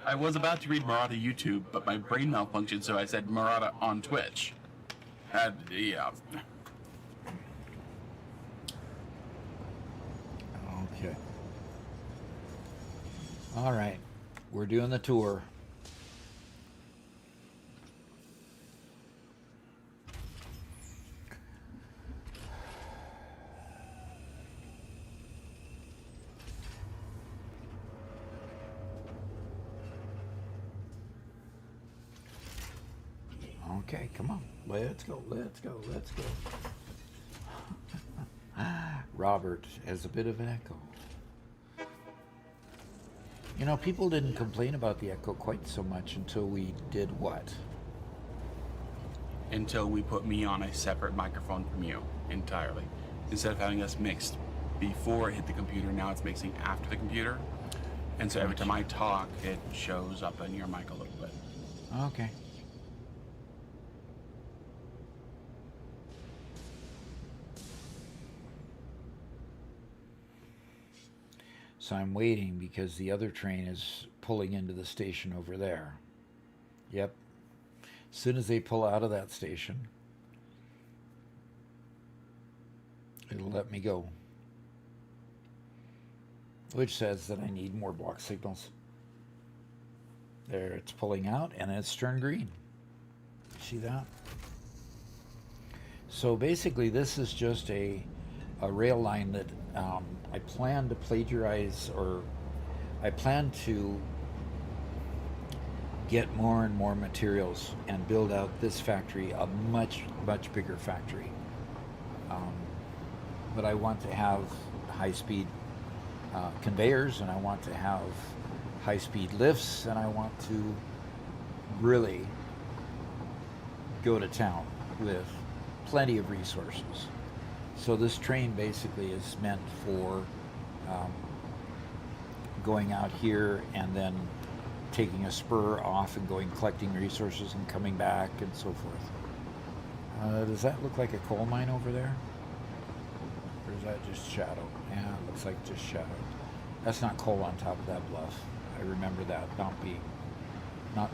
I was about to read Murata YouTube, but my brain malfunctioned, so I said Murata on Twitch. Yeah. Okay. All right. We're doing the tour. Okay, come on. Let's go, let's go, let's go. Robert has a bit of an echo. You know, people didn't complain about the echo quite so much until we did what? Until we put me on a separate microphone from you entirely. Instead of having us mixed before it hit the computer, now it's mixing after the computer. And so every time I talk, it shows up on your mic a little bit. Okay. So I'm waiting because the other train is pulling into the station over there. Yep. As soon as they pull out of that station, it'll let me go. Which says that I need more block signals. There, it's pulling out and it's turned green. See that? So basically this is just a rail line that I plan to plagiarize, or I plan to get more and more materials and build out this factory, a much, much bigger factory. But I want to have high-speed conveyors, and I want to have high-speed lifts, and I want to really go to town with plenty of resources. So this train basically is meant for going out here and then taking a spur off and going collecting resources and coming back and so forth. Does that look like a coal mine over there? Or is that just shadow? Yeah, it looks like just shadow. That's not coal on top of that bluff. I remember that not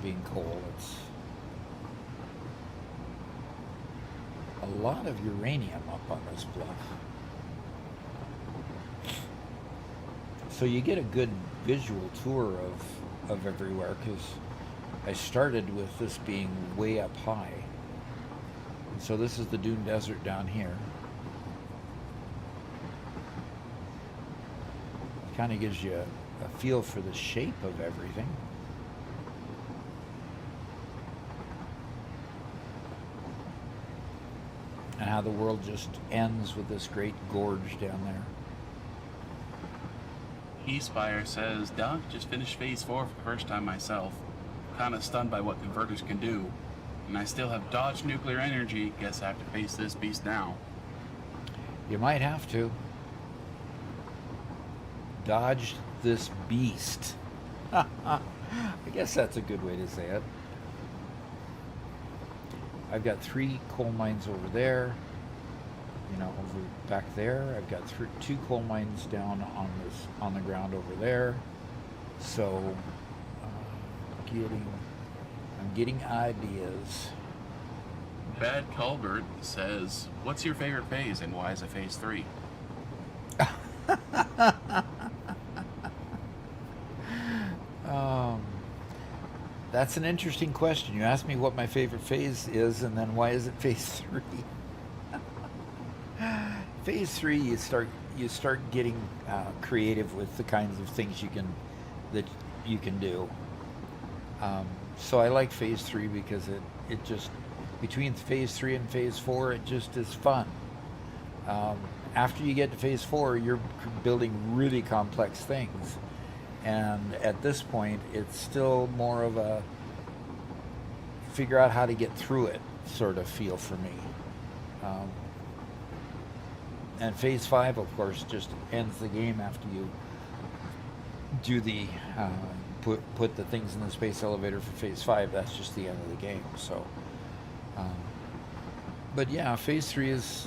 being coal. It's a lot of uranium up on this bluff. So you get a good visual tour of everywhere, because I started with this being way up high. And so this is the Dune Desert down here. Kind of gives you a feel for the shape of everything. And how the world just ends with this great gorge down there. Eastfire says, Doc, just finished phase 4 for the first time myself. Kinda stunned by what converters can do. And I still have dodged nuclear energy. Guess I have to face this beast now. You might have to. Dodge this beast. I guess that's a good way to say it. I've got 3 coal mines over there, over back there. I've got 2 coal mines down on the ground over there. So I'm getting ideas. Bad Culbert says, what's your favorite phase and why is it phase 3? That's an interesting question. You asked me what my favorite phase is, and then why is it phase 3? Phase 3, you start getting creative with the kinds of things that you can do. So I like phase 3 because it just, between phase 3 and phase 4, it just is fun. After you get to phase 4, you're building really complex things, And at this point, it's still more of a figure out how to get through it sort of feel for me. And phase 5, of course, just ends the game after you do the put the things in the space elevator for phase 5. That's just the end of the game. So, but yeah, phase 3 is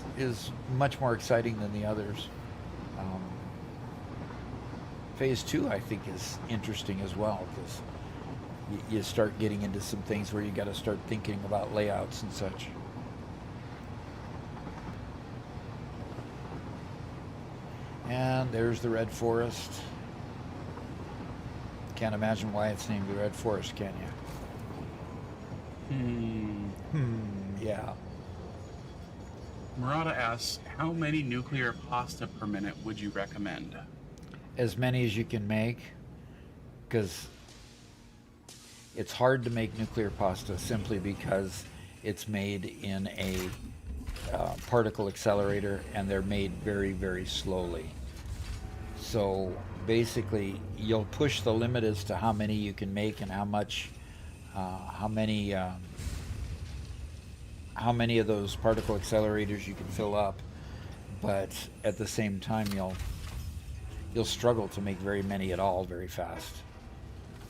much more exciting than the others. Phase 2, I think, is interesting as well, because you start getting into some things where you got to start thinking about layouts and such. And there's the Red Forest. Can't imagine why it's named the Red Forest, can you? Yeah. Murata asks, how many nuclear pasta per minute would you recommend? As many as you can make, because it's hard to make nuclear pasta simply because it's made in a particle accelerator, and they're made very, very slowly. So basically, you'll push the limit as to how many you can make and how many of those particle accelerators you can fill up. But at the same time, you'll struggle to make very many at all very fast.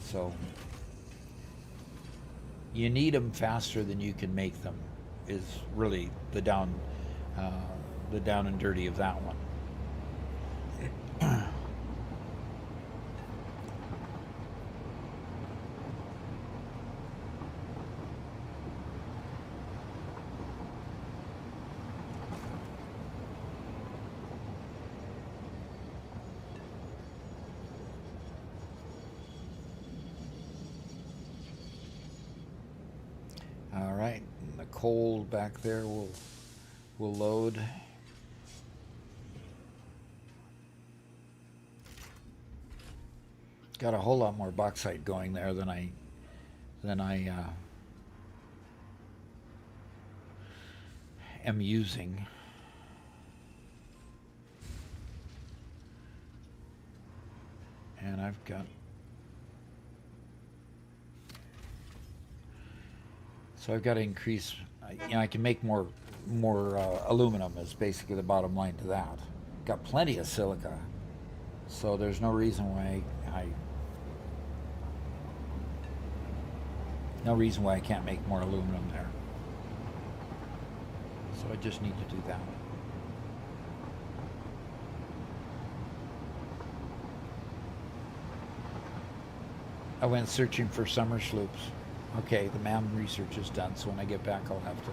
So you need them faster than you can make them is really the down and dirty of that one. All right, and the coal back there will load. Got a whole lot more bauxite going there than I am using. And I've got to increase. I can make more aluminum is basically the bottom line to that. Got plenty of silica, so there's no reason why I can't make more aluminum there. So I just need to do that. I went searching for summer sloops. Okay, the MAM research is done, so when I get back I'll have to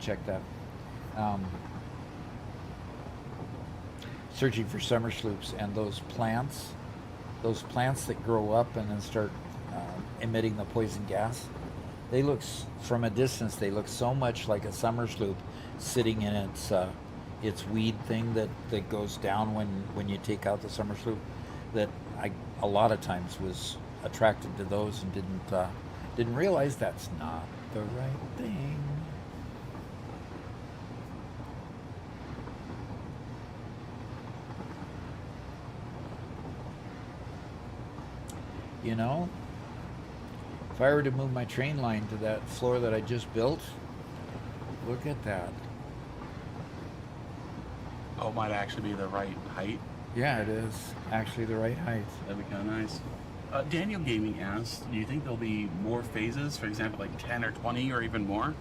check that. Searching for summer sloops, and those plants that grow up and then start emitting the poison gas, they look, from a distance, they look so much like a summer sloop sitting in its weed thing that goes down when you take out the summer sloop, that I a lot of times was attracted to those and didn't realize that's not the right thing. You know, if I were to move my train line to that floor that I just built, look at that. Oh, it might actually be the right height. Yeah, it is actually the right height. That'd be kind of nice. Daniel Gaming asks, do you think there'll be more phases, for example, like 10 or 20 or even more?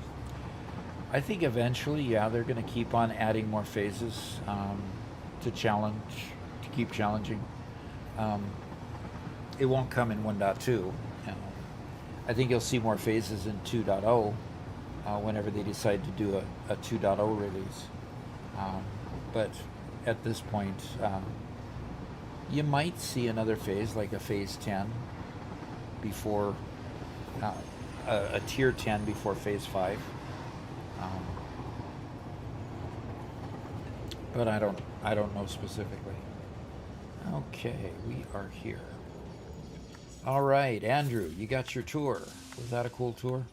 I think eventually, yeah, they're going to keep on adding more phases to keep challenging. It won't come in 1.2. I think you'll see more phases in 2.0 whenever they decide to do a 2.0 release. But at this point, you might see another phase, like a phase 10 before a tier 10 before phase 5. But I don't know specifically. Okay, we are here. All right, Andrew, you got your tour. Was that a cool tour?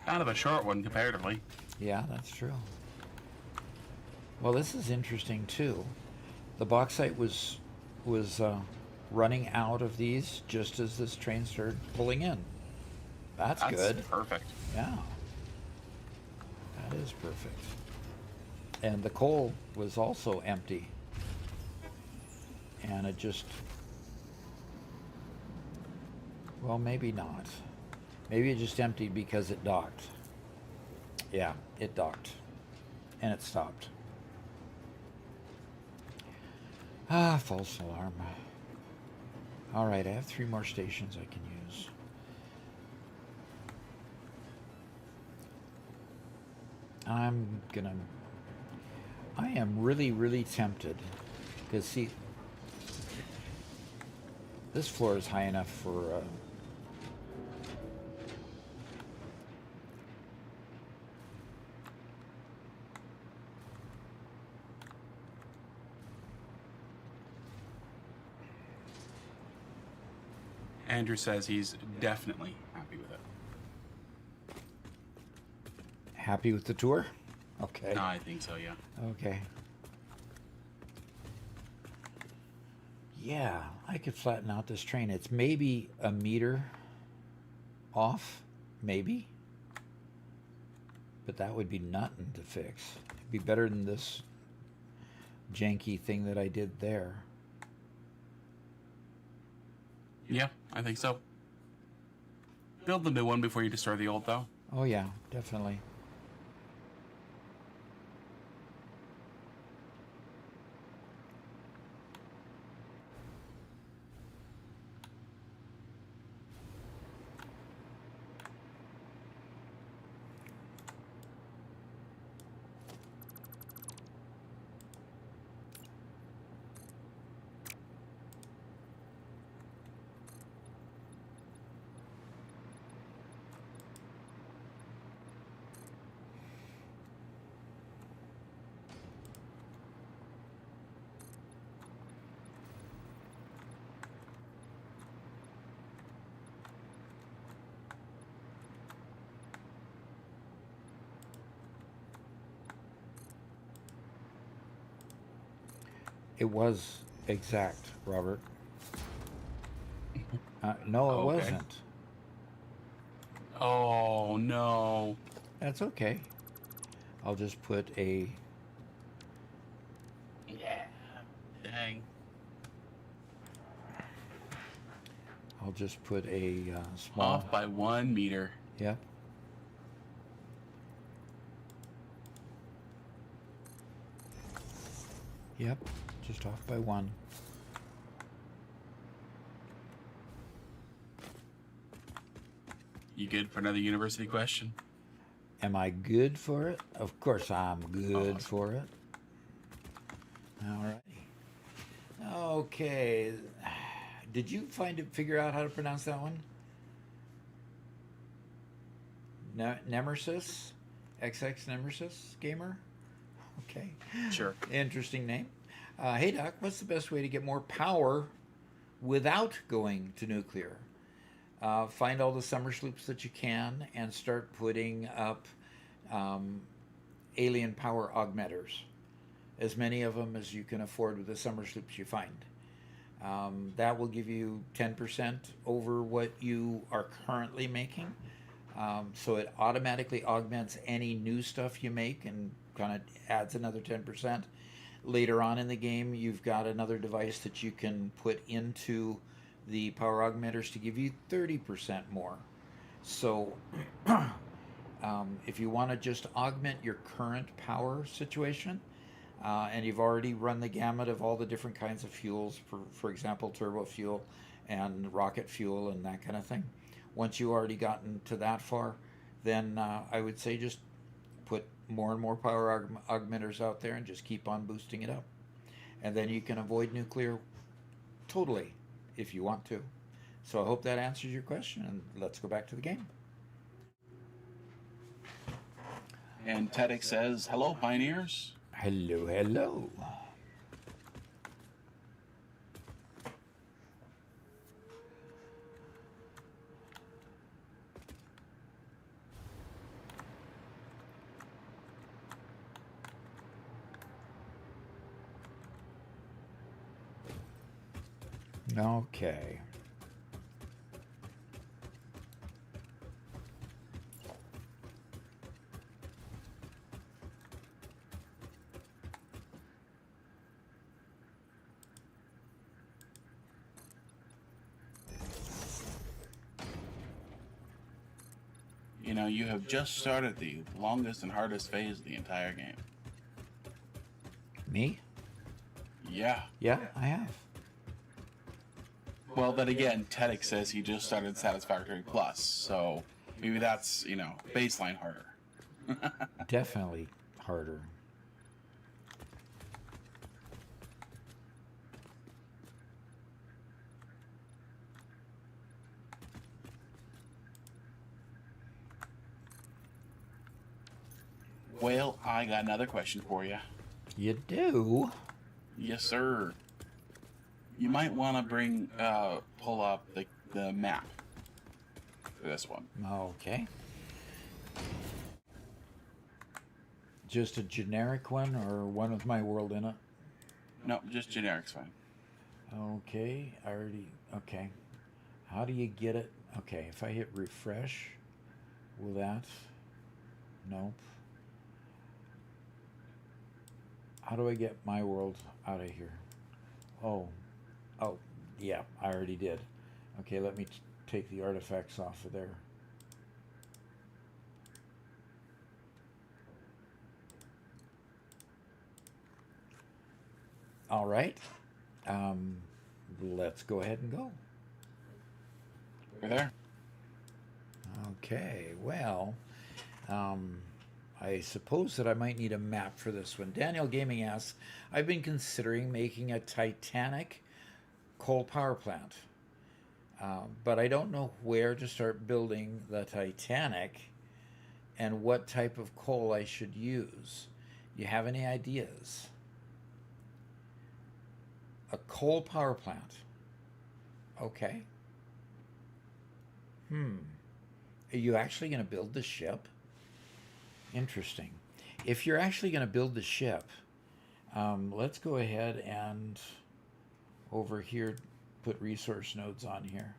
Kind of a short one comparatively. Yeah, that's true. Well, this is interesting too. The bauxite was was running out of these just as this train started pulling in. That's good. Perfect. Yeah. That is perfect. And the coal was also empty. And it just... Well, maybe not. Maybe it just emptied because it docked. Yeah, it docked. And it stopped. Ah, false alarm. All right, I have 3 more stations I can use. I am really, really tempted. Because, see, this floor is high enough for... Andrew says he's definitely happy with it. Happy with the tour? Okay. I think so, yeah. Okay. Yeah, I could flatten out this train. It's maybe a meter off, maybe. But that would be nothing to fix. It'd be better than this janky thing that I did there. Yeah, I think so. Build the new one before you destroy the old, though. Oh yeah, definitely. It was exact, Robert. No, it Okay. wasn't. Oh, no. That's okay. I'll just put a... Yeah. Dang. I'll just put a small... Off by 1 meter. Yep. Yep, just off by 1. You good for another university question? Am I good for it? Of course I'm good Awesome. for it. All right. Okay. Did you figure out how to pronounce that one? Nemesis? XX Nemesis Gamer? Okay. Sure. Interesting name. Hey, Doc, what's the best way to get more power without going to nuclear? Find all the summer sloops that you can and start putting up alien power augmenters. As many of them as you can afford with the summer sloops you find. That will give you 10% over what you are currently making. So it automatically augments any new stuff you make and kind of adds another 10%. Later on in the game, you've got another device that you can put into the power augmenters to give you 30% more. So if you want to just augment your current power situation, and you've already run the gamut of all the different kinds of fuels, for example, turbo fuel and rocket fuel and that kind of thing, once you've already gotten to that far, then I would say just put more and more power augmenters out there and just keep on boosting it up. And then you can avoid nuclear totally if you want to. So I hope that answers your question, and let's go back to the game. And TEDx says, hello, pioneers. Hello, hello. Okay. You know, you have just started the longest and hardest phase of the entire game. Me? Yeah. Yeah, I have. Well, then again, Teddick says he just started Satisfactory Plus, so maybe that's, you know, baseline harder. Definitely harder. Well, I got another question for you. You do? Yes, sir. You might want to pull up the map for this one. Okay. Just a generic one or one with my world in it? No, just generic's fine. Okay, I already... Okay. How do you get it? Okay, if I hit refresh, will that... Nope. How do I get my world out of here? Oh, yeah, I already did. Okay, let me take the artifacts off of there. All right. Let's go ahead and go. We're there. Okay, well, I suppose that I might need a map for this one. Daniel Gaming asks, I've been considering making a Titanic coal power plant, but I don't know where to start building the Titanic and what type of coal I should use. You have any ideas? A coal power plant. Okay. Are you actually going to build the ship? Interesting. If you're actually going to build the ship, let's go ahead and over here put resource nodes on here.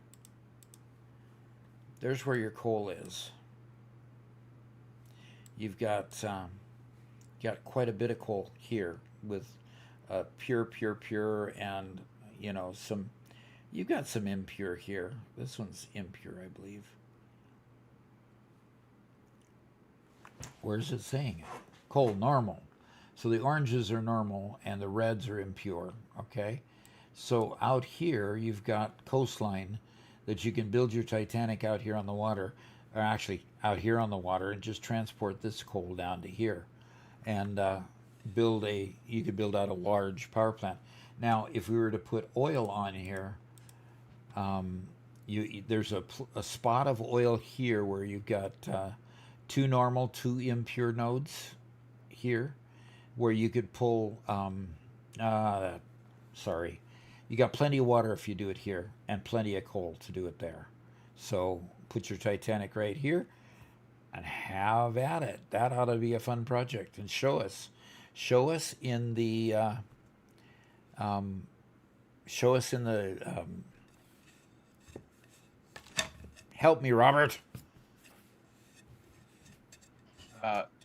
There's where your coal is. You've got quite a bit of coal here with pure, and you know some. You've got some impure here. This one's impure, I believe. Where's it saying it? Coal, normal. So the oranges are normal and the reds are impure, okay? So out here, you've got coastline that you can build your Titanic out here on the water, or actually out here on the water, and just transport this coal down to here. And you could build out a large power plant. Now, if we were to put oil on here, there's a spot of oil here where you've got 2 normal, 2 impure nodes here, where you could pull, sorry, you got plenty of water if you do it here, and plenty of coal to do it there. So put your Titanic right here, and have at it. That ought to be a fun project, and show us in the, help me, Robert.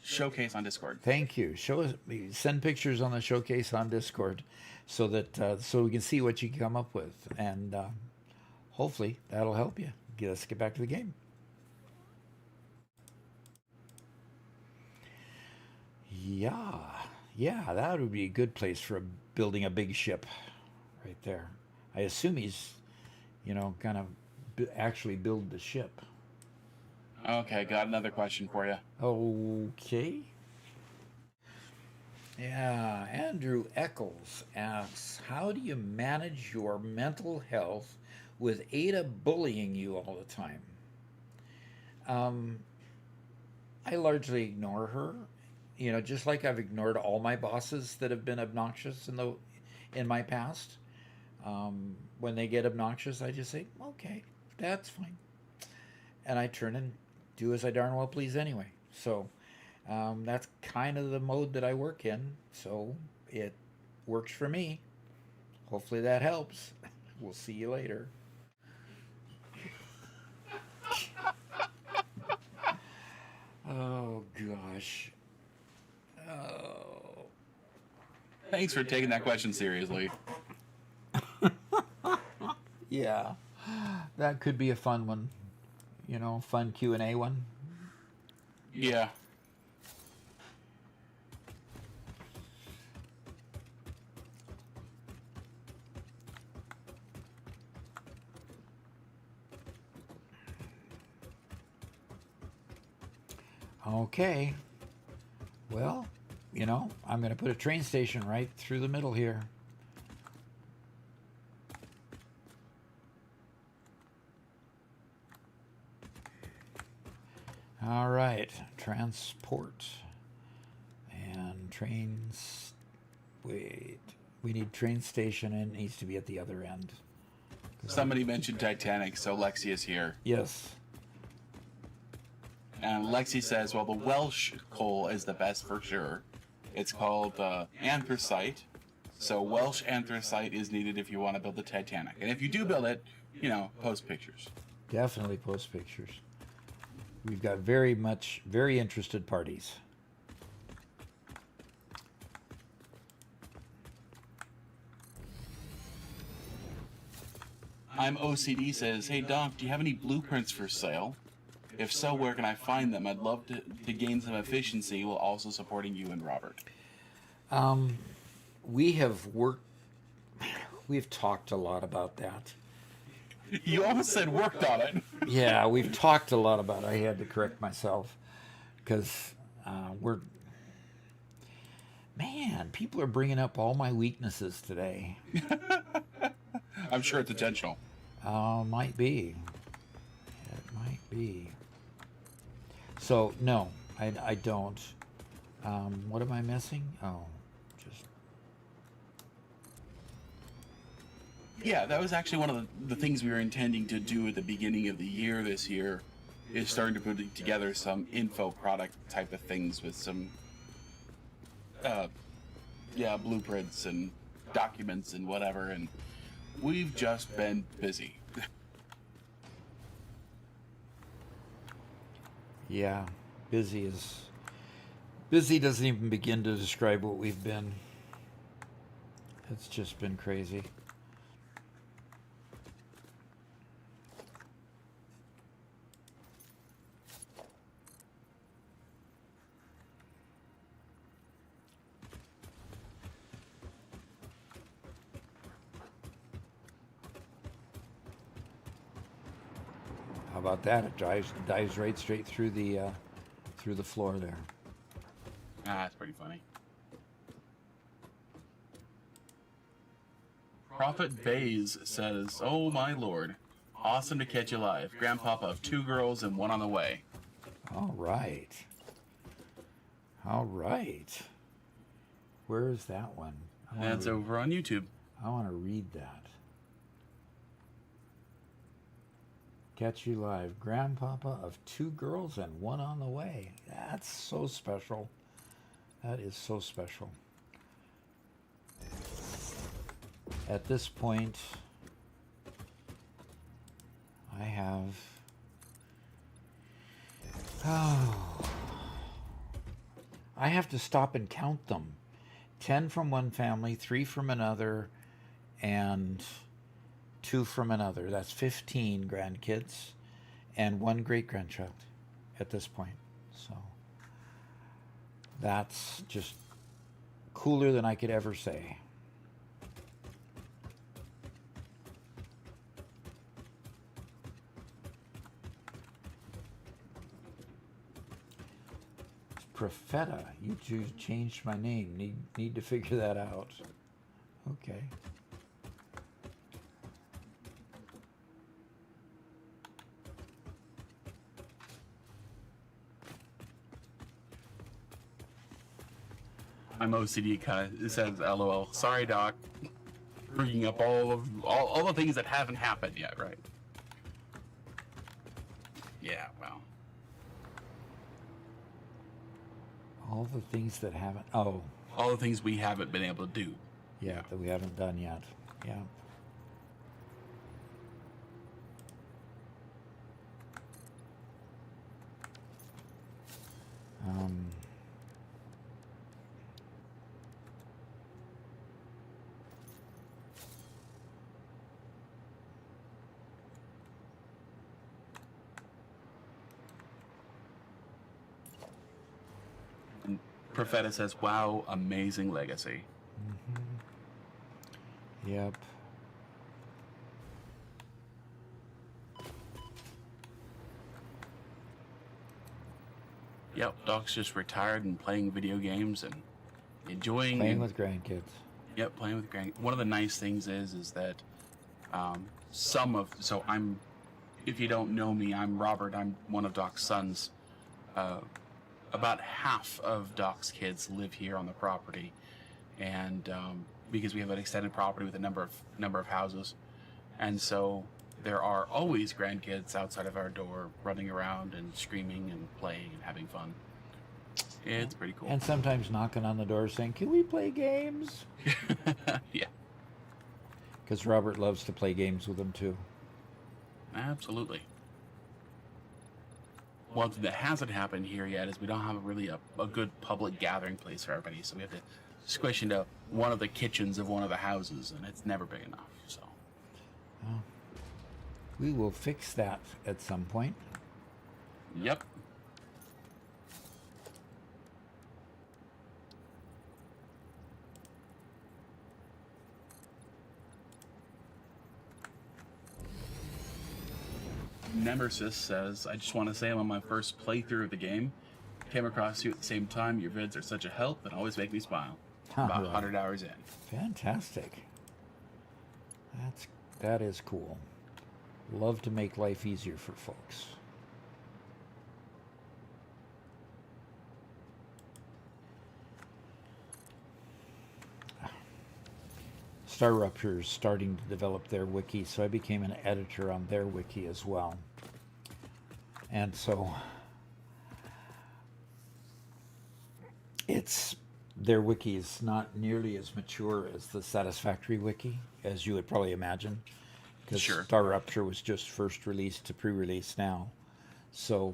Showcase on Discord. Thank you. Send pictures on the showcase on Discord, so that so we can see what you come up with, and hopefully that'll help you. Let's get back to the game. Yeah, that would be a good place for building a big ship, right there. I assume he's, gonna actually build the ship. Okay, got another question for you. Okay. Yeah, Andrew Eccles asks, how do you manage your mental health with Ada bullying you all the time? I largely ignore her, just like I've ignored all my bosses that have been obnoxious in my past. When they get obnoxious, I just say, okay, that's fine. And I turn and do as I darn well please anyway. So that's kind of the mode that I work in. So it works for me. Hopefully that helps. We'll see you later. Oh, gosh. Oh. Thanks for taking that question seriously. Yeah. That could be a fun one. You know, fun Q&A one. Yeah. Okay. Well, you know, I'm going to put a train station right through the middle here. All right, transport and trains. Wait, we need train station and it needs to be at the other end. Somebody mentioned Titanic, so Lexi is here. Yes. And Lexi says, well, the Welsh coal is the best for sure. It's called anthracite. So Welsh anthracite is needed if you want to build the Titanic. And if you do build it, you know, post pictures. Definitely post pictures. We've got very interested parties. I'm OCD says, hey Doc, do you have any blueprints for sale? If so, where can I find them? I'd love to gain some efficiency while also supporting you and Robert. We've talked a lot about that. You almost said worked on it. Yeah, we've talked a lot about it. I had to correct myself because people are bringing up all my weaknesses today. I'm sure it's intentional. Might be. It might be. So, no, I don't. What am I missing? Oh, just... Yeah, that was actually one of the things we were intending to do at the beginning of the year this year, is starting to put together some info product type of things with some, blueprints and documents and whatever, and we've just been busy. Yeah, busy doesn't even begin to describe what we've been. It's just been crazy. How about that? It dives right straight through the floor there. That's pretty funny. Prophet Bays says, oh my lord, awesome to catch you live. Grandpapa of 2 girls and 1 on the way. All right. All right. Where is that one? That's over on YouTube. I want to read that. Catch you live. Grandpapa of 2 girls and 1 on the way. That's so special. That is so special. At this point, I have... I have to stop and count them. 10 from one family, 3 from another, and 2 from another. That's 15 grandkids and 1 great-grandchild at this point. So that's just cooler than I could ever say. Profeta, you two changed my name. Need to figure that out. Okay. I'm OCD it says LOL. Sorry, Doc. Bringing up all the things that haven't happened yet, right? Yeah, well. All the things that haven't... Oh. All the things we haven't been able to do. Yeah, that we haven't done yet. Yeah. Um, And Profeta says, wow, amazing legacy. yep. Yep, Doc's just retired and playing video games and enjoying Playing with grandkids. Yep, playing with grand. One of the nice things is that if you don't know me, I'm Robert. I'm one of Doc's sons. About half of Doc's kids live here on the property, and because we have an extended property with a number of houses, and so there are always grandkids outside of our door running around and screaming and playing and having fun. It's pretty cool. And sometimes knocking on the door saying, "Can we play games?" Yeah, Because Robert loves to play games with them too. absolutely. One thing that hasn't happened here yet is we don't have really a good public gathering place for everybody, so we have to squish into one of the kitchens of one of the houses, and it's never big enough. So, We will fix that at some point. yep. Nemesis says, I just want to say I'm on my first playthrough of the game. Came across you at the same time. Your vids are such a help and always make me smile. About 100 hours in. Fantastic. That is cool. Love to make life easier for folks. Star Rupture is starting to develop their wiki, so I became an editor on their wiki as well. And so their wiki is not nearly as mature as the Satisfactory wiki, as you would probably imagine, because Sure. Star Rupture was just first released to pre-release now. So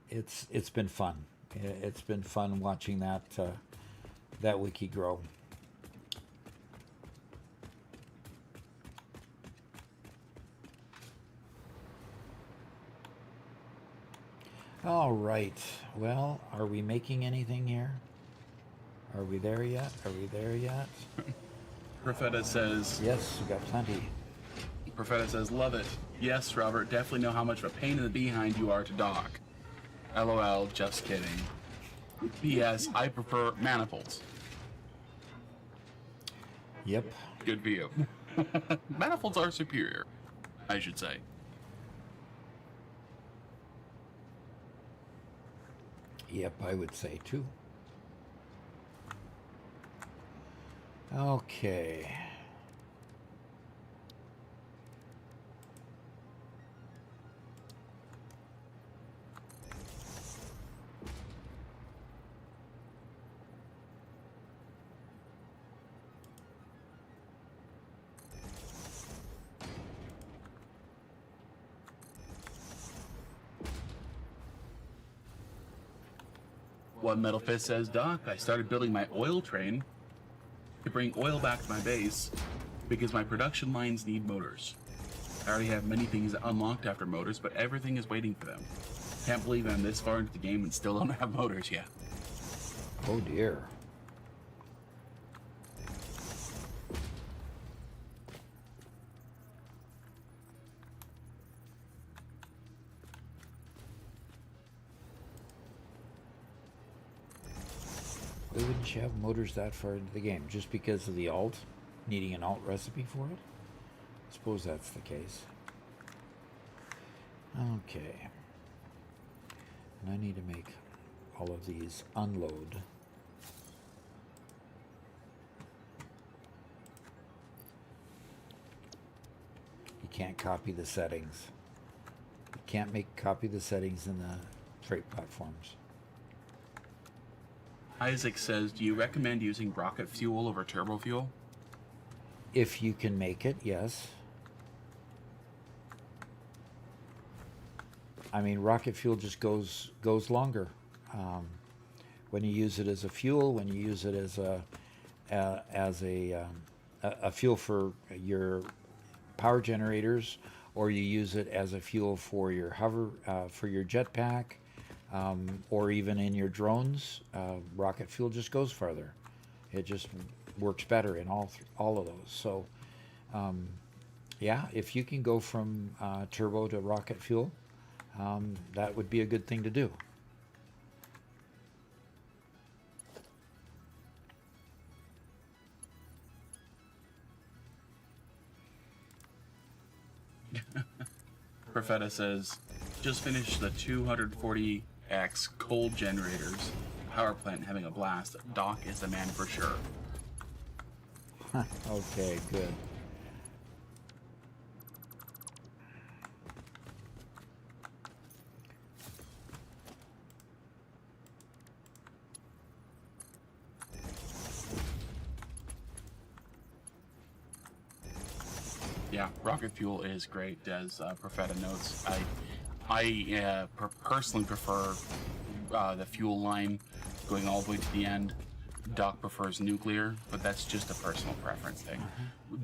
it's been fun. It's been fun watching that wiki grow. All right. Well, are we making anything here? Are we there yet? Are we there yet? Profeta says, Yes, we got plenty. Profeta says, love it. Yes, Robert, definitely know how much of a pain in the behind you are to Doc. LOL, just kidding. P.S. I prefer manifolds. Yep. Good for you. Manifolds are superior, I should say. Yep, I would say too. Okay. One Metal Fist says, Doc, I started building my oil train to bring oil back to my base because my production lines need motors. I already have many things unlocked after motors, but everything is waiting for them. Can't believe I'm this far into the game and still don't have motors yet. Oh dear. Why wouldn't you have motors that far into the game? Just because of the alt? Needing an alt recipe for it? I suppose that's the case. Okay. And I need to make all of these unload. You can't copy the settings. You can't copy the settings in the freight platforms. Isaac says, do you recommend using rocket fuel over turbo fuel? If you can make it, yes. I mean, rocket fuel just goes longer. Um, when you use it as a fuel, when you use it as a fuel for your power generators, or you use it as a fuel for your hover, for your jetpack, or even in your drones, rocket fuel just goes farther. It just works better in all of those. So, yeah, if you can go from turbo to rocket fuel, that would be a good thing to do. Profeta says, just finished the 240x cold generators power plant having a blast. Doc is the man for sure. Okay, good. Yeah, rocket fuel is great, as Profeta notes. I personally prefer the fuel line going all the way to the end. Doc prefers nuclear, but that's just a personal preference thing.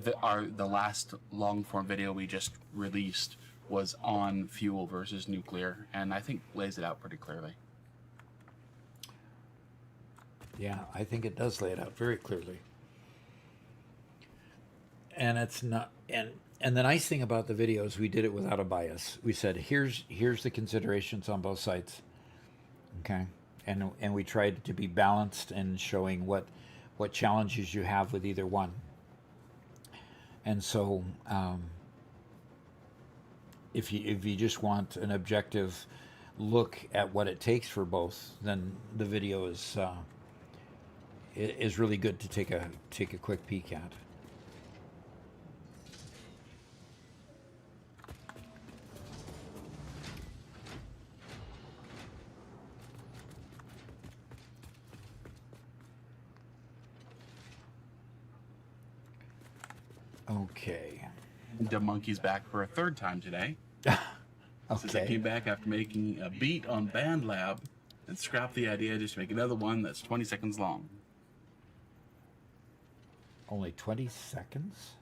The last long form video we just released was on fuel versus nuclear, and I think lays it out pretty clearly. Yeah, I think it does lay it out very clearly. And it's not, and the nice thing about the video is we did it without a bias. We said, here's the considerations on both sides. Okay. And we tried to be balanced in showing what challenges you have with either one. And so if you just want an objective look at what it takes for both, then the video is really good to take a quick peek at. Okay. The monkey's back for a third time today. Since I Okay. came back after making a beat on Band Lab and scrapped the idea just to make another one that's 20 seconds long. Only 20 seconds?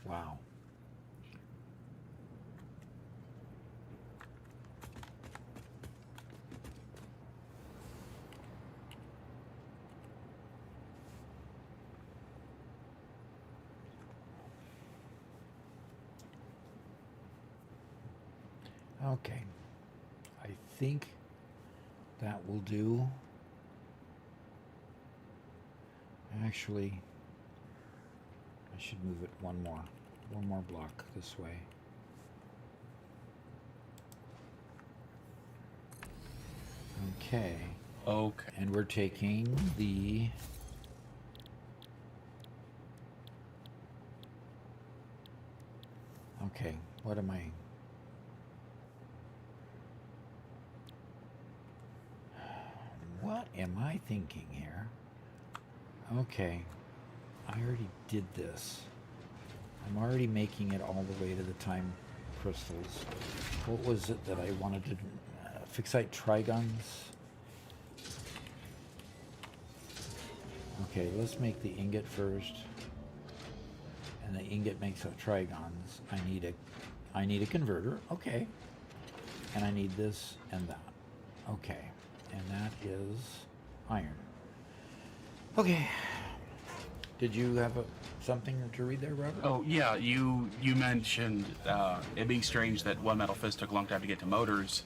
Wow. Okay. I think that will do. Actually, I should move it one more block this way. Okay. Okay. And we're taking the okay, what am I thinking here? Okay, I already did this. I'm already making it all the way to the time crystals. What was it that I wanted to fixate trigons? Okay, let's make the ingot first. And the ingot makes up trigons. I need a converter. Okay. And I need this and that. Okay. And that is iron. Okay. Did you have something to read there, Robert? Oh, yeah, you mentioned it being strange that One Metal Fist took a long time to get to motors.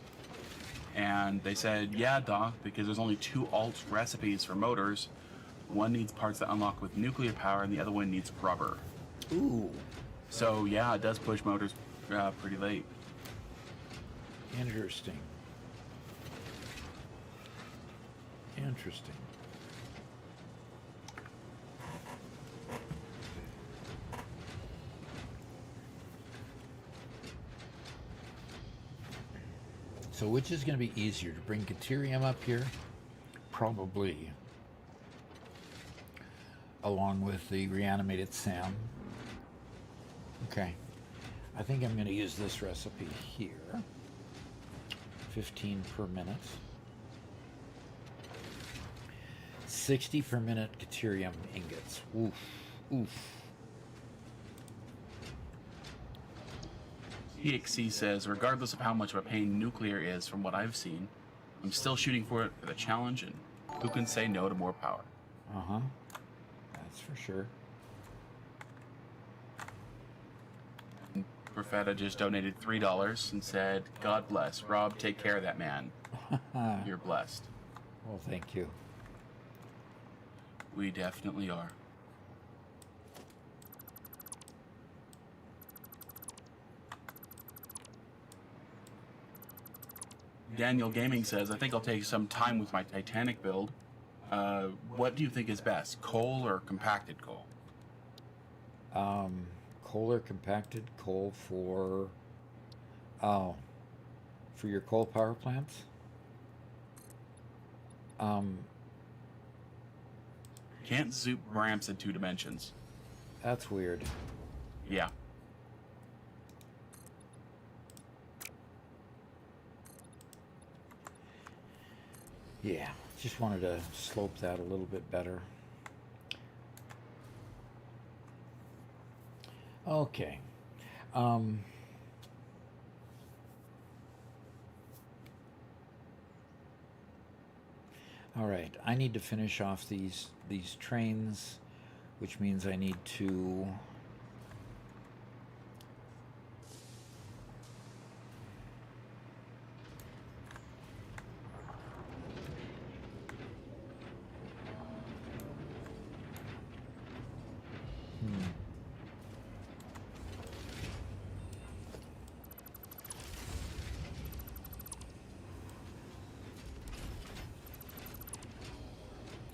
And they said, yeah, Doc, because there's only 2 alt recipes for motors. One needs parts that unlock with nuclear power, and the other one needs rubber. Ooh. So, yeah, it does push motors pretty late. Interesting. Interesting. So which is going to be easier, to bring Deuterium up here? Probably. Along with the reanimated SAM. Okay. I think I'm going to use this recipe here. 15 per minute. 60 per minute deuterium ingots. Oof. Oof. EXC says, regardless of how much of a pain nuclear is from what I've seen, I'm still shooting for it for the challenge, and who can say no to more power? Uh-huh. That's for sure. Profeta just donated $3 and said, God bless. Rob, take care of that man. You're blessed. Well, thank you. We definitely are. Daniel Gaming says, I think I'll take some time with my Titanic build. What do you think is best, coal or compacted coal? Coal or compacted coal for your coal power plants? Can't zoop ramps in 2 dimensions. That's weird. Yeah. Yeah, just wanted to slope that a little bit better. Okay. All right, I need to finish off these trains, which means I need to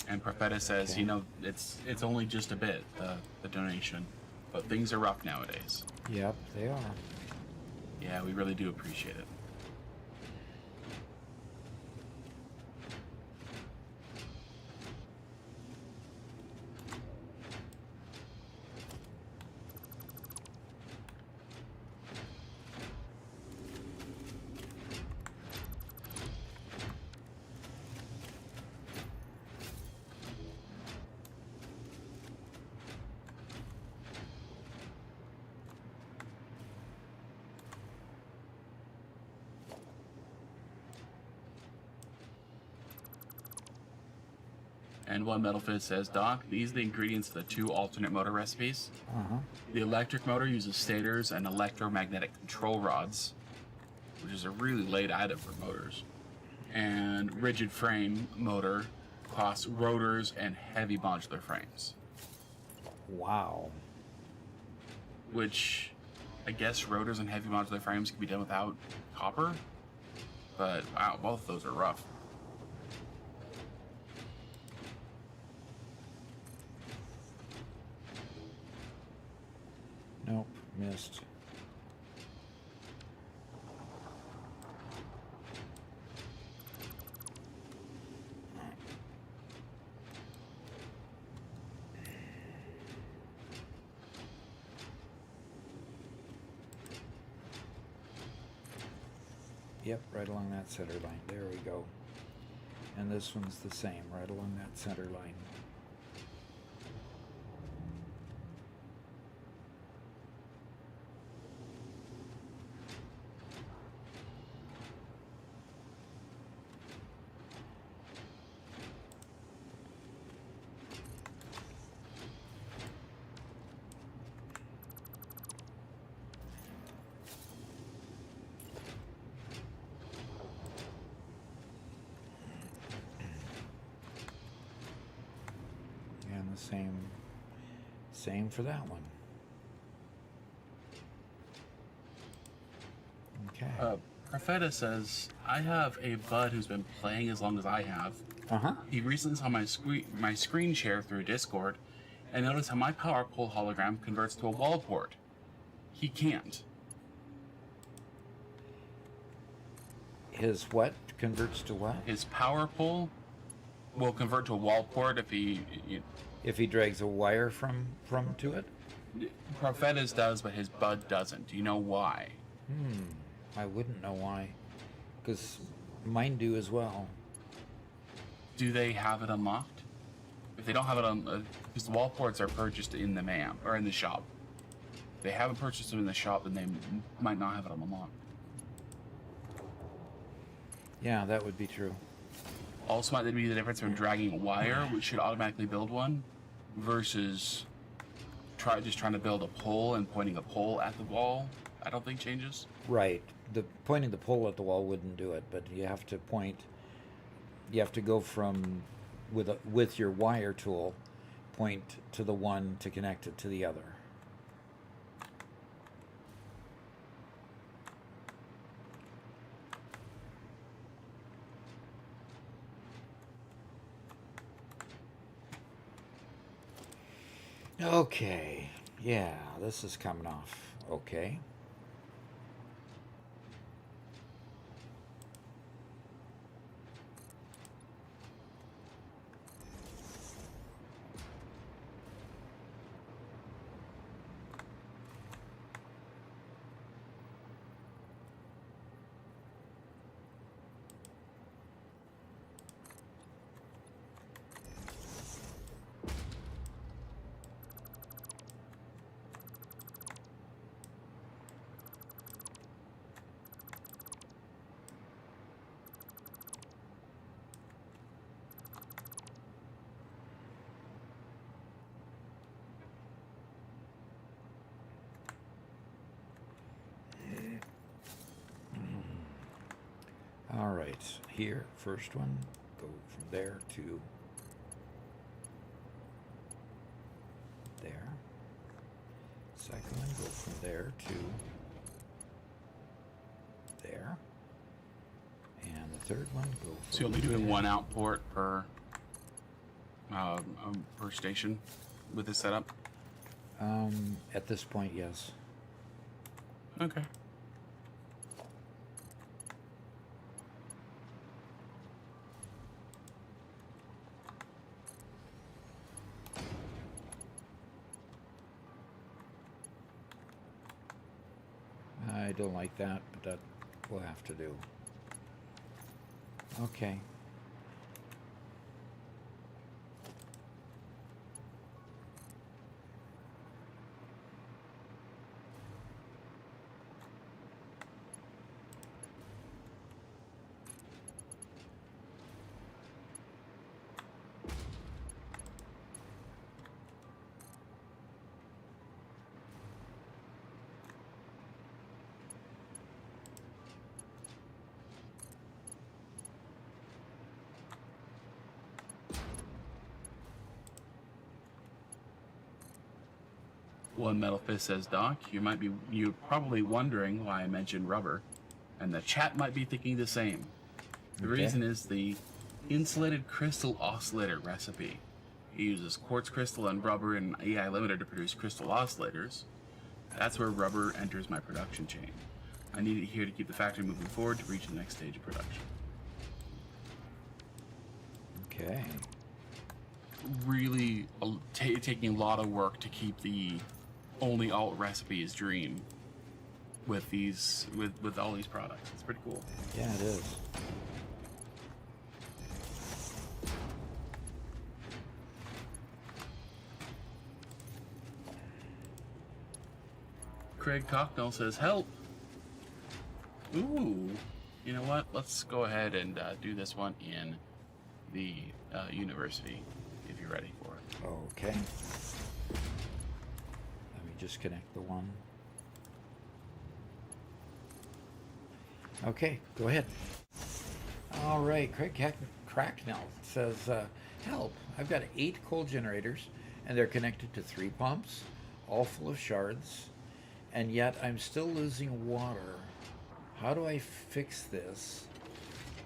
And Profeta says, Okay. you know, it's only just a bit, the donation. But things are rough nowadays. Yep, they are. Yeah, we really do appreciate it. And one Metalfist says, Doc, these are the ingredients of the 2 alternate motor recipes. Uh-huh. The electric motor uses stators and electromagnetic control rods, which is a really late item for motors. And rigid frame motor costs rotors and heavy modular frames, Wow. which I guess rotors and heavy modular frames can be done without copper, but wow, both of those are rough. Nope, missed. Yep, right along that center line. There we go. And this one's the same, right along that center line. And the same for that one. Okay. Profeta says, I have a bud who's been playing as long as I have. Uh-huh. He recently saw my screen share through Discord and noticed how my power pole hologram converts to a wall port. He can't. His what converts to what? His power pole will convert to a wall port if If he drags a wire from to it? Profeta's does, but his bud doesn't. Do you know why? I wouldn't know why. Because Mine do as well. Do they have it unlocked? If they don't have it on, because the wall ports are purchased in the MAM or in the shop. If they haven't purchased them in the shop, then they might not have it unlocked. Yeah, that would be true. Also, might be the difference from dragging a wire, which should automatically build one, versus just trying to build a pole and pointing a pole at the wall. I don't think changes. Right. The pointing the pole at the wall wouldn't do it, but you have to point. You have to go from with your wire tool, point to the one to connect it to the other. Okay. Yeah, this is coming off. Okay. All right, here, first one, go from there to there. Second one, go from there to there. And the third one, go from So you'll be doing one out port per station with this setup? At this point, yes. Okay. I don't like that, but that will have to do. Okay. One Metal Fist says, Doc, you're probably wondering why I mentioned rubber, and the chat might be thinking the same. The Okay. reason is the insulated crystal oscillator recipe. It uses quartz crystal and rubber and AI Limited to produce crystal oscillators. That's where rubber enters my production chain. I need it here to keep the factory moving forward to reach the next stage of production. Okay. Really taking a lot of work to keep the only alt recipe is dream with these with all these products. It's pretty cool. Yeah, it is. Craig Cocknell says, help. Ooh, you know what? Let's go ahead and do this one in the university if you're ready for it. Okay. Let me just connect the one. Okay, go ahead. All right, Craig Cracknell says, help, I've got 8 coal generators and they're connected to 3 pumps, all full of shards, and yet I'm still losing water. How do I fix this?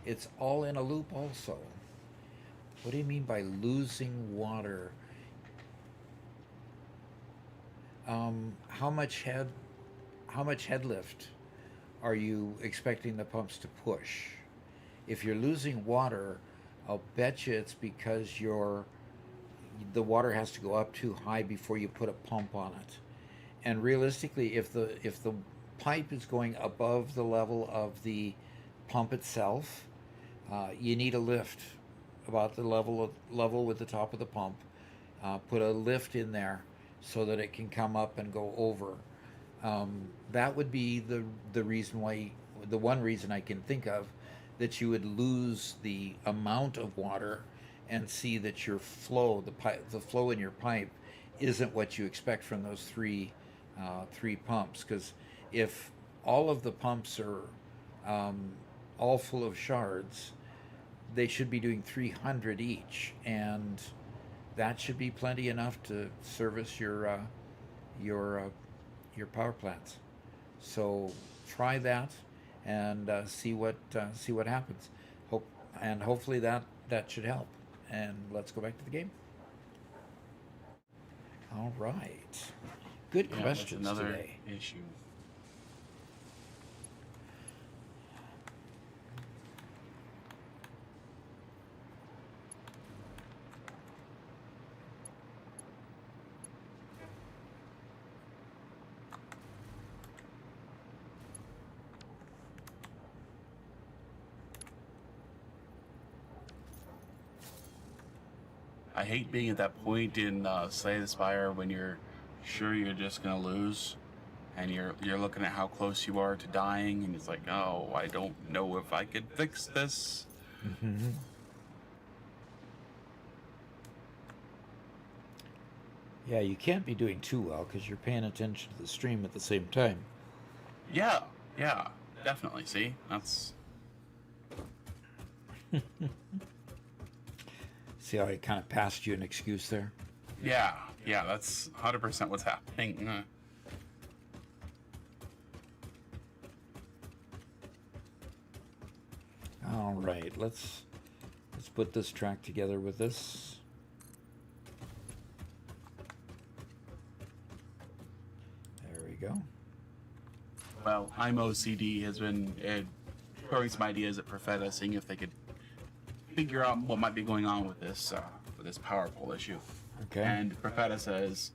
It's all in a loop also. What do you mean by losing water? How much head lift are you expecting the pumps to push? If you're losing water, I'll bet you it's because the water has to go up too high before you put a pump on it. And realistically, if the pipe is going above the level of the pump itself, You need a lift about the level with the top of the pump. Put a lift in there so that it can come up and go over. That would be the reason why, the one reason I can think of, that you would lose the amount of water and see that your flow, the flow in your pipe, isn't what you expect from those three pumps. Because if all of the pumps are all full of shards, they should be doing 300 each, and that should be plenty enough to service your power plants. So try that and see what happens. Hopefully that should help. And let's go back to the game. All right, good questions that's another today. issue. I hate being at that point in Slay the Spire when you're sure you're just gonna lose, and you're looking at how close you are to dying, and it's like, oh, I don't know if I could fix this. Mm-hmm. Yeah, you can't be doing too well because you're paying attention to the stream at the same time. Yeah, definitely. See, that's See how I kind of passed you an excuse there? yeah, that's 100% what's happening. All right, let's put this track together with this. There we go. Well, I'm OCD has been throwing some ideas at Profeta, seeing if they could figure out what might be going on with this power pole issue. Okay. And Profeta says,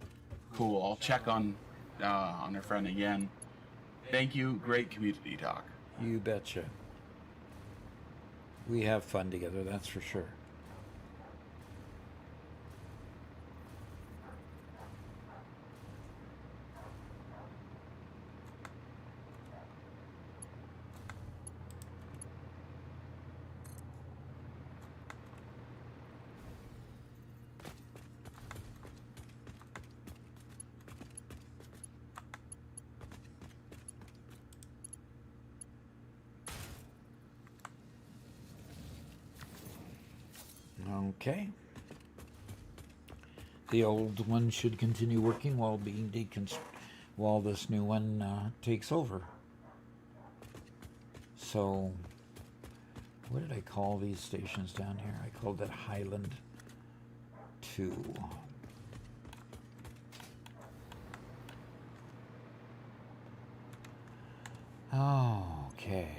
"Cool, I'll check on their friend again. Thank you, great community talk." You betcha. We have fun together, that's for sure. Okay. The old one should continue working while being while this new one takes over. So, what did I call these stations down here? I called that Highland 2. Okay.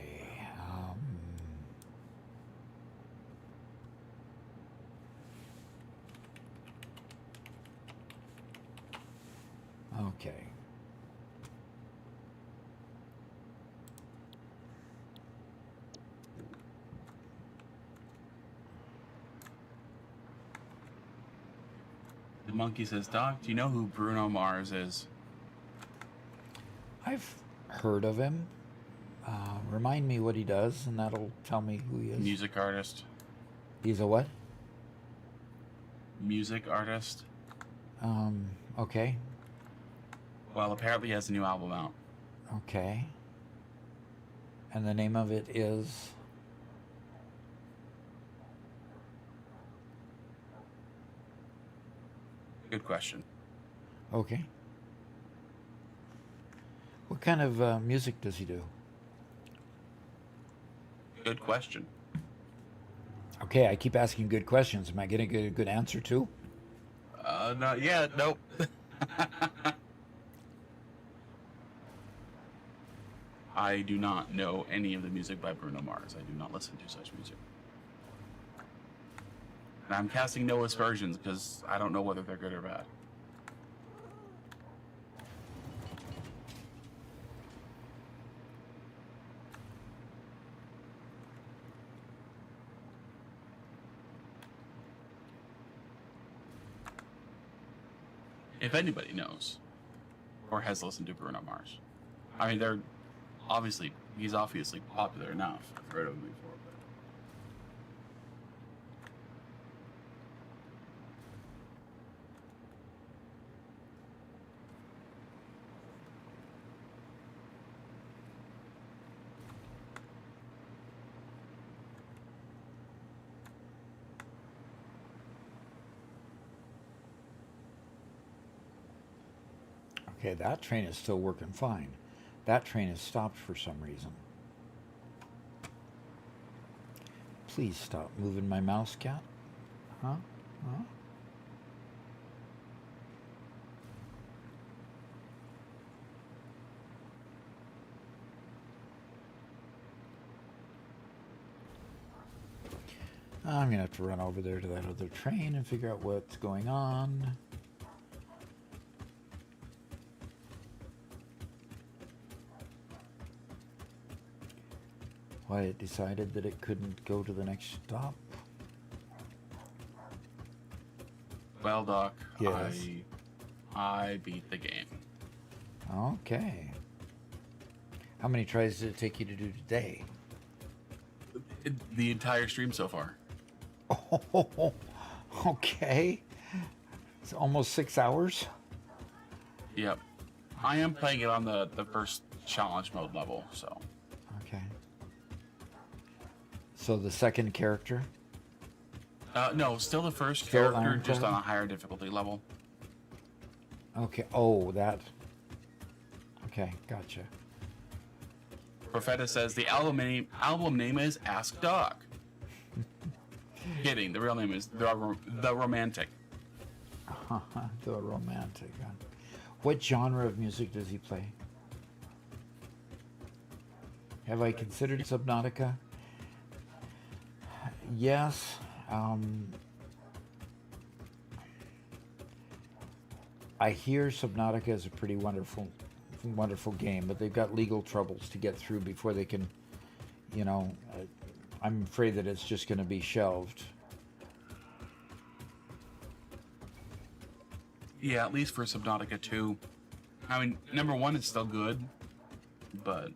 Okay. The monkey says, "Doc, do you know who Bruno Mars is?" I've heard of him. Remind me what he does, and that'll tell me who he is. Music artist. He's a what? Music artist. Okay. Well, apparently he has a new album out. Okay. And the name of it is? Good question. Okay. What kind of music does he do? Good question. Okay, I keep asking good questions. Am I getting a good answer too? Not yet. Nope. I do not know any of the music by Bruno Mars. I do not listen to such music. And I'm casting no aspersions because I don't know whether they're good or bad. if anybody knows or has listened to Bruno Mars. I mean, he's obviously popular enough. I've heard of him before. Okay, that train is still working fine. That train has stopped for some reason. Please stop moving my mouse, cat. Huh? Huh? I'm gonna have to run over there to that other train and figure out what's going on. Why it decided that it couldn't go to the next stop. Well, Doc, Yes. I beat the game. Okay. How many tries did it take you to do today? The entire stream so far. Oh, okay. It's almost 6 hours. Yep. I am playing it on the first challenge mode level, so. Okay. So the second character? No, still the first Still character, Iron just Cloud? on a higher difficulty level. Okay. Oh, that. Okay, gotcha. Profeta says the album name is Ask Doc. Kidding. The real name is The Romantic. The romantic. What genre of music does he play? Have I considered Subnautica? Yes. I hear Subnautica is a pretty wonderful game, but they've got legal troubles to get through before they can, I'm afraid that it's just going to be shelved. Yeah, at least for Subnautica 2. I mean, number 1 is still good, but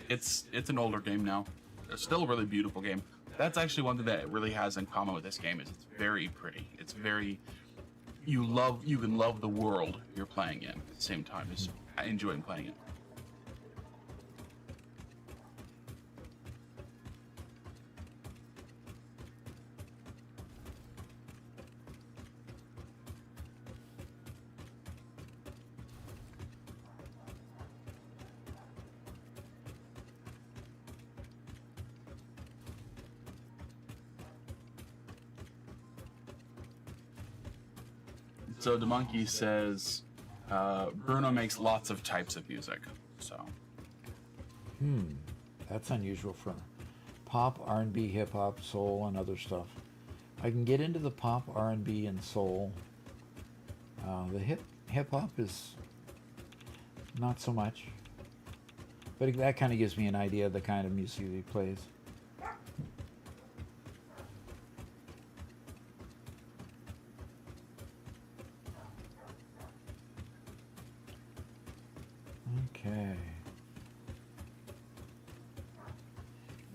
it's an older game now. It's still a really beautiful game. That's actually one thing that it really has in common with this game is it's very pretty. It's very you can love the world you're playing in at the same time as enjoying playing it. So the monkey says Bruno makes lots of types of music. So That's unusual for pop, R&B, hip hop, soul, and other stuff. I can get into the pop, R&B, and soul. The hip hop is not so much, but that kind of gives me an idea of the kind of music he plays. Okay.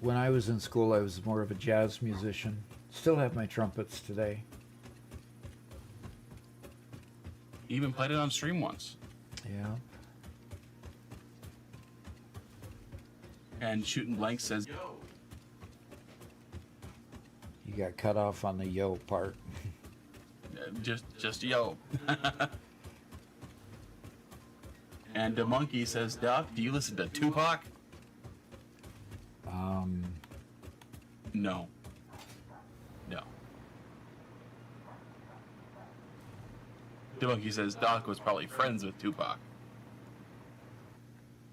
When I was in school, I was more of a jazz musician. Still have my trumpets today. even played it on stream once. Yeah. And Shooting Blank says, You got cut off on the yo part. just yo. And the monkey says, Doc, do you listen to Tupac? No. No. The monkey says Doc was probably friends with Tupac.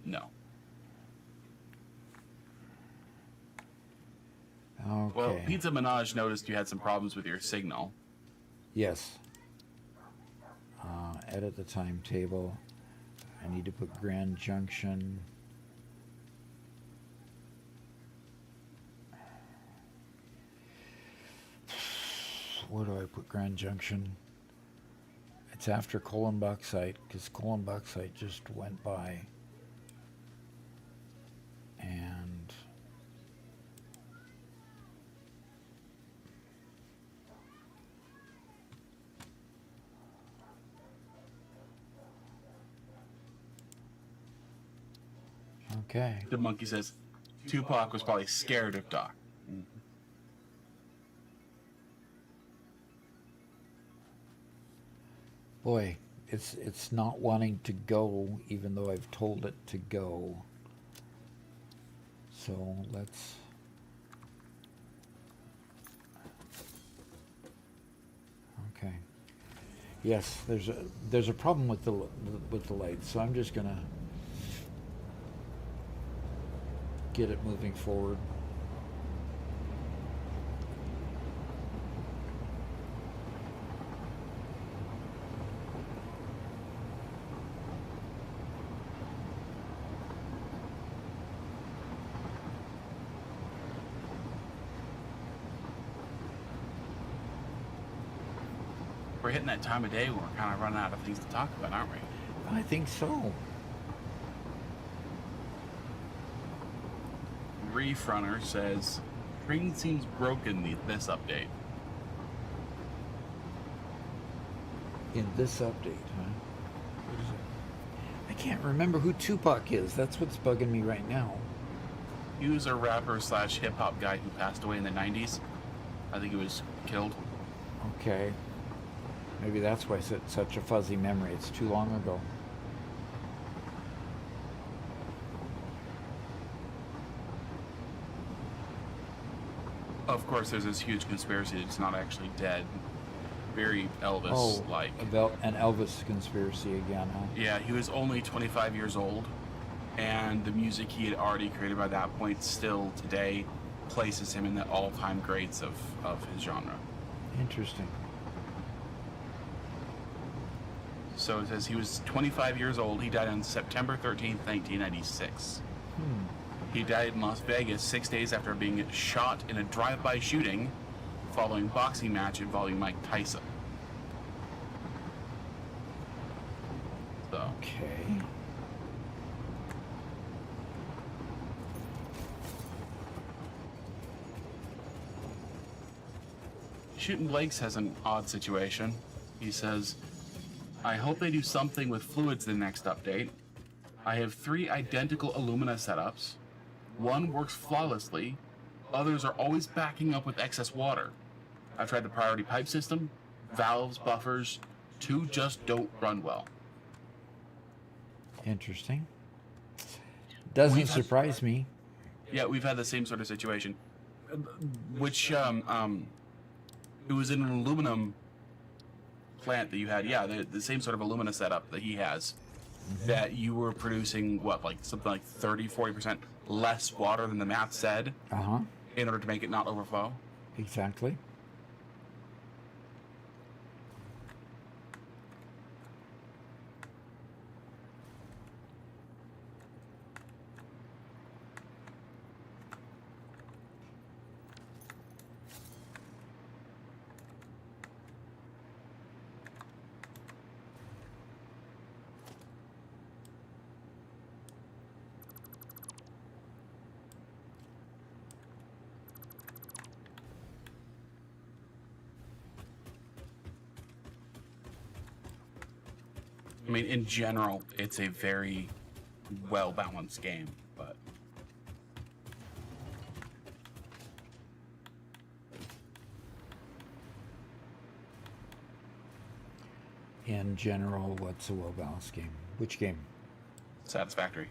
No. Okay. Well, Pizza Minaj noticed you had some problems with your signal. Yes. Edit the timetable. I need to put Grand Junction. Where do I put Grand Junction? It's after colon bauxite, because colon bauxite just went by. And okay. The monkey says Tupac was probably scared of Doc. Boy, it's not wanting to go, even though I've told it to go. So let's. Okay. Yes, there's a problem with the light, so I'm just gonna get it moving forward. We're hitting that time of day where we're kind of running out of things to talk about, aren't we? I think so. Reef Runner says, Train seems broken this update. In this update, huh? What is it? I can't remember who Tupac is. That's what's bugging me right now. He was a rapper slash hip hop guy who passed away in the 90s. I think he was killed. Okay. Maybe that's why it's such a fuzzy memory. It's too long ago. Of course, there's this huge conspiracy that it's not actually dead. Very Elvis-like. An Elvis conspiracy again, huh? Yeah, he was only 25 years old, and the music he had already created by that point still today places him in the all-time greats of his genre. Interesting. So it says he was 25 years old. He died on September 13th, 1996. He died in Las Vegas 6 days after being shot in a drive-by shooting following a boxing match involving Mike Tyson. So, Okay. Shooting Blake's has an odd situation. He says, I hope they do something with fluids in the next update. I have 3 identical Illumina setups. One works flawlessly. Others are always backing up with excess water. I've tried the priority pipe system, valves, buffers. 2 just don't run well. Interesting. Doesn't surprise me. Yeah, we've had the same sort of situation. Which, it was in an aluminum plant that you had. Yeah, the same sort of alumina setup that he has. That you were producing, what, like something like 30, 40% less water than the math said in order to make it not overflow? Exactly. I mean, in general, it's a very well-balanced game, but... In general, what's a well-balanced game? Which game? Satisfactory.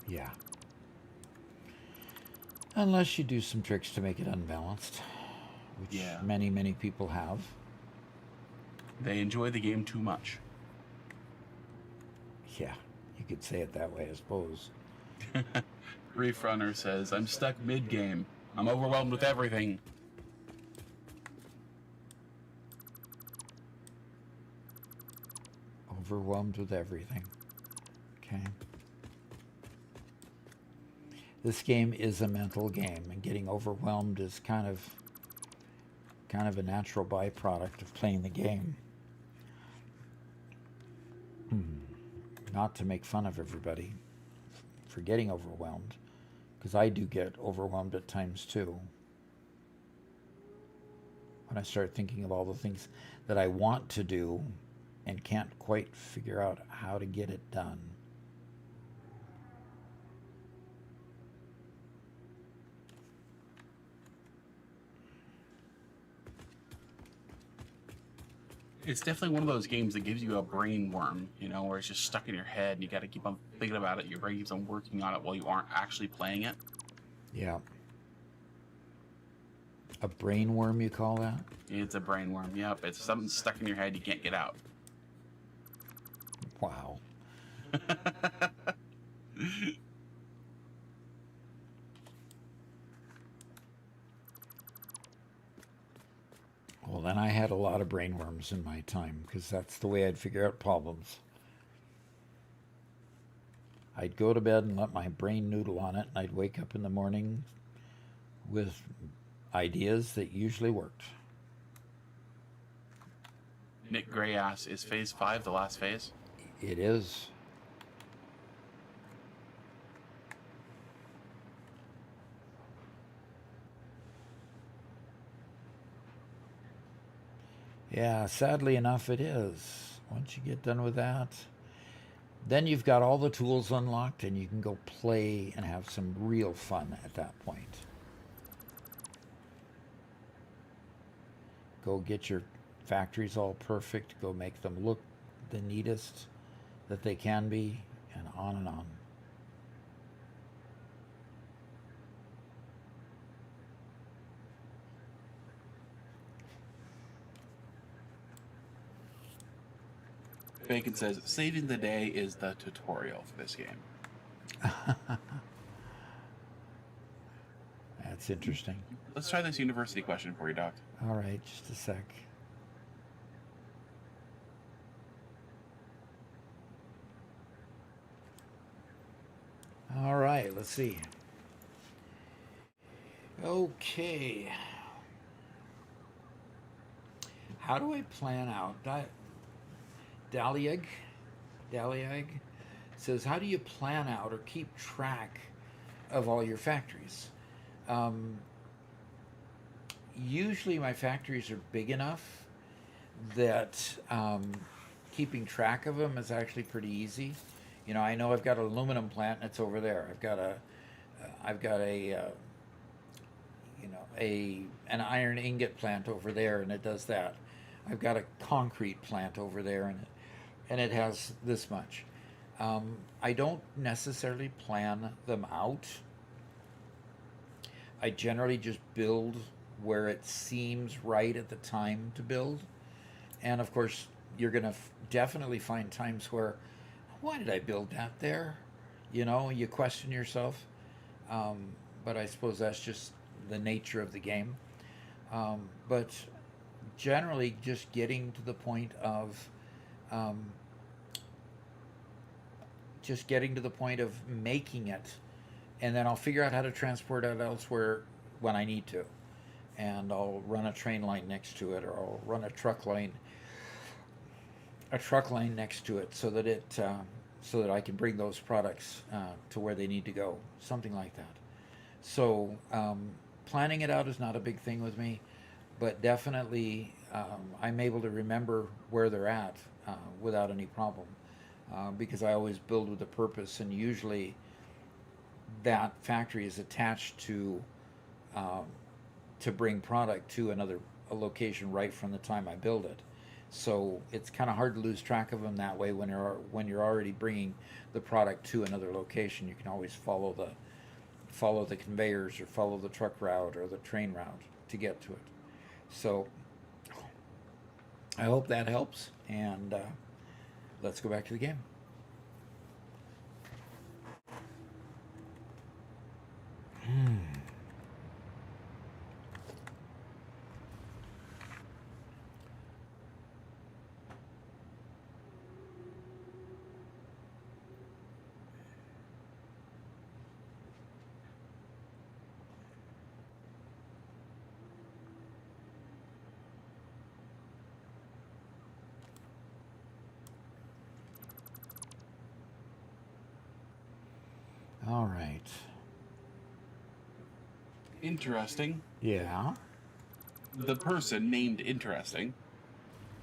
Yeah. Unless you do some tricks to make it unbalanced, which many, many people have. They enjoy the game too much. Yeah, you could say it that way, I suppose. Reef Runner says, I'm stuck mid-game. I'm overwhelmed with everything. Overwhelmed with everything. Okay. This game is a mental game, and getting overwhelmed is kind of a natural byproduct of playing the game. not to make fun of everybody for getting overwhelmed, because I do get overwhelmed at times too. When I start thinking of all the things that I want to do and can't quite figure out how to get it done. It's definitely one of those games that gives you a brain worm, you know, where it's just stuck in your head and you got to keep on thinking about it. Your brain keeps on working on it while you aren't actually playing it. Yeah. A brain worm, you call that? It's a brain worm. Yep. It's something stuck in your head you can't get out. Wow. Well, then I had a lot of brain worms in my time, because that's the way I'd figure out problems. I'd go to bed and let my brain noodle on it, and I'd wake up in the morning with ideas that usually worked. Nick Gray asks, is Phase 5 the last phase? It is. Yeah, sadly enough, it is. Once you get done with that, then you've got all the tools unlocked and you can go play and have some real fun at that point. Go get your factories all perfect, go make them look the neatest that they can be, and on and on. Bacon says, saving the day is the tutorial for this game. That's interesting. Let's try this university question for you, Doc. All right, just a sec. All right, let's see. Okay. How do I plan out? Daliag says, how do you plan out or keep track of all your factories? Usually my factories are big enough that keeping track of them is actually pretty easy. You know, I know I've got an aluminum plant and it's over there. I've got an iron ingot plant over there and it does that. I've got a concrete plant over there and it has this much. I don't necessarily plan them out. I generally just build where it seems right at the time to build. And of course, you're going to definitely find times where, why did I build that there? You know, you question yourself. But I suppose that's just the nature of the game. But generally, just getting to the point of making it, and then I'll figure out how to transport it elsewhere when I need to, and I'll run a train line next to it, or I'll run a truck line next to it, so that I can bring those products to where they need to go, something like that. So planning it out is not a big thing with me, but definitely I'm able to remember where they're at without any problem, because I always build with a purpose, and usually that factory is attached to bring product to a location right from the time I build it. So it's kind of hard to lose track of them that way when you're already bringing the product to another location. You can always follow the conveyors or follow the truck route or the train route to get to it. So I hope that helps, and let's go back to the game. All right. Interesting. Yeah. The person named Interesting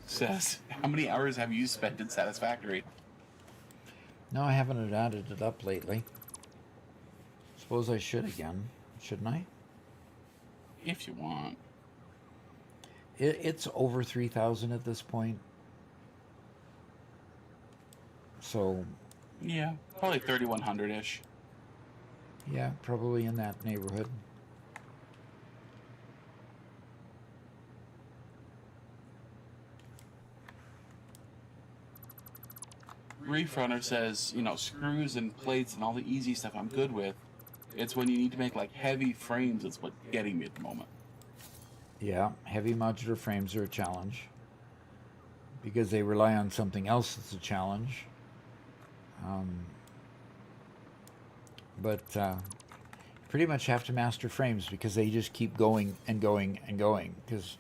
says, how many hours have you spent in Satisfactory? No, I haven't added it up lately. Suppose I should again, shouldn't I? If you want. It's over 3,000 at this point. So, Yeah, probably 3,100-ish. yeah, probably in that neighborhood. Reef Runner says, screws and plates and all the easy stuff I'm good with. It's when you need to make like heavy frames that's what's getting me at the moment. Yeah, heavy modular frames are a challenge because they rely on something else that's a challenge. But pretty much have to master frames because they just keep going and going and going, because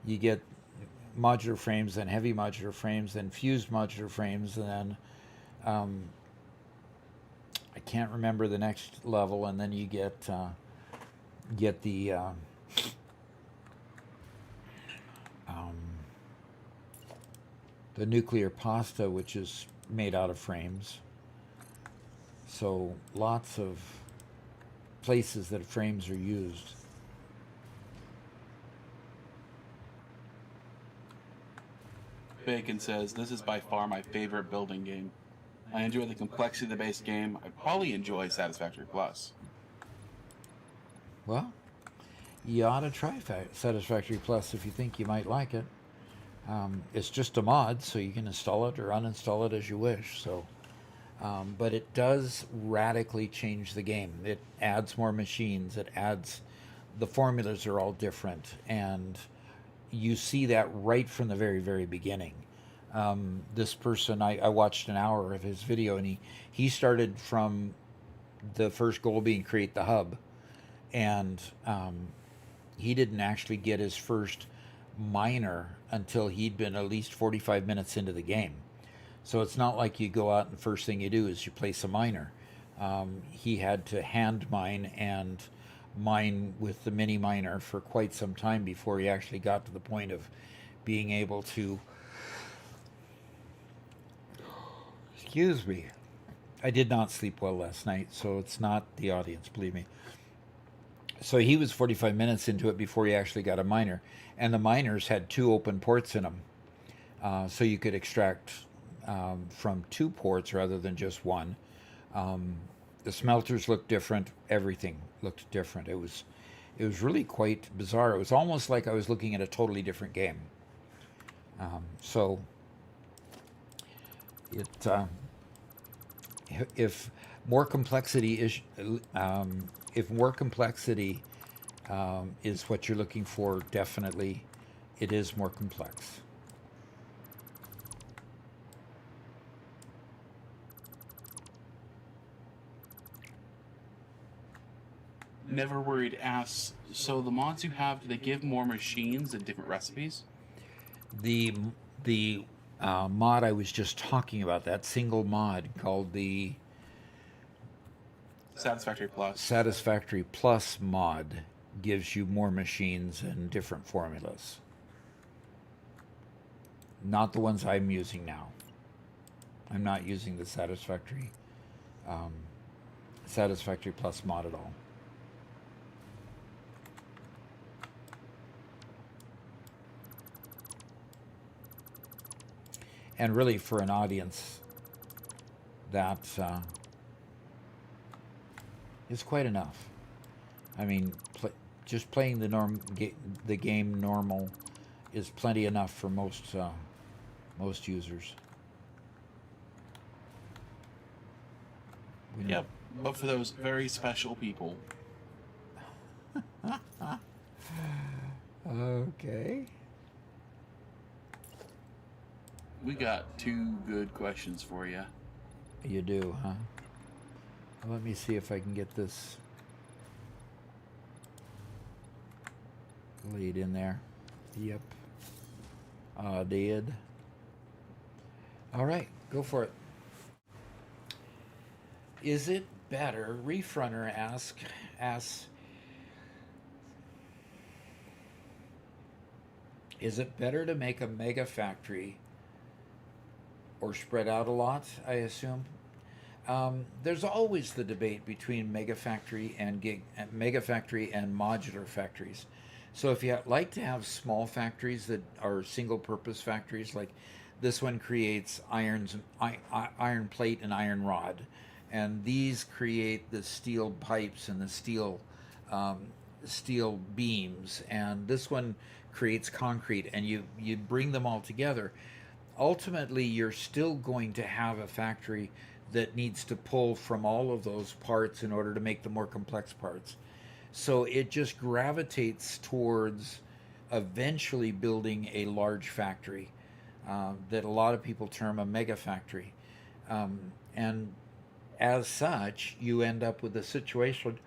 you get modular frames, then heavy modular frames, then fused modular frames, and then I can't remember the next level, and then you get the nuclear pasta, which is made out of frames. So lots of places that frames are used. Bacon says, this is by far my favorite building game. I enjoy the complexity of the base game. I probably enjoy Satisfactory Plus. Well, you ought to try Satisfactory Plus if you think you might like it. It's just a mod, so you can install it or uninstall it as you wish. So, but it does radically change the game. It adds more machines. The formulas are all different, and you see that right from the very, very beginning. This person, I watched an hour of his video, and he started from the first goal being create the hub, and he didn't actually get his first miner until he'd been at least 45 minutes into the game. So it's not like you go out and first thing you do is you place a miner. He had to hand mine and mine with the mini miner for quite some time before he actually got to the point of being able to, excuse me, I did not sleep well last night, so it's not the audience, believe me. So he was 45 minutes into it before he actually got a miner, and the miners had 2 open ports in them, so you could extract from 2 ports rather than just 1. The smelters looked different. Everything looked different. It was really quite bizarre. It was almost like I was looking at a totally different game. So if more complexity is what you're looking for, definitely it is more complex. Never Worried asks, so the mods you have, do they give more machines and different recipes? The mod I was just talking about, that single mod called the Satisfactory Plus. Satisfactory Plus mod, gives you more machines and different formulas. Not the ones I'm using now. I'm not using the Satisfactory Plus mod at all. And really, for an audience, that is quite enough. I mean, just playing the game normal is plenty enough for most users. Yep, but for those very special people. Okay. We got 2 good questions for you. You do, huh? Well, let me see if I can get this laid in there. Yep. Did. All right, go for it. Is it better? Reef Runner asks, is it better to make a mega factory or spread out a lot, I assume? There's always the debate between mega factory and modular factories. So if you like to have small factories that are single purpose factories, like this one creates iron plate and iron rod, and these create the steel pipes and the steel beams, and this one creates concrete, and you bring them all together. Ultimately, you're still going to have a factory that needs to pull from all of those parts in order to make the more complex parts. So it just gravitates towards eventually building a large factory that a lot of people term a mega factory. And as such, you end up with a situation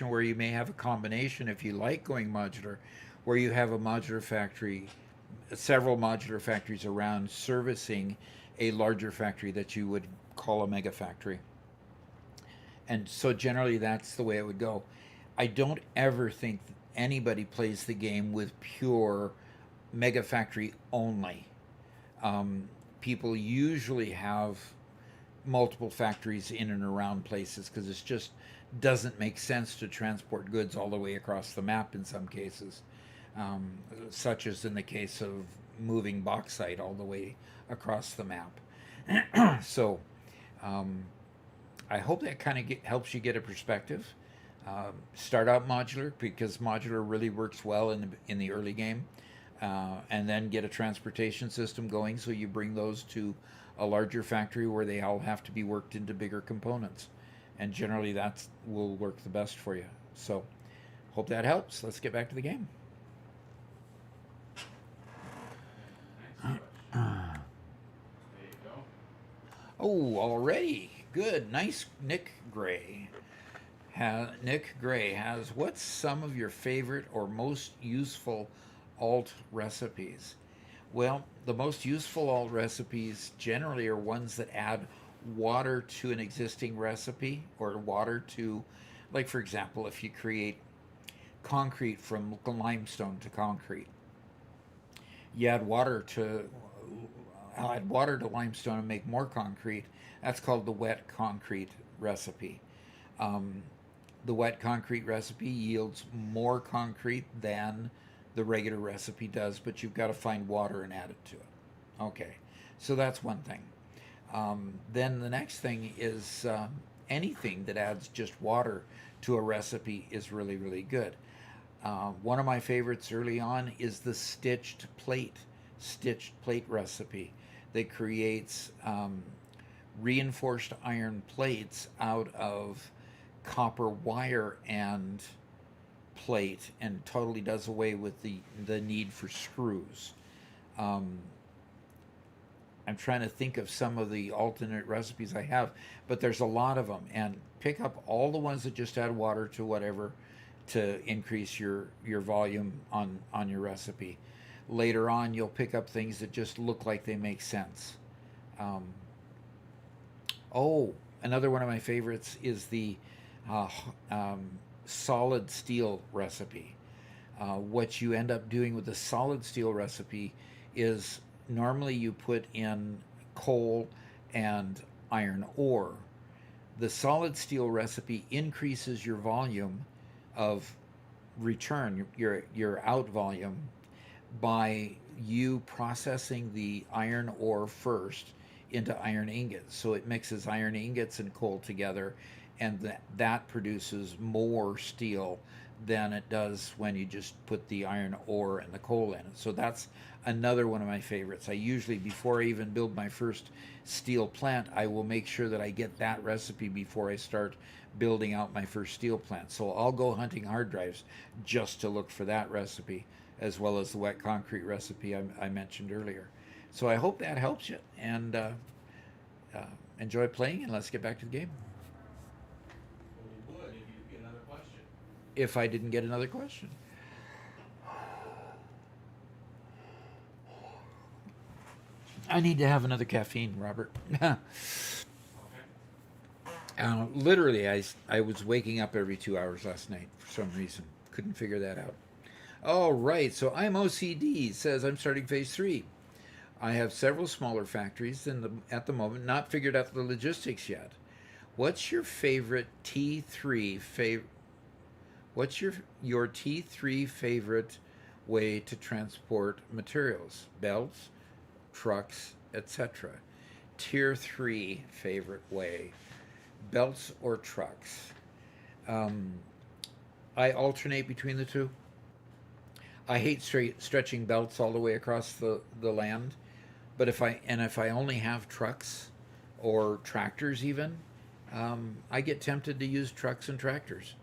where you may have a combination, if you like going modular, where you have a modular factory, several modular factories around servicing a larger factory that you would call a mega factory. And so generally that's the way it would go. I don't ever think anybody plays the game with pure mega factory only. People usually have multiple factories in and around places because it just doesn't make sense to transport goods all the way across the map in some cases, such as in the case of moving bauxite all the way across the map. So I hope that kind of helps you get a perspective. Start out modular because modular really works well in the early game, and then get a transportation system going so you bring those to a larger factory where they all have to be worked into bigger components, and generally that will work the best for you. So hope that helps. Let's get back to the game. Oh, already good, nice. Nick Gray has, what's some of your favorite or most useful alt recipes? Well, the most useful alt recipes generally are ones that add water to an existing recipe, or water to, like for example, if you create concrete from limestone to concrete, you add water to limestone and make more concrete. That's called the wet concrete recipe. The wet concrete recipe yields more concrete than the regular recipe does, but you've got to find water and add it to it. Okay, so that's one thing. Then the next thing is anything that adds just water to a recipe is really, really good. One of my favorites early on is the stitched plate recipe that creates reinforced iron plates out of copper wire and plate, and totally does away with the need for screws. I'm trying to think of some of the alternate recipes I have, but there's a lot of them, and pick up all the ones that just add water to whatever to increase your volume on your recipe. Later on, you'll pick up things that just look like they make sense. Another one of my favorites is the solid steel recipe. What you end up doing with the solid steel recipe is normally you put in coal and iron ore. The solid steel recipe increases your volume of return, your out volume, by you processing the iron ore first into iron ingots. So it mixes iron ingots and coal together, and that produces more steel than it does when you just put the iron ore and the coal in it. So that's another one of my favorites. I usually, before I even build my first steel plant, I will make sure that I get that recipe before I start building out my first steel plant. So I'll go hunting hard drives just to look for that recipe, as well as the wet concrete recipe I mentioned earlier. So I hope that helps you, and enjoy playing, and let's get back to the game. Well, you would if you get another question. If I didn't get another question. I need to have another caffeine, Robert. Literally, I was waking up every 2 hours last night for some reason. Couldn't figure that out. All right, so I'm OCD says I'm starting phase 3. I have several smaller factories at the moment, not figured out the logistics yet. What's your favorite T3 What's your T3 favorite way to transport materials? Belts, trucks, etc. Tier 3 favorite way. Belts or trucks. I alternate between the two. I hate stretching belts all the way across the land, but if I only have trucks or tractors even, I get tempted to use trucks and tractors.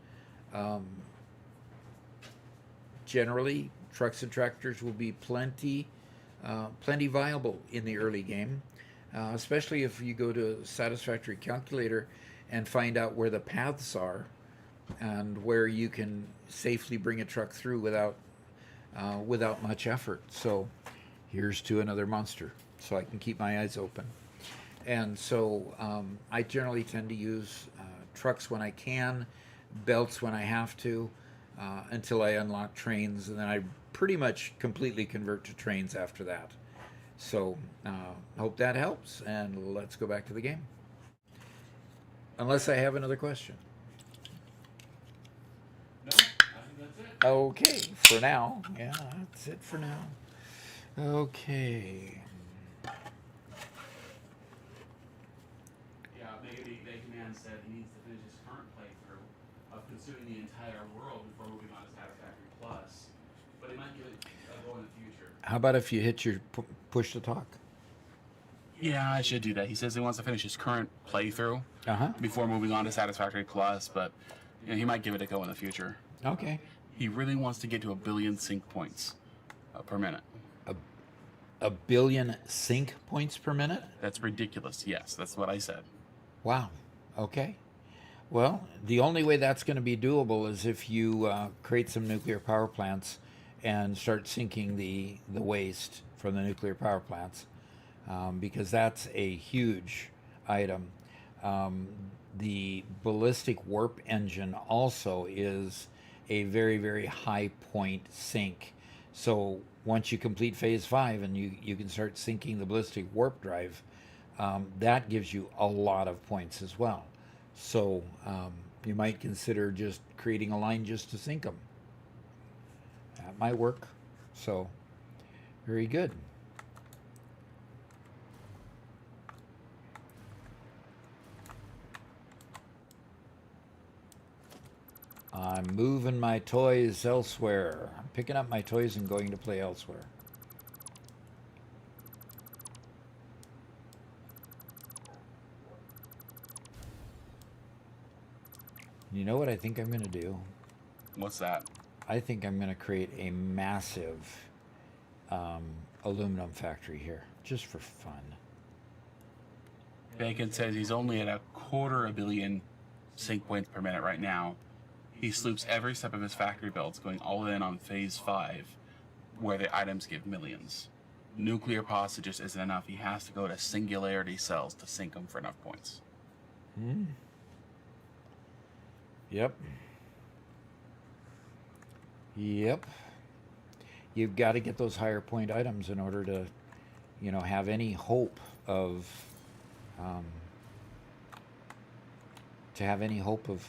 Generally, trucks and tractors will be plenty viable in the early game, especially if you go to Satisfactory calculator and find out where the paths are and where you can safely bring a truck through without much effort. So here's to another monster, so I can keep my eyes open. And so I generally tend to use trucks when I can, belts when I have to, until I unlock trains, and then I pretty much completely convert to trains after that. So hope that helps, and let's go back to the game. Unless I have another question. No, I think that's it. Okay, for now. Yeah, that's it for now. Okay. Yeah, maybe Man said he needs to finish his current playthrough of consuming the entire world before moving on to Satisfactory Plus, but he might give it a go in the future. How about if you hit your push to talk? Yeah, I should do that. He says he wants to finish his current playthrough before moving on to Satisfactory Plus, but he might give it a go in the future. Okay. He really wants to get to 1 billion sync points per minute. A billion sync points per minute? That's ridiculous. Yes, that's what I said. Wow. Okay. Well, the only way that's going to be doable is if you create some nuclear power plants and start sinking the waste from the nuclear power plants, because that's a huge item. The ballistic warp engine also is a very, very high point sink. So once you complete phase 5 and you can start sinking the ballistic warp drive, that gives you a lot of points as well. So you might consider just creating a line just to sink them. That might work. So very good. I'm moving my toys elsewhere. I'm picking up my toys and going to play elsewhere. You know what I think I'm going to do? What's that? I think I'm going to create a massive aluminum factory here, just for fun. Bacon says he's only at 250 million sync points per minute right now. He sloops every step of his factory builds, going all in on phase 5, where the items give millions. Nuclear pasta just isn't enough. He has to go to singularity cells to sync them for enough points. Yep. You've got to get those higher point items in order to, have any hope of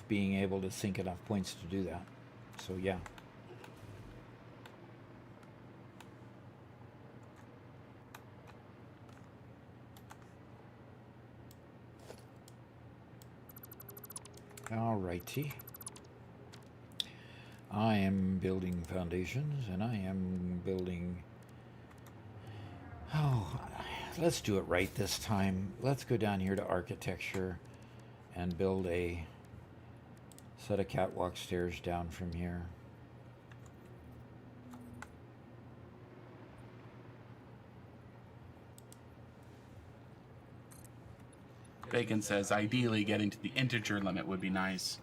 being able to sink enough points to do that. So yeah. All righty. I am building foundations, and I am building... Oh, let's do it right this time. Let's go down here to architecture and build a set of catwalk stairs down from here. Bacon says ideally getting to the integer limit would be nice.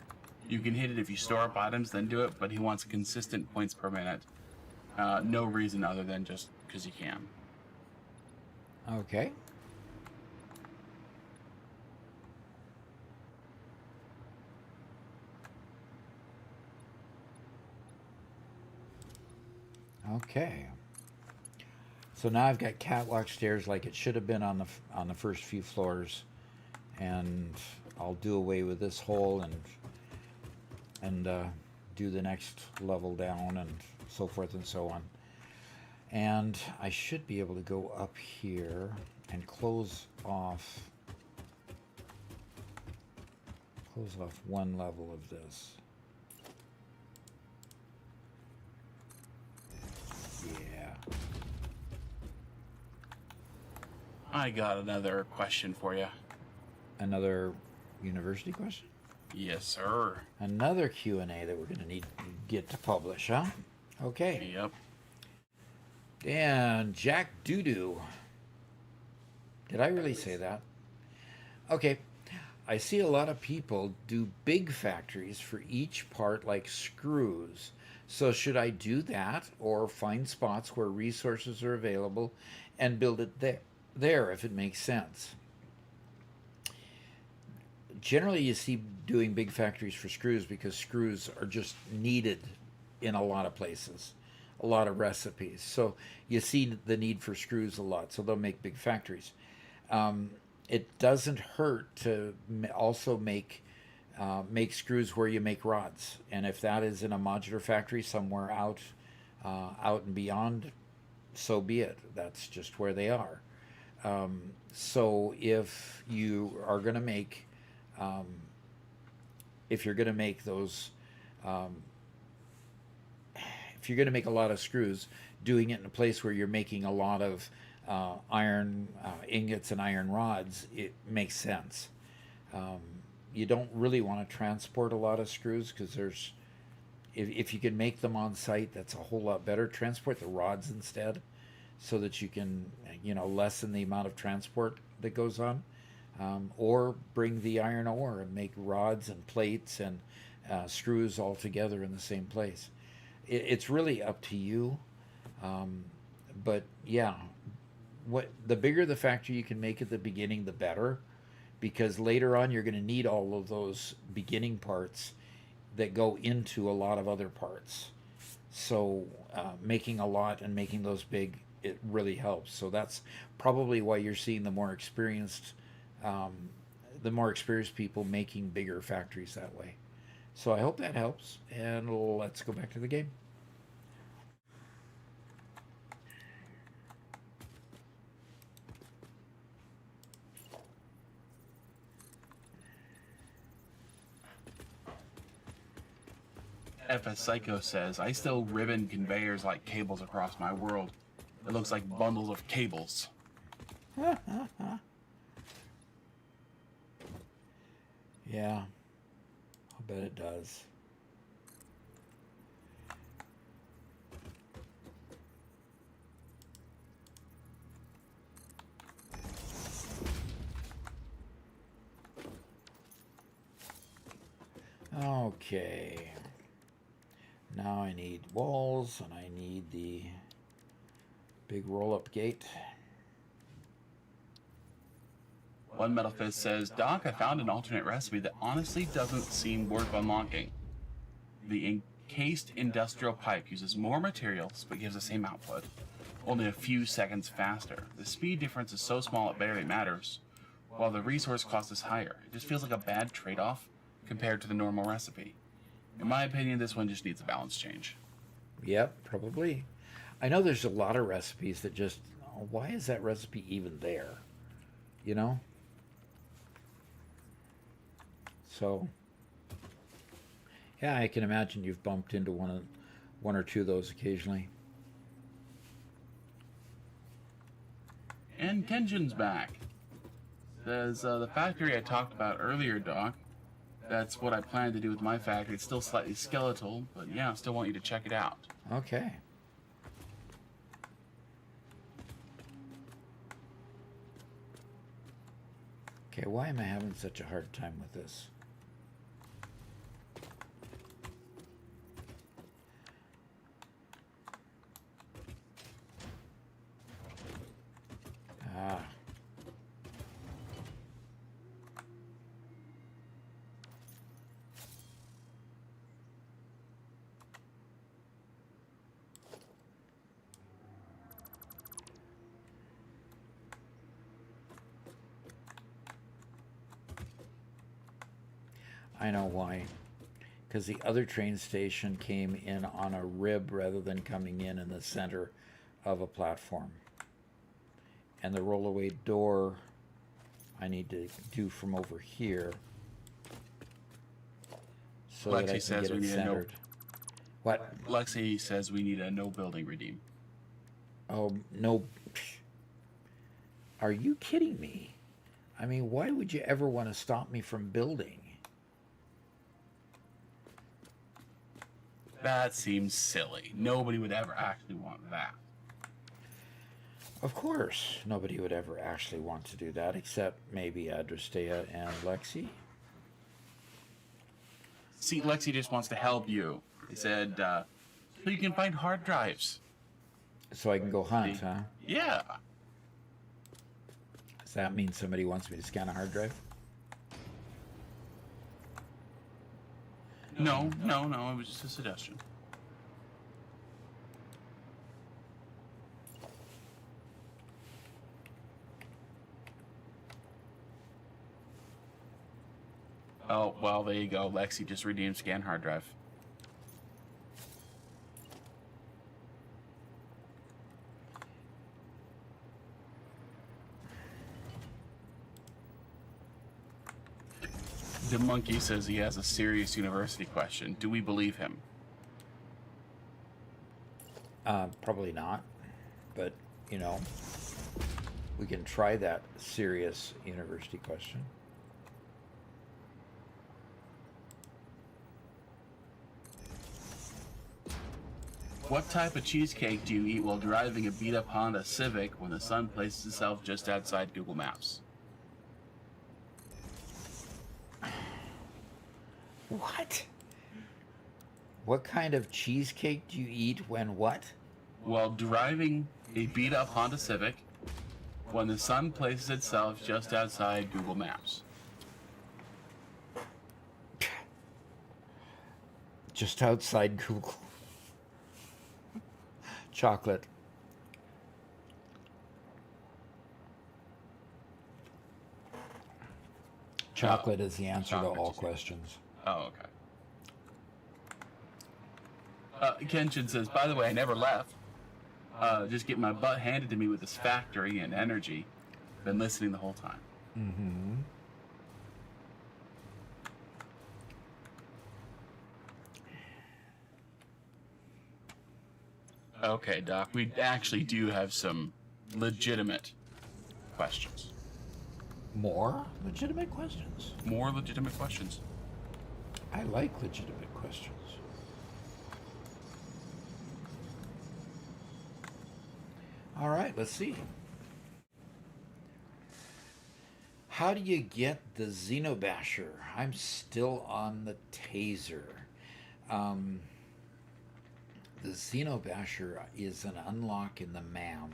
You can hit it if you store up items, then do it, but he wants consistent points per minute. No reason other than just because you can. Okay. Okay. So now I've got catwalk stairs like it should have been on the first few floors, and I'll do away with this hole and do the next level down and so forth and so on. And I should be able to go up here and close off one level of this. Yeah. I got another question for you. Another university question? Yes, sir. Another Q&A that we're going to need to get to publish, huh? Okay. Yep. And Jack Doodoo. Did I really say that? Okay. I see a lot of people do big factories for each part like screws. So should I do that or find spots where resources are available and build it there if it makes sense? Generally, you see doing big factories for screws because screws are just needed in a lot of places, a lot of recipes. So you see the need for screws a lot, so they'll make big factories. It doesn't hurt to also make screws where you make rods, and if that is in a modular factory somewhere out and beyond, so be it. That's just where they are. So if you are going to make if you're going to make those, if you're going to make a lot of screws, doing it in a place where you're making a lot of iron ingots and iron rods, it makes sense. You don't really want to transport a lot of screws because if you can make them on site, that's a whole lot better. Transport the rods instead, so that you can lessen the amount of transport that goes on. Or bring the iron ore and make rods and plates and screws all together in the same place. It's really up to you. But yeah, the bigger the factory you can make at the beginning, the better, because later on you're going to need all of those beginning parts that go into a lot of other parts. So making a lot and making those big, it really helps. So that's probably why you're seeing the more experienced people making bigger factories that way. So I hope that helps, and let's go back to the game. FS Psycho says, I still ribbon conveyors like cables across my world. It looks like bundles of cables. Yeah, I'll bet it does. Okay. Now I need walls and I need the big roll-up gate. One Metal Fist says, Doc, I found an alternate recipe that honestly doesn't seem worth unlocking. The encased industrial pipe uses more materials but gives the same output, only a few seconds faster. The speed difference is so small it barely matters, while the resource cost is higher. It just feels like a bad trade-off compared to the normal recipe. In my opinion, this one just needs a balance change. Yep, probably. I know there's a lot of recipes that just, why is that recipe even there? You know? So, yeah, I can imagine you've bumped into one or two of those occasionally. And Kenjin's back. Says, the factory I talked about earlier, Doc, that's what I plan to do with my factory. It's still slightly skeletal, but yeah, I still want you to check it out. Okay. Okay, why am I having such a hard time with this? Ah. I know why. Because the other train station came in on a rib rather than coming in the center of a platform. And the rollaway door I need to do from over here so that I Lexi can says get we it need a no. centered. What? Lexi says we need a no building redeem. Oh, no. Are you kidding me? I mean, why would you ever want to stop me from building? That seems silly. Nobody would ever actually want that. Of course, nobody would ever actually want to do that except maybe Adrastea and Lexi. See, Lexi just wants to help you. He said, so you can find hard drives. So I can go hunt, huh? Yeah. Does that mean somebody wants me to scan a hard drive? No, it was just a suggestion. Oh, well, there you go. Lexi just redeemed scan hard drive. The monkey says he has a serious university question. Do we believe him? Probably not. But, you know, we can try that serious university question. What type of cheesecake do you eat while driving a beat-up Honda Civic when the sun places itself just outside Google Maps? What? What kind of cheesecake do you eat when what? While driving a beat-up Honda Civic when the sun places itself just outside Google Maps. Just outside Google. Chocolate. Chocolate is the answer to all questions. Oh, okay. Kenshin says, by the way, I never left. Just get my butt handed to me with this factory and energy. Been listening the whole time. Mm-hmm. Okay, Doc, we actually do have some legitimate questions. More legitimate questions? More legitimate questions. I like legitimate questions. All right, let's see. How do you get the Xenobasher? I'm still on the Taser. The Xenobasher is an unlock in the MAM.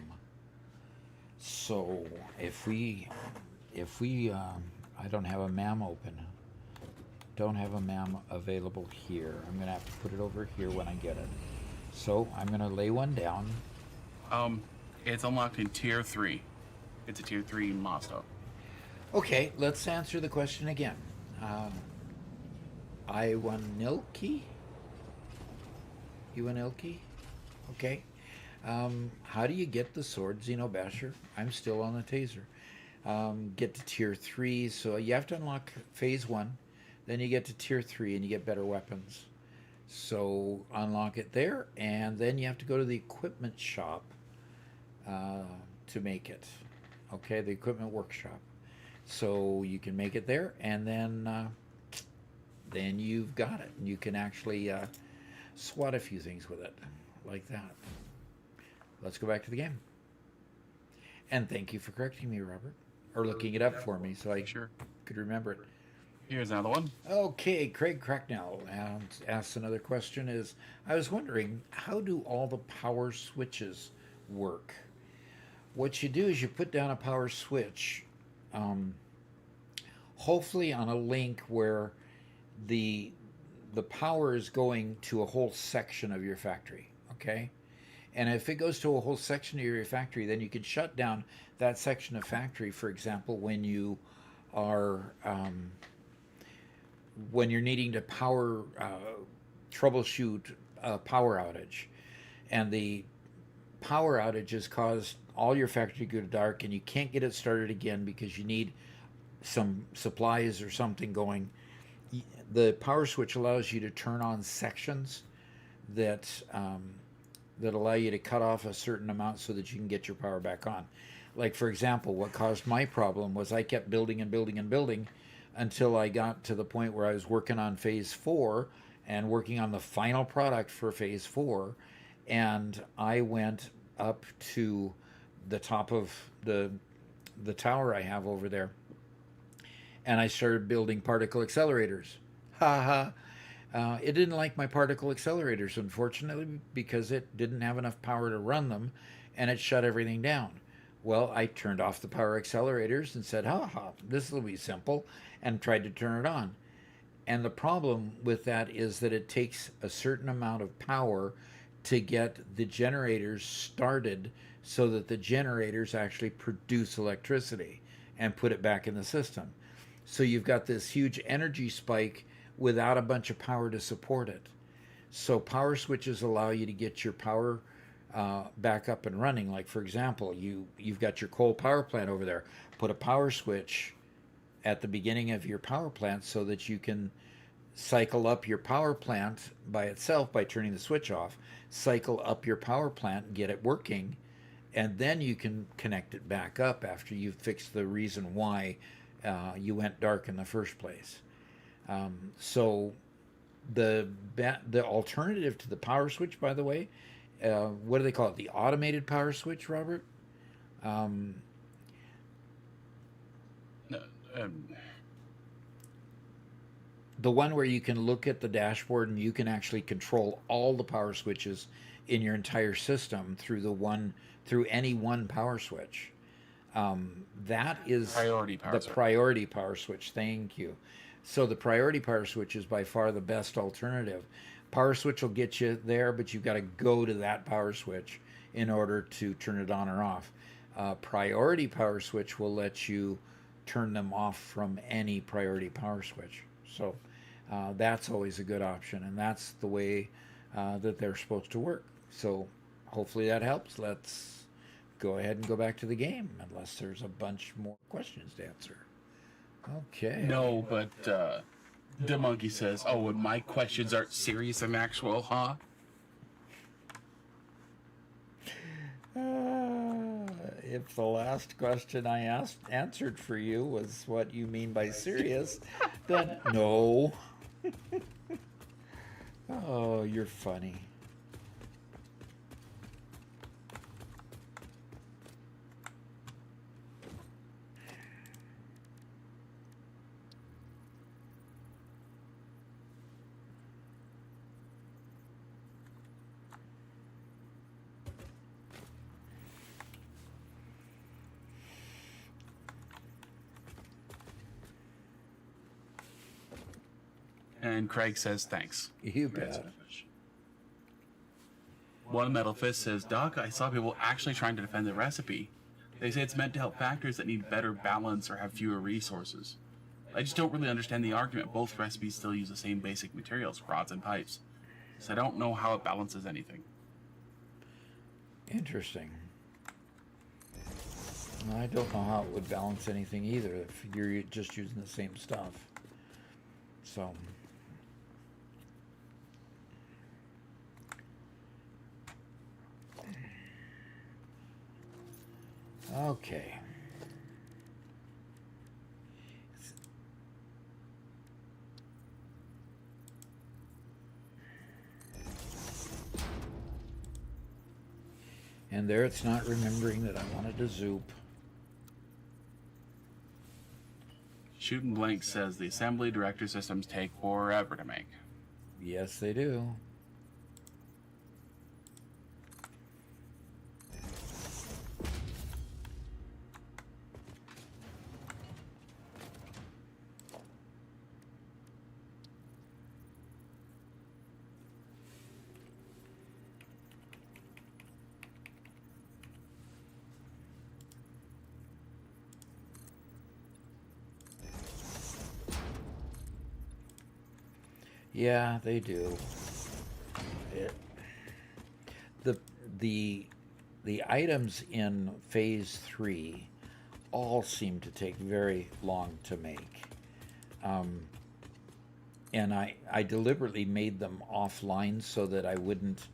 So if we I don't have a MAM open. Don't have a MAM available here. I'm going to have to put it over here when I get it. So I'm going to lay one down. It's unlocked in Tier 3. It's a Tier 3 milestone. Okay, let's answer the question again. Iwanilki? Okay. How do you get the sword, Xenobasher? I'm still on the Taser. Get to Tier 3, so you have to unlock Phase 1. Then you get to Tier 3 and you get better weapons. So unlock it there, and then you have to go to the equipment shop to make it. Okay, the equipment workshop. So you can make it there, and then you've got it. And you can actually swat a few things with it, like that. Let's go back to the game. And thank you for correcting me, Robert. Or looking it up for me so I could remember it. Here's another one. Okay, Craig Cracknell asks another question is, I was wondering, how do all the power switches work? what you do is you put down a power switch, hopefully on a link where the power is going to a whole section of your factory. Okay, and if it goes to a whole section of your factory, then you can shut down that section of factory. For example, when you are when you're needing to troubleshoot a power outage, and the power outage has caused all your factory to go dark, and you can't get it started again because you need some supplies or something going. The power switch allows you to turn on sections that that allow you to cut off a certain amount so that you can get your power back on. Like, for example, what caused my problem was I kept building and building and building until I got to the point where I was working on phase 4 and working on the final product for phase 4, and I went up to the top of the tower I have over there, and I started building particle accelerators. Ha ha. It didn't like my particle accelerators, unfortunately, because it didn't have enough power to run them, and it shut everything down. Well, I turned off the power accelerators and said, ha ha, this will be simple, and tried to turn it on. And the problem with that is that it takes a certain amount of power to get the generators started so that the generators actually produce electricity and put it back in the system. So you've got this huge energy spike without a bunch of power to support it. So power switches allow you to get your power back up and running. Like, for example, you've got your coal power plant over there. Put a power switch at the beginning of your power plant so that you can cycle up your power plant by itself by turning the switch off, cycle up your power plant and get it working, and then you can connect it back up after you've fixed the reason why you went dark in the first place. So the alternative to the power switch, by the way, what do they call it? The automated power switch, Robert? The one where you can look at the dashboard and you can actually control all the power switches in your entire system through any one power switch. That is priority power switch. Thank you. So the priority power switch is by far the best alternative. Power switch will get you there, but you've got to go to that power switch in order to turn it on or off. Priority power switch will let you turn them off from any priority power switch. So that's always a good option, and that's the way that they're supposed to work. So hopefully that helps. Let's go ahead and go back to the game, unless there's a bunch more questions to answer. Okay. No, but the monkey says, oh, and my questions aren't serious and actual, huh? If the last question I answered for you was what you mean by serious, then no. Oh, you're funny. And Craig says, thanks. You bet. One Metal Fist says, Doc, I saw people actually trying to defend the recipe. They say it's meant to help factories that need better balance or have fewer resources. I just don't really understand the argument. Both recipes still use the same basic materials, rods and pipes. So I don't know how it balances anything. Interesting. I don't know how it would balance anything either if you're just using the same stuff. So... Okay. And there it's not remembering that I wanted to zoop. Shooting Blank says the assembly director systems take forever to make. Yes, they do. Yeah, they do. It, the the items in phase 3 all seem to take very long to make. And I deliberately made them offline so that I wouldn't,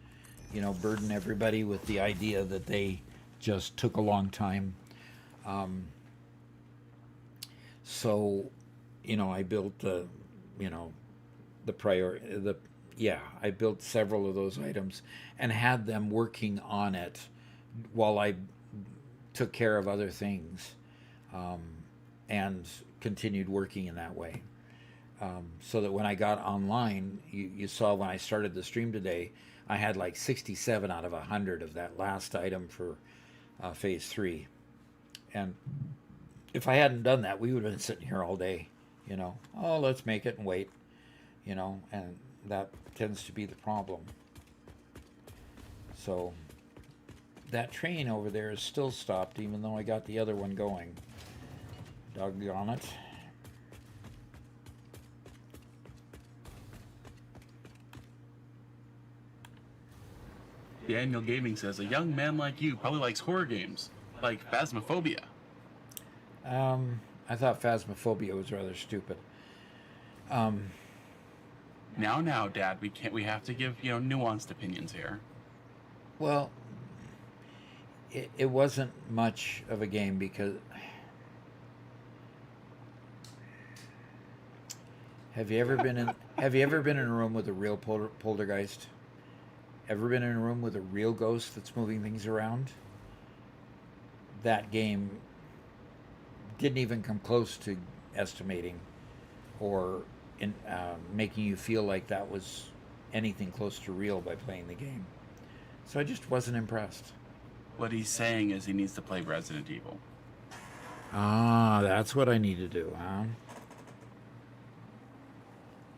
burden everybody with the idea that they just took a long time. So, I built I built several of those items and had them working on it while I took care of other things, and continued working in that way. So that when I got online, you saw when I started the stream today, I had like 67 out of 100 of that last item for phase 3. And if I hadn't done that, we would have been sitting here all day, Oh, let's make it and wait, and that tends to be the problem. So that train over there is still stopped, even though I got the other one going. Doggone it. Daniel Gaming says, a young man like you probably likes horror games, like Phasmophobia. I thought Phasmophobia was rather stupid. Now, Dad, we have to give, nuanced opinions here. Well, it wasn't much of a game because... Have you ever been in a room with a real poltergeist? Ever been in a room with a real ghost that's moving things around? That game didn't even come close to estimating or making you feel like that was anything close to real by playing the game. So I just wasn't impressed. What he's saying is he needs to play Resident Evil. Ah, that's what I need to do, huh?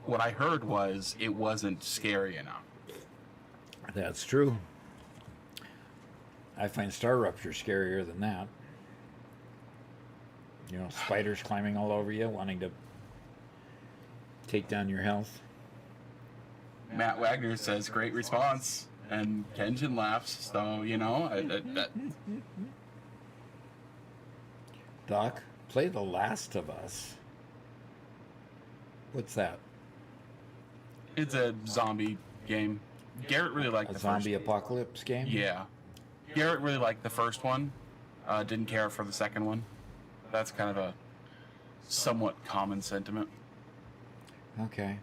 What I heard was it wasn't scary enough. That's true. I find Star Rupture scarier than that. Spiders climbing all over you, wanting to take down your health. Matt Wagner says, great response. And Kenjin laughs, so, Doc, play The Last of Us. What's that? It's a zombie game. Garrett really liked the zombie first apocalypse game? Yeah. Garrett really liked the first one. Didn't care for the second one. That's kind of a somewhat common sentiment. Okay.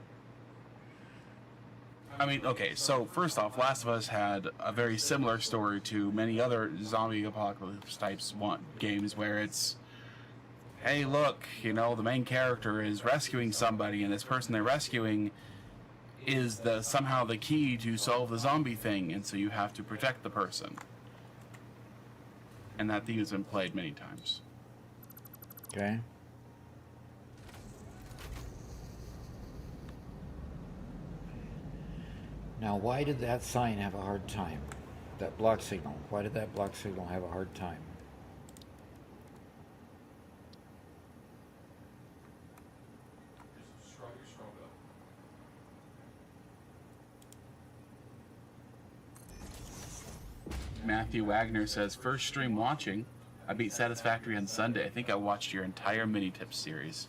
I mean, okay, so first off, Last of Us had a very similar story to many other zombie apocalypse types games where it's, hey, look, the main character is rescuing somebody, and this person they're rescuing is somehow the key to solve the zombie thing, and so you have to protect the person. And that theme has been played many times. Okay. Now, why did that sign have a hard time? That block signal. Why did that block signal have a hard time? Matthew Wagner says, first stream watching. I beat Satisfactory on Sunday. I think I watched your entire mini tips series.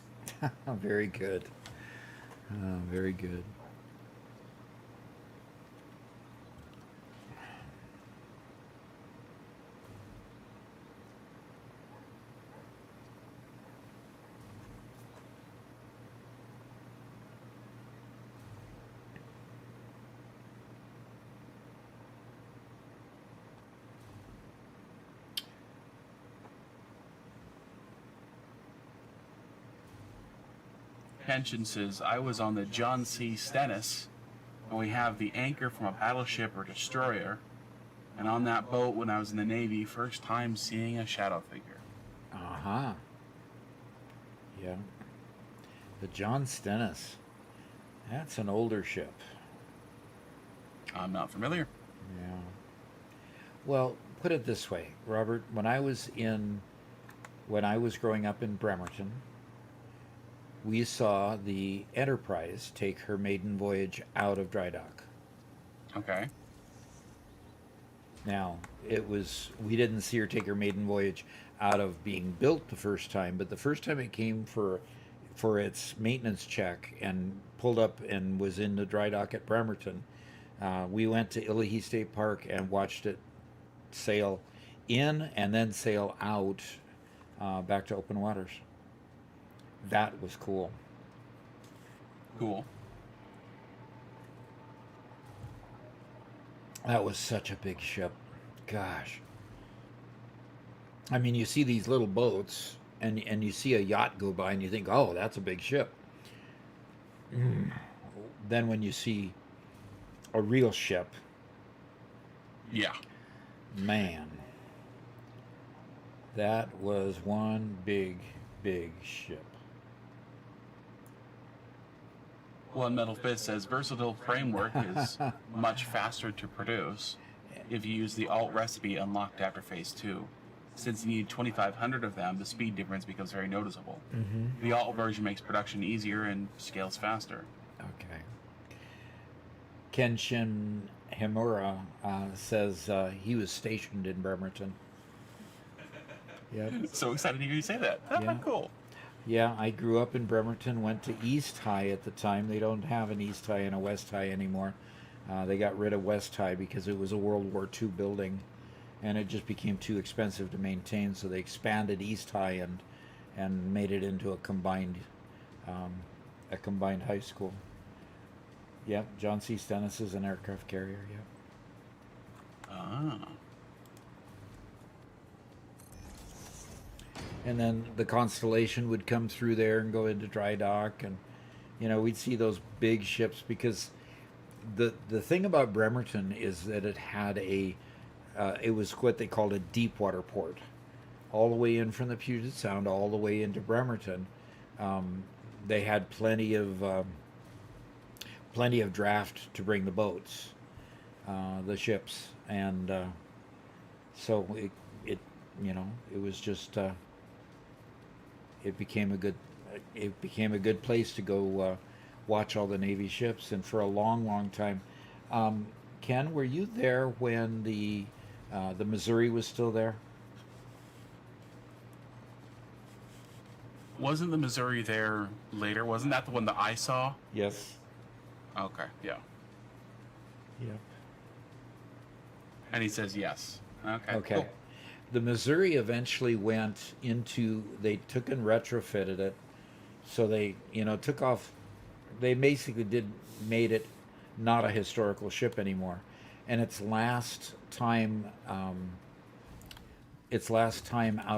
Very good. Very good. Pension says, I was on the John C. Stennis, and we have the anchor from a battleship or destroyer. And on that boat when I was in the Navy, first time seeing a shadow figure. Uh-huh. Yeah. The John Stennis. That's an older ship. I'm not familiar. Yeah. Well, put it this way, Robert. When I was growing up in Bremerton, we saw the Enterprise take her maiden voyage out of dry dock. Okay. Now, we didn't see her take her maiden voyage out of being built the first time, but the first time it came for its maintenance check and pulled up and was in the dry dock at Bremerton, we went to Illahee State Park and watched it sail in and then sail out back to open waters. That was cool. Cool. That was such a big ship. Gosh. I mean, you see these little boats, and you see a yacht go by, and you think, oh, that's a big ship. Then when you see a real ship, Yeah. man, that was one big, big ship. One Metal Fist says versatile framework is much faster to produce if you use the alt recipe unlocked after phase 2. Since you need 2,500 of them, the speed difference becomes very noticeable. The alt version makes production easier and scales faster. Okay. Kenshin Himura says he was stationed in Bremerton. Yep. So excited to hear you say that. Yeah. Cool. Yeah, I grew up in Bremerton, went to East High at the time. They don't have an East High and a West High anymore. They got rid of West High because it was a World War II building, and it just became too expensive to maintain, so they expanded East High and made it into a combined high school. Yep, John C. Stennis is an aircraft carrier, yep. Ah. And then the Constellation would come through there and go into dry dock, and we'd see those big ships because the thing about Bremerton is that it had it was what they called a deep water port, all the way in from the Puget Sound all the way into Bremerton. They had plenty of draft to bring the boats, the ships, and so it was just. It became a good place to go watch all the Navy ships, and for a long, long time. Ken, were you there when the Missouri was still there? Wasn't the Missouri there later? Wasn't that the one that I saw? Yes. Okay, yeah. Yep. And he says yes. Okay. Okay. Cool. The Missouri eventually went into, they took and retrofitted it. So they, took off, they basically made it not a historical ship anymore. And its last time out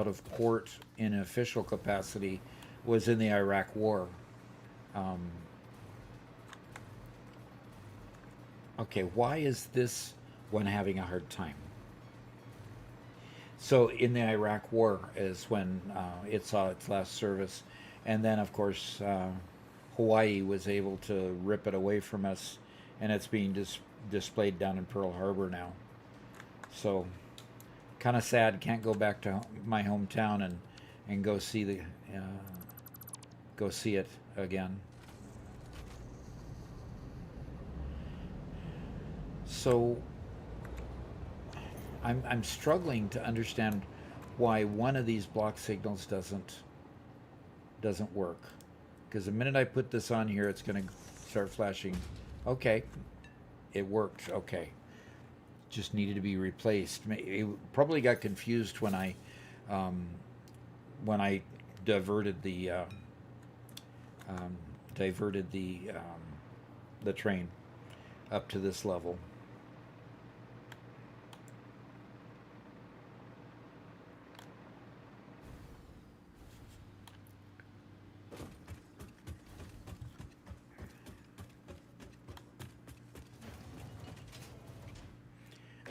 of port in official capacity was in the Iraq War. Okay, why is this one having a hard time? So in the Iraq War is when it saw its last service. And then, of course, Hawaii was able to rip it away from us, and it's being displayed down in Pearl Harbor now. So kind of sad, can't go back to my hometown and go see it again. So I'm struggling to understand why one of these block signals doesn't work. Because the minute I put this on here, it's going to start flashing. Okay, it worked. Okay, just needed to be replaced. It probably got confused when I diverted the train up to this level.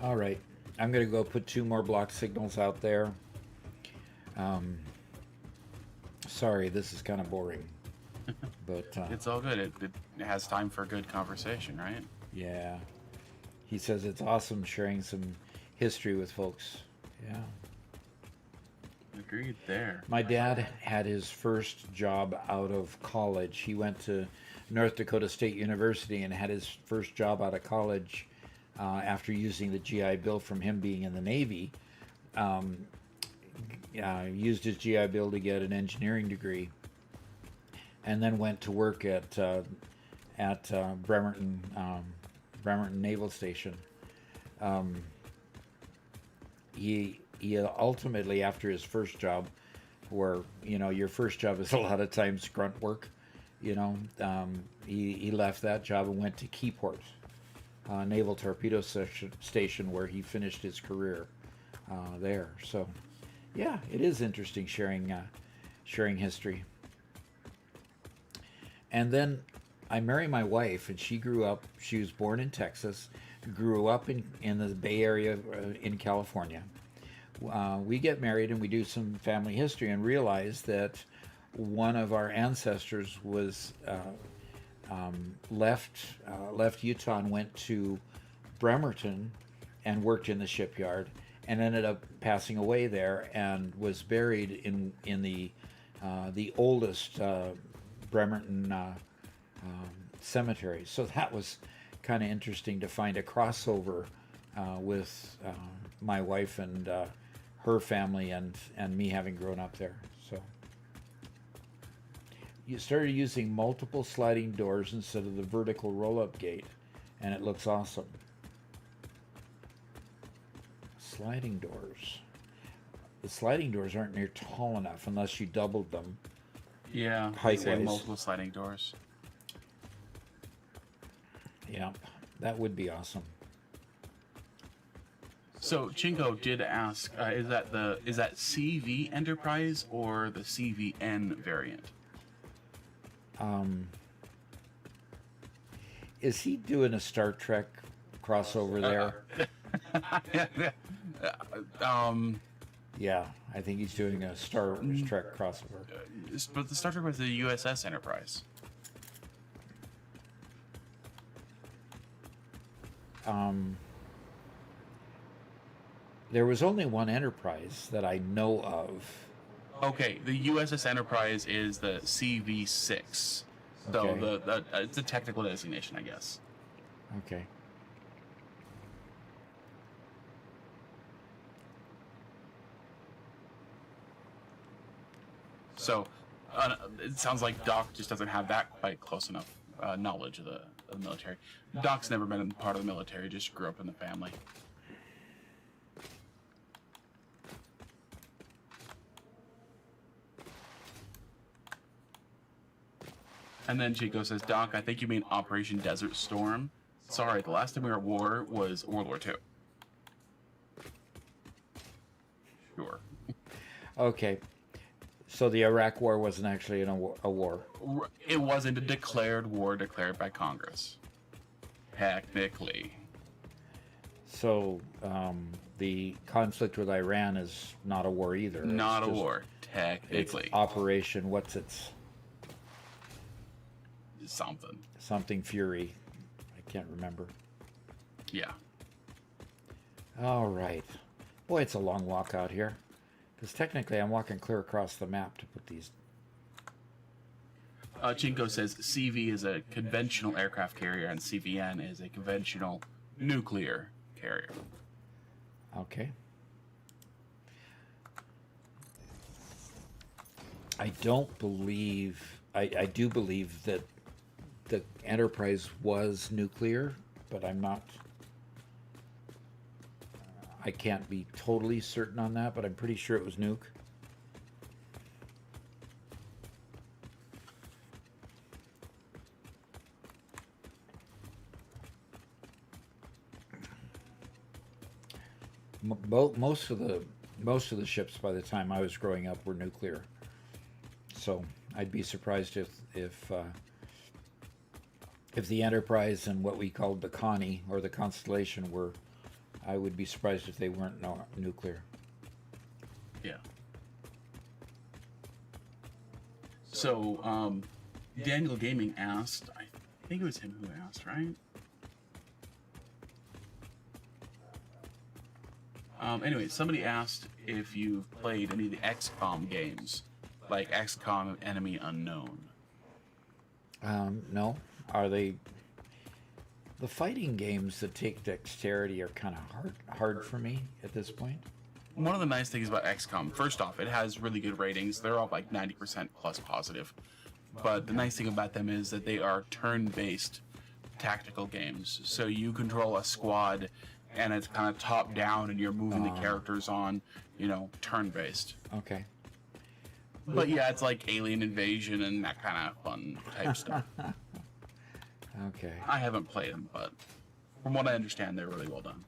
All right, I'm going to go put 2 more block signals out there. Sorry, this is kind of boring, but It's all good. It has time for a good conversation, right? yeah. He says it's awesome sharing some history with folks. Yeah. Agreed there. My dad had his first job out of college. He went to North Dakota State University and had his first job out of college after using the GI Bill from him being in the Navy. Used his GI Bill to get an engineering degree, and then went to work at Bremerton Naval Station. He ultimately, after his first job, where your first job is a lot of times grunt work, he left that job and went to Keyport Naval Torpedo Station, where he finished his career there. So, yeah, it is interesting sharing history. And then I marry my wife, and she was born in Texas, grew up in the Bay Area in California. We get married and we do some family history and realize that one of our ancestors was left Utah and went to Bremerton and worked in the shipyard and ended up passing away there and was buried in the oldest Bremerton cemetery. So that was kind of interesting to find a crossover with my wife and her family and me having grown up there. So you started using multiple sliding doors instead of the vertical roll-up gate, and it looks awesome. Sliding doors. The sliding doors aren't near tall enough unless you doubled them. Yeah, height-wise. Multiple sliding doors. Yeah, that would be awesome. So Chinko did ask, is that CV Enterprise or the CVN variant? Is he doing a Star Trek crossover there? Yeah, I think he's doing a Star Trek crossover. But the Star Trek was the USS Enterprise. There was only one Enterprise that I know of. Okay, the USS Enterprise is the CV6. So Okay. it's a technical designation, I guess. Okay. So it sounds like Doc just doesn't have that quite close enough knowledge of the military. Doc's never been part of the military, just grew up in the family. And then Chico says, Doc, I think you mean Operation Desert Storm. Sorry, the last time we were at war was World War II. Sure. Okay. So the Iraq War wasn't actually a war. It wasn't a declared war declared by Congress. Technically. So the conflict with Iran is not a war either. Not It's a just- war, It's technically. Operation, what's its Something. Fury. I can't remember. Yeah. All right. Boy, it's a long walk out here. Because technically I'm walking clear across the map to put these. Chinko says CV is a conventional aircraft carrier and CVN is a conventional nuclear carrier. Okay. I don't believe, I do believe that the Enterprise was nuclear, but I'm not, I can't be totally certain on that, but I'm pretty sure it was nuke. Most of the ships by the time I was growing up were nuclear, so I'd be surprised if the Enterprise and what we called the Connie or the Constellation were. I would be surprised if they weren't nuclear. Yeah. So, Daniel Gaming asked, I think it was him who asked, right? Anyway, somebody asked if you've played any of the XCOM games, like XCOM Enemy Unknown. No. Are they... The fighting games that take dexterity are kind of hard for me at this point. One of the nice things about XCOM, first off, it has really good ratings. They're all like 90% plus positive. But the nice thing about them is that they are turn-based tactical games. So you control a squad, and it's kind of top-down, and you're moving the characters on, you know, turn-based. Okay. But yeah, it's like alien invasion and that kind of fun type stuff. Okay. I haven't played them, but from what I understand, they're really well done.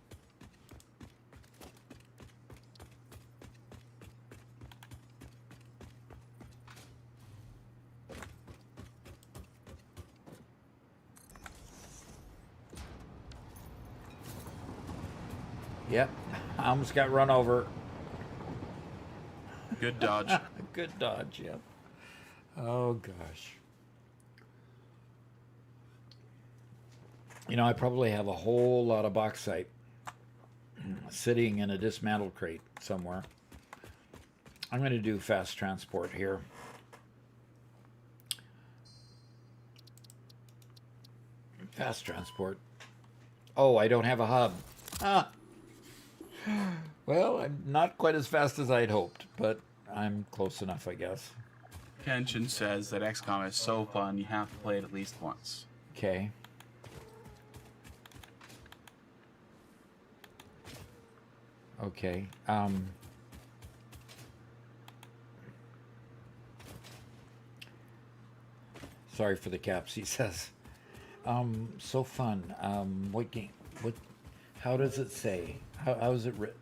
Yep. I almost got run over. Good dodge. Good dodge, yep. Oh, gosh. You know, I probably have a whole lot of bauxite sitting in a dismantled crate somewhere. I'm going to do fast transport here. Fast transport. Oh, I don't have a hub. Ah. Well, I'm not quite as fast as I'd hoped, but I'm close enough, I guess. Kenshin says that XCOM is so fun, you have to play it at least once. Okay. Okay. Sorry for the caps, he says. So fun. What game? What? How does it say? How is it written?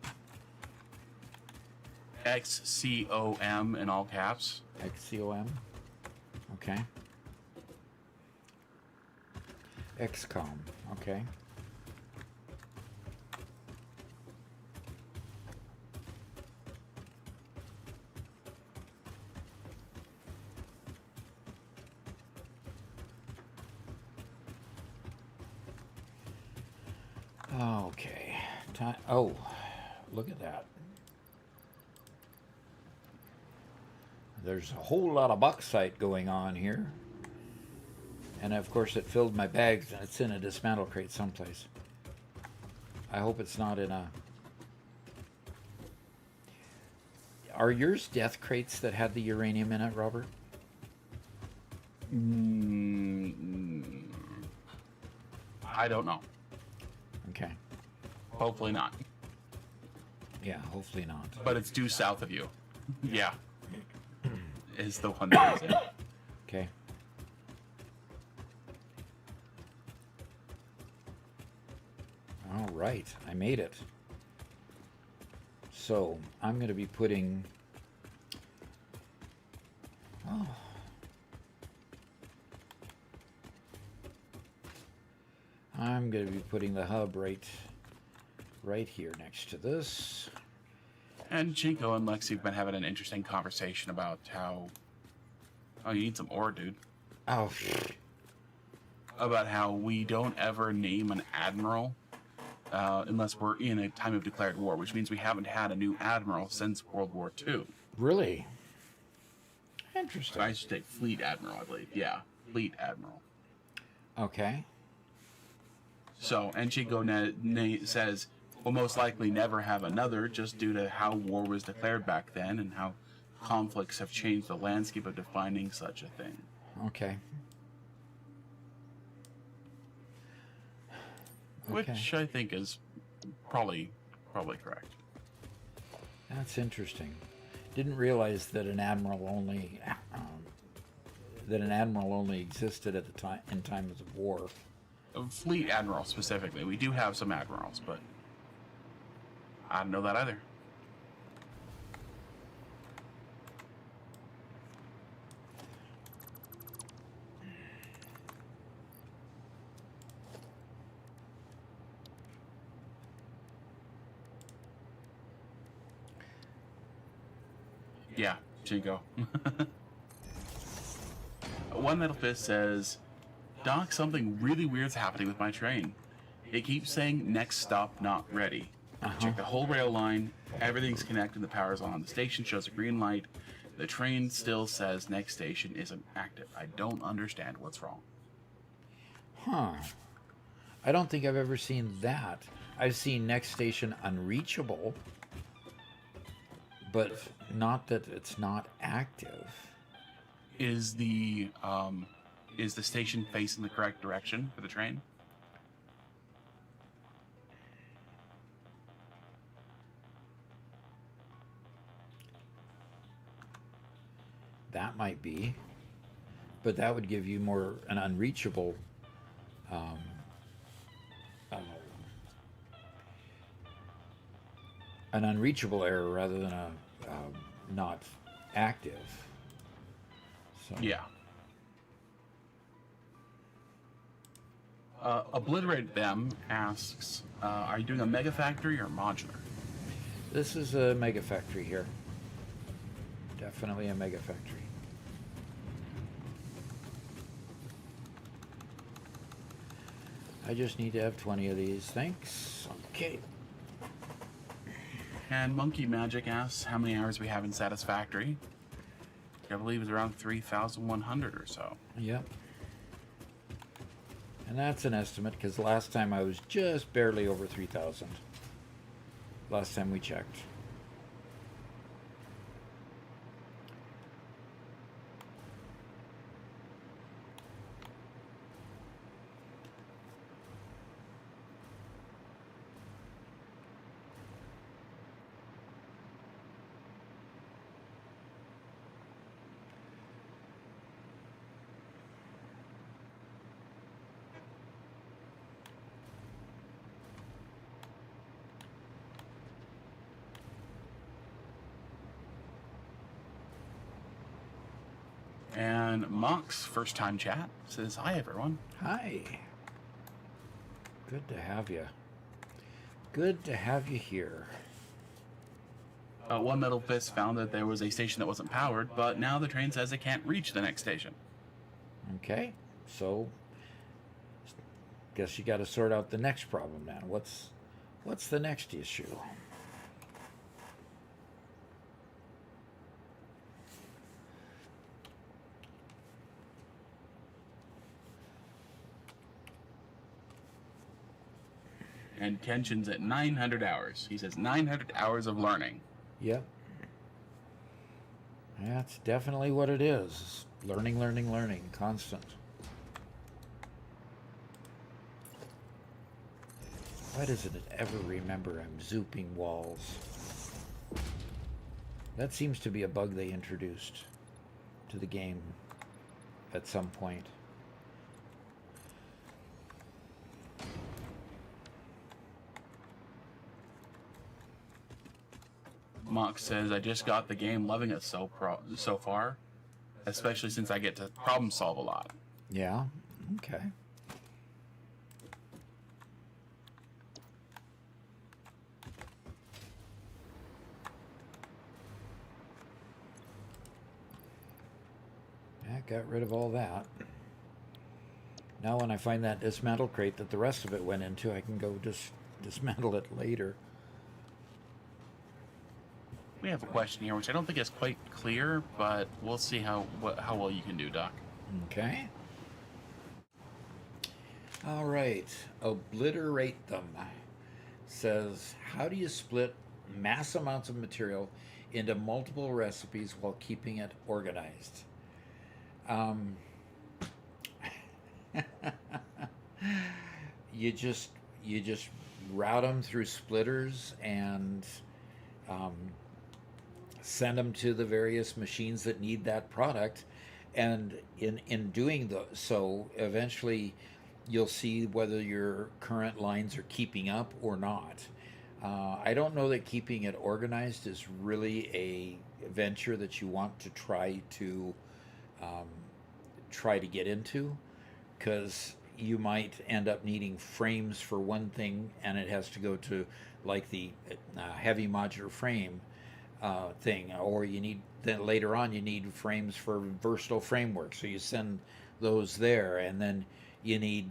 XCOM in all caps. XCOM. Okay. XCOM. Okay. Okay. Oh, look at that. There's a whole lot of bauxite going on here. And of course it filled my bags, and it's in a dismantle crate someplace. I hope it's not in a... Are yours death crates that had the uranium in it, Robert? I don't know. Okay. Hopefully not. Yeah, hopefully not. But it's due south of you. Yeah. Is the one that is in. Okay. All right, I made it. So I'm going to be putting... Oh. I'm going to be putting the hub right here next to this. And Chinko and Lexi have been having an interesting conversation about how... Oh, you need some ore, dude. Oh. About how we don't ever name an admiral unless we're in a time of declared war, which means we haven't had a new admiral since World War II. Really? Interesting. So I should take fleet admiral, I believe. Yeah, fleet admiral. Okay. So, and Chinko says, we'll most likely never have another just due to how war was declared back then and how conflicts have changed the landscape of defining such a thing. Okay. Which I think is probably correct. That's interesting. Didn't realize that an admiral only existed at the time in times of war. Fleet admiral specifically. We do have some admirals, but I don't know that either. Yeah, Chinko. One Metal Fist says, Doc, something really weird's happening with my train. It keeps saying next stop not ready. Check the whole rail line. Everything's connected. The power's on. The station shows a green light. The train still says next station isn't active. I don't understand what's wrong. Huh. I don't think I've ever seen that. I've seen next station unreachable, but not that it's not active. Is the station facing the correct direction for the train? That might be, but that would give you more an unreachable error rather than a not active. So. Yeah. Obliterate Them asks, are you doing a mega factory or modular? This is a mega factory here. Definitely a mega factory. I just need to have 20 of these. Thanks. Okay. And Monkey Magic asks how many hours we have in Satisfactory. I believe it's around 3,100 or so. Yep. And that's an estimate because last time I was just barely over 3,000. Last time we checked. And Mox, first time chat, says, hi everyone. Hi. Good to have you. Good to have you here. One Metal Fist found that there was a station that wasn't powered, but now the train says it can't reach the next station. Okay, so guess you got to sort out the next problem now. What's the next issue? And Kenshin's at 900 hours. He says 900 hours of learning. Yep. That's definitely what it is. Learning, learning, learning. Constant. Why doesn't it ever remember I'm zooping walls? That seems to be a bug they introduced to the game at some point. Mox says, I just got the game, loving it so far, especially since I get to problem solve a lot. Yeah, okay. Yeah, got rid of all that. Now when I find that dismantle crate that the rest of it went into, I can go just dismantle it later. We have a question here, which I don't think is quite clear, but we'll see how well you can do, Doc. Okay. All right. Obliterate Them says, how do you split mass amounts of material into multiple recipes while keeping it organized? You just route them through splitters and send them to the various machines that need that product, and in doing so, eventually you'll see whether your current lines are keeping up or not. I don't know that keeping it organized is really a venture that you want to try to get into, because you might end up needing frames for one thing, and it has to go to like the heavy modular frame thing, or you need, then later on you need frames for versatile framework, so you send those there, and then you need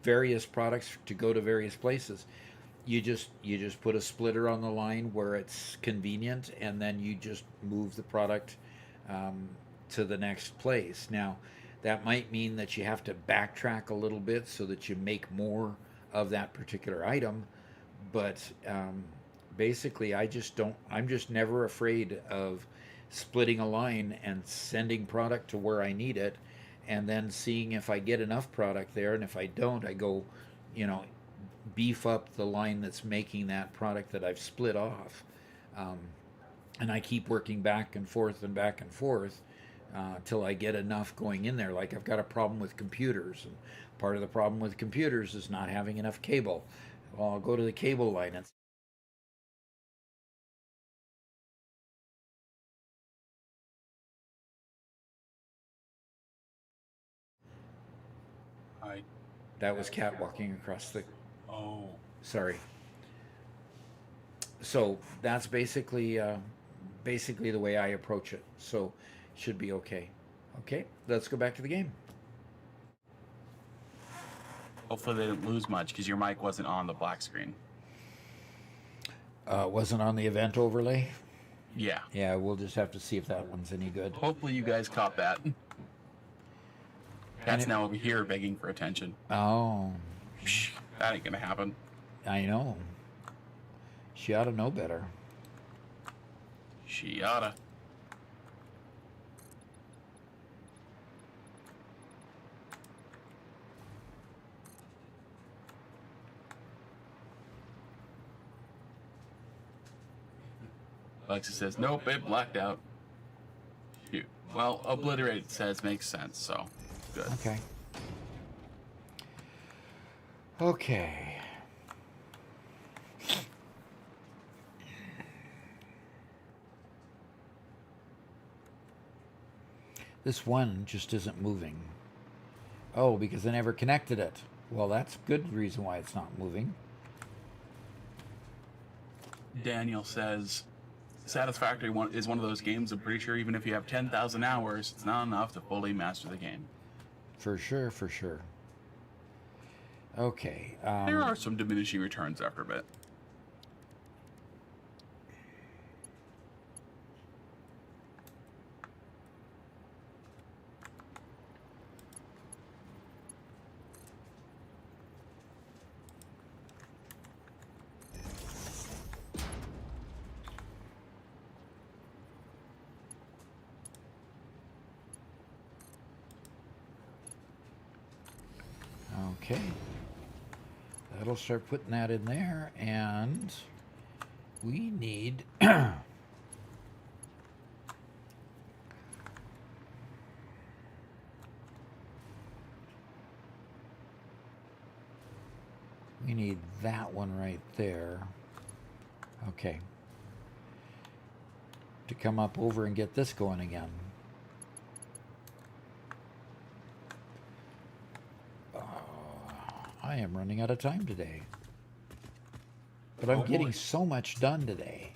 various products to go to various places. You just put a splitter on the line where it's convenient, and then you just move the product to the next place. Now, that might mean that you have to backtrack a little bit so that you make more of that particular item, but basically, I'm just never afraid of splitting a line and sending product to where I need it, and then seeing if I get enough product there, and if I don't, I go, beef up the line that's making that product that I've split off. And I keep working back and forth till I get enough going in there. Like, I've got a problem with computers, and part of the problem with computers is not having enough cable. Well, I'll go to the cable line and that was Cat walking across the... Oh. Sorry. So that's basically the way I approach it. So should be okay. Okay, let's go back to the game. Hopefully they didn't lose much because your mic wasn't on the black screen. Wasn't on the event overlay? Yeah. Yeah, we'll just have to see if that one's any good. Hopefully you guys caught that. Cat's now over here begging for attention. Oh. Psh, that ain't gonna happen. I know. She ought to know better. She oughta. Alexa says, nope, it blacked out. Shoot. Well, obliterated says makes sense, so good. Okay. Okay. This one just isn't moving. Oh, because I never connected it. Well, that's a good reason why it's not moving. Daniel says, Satisfactory is one of those games I'm pretty sure even if you have 10,000 hours, it's not enough to fully master the game. For sure, for sure. Okay. There are some diminishing returns after a bit. Okay. That'll start putting that in there, and we need we need that one right there. Okay. To come up over and get this going again. I am running out of time today. But I'm getting so much done today.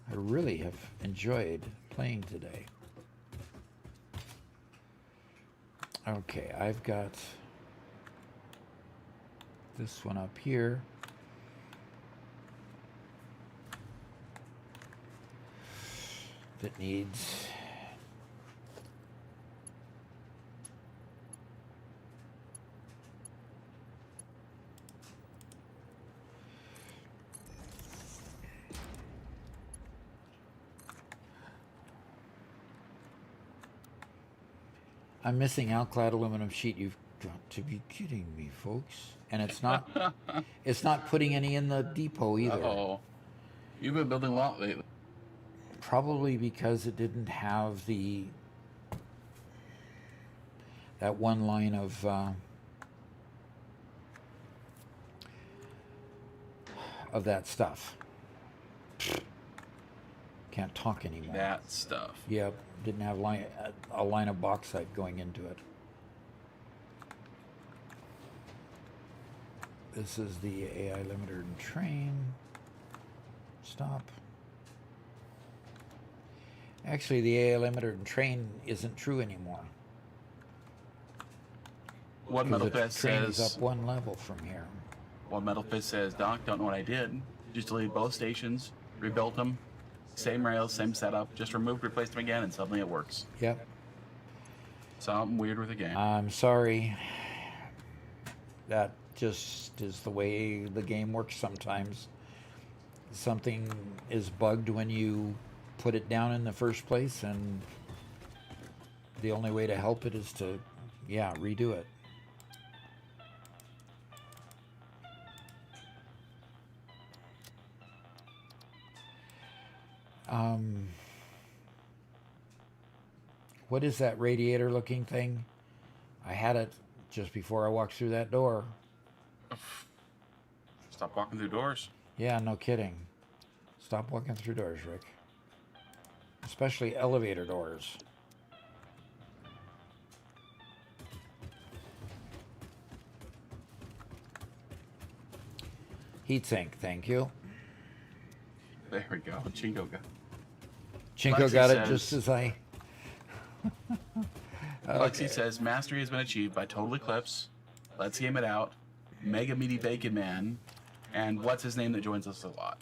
I really have enjoyed playing today. Okay, I've got this one up here. That needs... I'm missing alclad aluminum sheet. You've got to be kidding me, folks. And it's not putting any in the depot either. Uh-oh. You've been building a lot lately. Probably because it didn't have that one line of that stuff. Can't talk anymore. That stuff. Yep, didn't have a line of bauxite going into it. This is the AI limiter and train. Stop. Actually, the AI limiter and train isn't true anymore. One metal the fest train is says up one level from here. While Metal Fist says, Doc, don't know what I did. Just deleted both stations, rebuilt them, same rails, same setup, just removed, replaced them again, and suddenly it works. Yep. Something weird with the game. I'm sorry. That just is the way the game works sometimes. Something is bugged when you put it down in the first place, and the only way to help it is to, redo it. What is that radiator looking thing? I had it just before I walked through that door. Stop walking through doors. Yeah, no kidding. Stop walking through doors, Rick. Especially elevator doors. Heatsink, thank you. There we go. Chinko Chinko Lexi got it says- just as I... Lexi says, mastery has been achieved by Total Eclipse, Let's Game It Out, Mega Meaty Bacon Man, and what's his name that joins us a lot?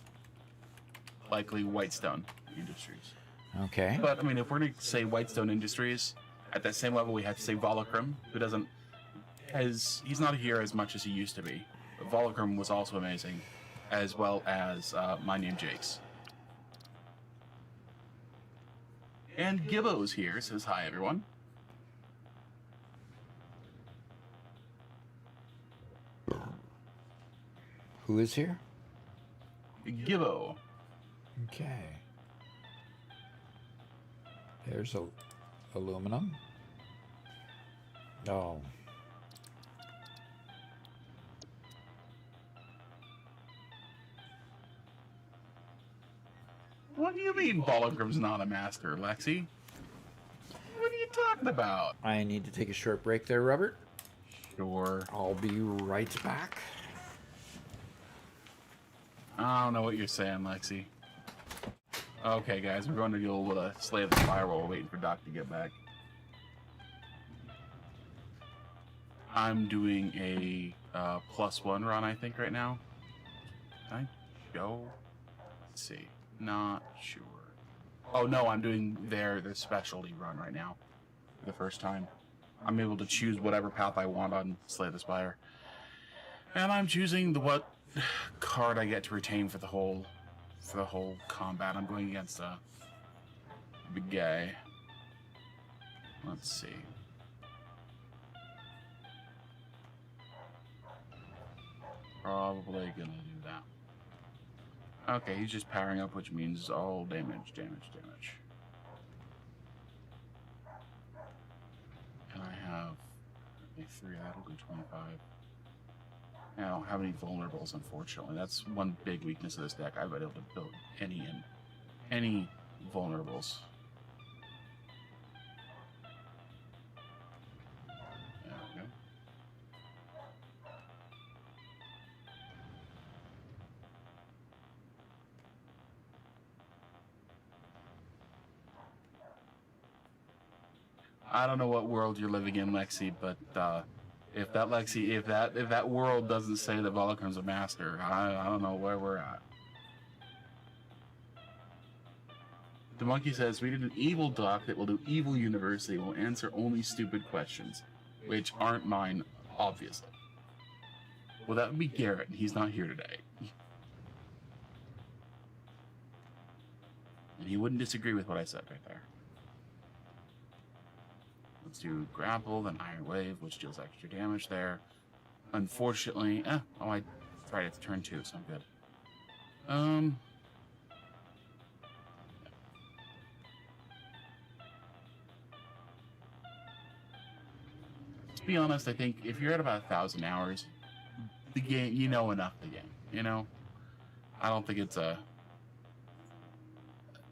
Likely Whitestone Industries. Okay. But, I mean, if we're going to say Whitestone Industries, at that same level we have to say Volocrum, who doesn't... he's not here as much as he used to be. But Volocrum was also amazing, as well as My Name Jake's. And Gibbo's here, says hi everyone. Who is here? Gibbo. Okay. There's aluminum. Oh. What do you mean Volocrum's not a master, Lexi? What are you talking about? I need to take a short break there, Robert. Sure. I'll be right back. I don't know what you're saying, Lexi. Okay, guys, we're going to do a little Slay the Spire while we're waiting for Doc to get back. I'm doing a +1 run, I think, right now. Can I go? Let's see. Not sure. Oh, no, I'm doing their specialty run right now. For the first time. I'm able to choose whatever path I want on Slay the Spire. And I'm choosing what card I get to retain for the whole combat. I'm going against a big guy. Let's see. Probably gonna do that. Okay, he's just powering up, which means all damage. And I have a 3, that'll do 25. I don't have any vulnerables, unfortunately. That's one big weakness of this deck. I've been able to build any vulnerables. There we go. I don't know what world you're living in, Lexi, but if that world doesn't say that Volocrum's a master, I don't know where we're at. The monkey says, we did an evil doc that will do evil university, will answer only stupid questions, which aren't mine, obviously. Well, that would be Garrett, and he's not here today. And he wouldn't disagree with what I said right there. Let's do grapple, then Iron Wave, which deals extra damage there. Unfortunately, I tried it to turn 2, so I'm good. To be honest, I think if you're at about 1,000 hours, the game, you know enough of the game, you know? I don't think it's the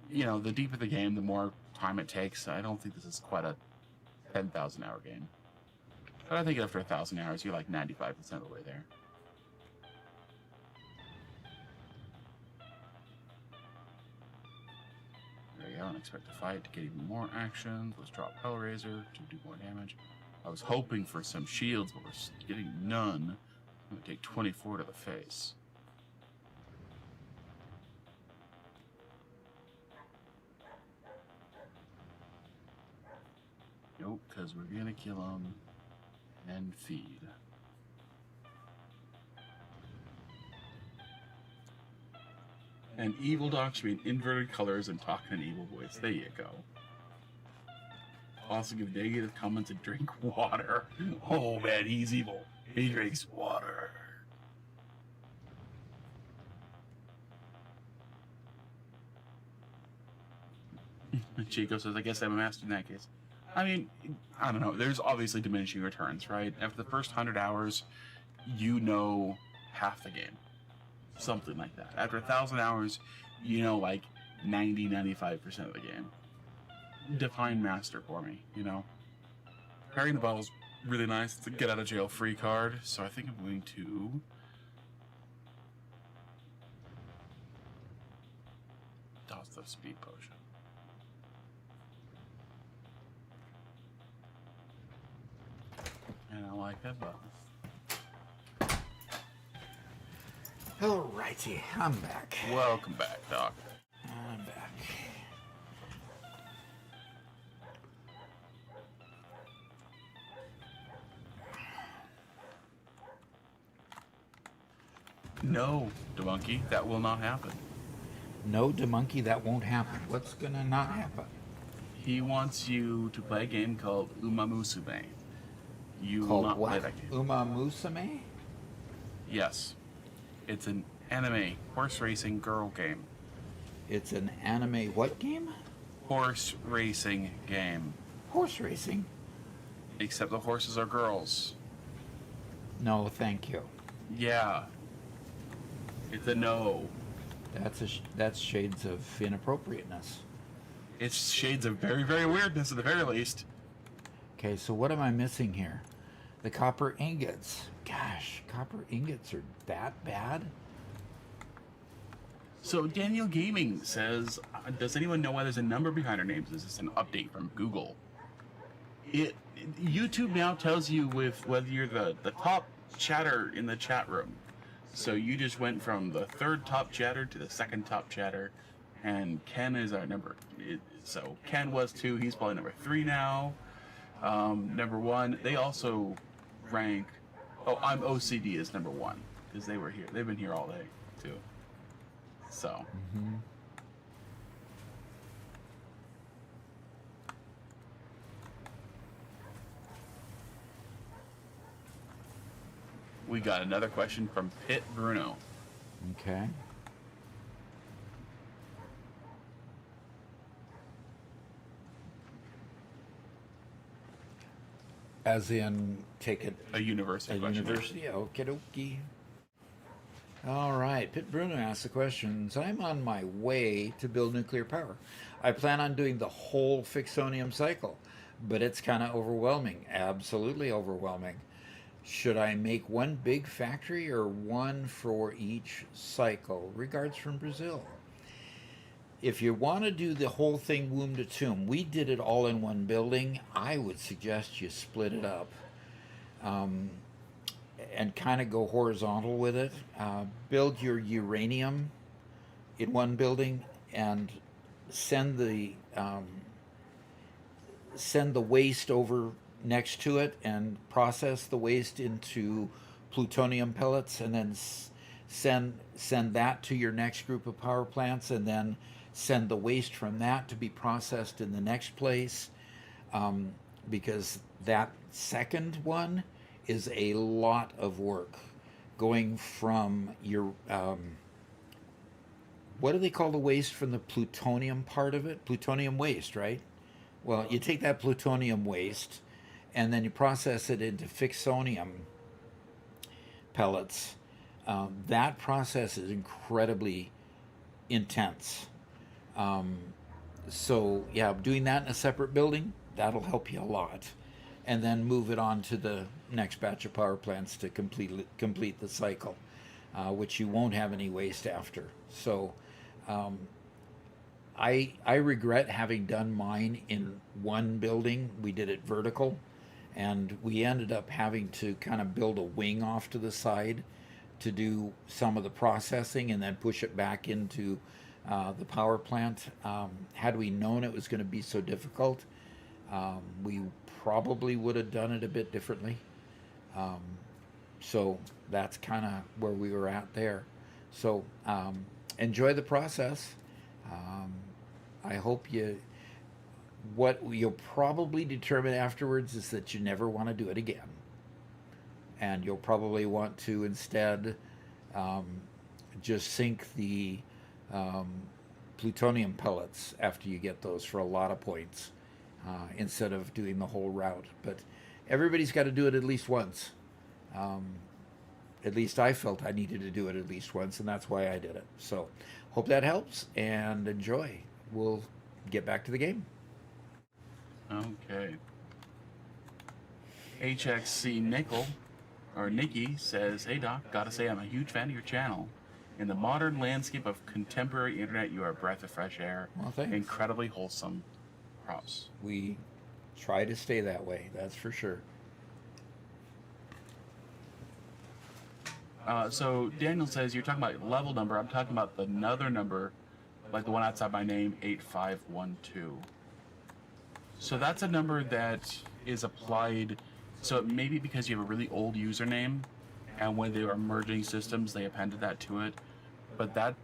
deeper the game, the more time it takes. I don't think this is quite a 10,000 hour game. But I think after 1,000 hours, you're like 95% of the way there. There we go, and expect to fight to get even more actions. Let's drop Hellraiser to do more damage. I was hoping for some shields, but we're getting none. I'm gonna take 24 to the face. Nope, because we're gonna kill him and feed. And evil dog should be in inverted colors and talk in an evil voice. There you go. Also give negative comments and drink water. Oh man, he's evil. He drinks water. Chico says, I guess I'm a master in that case. I mean, I don't know. There's obviously diminishing returns, right? After the first 100 hours, you know half the game. Something like that. After 1,000 hours, you know like 90-95% of the game. Define master for me, you know? Carrying the bottle's really nice. It's a get out of jail free card, so I think I'm going to toss the speed potion. And I like that bonus. Alrighty, I'm back. Welcome back, Doc. I'm back. No, Debunky, that will not happen. No, DeMonkey, that won't happen. What's gonna not happen? He wants you to play a game called Umamusume. You will Called not play what? that game. Uma Musume? Yes. It's an anime horse racing girl game. It's an anime what game? Horse racing game. Horse racing? Except the horses are girls. No, thank you. Yeah. It's a no. That's shades of inappropriateness. It's shades of very, very weirdness at the very least. Okay, so what am I missing here? The copper ingots. Gosh, copper ingots are that bad? So Daniel Gaming says, does anyone know why there's a number behind our names? Is this an update from Google? YouTube now tells you with whether you're the top chatter in the chat room. So you just went from the third top chatter to the second top chatter, and Ken is our number. So Ken was 2, he's probably number 3 now. Number 1, they also rank. Oh, I'm OCD is number 1 because they were here. They've been here all day too. So. Mm-hmm. We got another question from Pit Bruno. Okay. As in, take it A university a question. university? Okie dokie. All right. Pit Bruno asks the questions. I'm on my way to build nuclear power. I plan on doing the whole Fixonium cycle, but it's kind of overwhelming. Absolutely overwhelming. Should I make one big factory or one for each cycle? Regards from Brazil. If you want to do the whole thing womb to tomb, we did it all in one building. I would suggest you split it up and kind of go horizontal with it. Build your uranium in one building and send the waste over next to it and process the waste into plutonium pellets, and then send that to your next group of power plants, and then send the waste from that to be processed in the next place, because that second one is a lot of work, going from your what do they call the waste from the plutonium part of it? Plutonium waste, right? Well, you take that plutonium waste and then you process it into Fixonium pellets. That process is incredibly intense. So yeah, doing that in a separate building, that'll help you a lot. And then move it on to the next batch of power plants to complete the cycle, which you won't have any waste after. So I regret having done mine in one building. We did it vertical, and we ended up having to kind of build a wing off to the side to do some of the processing and then push it back into the power plant. Had we known it was going to be so difficult, we probably would have done it a bit differently. So that's kind of where we were at there. So enjoy the process. I hope what you'll probably determine afterwards is that you never want to do it again. And you'll probably want to instead just sink the plutonium pellets after you get those for a lot of points instead of doing the whole route. But everybody's got to do it at least once. At least I felt I needed to do it at least once, and that's why I did it. So hope that helps, and enjoy. We'll get back to the game. Okay. HXC Nikki says, "Hey Doc, gotta say I'm a huge fan of your channel. In the modern landscape of contemporary internet, you are a breath of fresh air. Well, thanks. Incredibly wholesome. Props." We try to stay that way, that's for sure. So Daniel says, "You're talking about level number. I'm talking about the another number, like the one outside my name, 8512. So that's a number that is applied. So it may be because you have a really old username, and when they were merging systems, they appended that to it. But that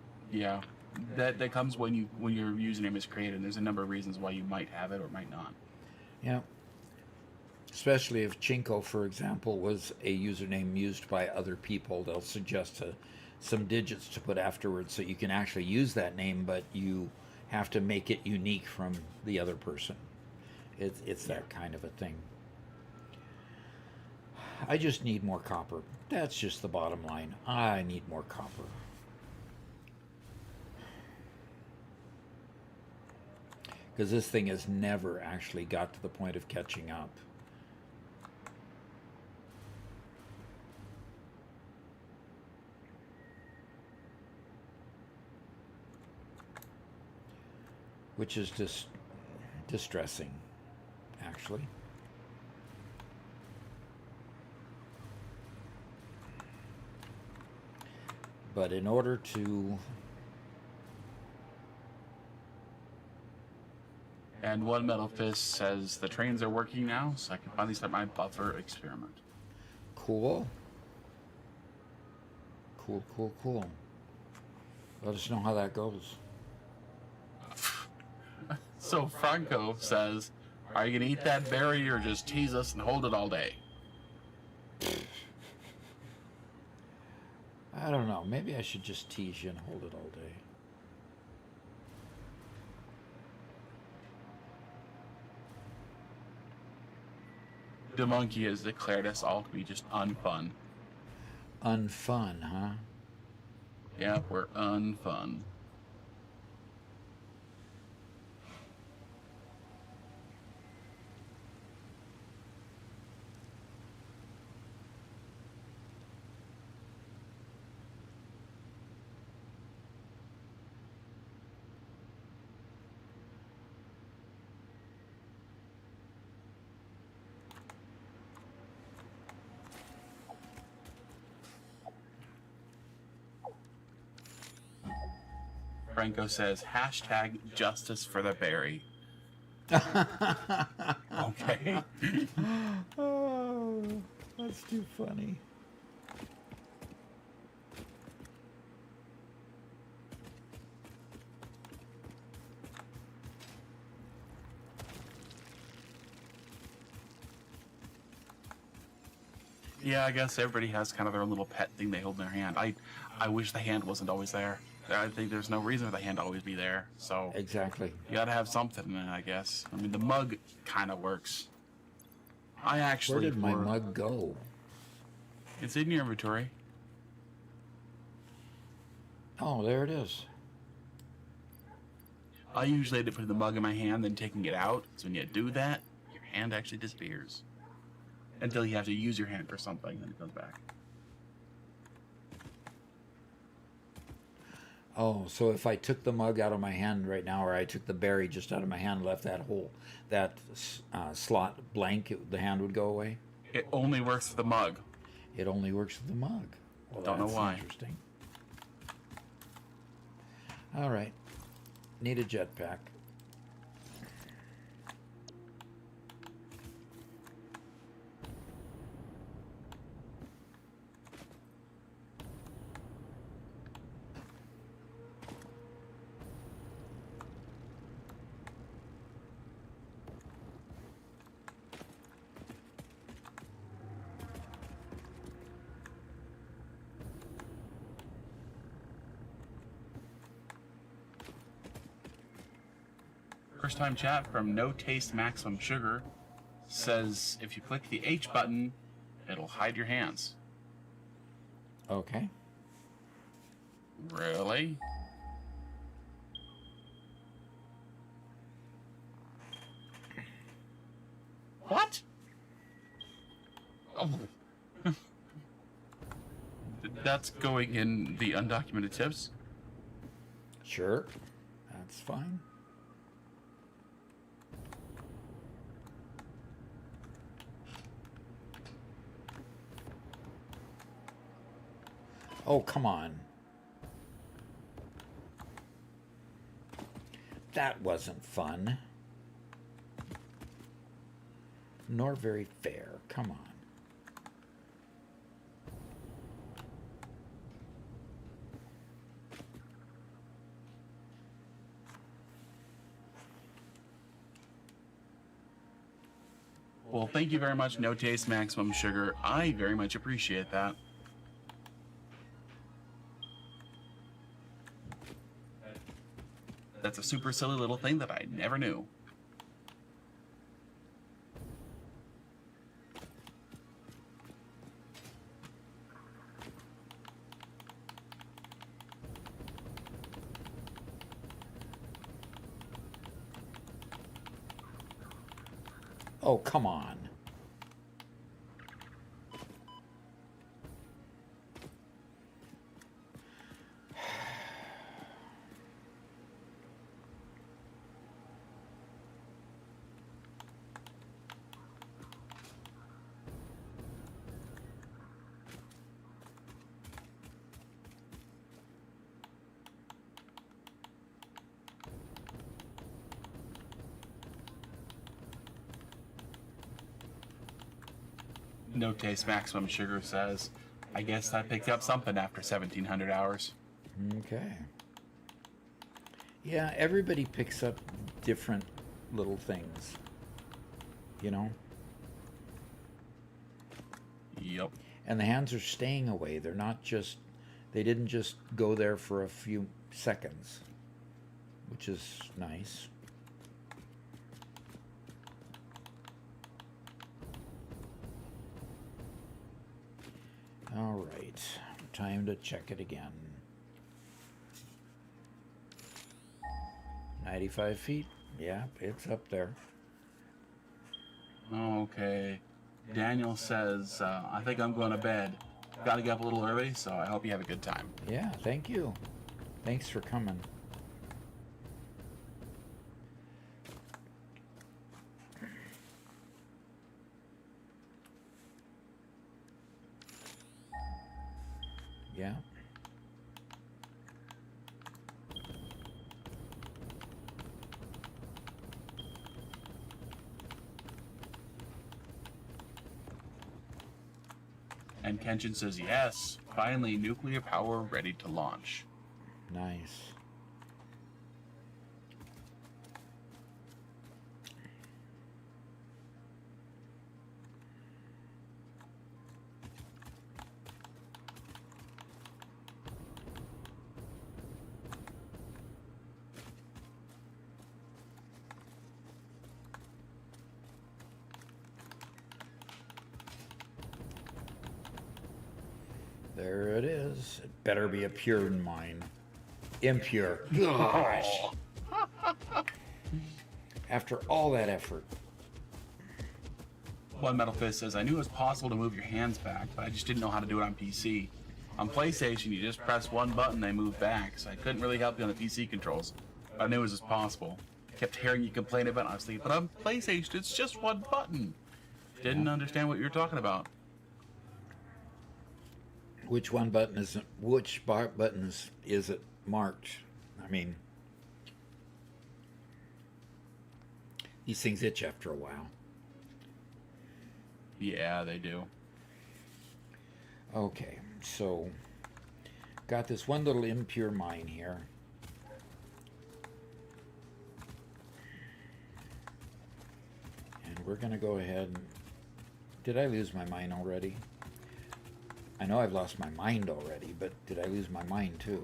comes when your username is created. And there's a number of reasons why you might have it or might not. Yeah. Especially if Chinko, for example, was a username used by other people, they'll suggest some digits to put afterwards so you can actually use that name, but you have to make it unique from the other person. It's that kind of a thing. I just need more copper. That's just the bottom line. I need more copper. Because this thing has never actually got to the point of catching up. Which is just distressing, actually. But in order to... And One Metal Fist says, "The trains are working now, so I can finally start my buffer experiment." Cool. Cool. Let us know how that goes. So Franco says, "Are you gonna eat that berry or just tease us and hold it all day?" I don't know. Maybe I should just tease you and hold it all day. The monkey has declared us all to be just unfun. Unfun, huh? Yeah, we're unfun. Franco says, hashtag justice for the berry. Okay. Oh, that's too funny. Yeah, I guess everybody has kind of their own little pet thing they hold in their hand. I wish the hand wasn't always there. I think there's no reason for the hand to always be there. So Exactly. you gotta have something, I guess. I mean, the mug kind of works. I actually... Where did my mug go? It's in your inventory. Oh, there it is. I usually end up putting the mug in my hand, then taking it out. So when you do that, your hand actually disappears. Until you have to use your hand for something, then it comes back. Oh, so if I took the mug out of my hand right now, or I took the berry just out of my hand, left that hole, that slot blank, the hand would go away? It only works with the mug. It only works with the mug. Well, Don't know that's why. Interesting. All right. Need a jetpack. First time chat from No Taste Maximum Sugar says if you click the H button, it'll hide your hands. Okay. Really? What? Oh. That's going in the undocumented tips? Sure. That's fine. Oh, come on. That wasn't fun. Nor very fair. Come on. Well, thank you very much, No Taste Maximum Sugar. I very much appreciate that. That's a super silly little thing that I never knew. Oh, come on. No Taste Maximum Sugar says, I guess I picked up something after 1,700 hours. Okay. Yeah, everybody picks up different little things. You know? Yep. And the hands are staying away. They're not just, they didn't just go there for a few seconds, which is nice. All right, time to check it again. 95 feet. Yeah, it's up there. Okay. Daniel says, I think I'm going to bed. Got to get up a little early, so I hope you have a good time. Yeah, thank you. Thanks for coming. Yeah. And Kenshin says, yes, finally nuclear power ready to launch. Nice. There it is. It better be a pure mine. Impure. Gosh. After all that effort. One Metal Fist says, I knew it was possible to move your hands back, but I just didn't know how to do it on PC. On PlayStation, you just press one button, they move back, so I couldn't really help you on the PC controls. But I knew it was just possible. Kept hearing you complain about it, I was thinking, but on PlayStation, it's just one button. Didn't understand what you were talking about. Which buttons is it marked? I mean, these things itch after a while. Yeah, they do. Okay, so got this one little impure mine here. And we're going to go ahead and... Did I lose my mine already? I know I've lost my mind already, but did I lose my mind too?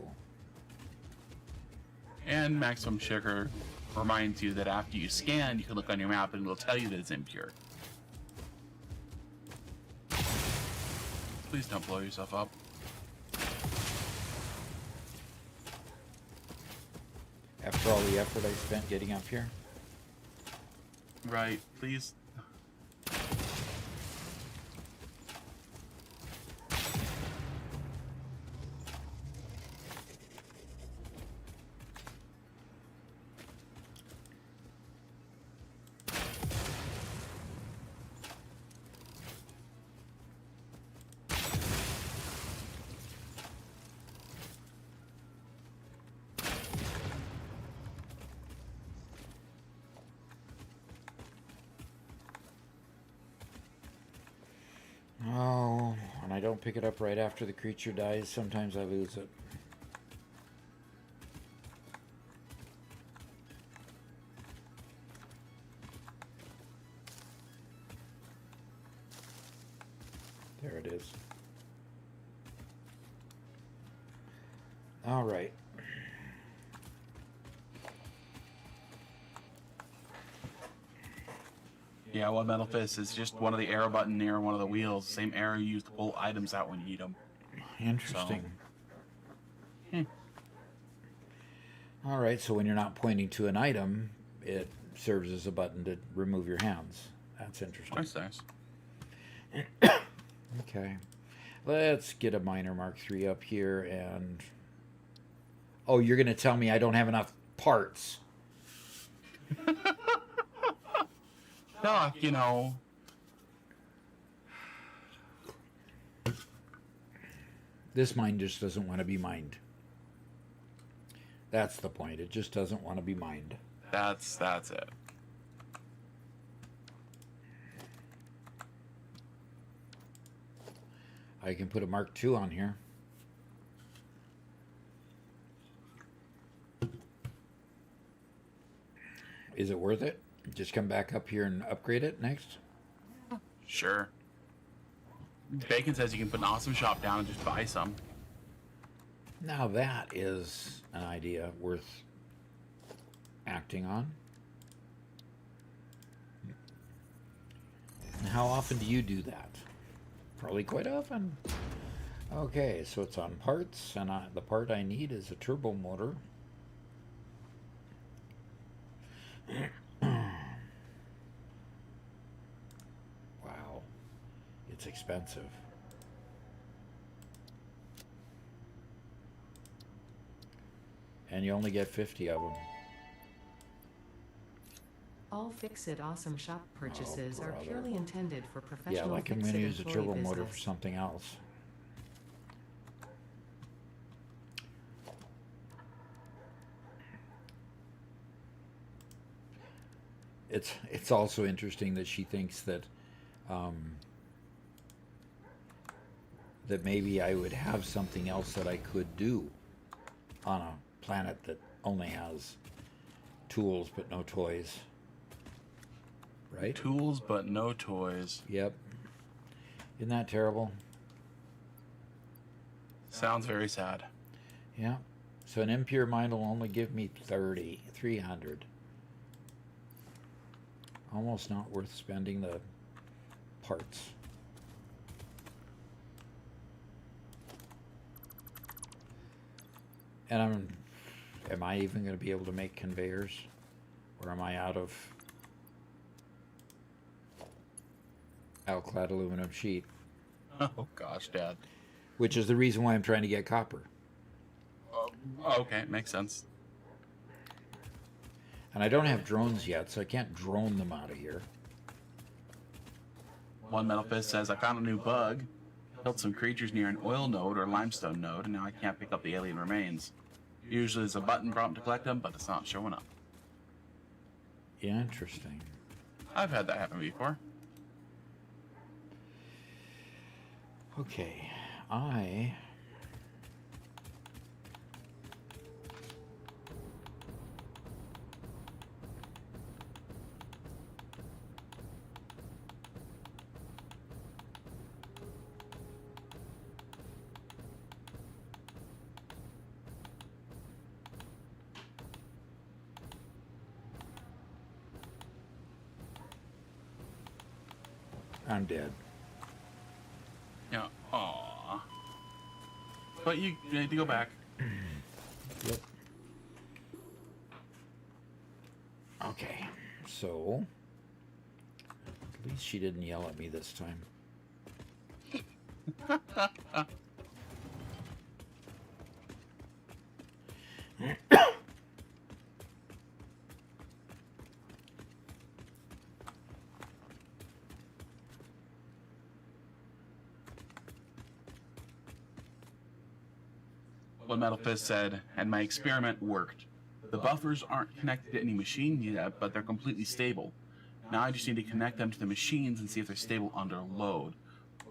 And Maximum Sugar reminds you that after you scan, you can look on your map and it'll tell you that it's impure. Please don't blow yourself up. After all the effort I spent getting up here? Right, please. Oh, and I don't pick it up right after the creature dies. Sometimes I lose it. There it is. All right. Yeah, one Metal Fist is just one of the arrow button near one of the wheels. Same arrow you use to pull items out when you need them. Interesting. So, All right, so when you're not pointing to an item, it serves as a button to remove your hands. That's interesting. That's nice. Okay. Let's get a Miner Mark III up here and... Oh, you're going to tell me I don't have enough parts. Doc, you know. This mine just doesn't want to be mined. That's the point. It just doesn't want to be mined. That's it. I can put a Mark II on here. Is it worth it? Just come back up here and upgrade it next? Sure. Bacon says you can put an awesome shop down and just buy some. Now that is an idea worth acting on. And how often do you do that? Probably quite often. Okay, so it's on parts, and the part I need is a turbo motor. Wow, it's expensive. And you only get 50 of them. All Fix-It Awesome Shop purchases are brother. purely intended for professional Yeah, like I'm going Fix-It to use a employee turbo motor for business. something else. It's also interesting that she thinks that that maybe I would have something else that I could do on a planet that only has tools but no toys. Right? Tools, but no toys. Yep. Isn't that terrible? Sounds very sad. Yeah. So an impure mine will only give me 300. Almost not worth spending the parts. And am I even going to be able to make conveyors? Or am I out of alclad aluminum sheet? Oh gosh, Dad. which is the reason why I'm trying to get copper. Okay, makes sense. And I don't have drones yet, so I can't drone them out of here. One Metal Fist says, I found a new bug. Killed some creatures near an oil node or limestone node, and now I can't pick up the alien remains. Usually there's a button prompt to collect them, but it's not showing up. Interesting. I've had that happen before. Okay, I'm dead. Yeah. Aww. But you need to go back. Yep. Okay, so at least she didn't yell at me this time. What Metal Fist said, and my experiment worked. The buffers aren't connected to any machine yet, but they're completely stable. Now I just need to connect them to the machines and see if they're stable under load.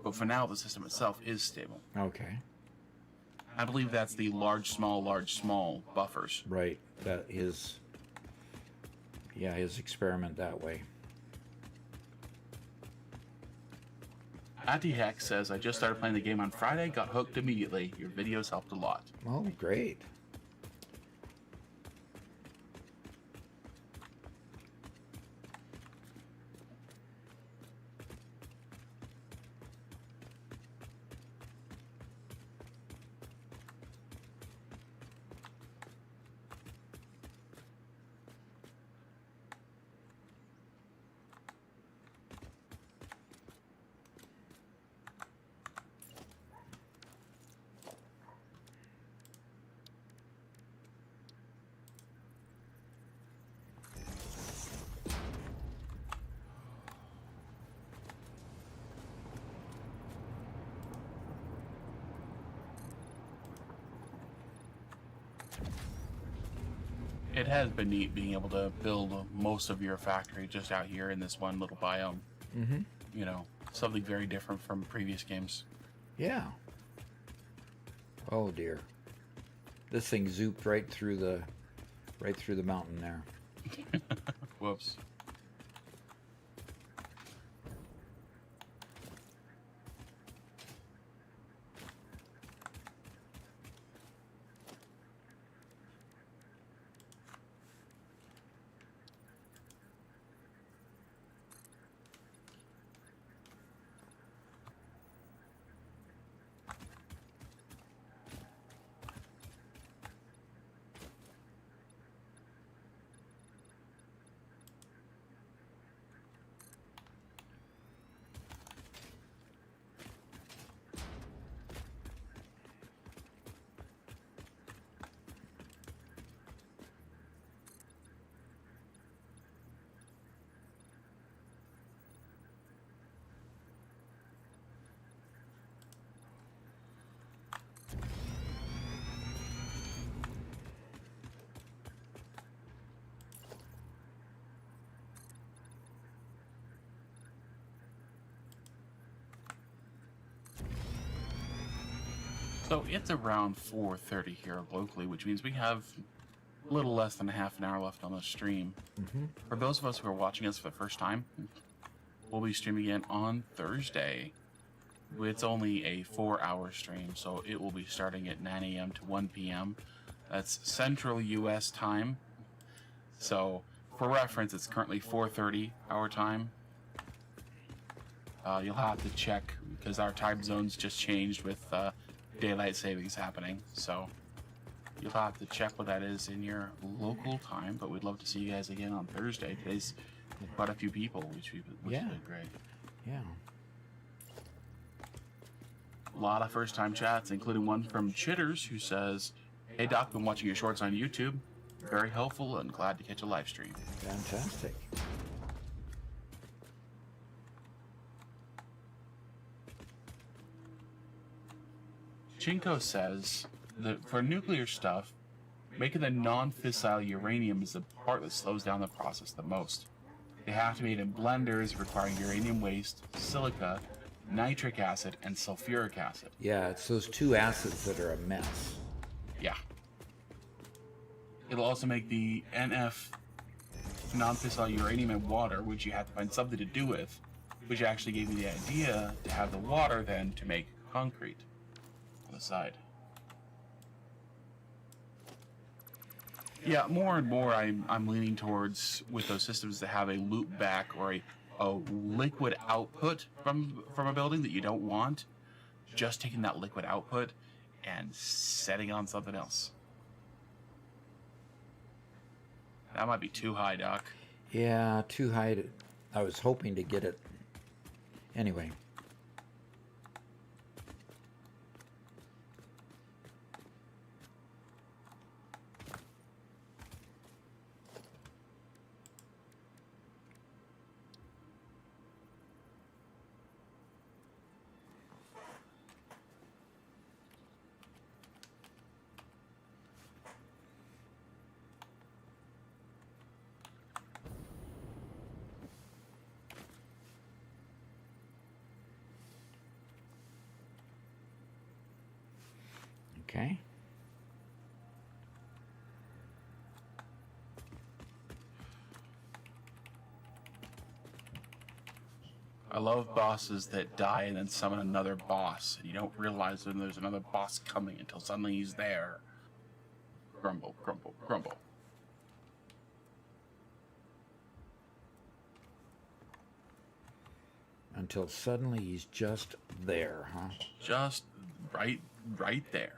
But for now, the system itself is stable. Okay. I believe that's the large, small buffers. Right. That is, yeah, his experiment that way. Hex says, I just started playing the game on Friday, got hooked immediately. Your videos helped a lot. Oh, great. It has been neat being able to build most of your factory just out here in this one little biome. Mm-hmm. You know, something very different from previous games. Yeah. Oh dear. This thing zooped right through the mountain there. Whoops. So it's around 4:30 here locally, which means we have a little less than a half an hour left on the stream. Mm-hmm. For those of us who are watching us for the first time, we'll be streaming again on Thursday. It's only a 4-hour stream, so it will be starting at 9 a.m. to 1 p.m. That's Central U.S. time. So, for reference, it's currently 4:30 our time. You'll have to check because our time zones just changed with daylight savings happening. So, you'll have to check what that is in your local time. But we'd love to see you guys again on Thursday. Today's quite a few people, which has been great. Yeah. A lot of first-time chats, including one from Chitters, who says, "Hey Doc, been watching your shorts on YouTube. Very helpful and glad to catch a live stream." Fantastic. Chinko says that for nuclear stuff, making the non-fissile uranium is the part that slows down the process the most. They have to be made in blenders requiring uranium waste, silica, nitric acid, and sulfuric acid. Yeah, it's those two acids that are a mess. Yeah. It'll also make the NF non-fissile uranium and water, which you have to find something to do with, which actually gave me the idea to have the water then to make concrete on the side. Yeah, more and more I'm leaning towards, with those systems that have a loop back or a liquid output from a building that you don't want, just taking that liquid output and setting it on something else. That might be too high, Doc. Yeah, too high. I was hoping to get it. Anyway. Okay. I love bosses that die and then summon another boss, and you don't realize when there's another boss coming until suddenly he's there. Grumble, grumble, grumble. Until suddenly he's just there, huh? Just right there.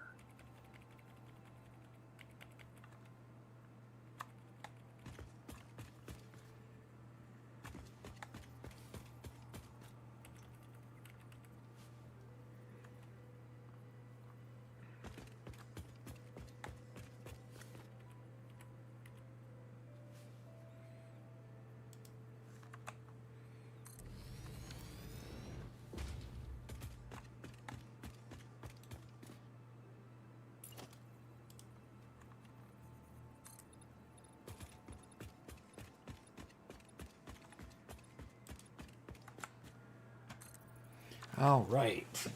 All right.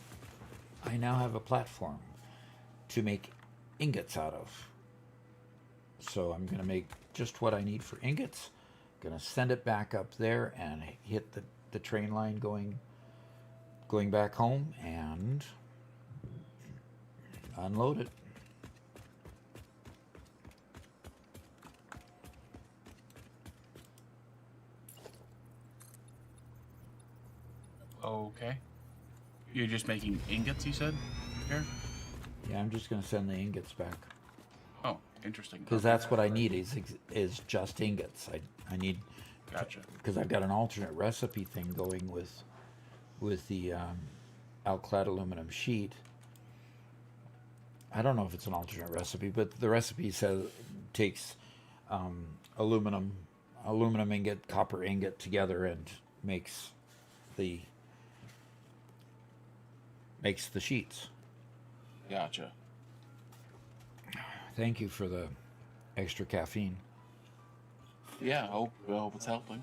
I now have a platform to make ingots out of. So I'm going to make just what I need for ingots. Going to send it back up there and hit the train line going back home and unload it. Okay. You're just making ingots, you said? Here? Yeah, I'm just going to send the ingots back. Oh, interesting. Because that's what I need is just ingots. I need... Gotcha. Because I've got an alternate recipe thing going with the alclad aluminum sheet. I don't know if it's an alternate recipe, but the recipe says takes aluminum ingot, copper ingot together and makes the sheets. Gotcha. Thank you for the extra caffeine. Yeah, I hope it's helping.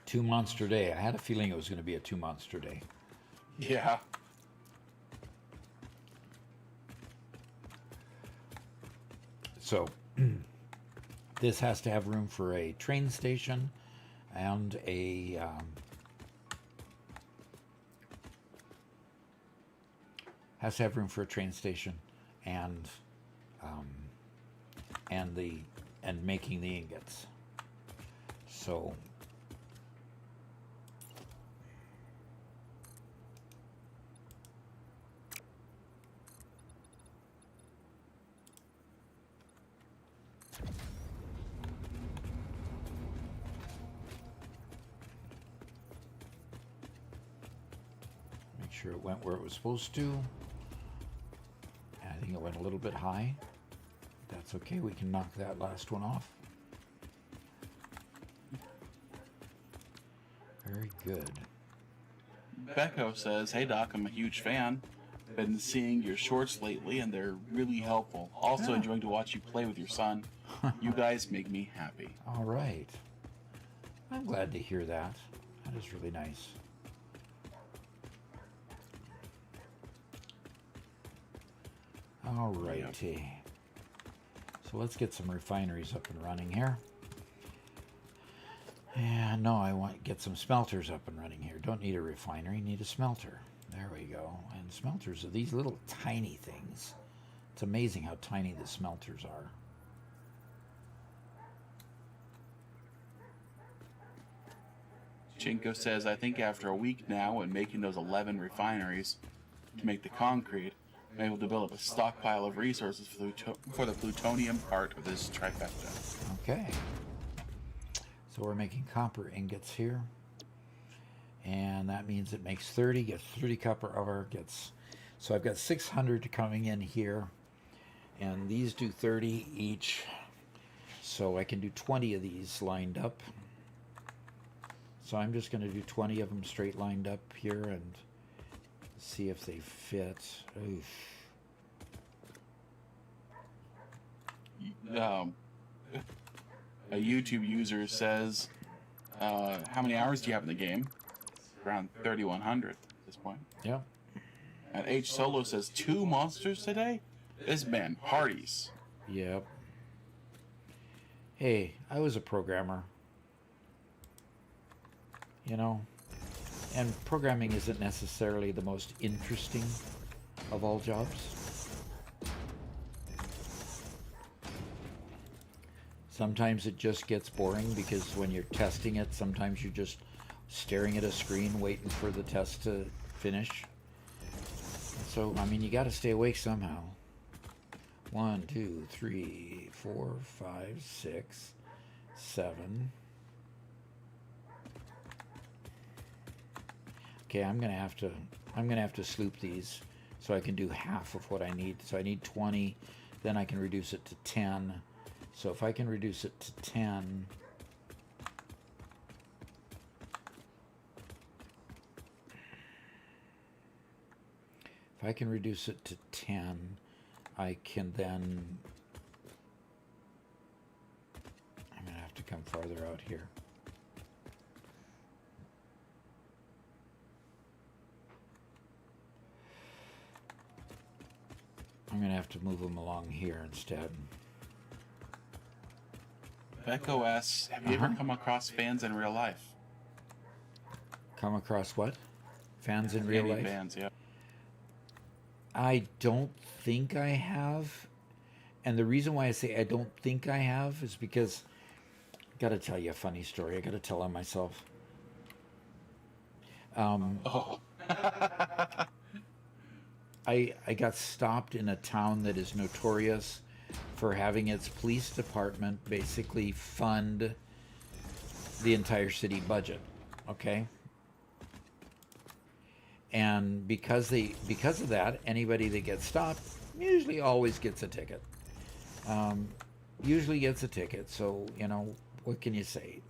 2 monster day. I had a feeling it was going to be a 2 monster day. Yeah. So this has to have room for a train station and a has to have room for a train station and making the ingots. So sure it went where it was supposed to. I think it went a little bit high. That's okay, we can knock that last one off. Very good. Becco says, "Hey Doc, I'm a huge fan. Been seeing your shorts lately and they're really helpful. Also enjoying to watch you play with your son. You guys make me happy." All right. I'm glad to hear that. That is really nice. All righty. So let's get some refineries up and running here. And no, I want to get some smelters up and running here. Don't need a refinery, need a smelter. There we go. And smelters are these little tiny things. It's amazing how tiny the smelters are. Chinko says, "I think after a week now and making those 11 refineries to make the concrete, I'm able to build up a stockpile of resources for the plutonium part of this trifecta." Okay. So we're making copper ingots here. And that means it makes 30, gets 30 copper ore, gets... So I've got 600 coming in here. And these do 30 each. So I can do 20 of these lined up. So I'm just going to do 20 of them straight lined up here and see if they fit. Oof. A YouTube user says, "How many hours do you have in the game?" Around 3,100 at this point. Yeah. And H Solo says, "2 monsters today? This man parties." Yep. Hey, I was a programmer. You know, and programming isn't necessarily the most interesting of all jobs. Sometimes it just gets boring because when you're testing it, sometimes you're just staring at a screen waiting for the test to finish. So, I mean, you got to stay awake somehow. 1, 2, 3, 4, 5, 6, 7. Okay, I'm gonna have to sloop these so I can do half of what I need. So I need 20, then I can reduce it to 10. So if I can reduce it to 10, if I can reduce it to 10, I can then, I'm gonna have to come farther out here. I'm gonna have to move them along here instead. Becco asks, "Have you ever come across fans in real life?" Come across what? Fans in real life? Fans, yeah. I don't think I have. And the reason why I say I don't think I have is because I gotta tell you a funny story. I gotta tell on myself. Oh. I got stopped in a town that is notorious for having its police department basically fund the entire city budget. Okay? And because of that, anybody that gets stopped usually always gets a ticket. Usually gets a ticket. So, you know, what can you say?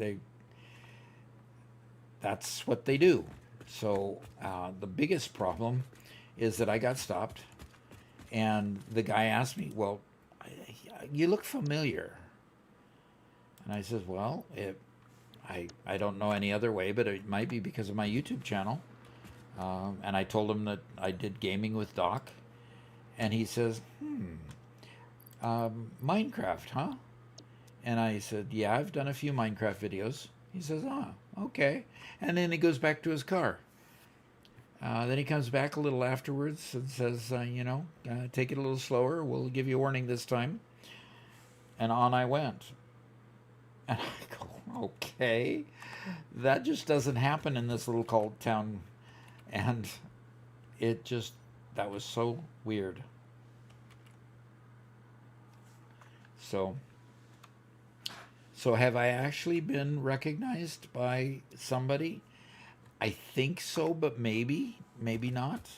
That's what they do. So the biggest problem is that I got stopped, and the guy asked me, "Well, you look familiar." And I says, "Well, I don't know any other way, but it might be because of my YouTube channel." And I told him that I did gaming with Doc, and he says, "Minecraft, huh?" And I said, "Yeah, I've done a few Minecraft videos." He says, "Ah, okay." And then he goes back to his car. Then he comes back a little afterwards and says, "Take it a little slower. We'll give you a warning this time." And on I went. And I go, okay, that just doesn't happen in this little cold town. And that was so weird. So have I actually been recognized by somebody? I think so, but maybe maybe not.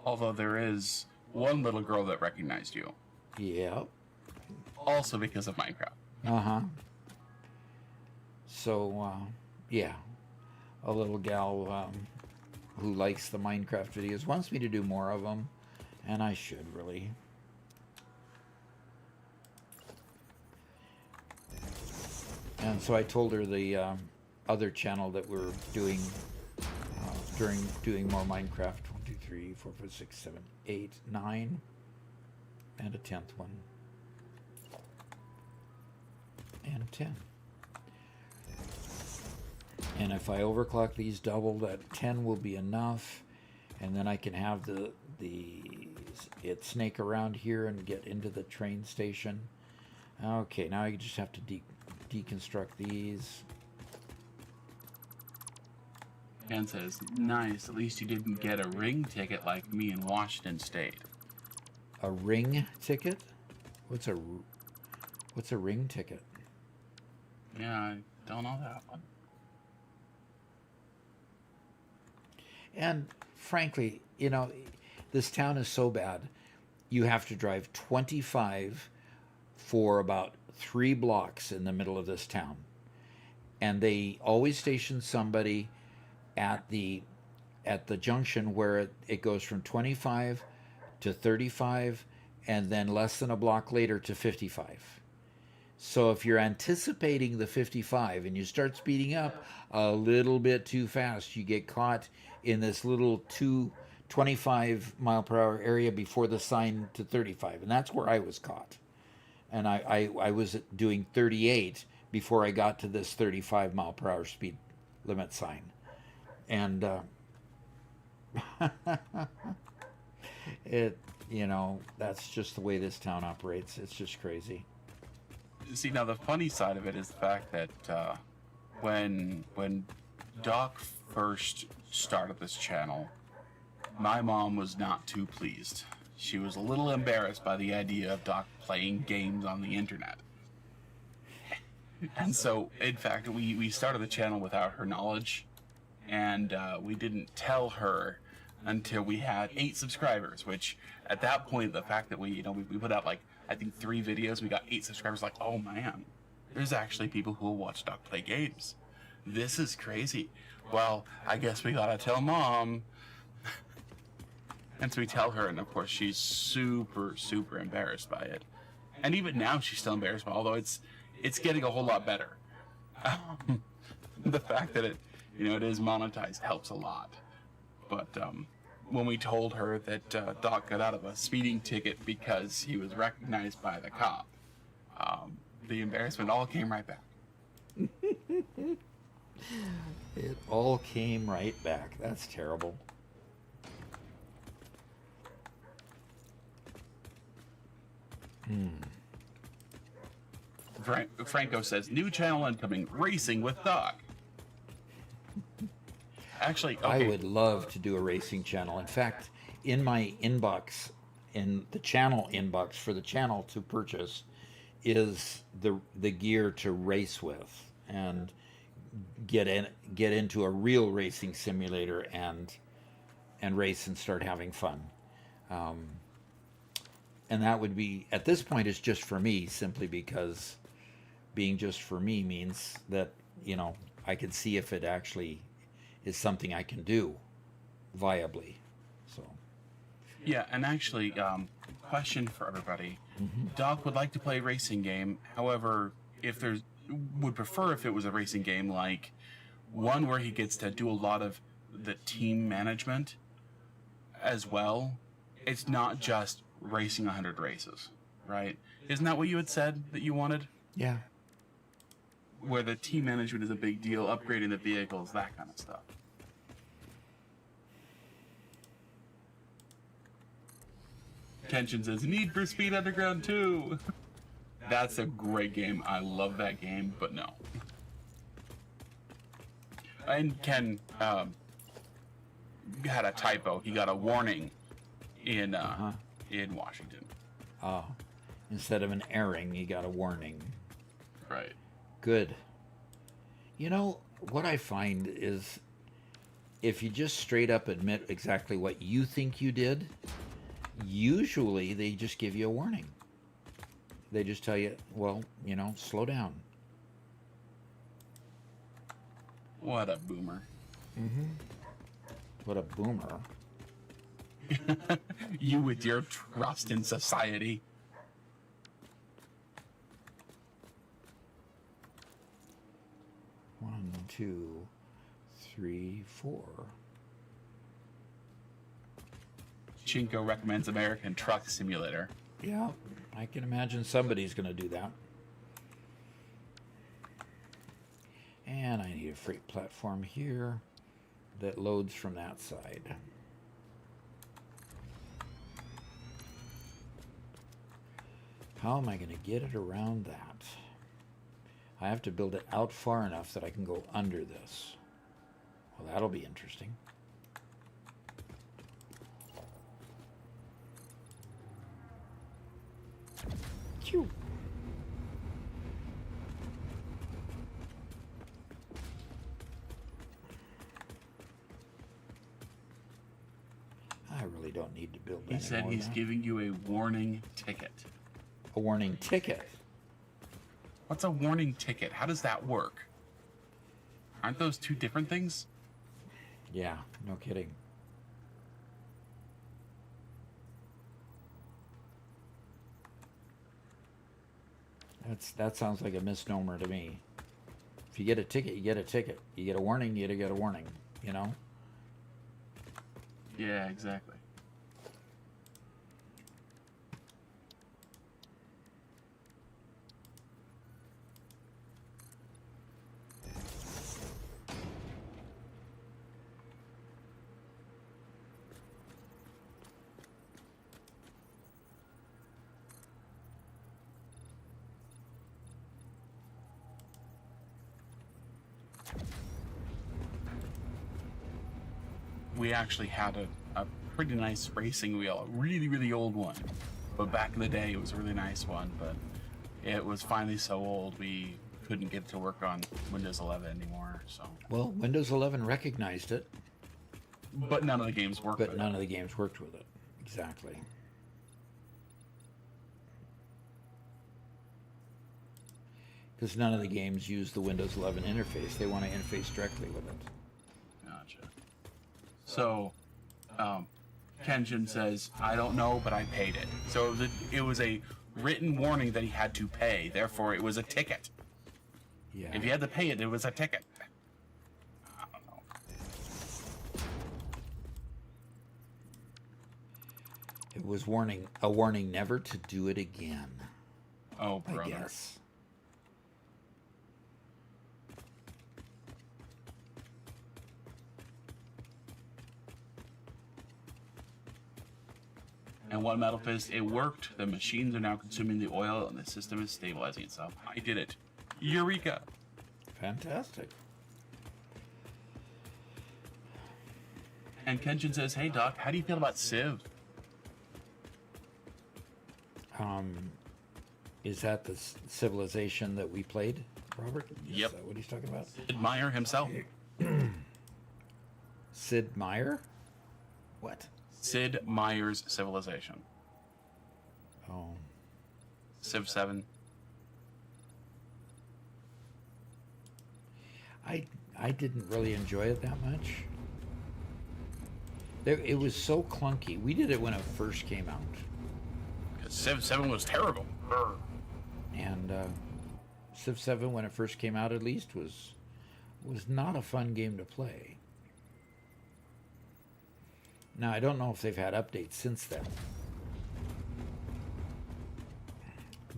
Although there is one little girl that recognized you, Yeah. also because of Minecraft. Uh-huh. So, yeah. A little gal who likes the Minecraft videos wants me to do more of them, and I should really. And so I told her the other channel that we're doing doing more Minecraft. 1, 2, 3, 4, 5, 6, 7, 8, 9, and a 10th one, and 10. And if I overclock these double, that 10 will be enough, and then I can have it snake around here and get into the train station. Okay, now I just have to deconstruct these. Ann says, nice, at least you didn't get a ring ticket like me in Washington State. A ring ticket? What's a ring ticket? Yeah, I don't know that one. And frankly, you know, this town is so bad. You have to drive 25 for about 3 blocks in the middle of this town. And they always station somebody at the junction where it goes from 25 to 35 and then less than a block later to 55. So if you're anticipating the 55 and you start speeding up a little bit too fast, you get caught in this little 25 mile per hour area before the sign to 35. And that's where I was caught. And I was doing 38 before I got to this 35 mile per hour speed limit sign. And that's just the way this town operates. It's just crazy. See, now the funny side of it is the fact that when Doc first started this channel, my mom was not too pleased. She was a little embarrassed by the idea of Doc playing games on the internet. And so, in fact, we started the channel without her knowledge, and we didn't tell her until we had 8 subscribers, which at that point, the fact that we put out like, I think 3 videos, we got 8 subscribers, like, oh man, there's actually people who will watch Doc play games. This is crazy. Well, I guess we gotta tell Mom. And so we tell her, and of course she's super, super embarrassed by it. And even now she's still embarrassed by it, although it's getting a whole lot better. The fact that it is monetized helps a lot. But when we told her that Doc got out of a speeding ticket because he was recognized by the cop, the embarrassment all came right back. It all came right back. That's terrible. Franco says, new channel incoming, Racing with Doc. Actually, okay. I would love to do a racing channel. In fact, in my inbox, in the channel inbox for the channel to purchase, is the gear to race with and get into a real racing simulator and race and start having fun. And that would be, at this point, it's just for me, simply because being just for me means that, I can see if it actually is something I can do viably. So. Yeah, and actually, question for everybody. Mm-hmm. Doc would like to play a racing game. However, would prefer if it was a racing game like one where he gets to do a lot of the team management as well. It's not just racing 100 races, right? Isn't that what you had said that you wanted? Yeah. Where the team management is a big deal, upgrading the vehicles, that kind of stuff. Tension says, Need for Speed Underground 2. That's a great game. I love that game, but no. And Ken had a typo. He got a warning in Washington. Oh, instead of an airing, you got a warning. Right. Good. What I find is if you just straight up admit exactly what you think you did, usually they just give you a warning. They just tell you, well, slow down. What a boomer. What a boomer. You with your trust in society. One, two, three, four. Chinko recommends American Truck Simulator. Yeah, I can imagine somebody's going to do that. And I need a freight platform here that loads from that side. How am I going to get it around that? I have to build it out far enough that I can go under this. Well, that'll be interesting. Phew. I really don't need to build that. He said he's giving you a warning ticket. A warning ticket? What's a warning ticket? How does that work? Aren't those two different things? Yeah, no kidding. That sounds like a misnomer to me. If you get a ticket, you get a ticket. You get a warning, you get a warning, Yeah, exactly. We actually had a pretty nice racing wheel, a really, really old one. But back in the day, it was a really nice one, but it was finally so old we couldn't get it to work on Windows 11 anymore, so. Well, Windows 11 recognized it, But none of the games worked with but none of the games worked with it. Exactly. Because none of the games use the Windows 11 interface. They want to interface directly with it. Gotcha. So, Kenshin says, I don't know, but I paid it. So it was a written warning that he had to pay. Therefore, it was a ticket. Yeah. If he had to pay it, it was a ticket. I don't know. It was a warning never to do it again, Oh, brother. I guess. And one Metal Fist, it worked. The machines are now consuming the oil and the system is stabilizing itself. I did it. Eureka! Fantastic. And Kenshin says, hey Doc, how do you feel about Civ? Is that the civilization that we played, Robert? Yep. Is that what he's talking about? Sid Meier himself. Sid Meier? What? Sid Meier's Civilization. Oh. Civ 7. I didn't really enjoy it that much. It was so clunky. We did it when it first came out. Civ 7 was terrible. And Civ 7, when it first came out at least, was not a fun game to play. Now, I don't know if they've had updates since then.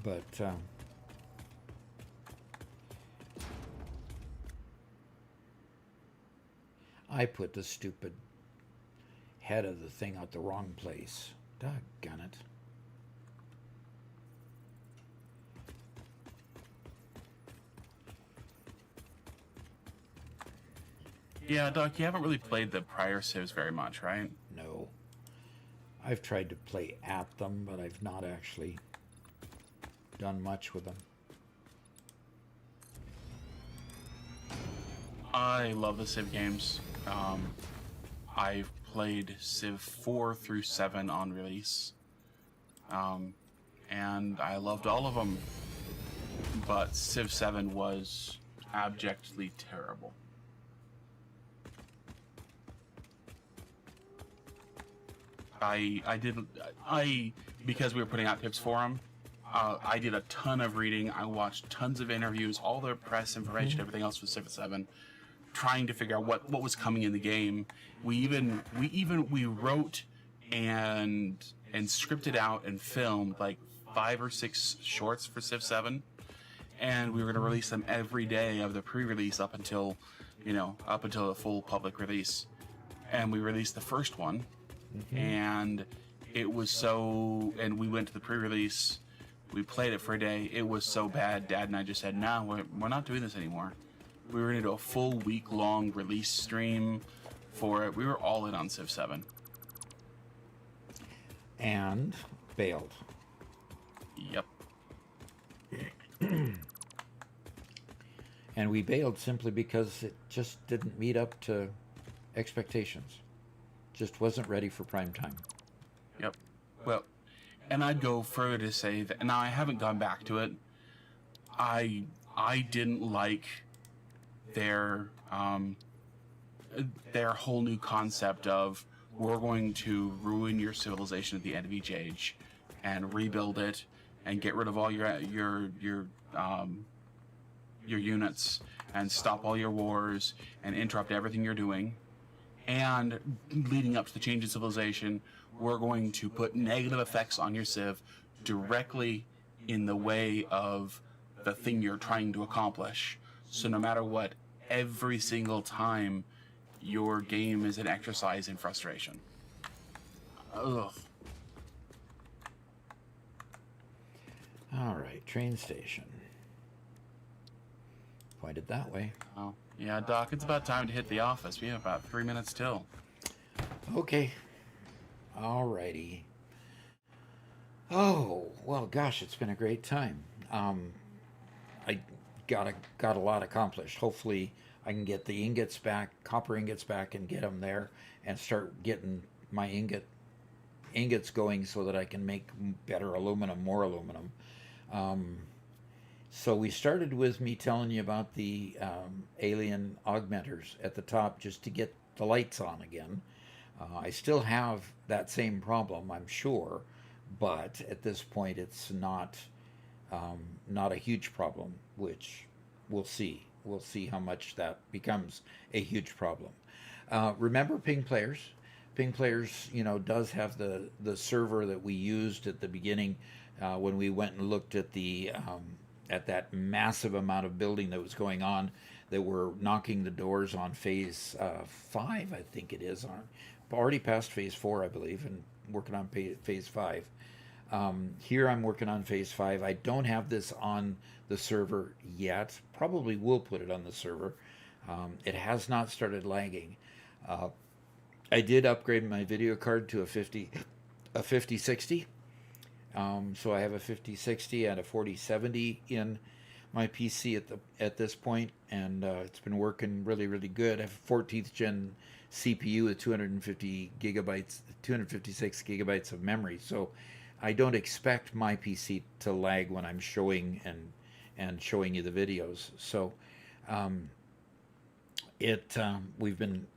But I put the stupid head of the thing out the wrong place. Doggone it. Yeah, Doc, you haven't really played the prior Civs very much, right? No. I've tried to play at them, but I've not actually done much with them. I love the Civ games. I've played Civ 4 through 7 on release, and I loved all of them, but Civ 7 was abjectly terrible. Because we were putting out tips for them, I did a ton of reading. I watched tons of interviews, all the press information, everything else for Civ 7, trying to figure out what was coming in the game. We wrote and scripted out and filmed like 5 or 6 shorts for Civ 7, and we were going to release them every day of the pre-release up until the full public release. And we released the first one, and it was so. And we went to the pre-release. We played it for a day. It was so bad. Dad and I just said, "No, we're not doing this anymore." We were going to do a full week-long release stream for it. We were all in on Civ 7. And bailed. Yep. And we bailed simply because it just didn't meet up to expectations. Just wasn't ready for prime time. Yep. Well, and I'd go further to say that, and now I haven't gone back to it. I didn't like their whole new concept of, we're going to ruin your civilization at the end of each age and rebuild it and get rid of all your units and stop all your wars and interrupt everything you're doing. And leading up to the change in civilization, we're going to put negative effects on your civ directly in the way of the thing you're trying to accomplish. So no matter what, every single time, your game is an exercise in frustration. Ugh. All right, train station. Pointed that way. Oh, yeah, Doc, it's about time to hit the office. We have about 3 minutes till. Okay. All righty. Oh, well, gosh, it's been a great time. I got a lot accomplished. Hopefully, I can get the ingots back, copper ingots back, and get them there, and start getting my ingots going so that I can make better aluminum, more aluminum. So we started with me telling you about the alien augmenters at the top just to get the lights on again. I still have that same problem, I'm sure, but at this point it's not a huge problem, which we'll see. We'll see how much that becomes a huge problem. Remember Ping Players? Ping Players, does have the server that we used at the beginning when we went and looked at at that massive amount of building that was going on. That were knocking the doors on phase 5, I think it is. Already past phase 4, I believe, and working on phase 5. Here I'm working on phase 5. I don't have this on the server yet. Probably will put it on the server. It has not started lagging. I did upgrade my video card to a 5060. So I have a 5060 and a 4070 in my PC at this point, and it's been working really, really good. I have a 14th gen CPU with 256 gigabytes of memory, so I don't expect my PC to lag when I'm showing and showing you the videos. So we've been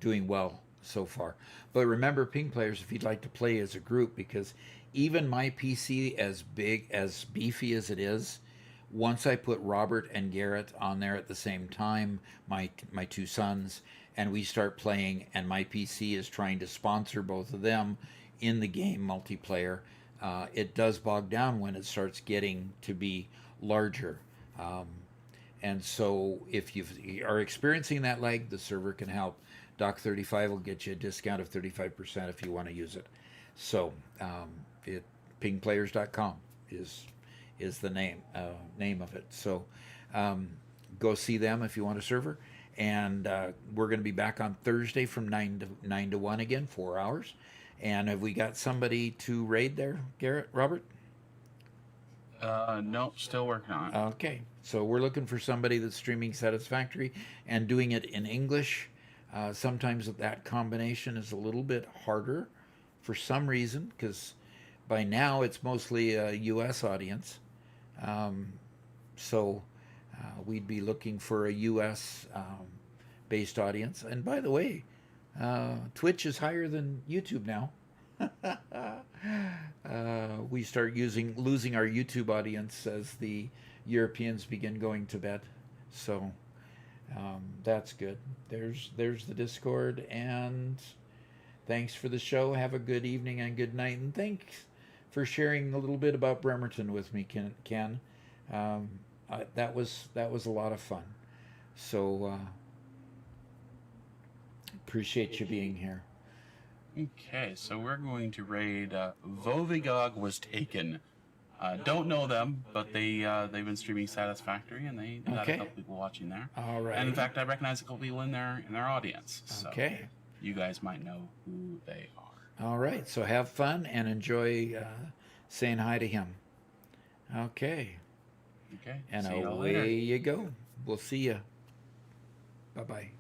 doing well so far. But remember, Ping Players, if you'd like to play as a group, because even my PC, as beefy as it is, once I put Robert and Garrett on there at the same time, my 2 sons, and we start playing, and my PC is trying to sponsor both of them in the game multiplayer, it does bog down when it starts getting to be larger. And so if you are experiencing that lag, the server can help. Doc35 will get you a discount of 35% if you want to use it. So pingplayers.com is the name of it. So go see them if you want a server. And we're going to be back on Thursday from 9 to 1 again, 4 hours. And have we got somebody to raid there, Garrett, Robert? Nope, still working on it. Okay, so we're looking for somebody that's streaming Satisfactory and doing it in English. Sometimes that combination is a little bit harder for some reason, because by now it's mostly a U.S. audience. So we'd be looking for a U.S. Based audience. And by the way, Twitch is higher than YouTube now. We start losing our YouTube audience as the Europeans begin going to bed. So that's good. There's the Discord, and thanks for the show. Have a good evening and good night, and thanks for sharing a little bit about Bremerton with me, Ken. That was a lot of fun. So appreciate you being here. Okay, so we're going to raid Vovigog Was Taken. Don't know them, but they've been streaming Satisfactory, and they got Okay. a couple people watching there. All right. And in fact, I recognize a couple people in their audience. So Okay. you guys might know who they are. All right. So have fun and enjoy saying hi to him. Okay. Okay. And see y'all away later. you go. We'll see you. Bye-bye.